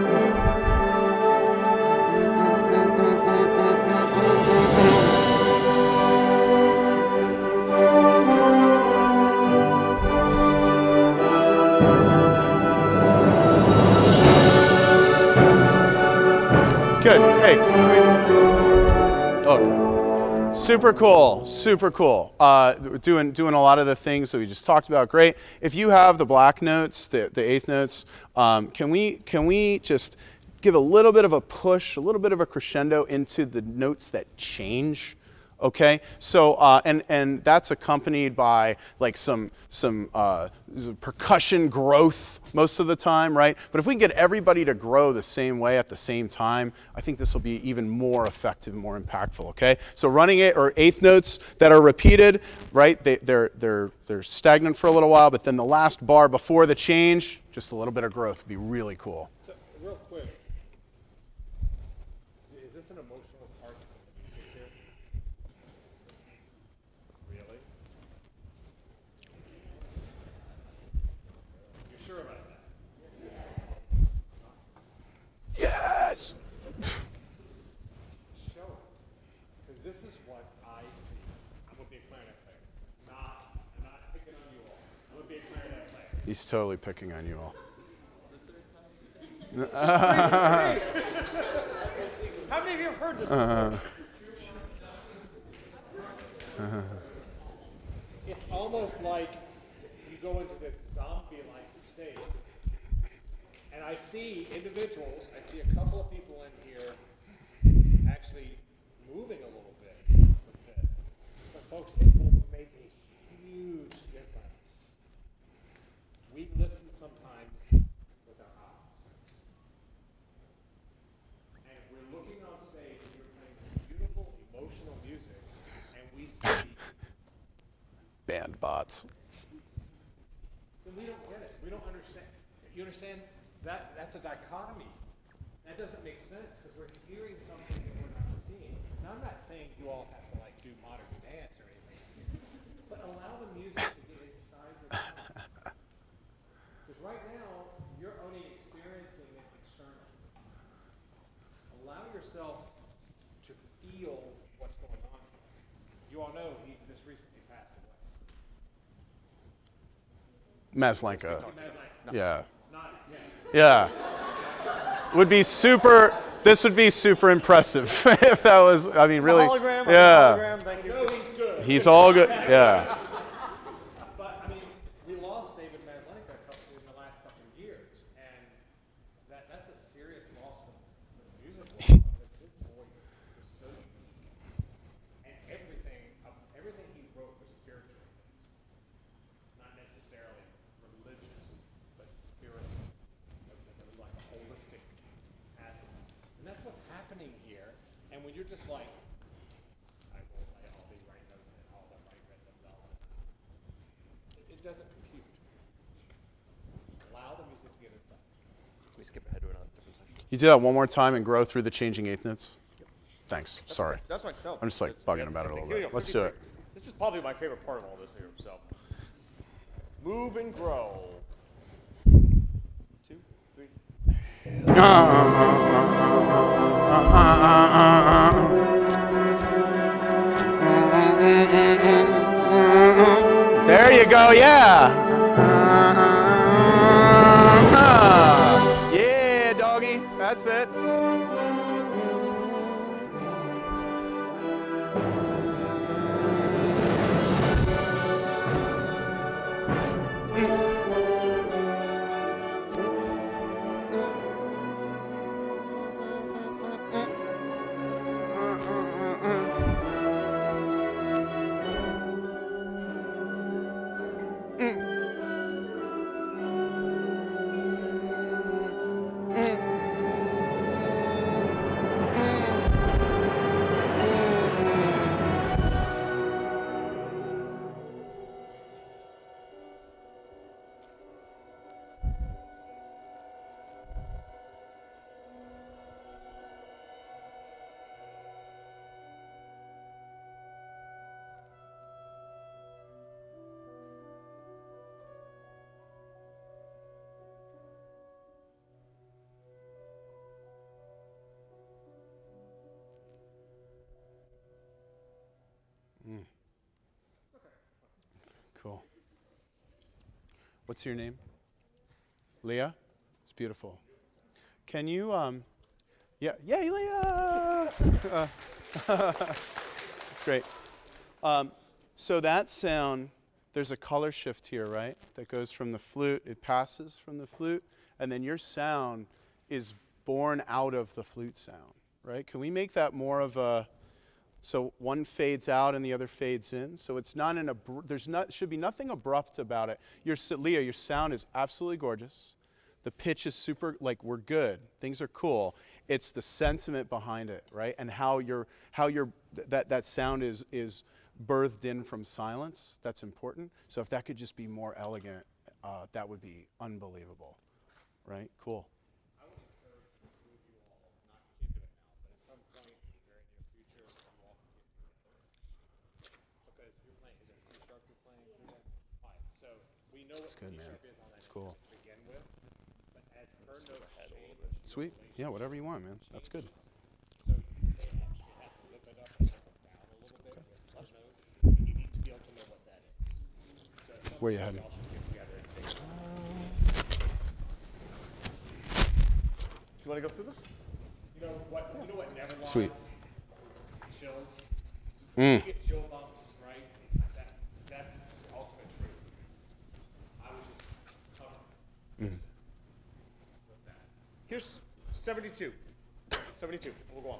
Good. Hey. Oh, super cool. Super cool. Doing a lot of the things that we just talked about. Great. If you have the black notes, the eighth notes, can we just give a little bit of a push, a little bit of a crescendo into the notes that change? Okay, so and that's accompanied by like some percussion growth most of the time, right? But if we can get everybody to grow the same way at the same time, I think this will be even more effective, more impactful. Okay, so running it or eighth notes that are repeated, right? They're stagnant for a little while, but then the last bar before the change, just a little bit of growth would be really cool. So, real quick, is this an emotional part of the music here? Really? You sure about that? Yes. Show it, because this is what I see. I'm a big clarinet player. I'm not picking on you all. I'm a big clarinet player. He's totally picking on you all. How many of you have heard this before? It's almost like you go into this zombie-like state, and I see individuals, I see a couple of people in here actually moving a little bit with this. But folks, it will make a huge difference. We listen sometimes with our eyes. And if we're looking on stage and you're playing beautiful, emotional music, and we see Band bots. then we don't get it. We don't understand. You understand? That's a dichotomy. That doesn't make sense because we're hearing something that we're not seeing. Now, I'm not saying you all have to like do modern dance or anything, but allow the music to get inside your minds. Because right now, you're only experiencing it externally. Allow yourself to feel what's going on here. You all know he just recently passed away. Maslenka. No. Yeah. Not yet. Yeah. This would be super impressive if that was, I mean, really. Hologram, yeah. hologram, thank you. No, he's good. He's all good. Yeah. But I mean, we lost David Maslenka in the last couple of years, and that's a serious loss for the music world. Because his voice was so unique, and everything he wrote was spiritual things, not necessarily religious, but spiritual. It was like a holistic aspect, and that's what's happening here. And when you're just like, I will play all the right notes and all the right rhythms, it doesn't compute. Allow the music to get inside. Can we skip ahead to another different section? You do that one more time and grow through the changing eighth notes? Thanks. Sorry. That's fine. No, I'm just like bugging about it a little bit. Let's do it. This is probably my favorite part of all this here. So, move and grow. 2, 3. There you go, yeah. Yeah, doggy. That's it. What's your name? Leah? It's beautiful. Can you, yeah, yay, Leah! That's great. So that sound, there's a color shift here, right? That goes from the flute, it passes from the flute, and then your sound is born out of the flute sound, right? Can we make that more of a, so one fades out and the other fades in? So it's not an, should be nothing abrupt about it. Leah, your sound is absolutely gorgeous. The pitch is super, like, we're good. Things are cool. It's the sentiment behind it, right? And how that sound is birthed in from silence. That's important. So if that could just be more elegant, that would be unbelievable, right? Cool. I would prefer to move you all, not you can't do it now, but at some point in the very near future, you all can get together. Because you're playing, is it C sharp you're playing through that? All right, so we know what That's good, C man. sharp is on that That's cool. to begin with, but as her notes change, Sweet. Yeah, whatever you want, man. That's good. so you may actually have to flip it up and flip it down a little bit with her notes. You need to be able to know what that is. So at some Where you point, heading? y'all should get together and say, You want to go through this? you know what never lies? Sweet. Chills. Mm. You get chill bumps, right? That's the ultimate truth. I was just Mm. with that. Here's 72. 72. We'll go on.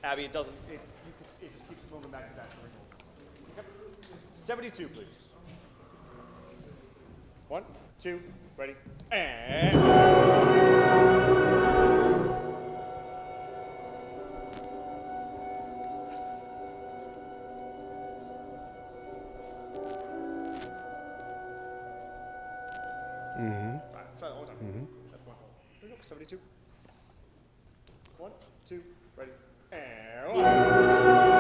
Abby, it doesn't. It just keeps moving back to that. Yep. 72, please. 1, 2, ready, and. Mm-hmm. Try that one more time. Mm-hmm. That's one hold. Here we go. 72. 1, 2, ready, and.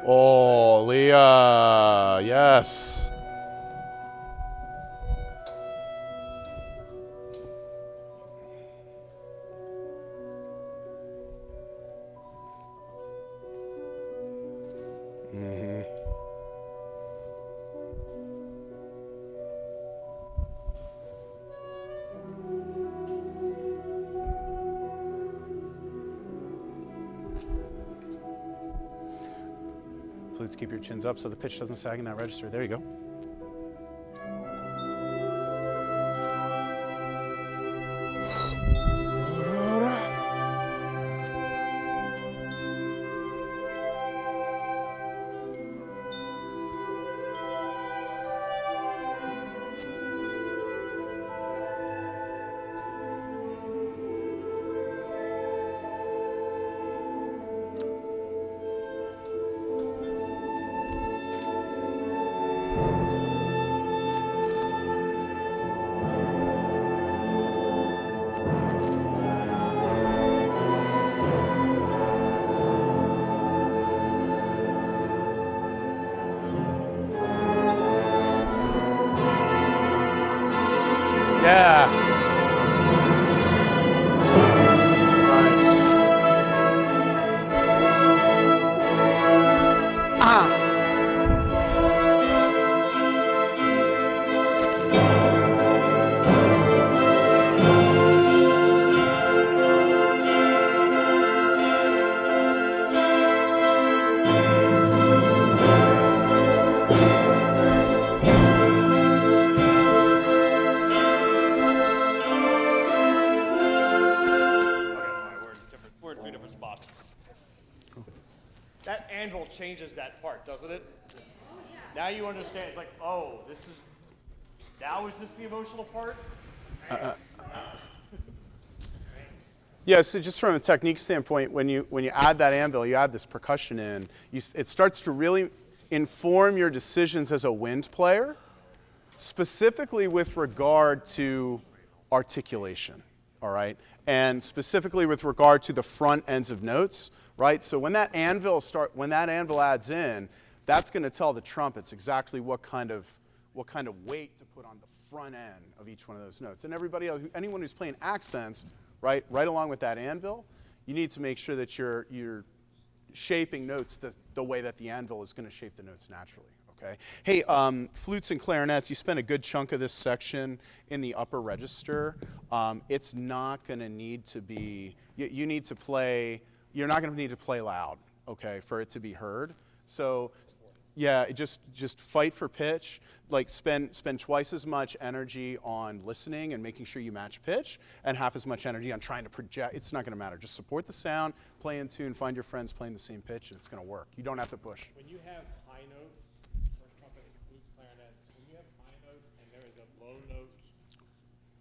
Oh, Leah. Yes. Mm-hmm. Flutes, keep your chins up so the pitch doesn't sag in that register. There you go. Yeah. Nice. Ah. We're in 3 different spots. That anvil changes that part, doesn't it? Now you understand. It's like, oh, this is. Now is this the emotional part? Yeah, so just from a technique standpoint, when you add that anvil, you add this percussion in, it starts to really inform your decisions as a wind player, specifically with regard to articulation, all right? And specifically with regard to the front ends of notes, right? So when that anvil adds in, that's going to tell the trumpets exactly what kind of weight to put on the front end of each one of those notes. And everybody else, anyone who's playing accents right along with that anvil, you need to make sure that you're shaping notes the way that the anvil is going to shape the notes naturally. Okay. Hey, flutes and clarinets, you spend a good chunk of this section in the upper register. It's not going to need to be, you need to play, you're not going to need to play loud, okay, for it to be heard. So, yeah, just fight for pitch. Like spend twice as much energy on listening and making sure you match pitch, and half as much energy on trying to project. It's not going to matter. Just support the sound, play in tune, find your friends playing the same pitch, and it's going to work. You don't have to push. When you have high notes, first trumpets, flutes, clarinets, when you have high notes and there is a low note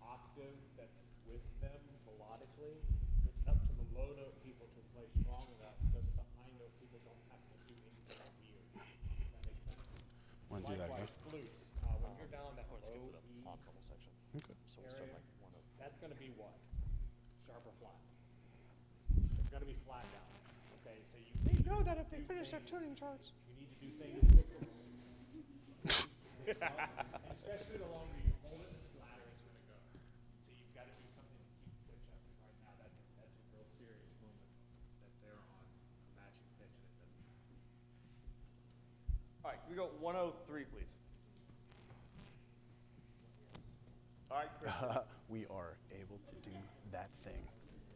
octave that's with them melodically, it's up to the low note people to play strong enough so that the high note people don't have to do anything weird. Does that make sense? Want to do that, Likewise, guys? flutes, when you're down that low E Okay. area, that's going to be what? Sharp or flat? It's going to be flat down. Okay, so they know that if they finish their tuning charts. You need to do things. Especially the longer you hold it, the flatter it's going to go. So you've got to do something to keep the pitch up. And right now, that's a real serious moment that they're on a matching pitch, and it doesn't. All right, can we go 103, please? All right, Chris. We are able to do that thing.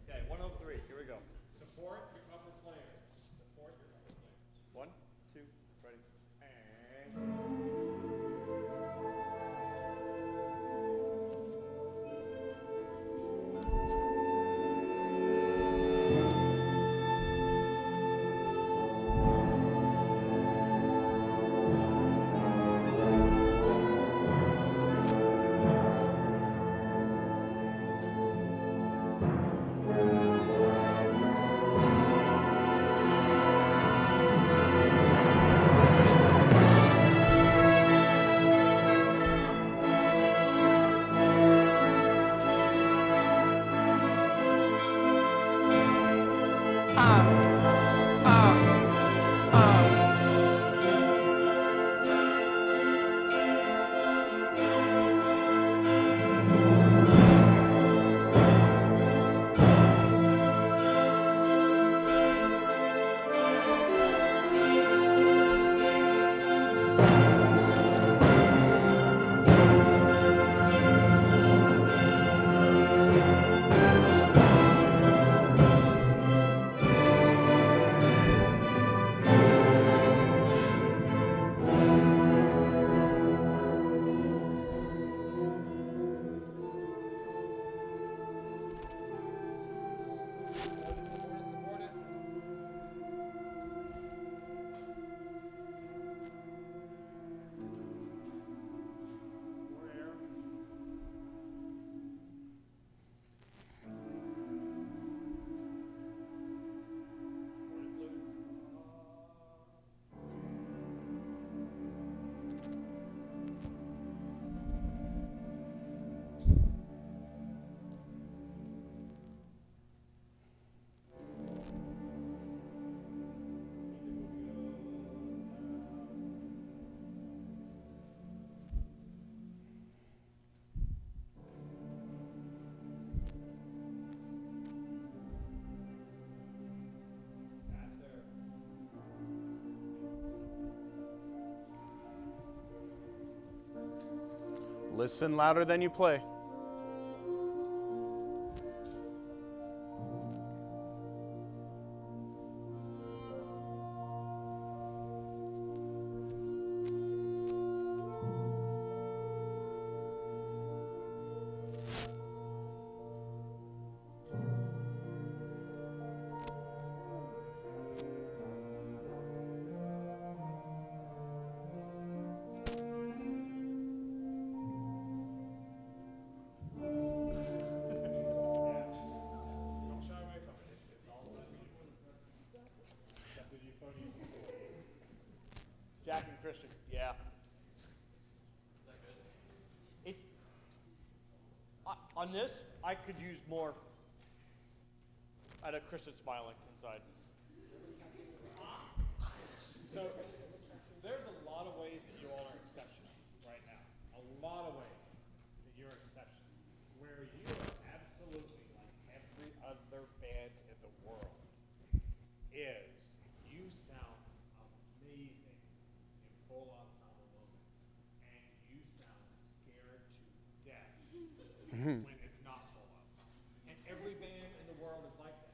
Okay, 103, here we go. Support your upper players. Support your upper players. 1, 2, ready, and... Listen louder than you play. Jack and Christian, yeah. On this, I could use more. I had a Christian smiling inside. So there's a lot of ways that you all are exceptional right now. A lot of ways that you're exceptional. Where you are absolutely like every full ensemble moments, and you sound scared to death when it's not full ensemble. And every band in the world is like that.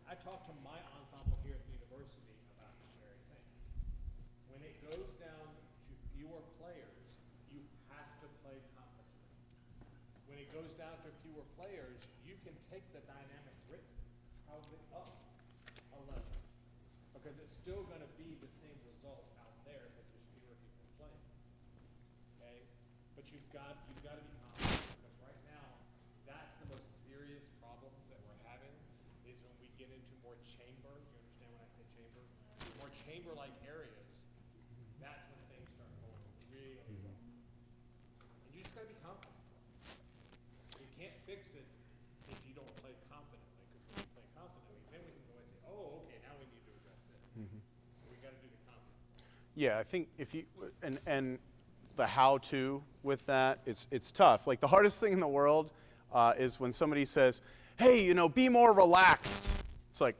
I talked to my ensemble here at the university about this very thing. When it goes down to fewer players, you have to play competently. When it goes down to fewer players, you can take the dynamic written probably up a level, because it's still going to be the same result out there because there's fewer people playing. Okay, but you've got to be confident, because right now that's the most serious problems that we're having is when we get into more chamber. You understand when I say chamber? More chamber-like areas. That's when things start going really wrong. And you just got to be confident. You can't fix it if you don't play confidently, because when you play confidently, then we can go and say, oh, okay, now we need to address this. We got to do the confident. Yeah, I think if you and the how-to with that, it's tough. Like the hardest thing in the world is when somebody says, "Hey, be more relaxed." It's like,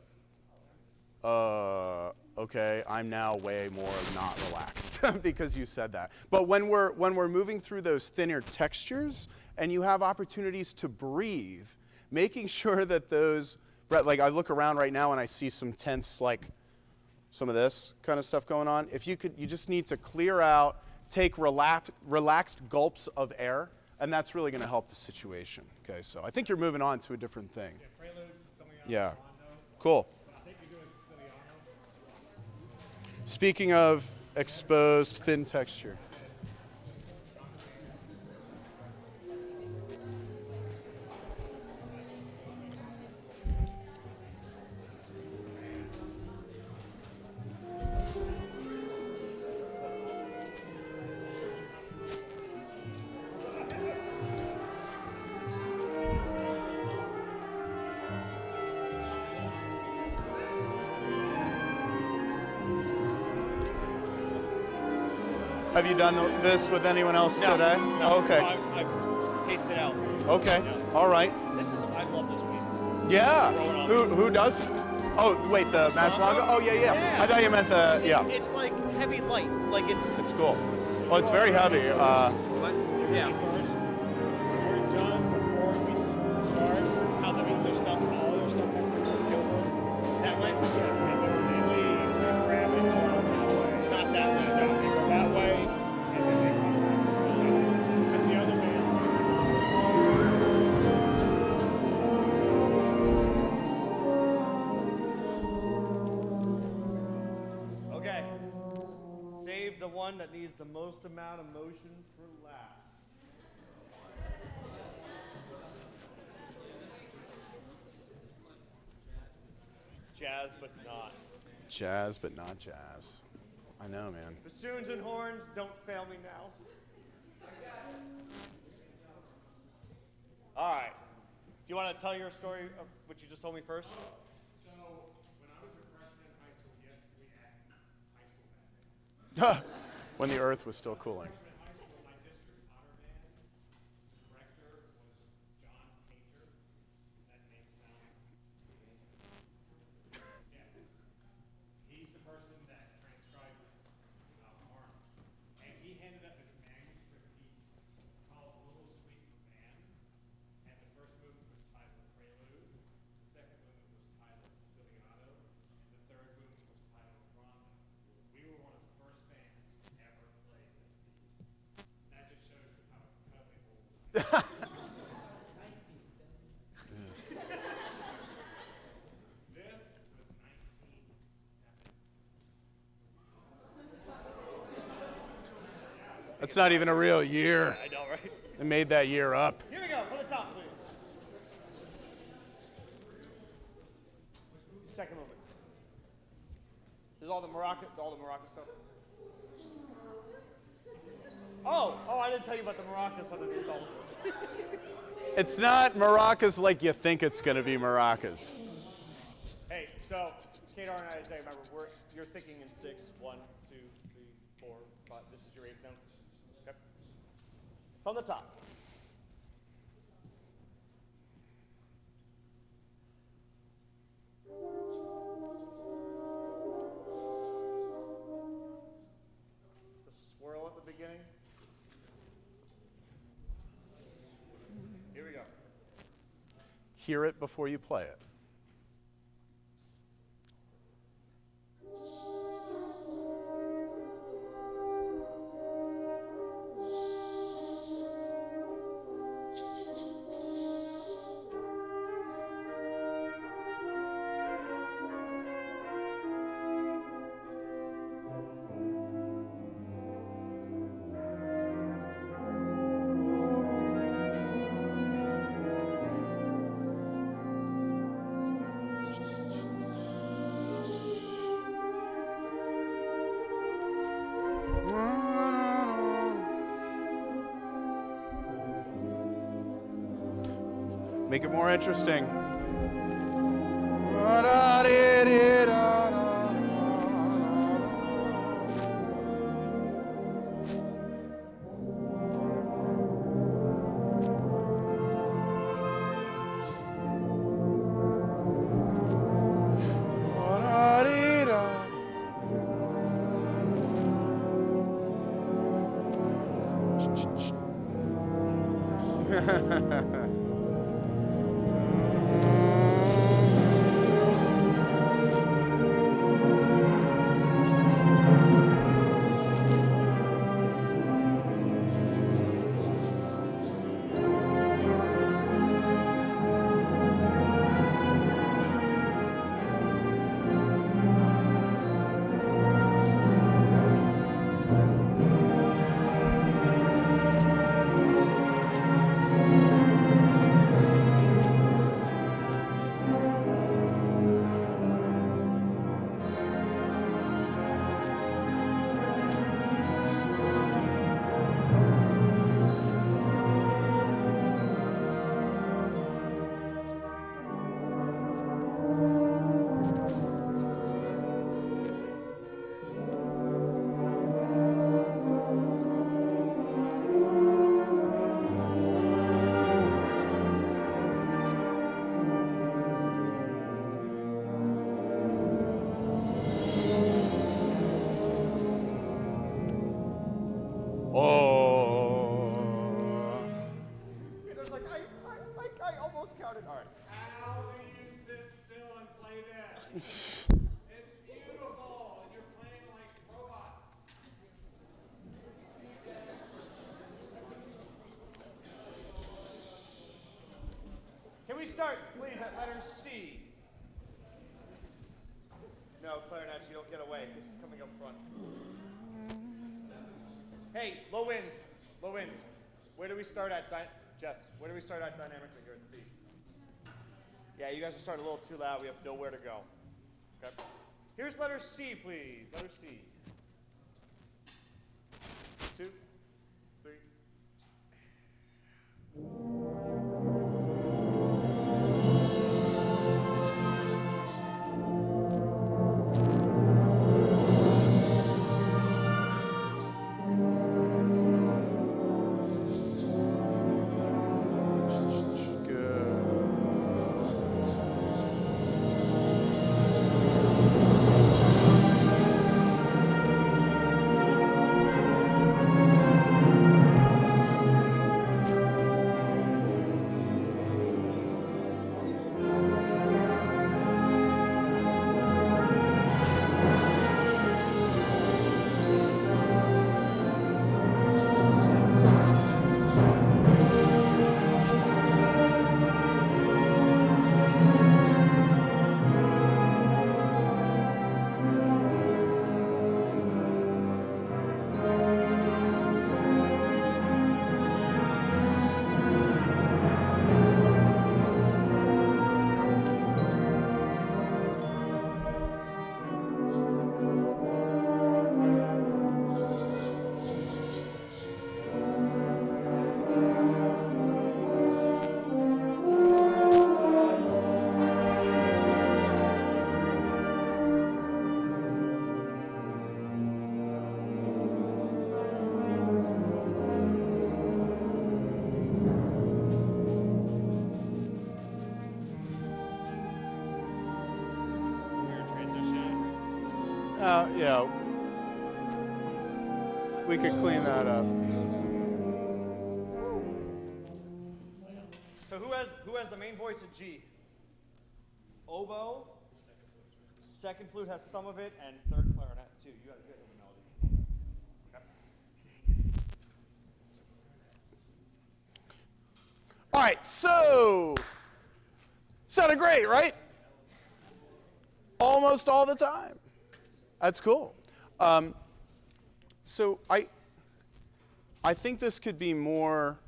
okay, I'm now way more not relaxed because you said that. But when we're moving through those thinner textures and you have opportunities to breathe, making sure that those, like I look around right now and I see some tense, like some of this kind of stuff going on. If you just need to clear out, take relaxed gulps of air, and that's really going to help the situation. Okay, so I think you're moving on to a different thing. Yeah, preludes, Siciliano, Yeah, Rondo. cool. But I think you're doing Siciliano. Speaking of exposed thin texture. Have you done this with anyone else today? No, Okay. I've tasted out. Okay. Yeah. All right. I love this piece. Yeah. Rolling on. Who does? Oh, wait, the Mazanga? Oh, yeah. I thought you meant the, yeah. It's like heavy light. Like It's cool. Well, it's very heavy. yeah. First, we're done before we start. How their stuff, all their stuff has to go over that way. Yes, and then they leave, they grab it, go out that way. Not that way. No, they go that way, and then they come back. That's the other way. Okay. Save the one that needs the most amount of motion for last. It's jazz, but not. Jazz, but not jazz. I know, man. Bassoons and horns, don't fail me now. All right. Do you want to tell your story of what you just told me first? So, when I was a freshman in high school, yes, we had high school band. When the earth was still cooling. Freshman in high school, my district honor band, the director was John Painter. Does that name sound? Yeah. He's the person that transcribed Arnold. And he handed up this manuscript piece called Little Suite for Band. And the first movement was titled Prelude. The second movement was titled Siciliano. And the third movement was titled Rondo. We were one of the first bands to ever play this piece. That just shows you how incredibly old I am. This was 1970. That's not even a real year. I know, right? They made that year up. Here we go, for the top, please. Second movement. There's all the maraca stuff. Oh, I didn't tell you about the maracas underneath all of it. It's not maracas like you think it's going to be maracas. Hey, so Kadar and I say, remember, you're thinking in 6. 1, 2, 3, 4, 5. This is your 8th note. Okay. From the top. hear it before you play it. Make it more interesting. I almost counted. All right. How do you sit still and play this? It's beautiful, and you're playing like robots. Can we start, please, at letter C? No, clarinets, you don't get away. This is coming up front. Hey, low winds. Low winds. Where do we start at, Jess? Where do we start at dynamically here at C? Yeah, you guys are starting a little too loud. We have nowhere to go. Okay. Here's letter C, please. Letter C. 2, 3. Yeah, we could clean that up. So who who has the main voice at G? Oboe. Second flute has some of it, and third clarinet too. You have the melody. Okay. All right, so sounded great, right? Almost all the time. That's cool. So I think this could be more.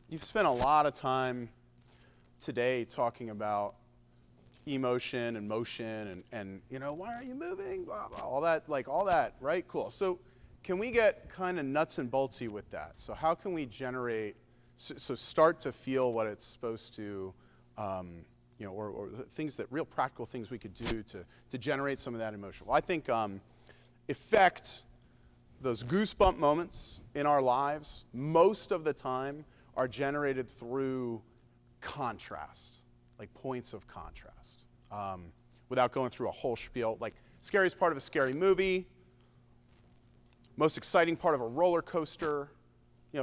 You've spent a lot of time today talking about emotion and motion and why aren't you moving? Blah, blah, all that, right? Cool. So can we get kind of nuts and boltsy with that? So how can we generate? So start to feel what it's supposed to, or things that real practical things we could do to generate some of that emotion. Well, I think effect those goosebump moments in our lives most of the time are generated through contrast, like points of contrast. Without going through a whole spiel, like scariest part of a scary movie, most exciting part of a roller coaster,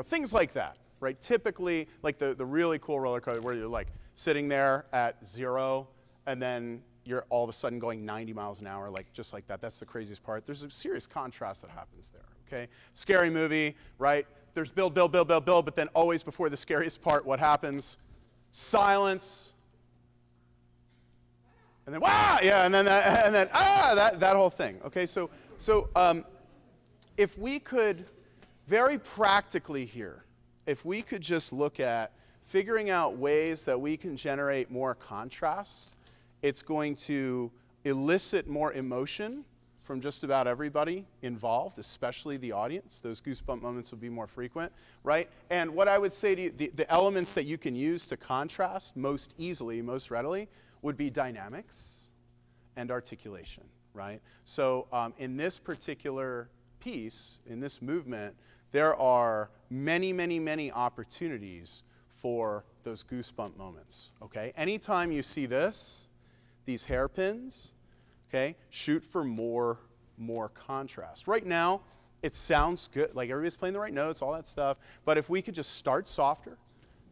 things like that, right? Typically, like the really cool roller coaster where you're like sitting there at 0 and then you're all of a sudden going 90 miles an hour, like just like that. That's the craziest part. There's a serious contrast that happens there, okay? Scary movie, right? There's build, but then always before the scariest part, what happens? Silence. And then, wah! Yeah, and then that whole thing. Okay, so if we could, very practically here, if we could just look at figuring out ways that we can generate more contrast, it's going to elicit more emotion from just about everybody involved, especially the audience. Those goosebump moments will be more frequent, right? And what I would say to you, the elements that you can use to contrast most easily, most readily, would be dynamics and articulation, right? So in this particular piece, in this movement, there are many, many, many opportunities for those goosebump moments, okay? Anytime you see this, these hairpins, okay, shoot for more contrast. Right now, it sounds good, like everybody's playing the right notes, all that stuff, but if we could just start softer,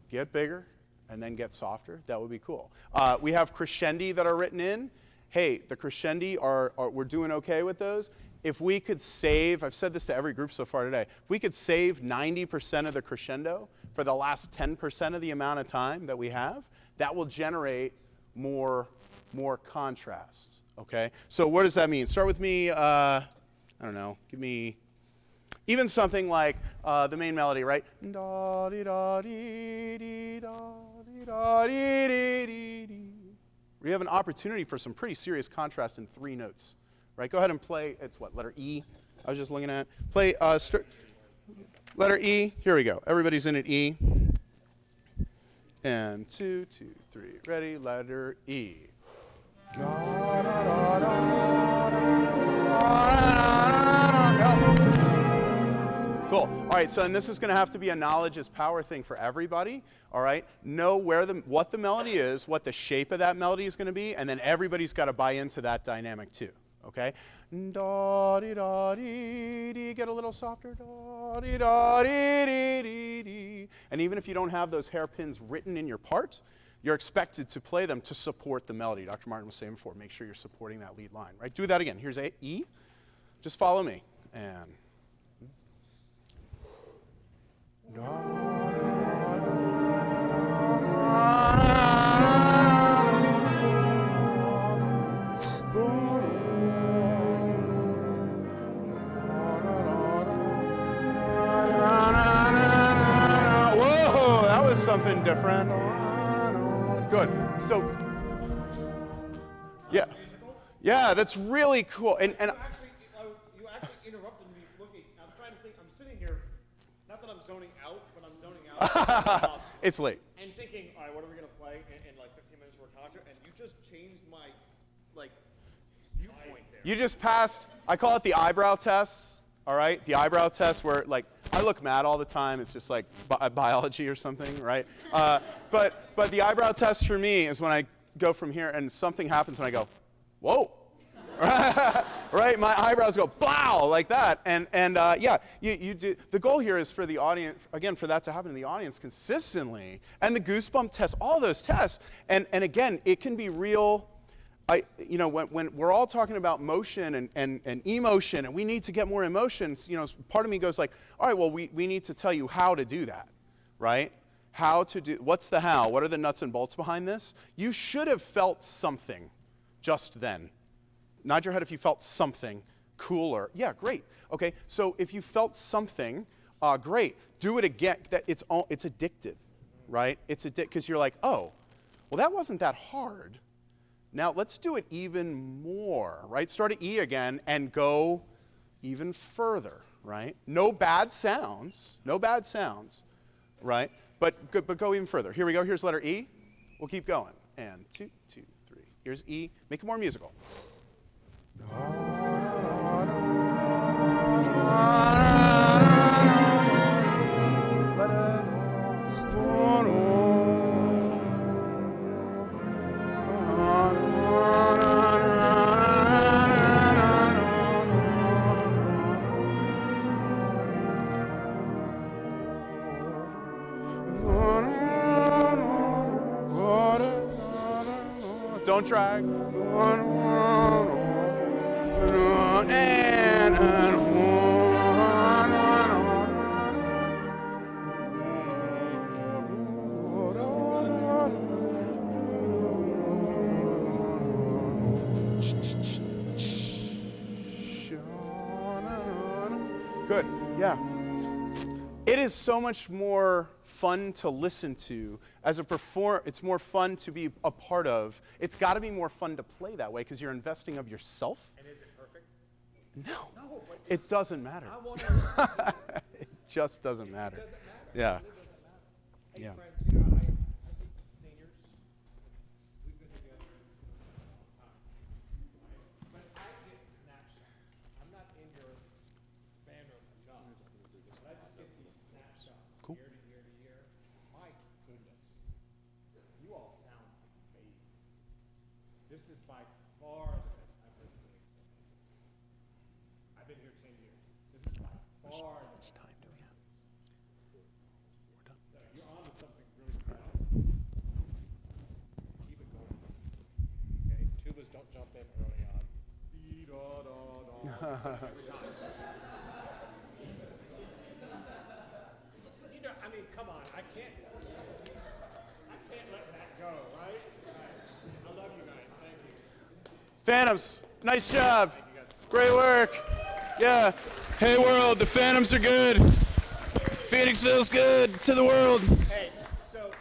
get bigger, and then get softer, that would be cool. We have crescendi that are written in. Hey, the crescendi we're doing okay with those. If we could save, I've said this to every group so far today, if we could save 90% of the crescendo for the last 10% of the amount of time that we have, that will generate more contrast, okay? So what does that mean? Start with me, I don't know, give me even something like the main melody, right? Da dee da dee dee da dee da dee dee dee dee. We have an opportunity for some pretty serious contrast in 3 notes, right? Go ahead and play, it's what, letter E? I was just looking at. Play letter E, here we go. Everybody's in at E. And 2, 2, 3, ready, letter E. Cool. All right, so and this is going to have to be a knowledge is power thing for everybody. All right, know what the melody is, what the shape of that melody is going to be, and then everybody's got to buy into that dynamic too. Okay. Da dee da dee dee. Get a little softer. Da dee da dee dee dee dee. And even if you don't have those hairpins written in your part, you're expected to play them to support the melody. Dr. Martin was saying before, make sure you're supporting that lead line. Right. Do that again. Here's A, E. Just follow me. And. Whoa, that was something different. Good. So, yeah, that's really cool. And you actually interrupted me looking. I'm trying to think. I'm sitting here. Not that I'm zoning out, but I'm zoning out. It's late. And thinking, all right, what are we going to play in like 15 minutes for a concert? And you just changed my, viewpoint there. You just passed, I call it the eyebrow test, all right? The eyebrow test where, I look mad all the time. It's just like biology or something, right? But the eyebrow test for me is when I go from here and something happens and I go, whoa. right? My eyebrows go blow like that, and yeah, you do. The goal here is for the audience, again, for that to happen in the audience consistently, and the goosebump test, all those tests, and again, it can be real. When we're all talking about motion and emotion, and we need to get more emotions, part of me goes like, all right, well, we need to tell you how to do that, right? How to do, what's the how? What are the nuts and bolts behind this? You should have felt something just then. Nod your head if you felt something cooler. Yeah, great. Okay, so if you felt something, great. Do it again. It's addictive, right? It's addictive because you're like, oh, well, that wasn't that hard. Now let's do it even more, right? Start at E again and go even further, right? No bad sounds, right? But go even further. Here we go. Here's letter E. We'll keep going. And 2, 2, 3. Here's E. Make it more musical. Don't drag. Good, yeah. It is so much more fun to listen to as a performer. It's more fun to be a part of. It's got to be more fun to play that way because you're investing of yourself. And is it perfect? No, No, but it doesn't matter. I want to. It just doesn't matter. It doesn't matter. Yeah. It doesn't matter. Hey, Yeah. friends, I think seniors, we've been together a long time. But I get snapshots. I'm not in your band room enough. But I just get these snapshots Cool. year to year to year. My goodness. You all sound amazing. This is by far the best I've heard you play. I've been here 10 years. This is by far the best. Time do we have? We're done. No, you're on to something really good. Keep it going. Okay, tubas don't jump in early on. Every time. I mean, come on, I can't let that go, right? I love you guys, thank you. Phantoms, nice job. Great work. Yeah. Hey world, the Phantoms are good. Phoenixville's good to the world. Hey, so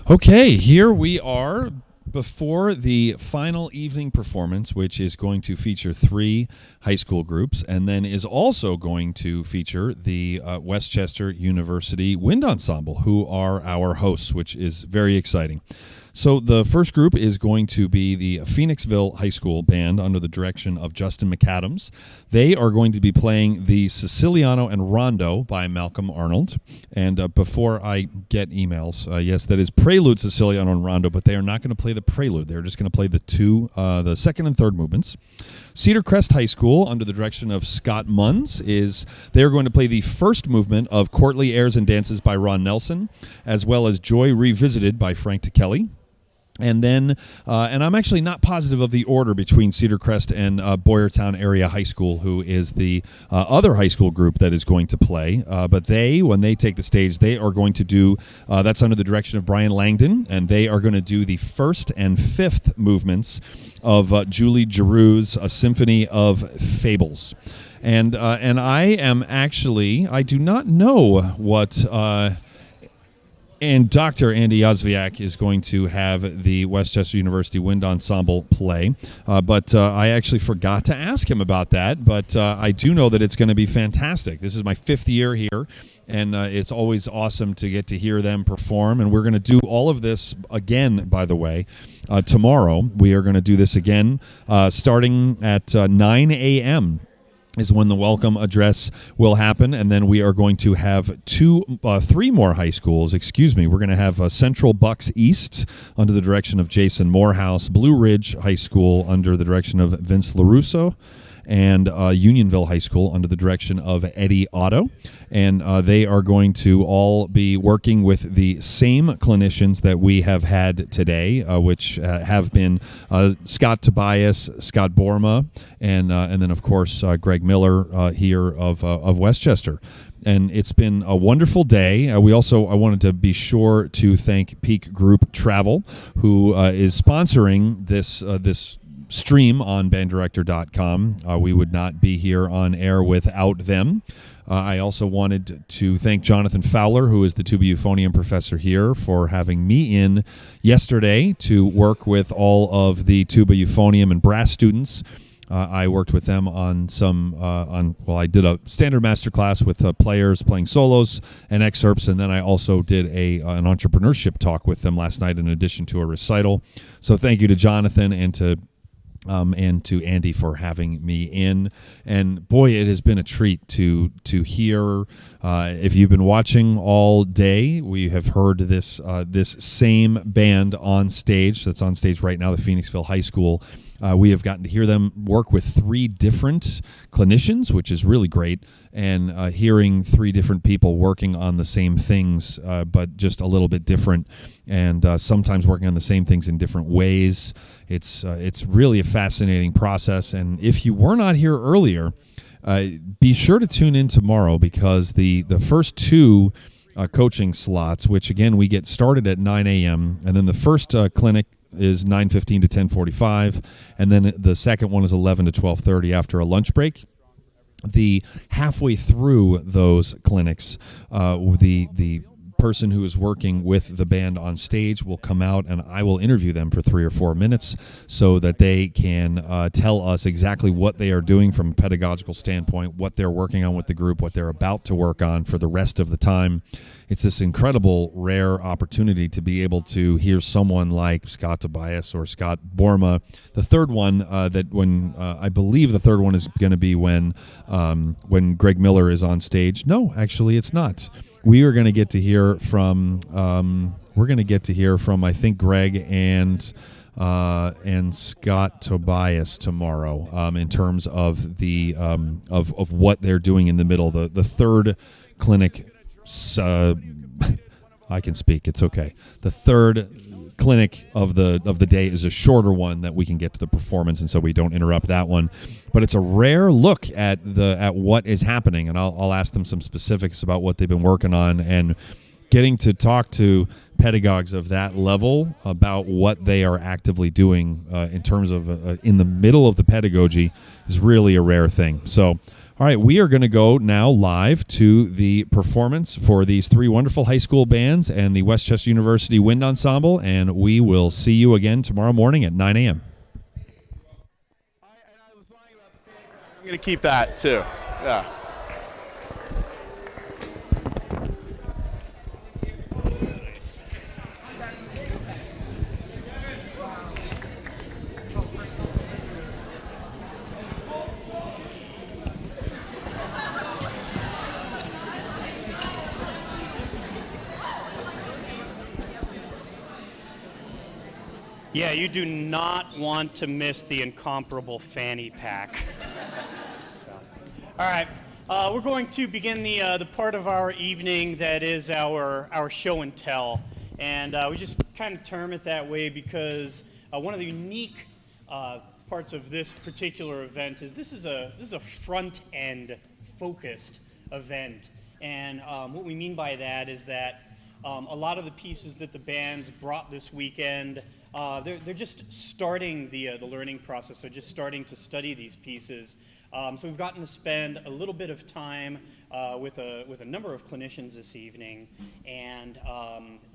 Okay, here we are before the final evening performance, which is going to feature 3 high school groups and then is also going to feature the Westchester University Wind Ensemble, who are our hosts, which is very exciting. So the first group is going to be the Phoenixville High School Band under the direction of Justin McAdams. They are going to be playing the Siciliano and Rondo by Malcolm Arnold. And before I get emails, yes, that is Prelude, Siciliano, and Rondo, but they are not going to play the Prelude. They're just going to play the second and third movements. Cedar Crest High School, under the direction of Scott Munns, they're going to play the first movement of Courtly Airs and Dances by Ron Nelson, as well as Joy Revisited by Frank Kelly. And then, and I'm actually not positive of the order between Cedar Crest and Boyertown Area High School, who is the other high school group that is going to play. But when they take the stage, they are going to do, that's under the direction of Brian Langdon, and they are going to do the first and fifth movements of Julie Giroux's A Symphony of Fables. And I am actually, I do not know what... And Dr. Andy Oswiak is going to have the Westchester University Wind Ensemble play. But I actually forgot to ask him about that. But I do know that it's going to be fantastic. This is my 5th year here, and it's always awesome to get to hear them perform. And we're going to do all of this again, by the way, tomorrow. We are going to do this again starting at 9 a.m. is when the welcome address will happen, and then we are going to have 3 more high schools. We're going to have Central Bucks East under the direction of Jason Morehouse, Blue Ridge High School under the direction of Vince LaRusso, and Unionville High School under the direction of Eddie Otto. And they are going to all be working with the same clinicians that we have had today, which have been Scott Tobias, Scott Borma, and then, of course, Greg Miller here of Westchester. And it's been a wonderful day. I wanted to be sure to thank Peak Group Travel, who is sponsoring this stream on banddirector.com. We would not be here on air without them. I also wanted to thank Jonathan Fowler, who is the tuba euphonium professor here, for having me in yesterday to work with all of the tuba euphonium and brass students. I worked with them on I did a standard master class with players playing solos and excerpts, and then I also did an entrepreneurship talk with them last night in addition to a recital. So thank you to Jonathan and to Andy for having me in. And boy, it has been a treat to hear. If you've been watching all day, we have heard this same band on stage. That's on stage right now, the Phoenixville High School. We have gotten to hear them work with 3 different clinicians, which is really great, and hearing 3 different people working on the same things, but just a little bit different, and sometimes working on the same things in different ways. It's really a fascinating process, and if you were not here earlier, be sure to tune in tomorrow, because the first 2 coaching slots, which again we get started at 9 a.m., and then the first clinic is 9:15 to 10:45, and then the second one is 11 to 12:30 after a lunch break. The halfway through those clinics, the person who is working with the band on stage will come out, and I will interview them for 3 or 4 minutes so that they can tell us exactly what they are doing from a pedagogical standpoint, what they're working on with the group, what they're about to work on for the rest of the time. It's this incredible, rare opportunity to be able to hear someone like Scott Tobias or Scott Borma. The third one, I believe the third one is going to be when Greg Miller is on stage. No, actually, it's not. We are going to get to hear from I think Greg and Scott Tobias tomorrow in terms of the of what they're doing in the middle. The third clinic. I can speak. It's okay. The third clinic of the day is a shorter one that we can get to the performance, and so we don't interrupt that one. But it's a rare look at what is happening, and I'll ask them some specifics about what they've been working on, and getting to talk to pedagogues of that level about what they are actively doing in terms of in the middle of the pedagogy is really a rare thing. So All right, we are going to go now live to the performance for these three wonderful high school bands and the Westchester University Wind Ensemble, and we will see you again tomorrow morning at 9 a.m. I'm going to keep that too. Yeah. Yeah, you do not want to miss the incomparable fanny pack. So, all right, we're going to begin the part of our evening that is our show and tell, and we just kind of term it that way because one of the unique parts of this particular event is this is a front end focused event, and what we mean by that is that a lot of the pieces that the bands brought this weekend. They're just starting the learning process, so just starting to study these pieces. So we've gotten to spend a little bit of time with a number of clinicians this evening, and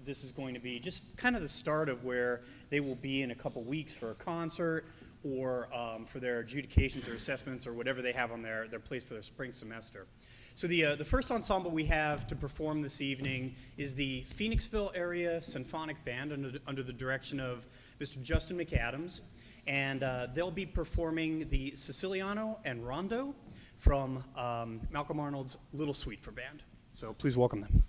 this is going to be just kind of the start of where they will be in a couple weeks for a concert or for their adjudications or assessments or whatever they have on their plate for their spring semester. So the first ensemble we have to perform this evening is the Phoenixville Area Symphonic Band under the direction of Mr. Justin McAdams, and they'll be performing the Siciliano and Rondo from Malcolm Arnold's Little Suite for Band. So please welcome them.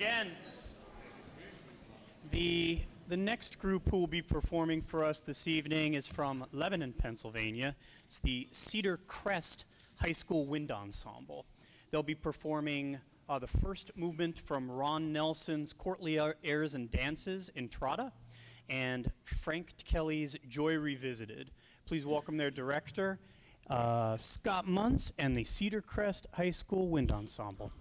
again. The next group who will be performing for us this evening is from Lebanon, Pennsylvania. It's the Cedar Crest High School Wind Ensemble. They'll be performing the first movement from Ron Nelson's Courtly Airs and Dances, Entrada, and Frank Kelly's Joy Revisited. Please welcome their director, Scott Muntz, and the Cedar Crest High School Wind Ensemble.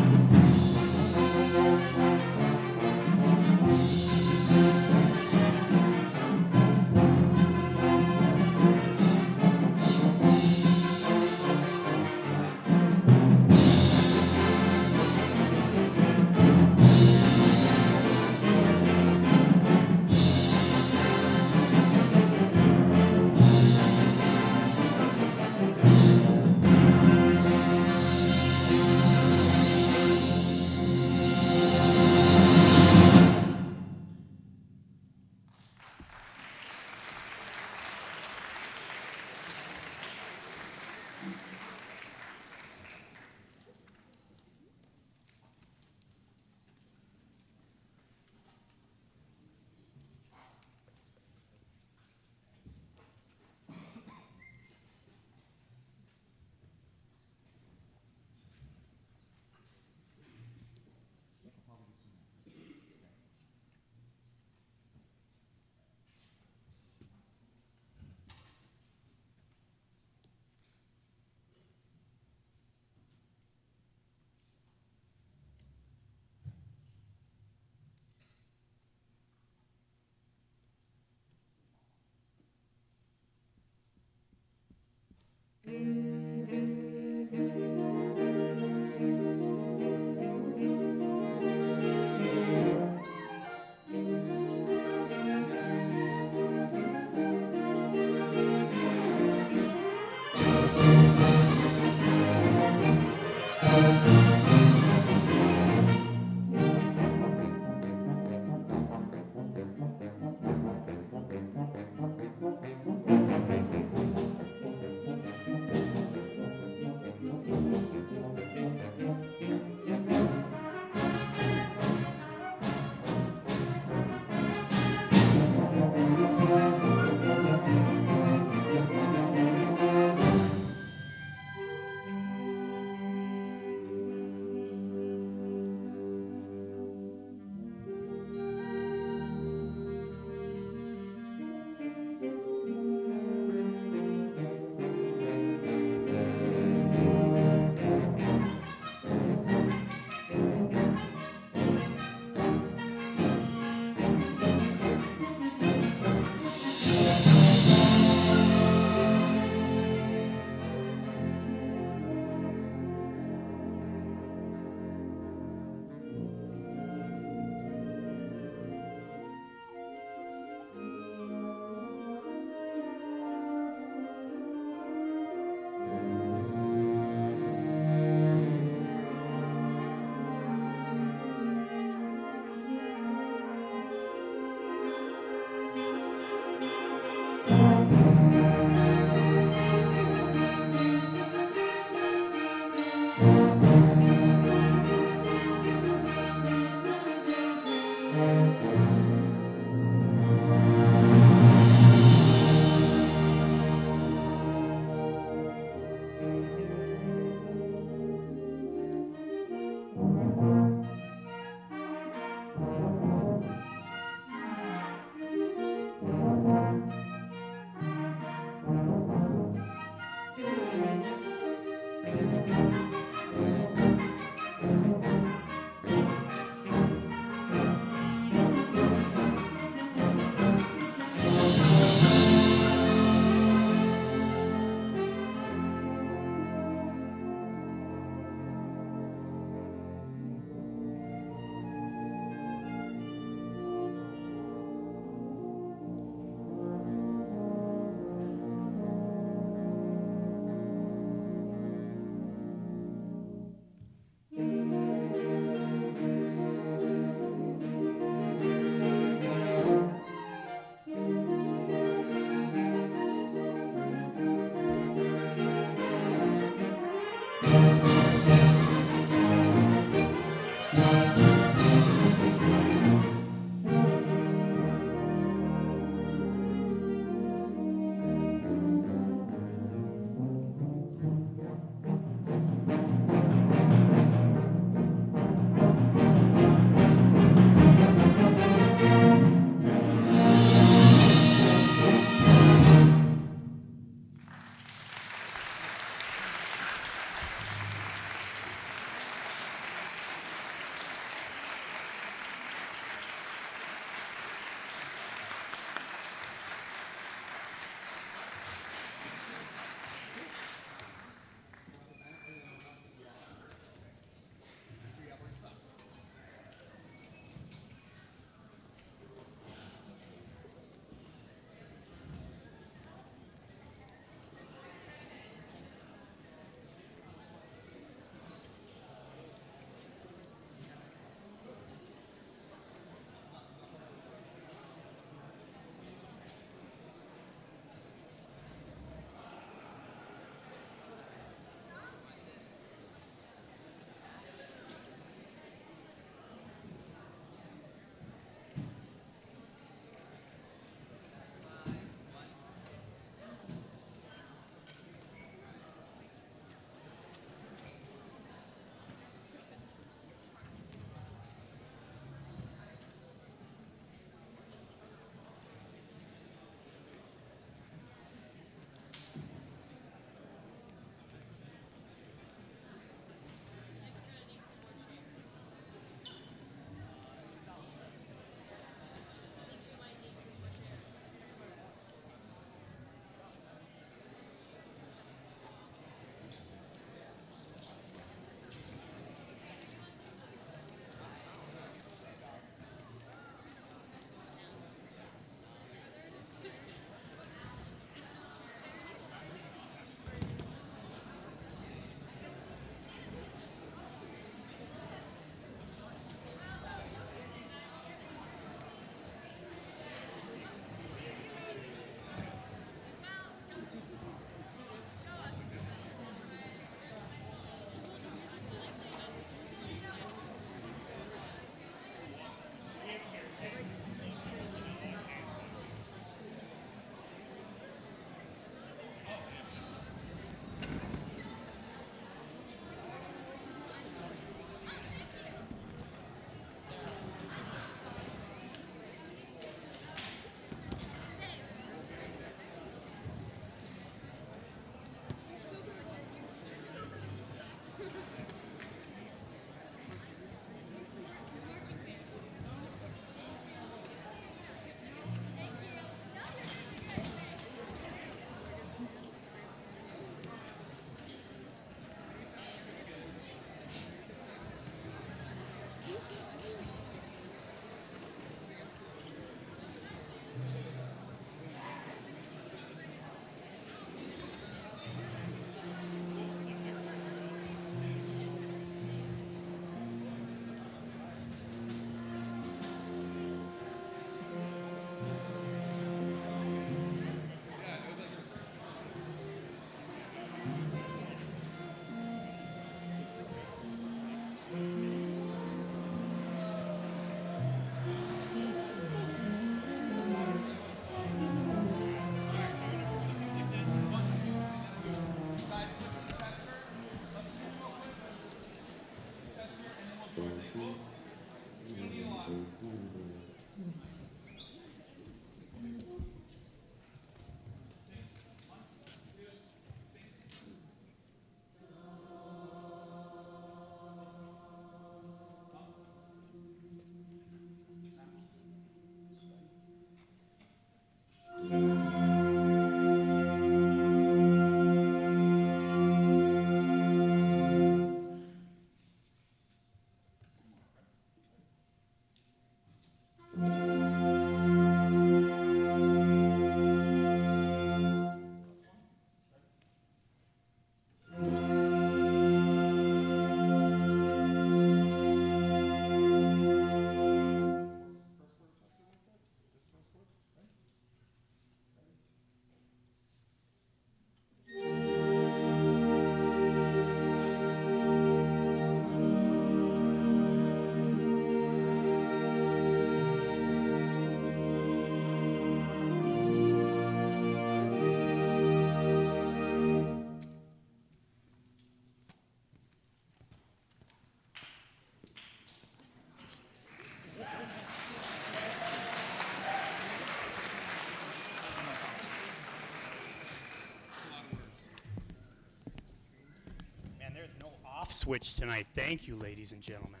off switch tonight. Thank you, ladies and gentlemen.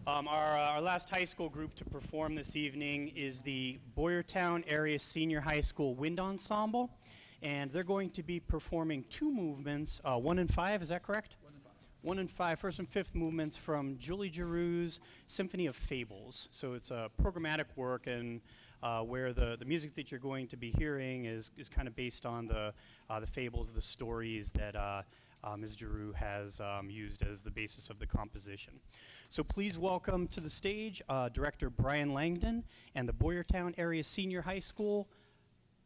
Our last high school group to perform this evening is the Boyertown Area Senior High School Wind Ensemble, and they're going to be performing two movements, 1 and 5, is that correct? 1 and 5, first and fifth movements from Julie Giroux's Symphony of Fables. So it's a programmatic work, and where the music that you're going to be hearing is kind of based on the fables, the stories that Ms. Giroux has used as the basis of the composition. So please welcome to the stage Director Brian Langdon and the Boyertown Area Senior High School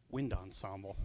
Wind Ensemble.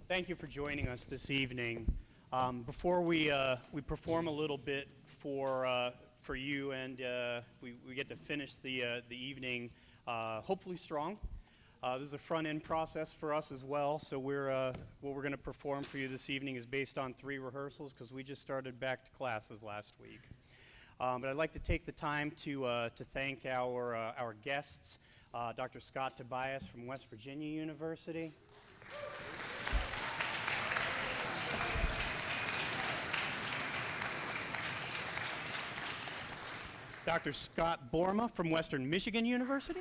Thank you for joining us this evening. Before we perform a little bit for you, and we get to finish the evening hopefully strong. This is a front-end process for us as well, so what we're going to perform for you this evening is based on 3 rehearsals because we just started back to classes last week. But I'd like to take the time to thank our guests, Dr. Scott Tobias from West Virginia University. Dr. Scott Borma from Western Michigan University.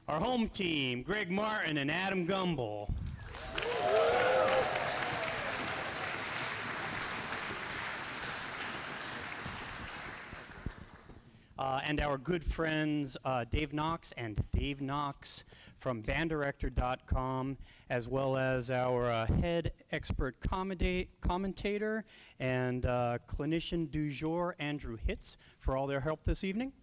Our home team, Greg Martin and Adam Gumbel. And our good friends Dave Knox and Dave Knox from banddirector.com, as well as our head expert commentator and clinician du jour, Andrew Hitz, for all their help this evening.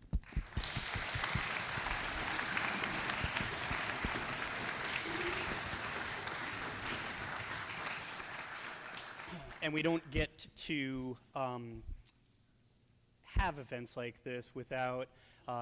And we don't get to have events like this without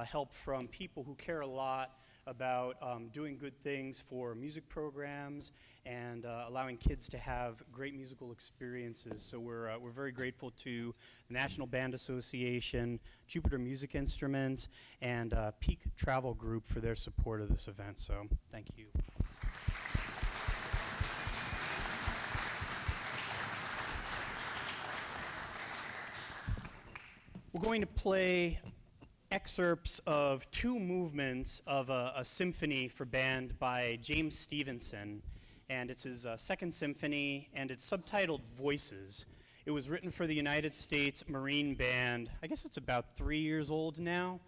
help from people who care a lot about doing good things for music programs and allowing kids to have great musical experiences. So we're very grateful to the National Band Association, Jupiter Music Instruments, and Peak Travel Group for their support of this event. So thank you. We're going to play excerpts of 2 movements of a symphony for band by James Stevenson, and it's his 2nd symphony, and it's subtitled Voices. It was written for the United States Marine Band. I guess it's about 3 years old now,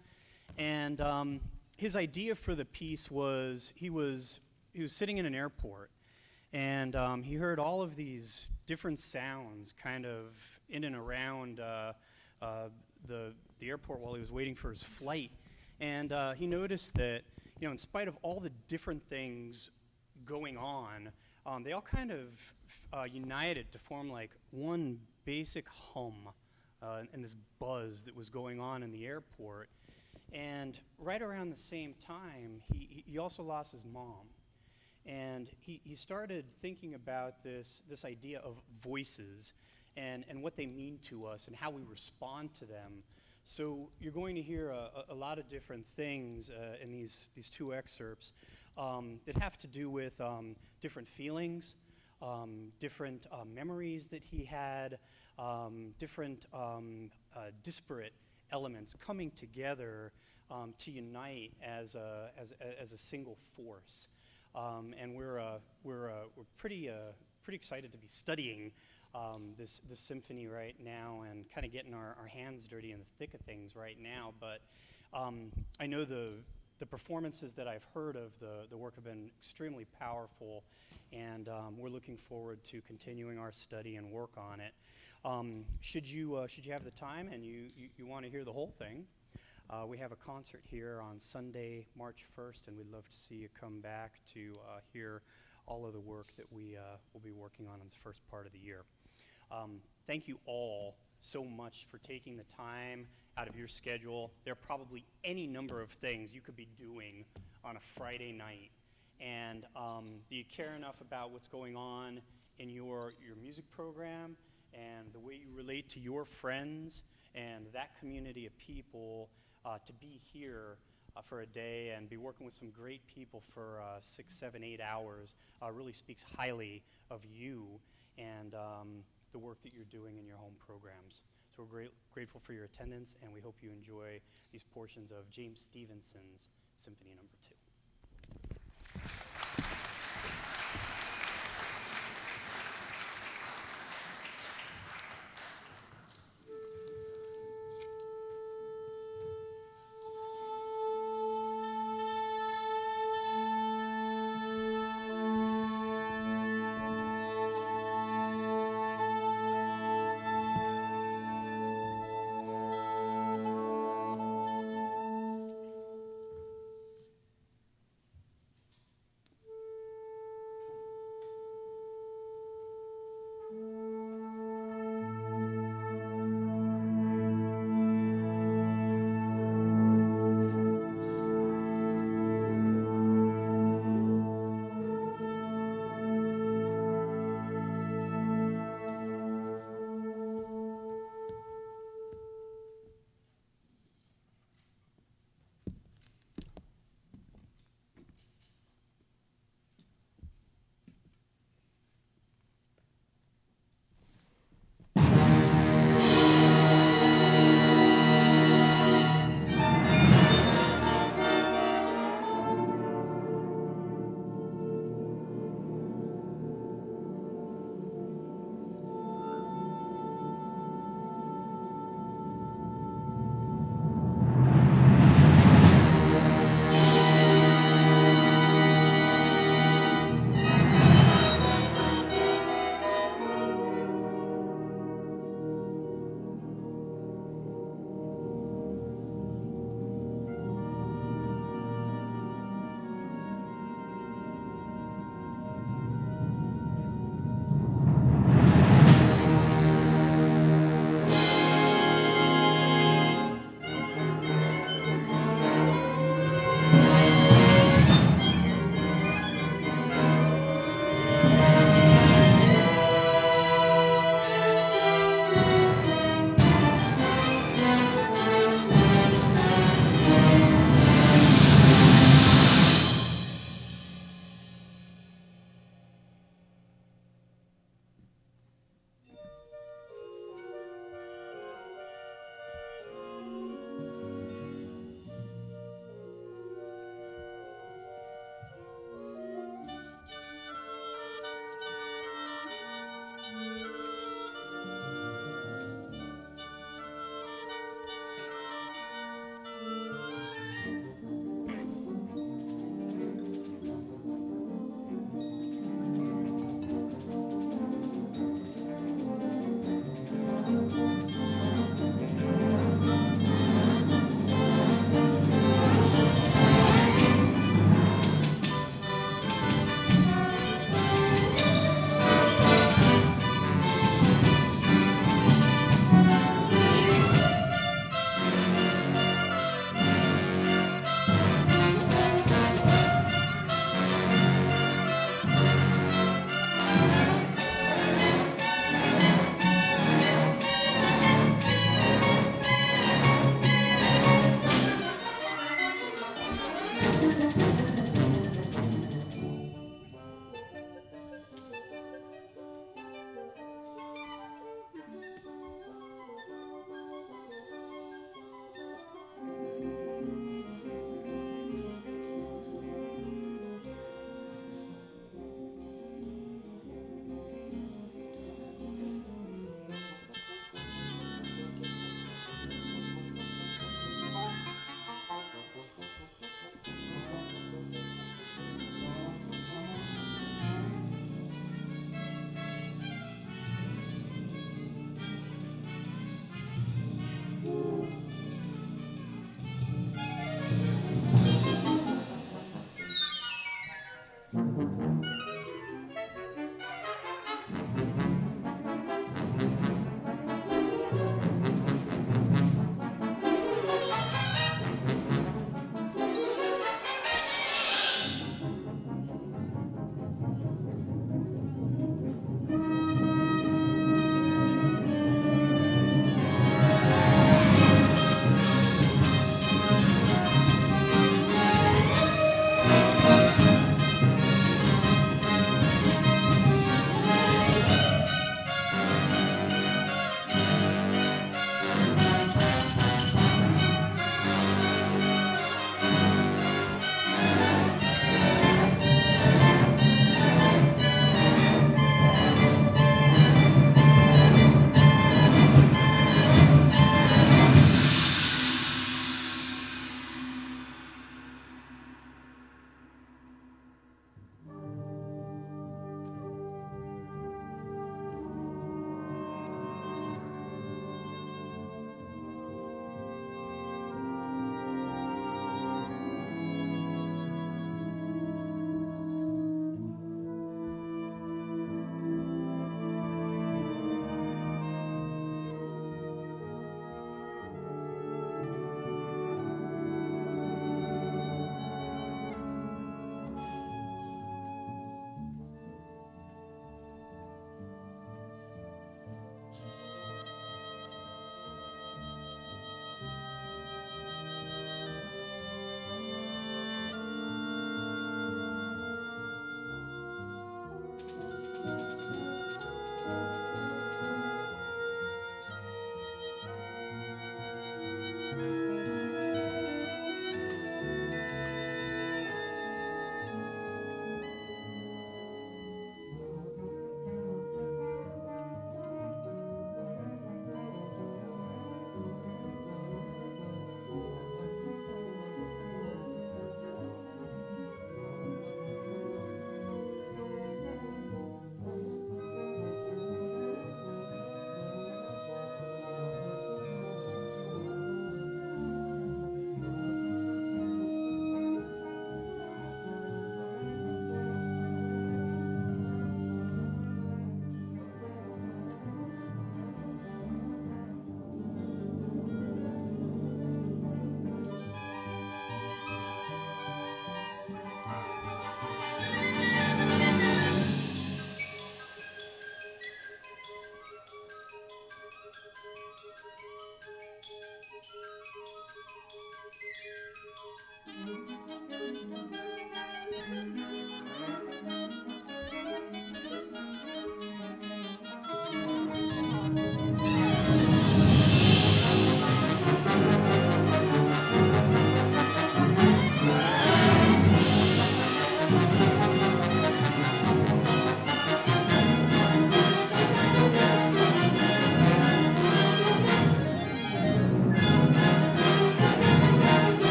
and his idea for the piece was he was sitting in an airport, and he heard all of these different sounds kind of in and around the airport while he was waiting for his flight, and he noticed that, in spite of all the different things going on, they all kind of united to form like one basic hum and this buzz that was going on in the airport. And right around the same time, he also lost his mom, and he started thinking about this idea of voices and what they mean to us and how we respond to them. So you're going to hear a lot of different things in these 2 excerpts that have to do with different feelings, different memories that he had, different disparate elements coming together to unite as a single force. And we're pretty excited to be studying this symphony right now and kind of getting our hands dirty in the thick of things right now. But I know the performances that I've heard of the work have been extremely powerful, and we're looking forward to continuing our study and work on it. Should you have the time and you want to hear the whole thing, we have a concert here on Sunday, March 1st, and we'd love to see you come back to hear all of the work that we will be working on in this first part of the year. Thank you all so much for taking the time out of your schedule. There are probably any number of things you could be doing on a Friday night, and do you care enough about what's going on in your music program and the way you relate to your friends and that community of people to be here for a day and be working with some great people for 6, 7, 8 hours really speaks highly of you and the work that you're doing in your home programs. So we're grateful for your attendance, and we hope you enjoy these portions of James Stevenson's Symphony No. 2.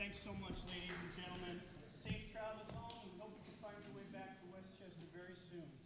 Thanks so much, ladies and gentlemen. Safe travels home. We hope you can find your way back to Westchester very soon.